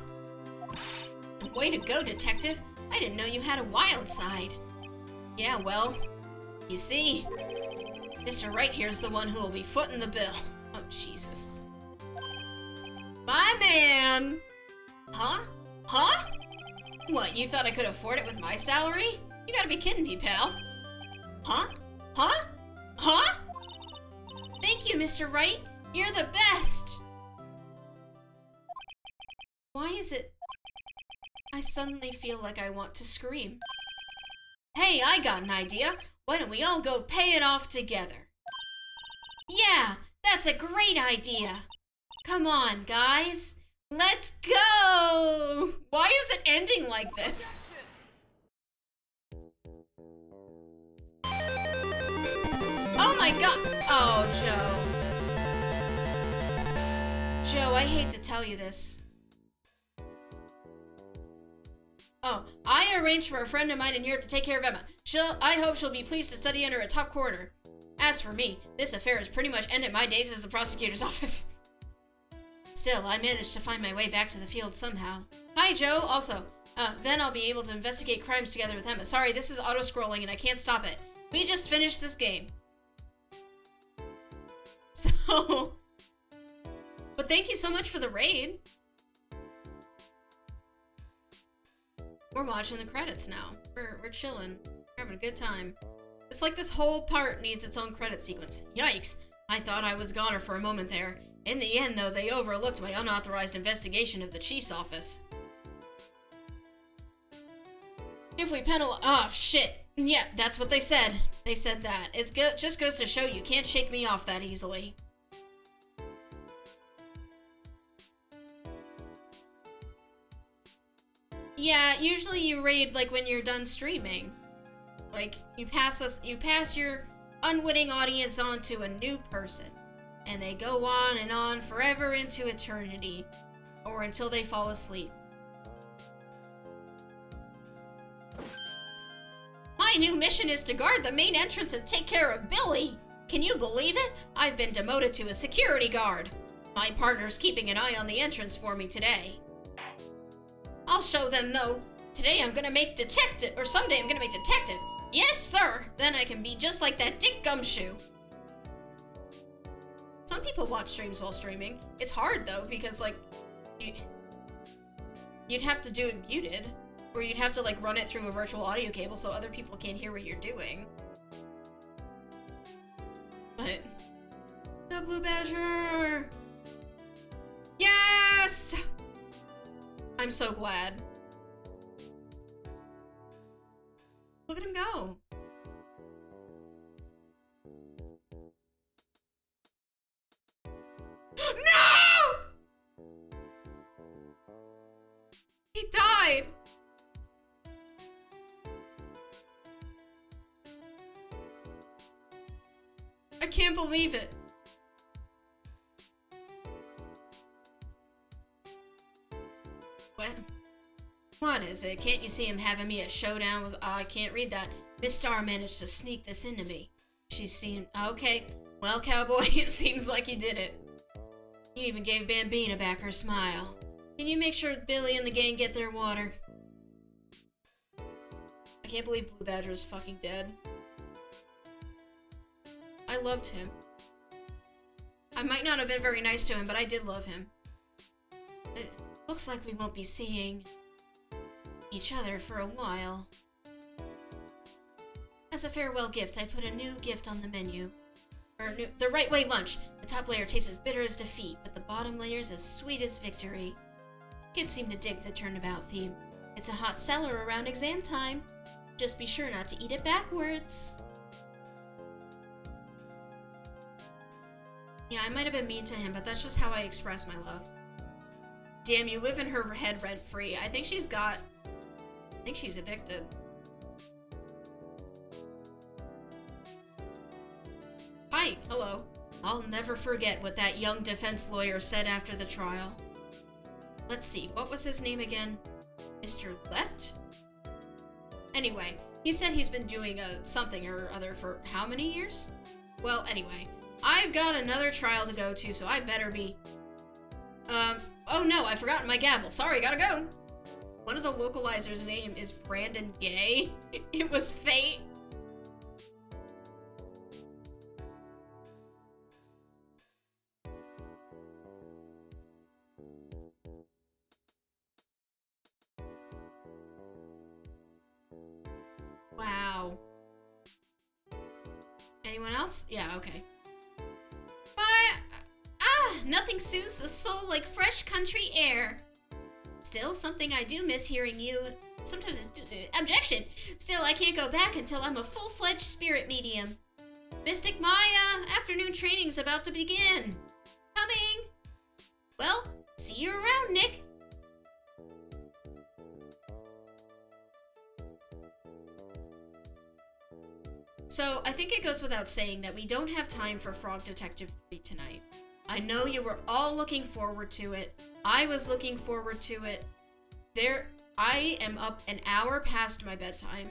S1: Way to go, detective. I didn't know you had a wild side. Yeah, well, you see, Mr. Wright here's the one who will be footing the bill. Oh, Jesus. My man! Huh? Huh? What, you thought I could afford it with my salary? You gotta be kidding me, pal. Huh? Huh? Huh? Thank you, Mr. Wright. You're the best! Why is it I suddenly feel like I want to scream? Hey, I got an idea. Why don't we all go pay it off together? Yeah, that's a great idea. Come on, guys. Let's go! Why is it ending like this? Oh my god! Oh, Joe. Joe, I hate to tell you this. Oh, I arranged for a friend of mine in Europe to take care of Emma. I hope she'll be pleased to study under a top coroner. As for me, this affair has pretty much ended my days as the prosecutor's office. Still, I managed to find my way back to the field somehow. Hi, Joe. Also, then I'll be able to investigate crimes together with Emma. Sorry, this is auto-scrolling and I can't stop it. We just finished this game. So... But thank you so much for the raid. We're watching the credits now. We're chilling. We're having a good time. It's like this whole part needs its own credit sequence. Yikes. I thought I was a goner for a moment there. In the end, though, they overlooked my unauthorized investigation of the chief's office. If we penalize... Oh, shit. Yeah, that's what they said. They said that. It just goes to show you can't shake me off that easily. Yeah, usually you raid, like, when you're done streaming. Like, you pass your unwitting audience on to a new person. And they go on and on forever into eternity. Or until they fall asleep. My new mission is to guard the main entrance and take care of Billy. Can you believe it? I've been demoted to a security guard. My partner's keeping an eye on the entrance for me today. I'll show them, though. Today I'm gonna make detective, or someday I'm gonna make detective. Yes, sir! Then I can be just like that Dick Gumshoe. Some people watch streams while streaming. It's hard, though, because, like, you'd have to do it muted. Or you'd have to, like, run it through a virtual audio cable so other people can't hear what you're doing. But... The Blue Badger! Yes! I'm so glad. Look at him go. No! He died. I can't believe it. What? What? What is it? Can't you see him having me a showdown with... I can't read that. Miss Star managed to sneak this into me. She's seen... Okay. Well, cowboy, it seems like you did it. You even gave Bambina back her smile. Can you make sure Billy and the gang get their water? I can't believe Blue Badger's fucking dead. I loved him. I might not have been very nice to him, but I did love him. It looks like we won't be seeing each other for a while. As a farewell gift, I put a new gift on the menu. The right way lunch. The top layer tastes as bitter as defeat, but the bottom layer's as sweet as victory. Kids seem to dig the turnabout theme. It's a hot seller around exam time. Just be sure not to eat it backwards. Yeah, I might have been mean to him, but that's just how I express my love. Damn, you live in her head rent-free. I think she's addicted. Hi, hello. I'll never forget what that young defense lawyer said after the trial. Let's see, what was his name again? Mr. Left? Anyway, he said he's been doing something or other for how many years? Well, anyway, I've got another trial to go to, so I better be... oh no, I forgot my gavel. Sorry, gotta go. One of the localizers' name is Brandon Gay. It was fate. Wow. Anyone else? Yeah, okay. Nothing soothes the soul like fresh country air. Still, something I do miss hearing you. Sometimes it's... objection! Still, I can't go back until I'm a full-fledged spirit medium. Mystic Maya, afternoon training's about to begin. Coming! Well, see you around, Nick. So, I think it goes without saying that we don't have time for Frog Detective 3 tonight. I know you were all looking forward to it. I was looking forward to it. I am up an hour past my bedtime.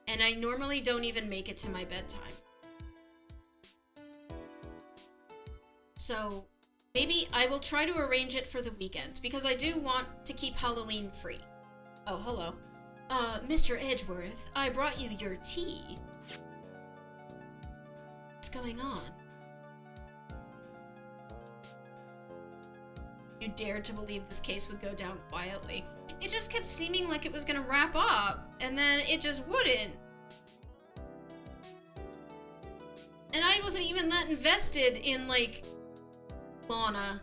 S1: And I normally don't even make it to my bedtime. So, maybe I will try to arrange it for the weekend, because I do want to keep Halloween free. Oh, hello. Mr. Edgeworth, I brought you your tea. What's going on? You dared to believe this case would go down quietly. It just kept seeming like it was gonna wrap up, and then it just wouldn't. And I wasn't even that invested in, like, Lana.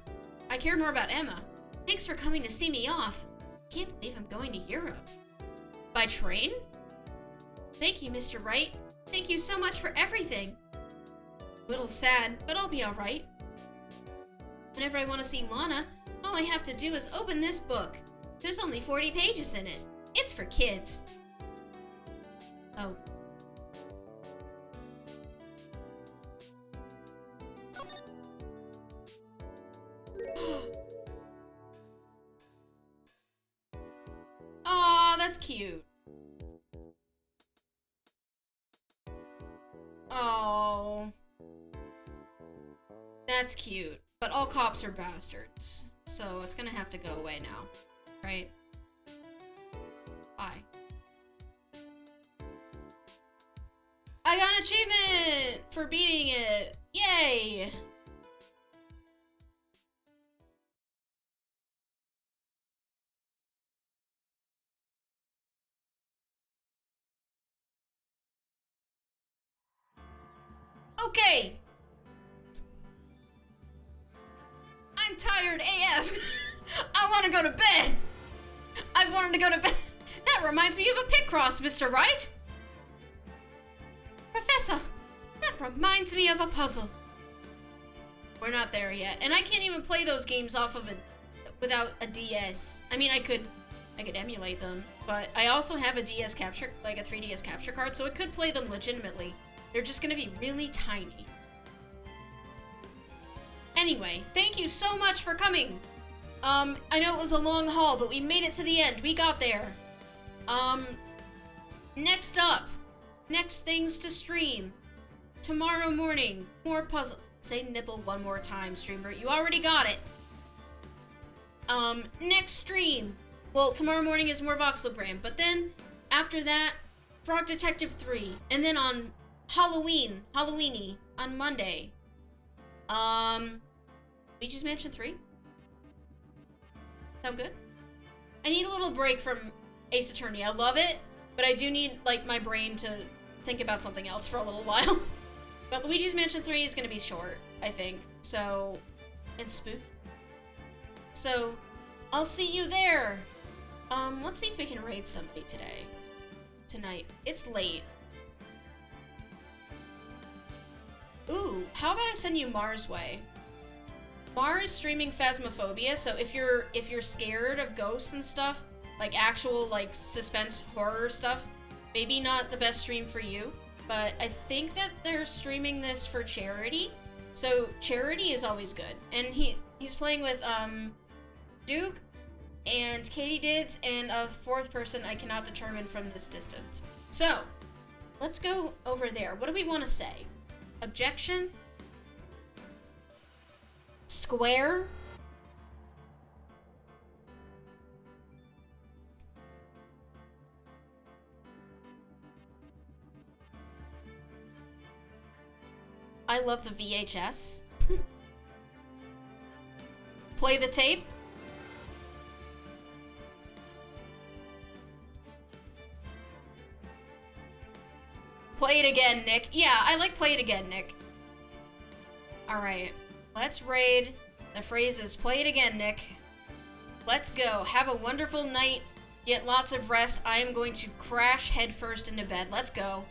S1: I cared more about Emma. Thanks for coming to see me off. Can't believe I'm going to Europe. By train? Thank you, Mr. Wright. Thank you so much for everything. A little sad, but I'll be alright. Whenever I want to see Lana, all I have to do is open this book. There's only 40 pages in it. It's for kids. Oh. Aw, that's cute. Oh. That's cute. But all cops are bastards. So it's gonna have to go away now. Right? Bye. I got an achievement for beating it! Yay! Okay! I'm tired AF! I want to go to bed! I've wanted to go to bed. That reminds me of a Picross, Mr. Wright! Professor, that reminds me of a puzzle. We're not there yet, and I can't even play those games off of without a DS. I mean, I could emulate them, but I also have a DS capture, like a 3DS capture card, so it could play them legitimately. They're just gonna be really tiny. Anyway, thank you so much for coming. I know it was a long haul, but we made it to the end. We got there. Next up. Next things to stream. Tomorrow morning, more puzzle. Say nibble one more time, streamer. You already got it. Next stream. Well, tomorrow morning is more Voxelogram, but then after that, Frog Detective 3. And then on Halloweeny, on Monday. Luigi's Mansion 3? Sound good? I need a little break from Ace Attorney. I love it, but I do need, like, my brain to think about something else for a little while. But Luigi's Mansion 3 is gonna be short, I think. So, and spook. So, I'll see you there. Let's see if we can raid somebody tonight. It's late. Ooh, how about I send you Mars way? Mars streaming Phasmophobia, so if you're scared of ghosts and stuff, like actual like suspense horror stuff, maybe not the best stream for you, but I think that they're streaming this for charity. So charity is always good. And he's playing with Duke and Katie Dids and a fourth person I cannot determine from this distance. So, let's go over there. What do we want to say? Objection? Square? I love the VHS. Play the tape? Play it again, Nick. Yeah, I like play it again, Nick. Alright, let's raid. The phrase is play it again, Nick. Let's go. Have a wonderful night. Get lots of rest. I am going to crash headfirst into bed. Let's go.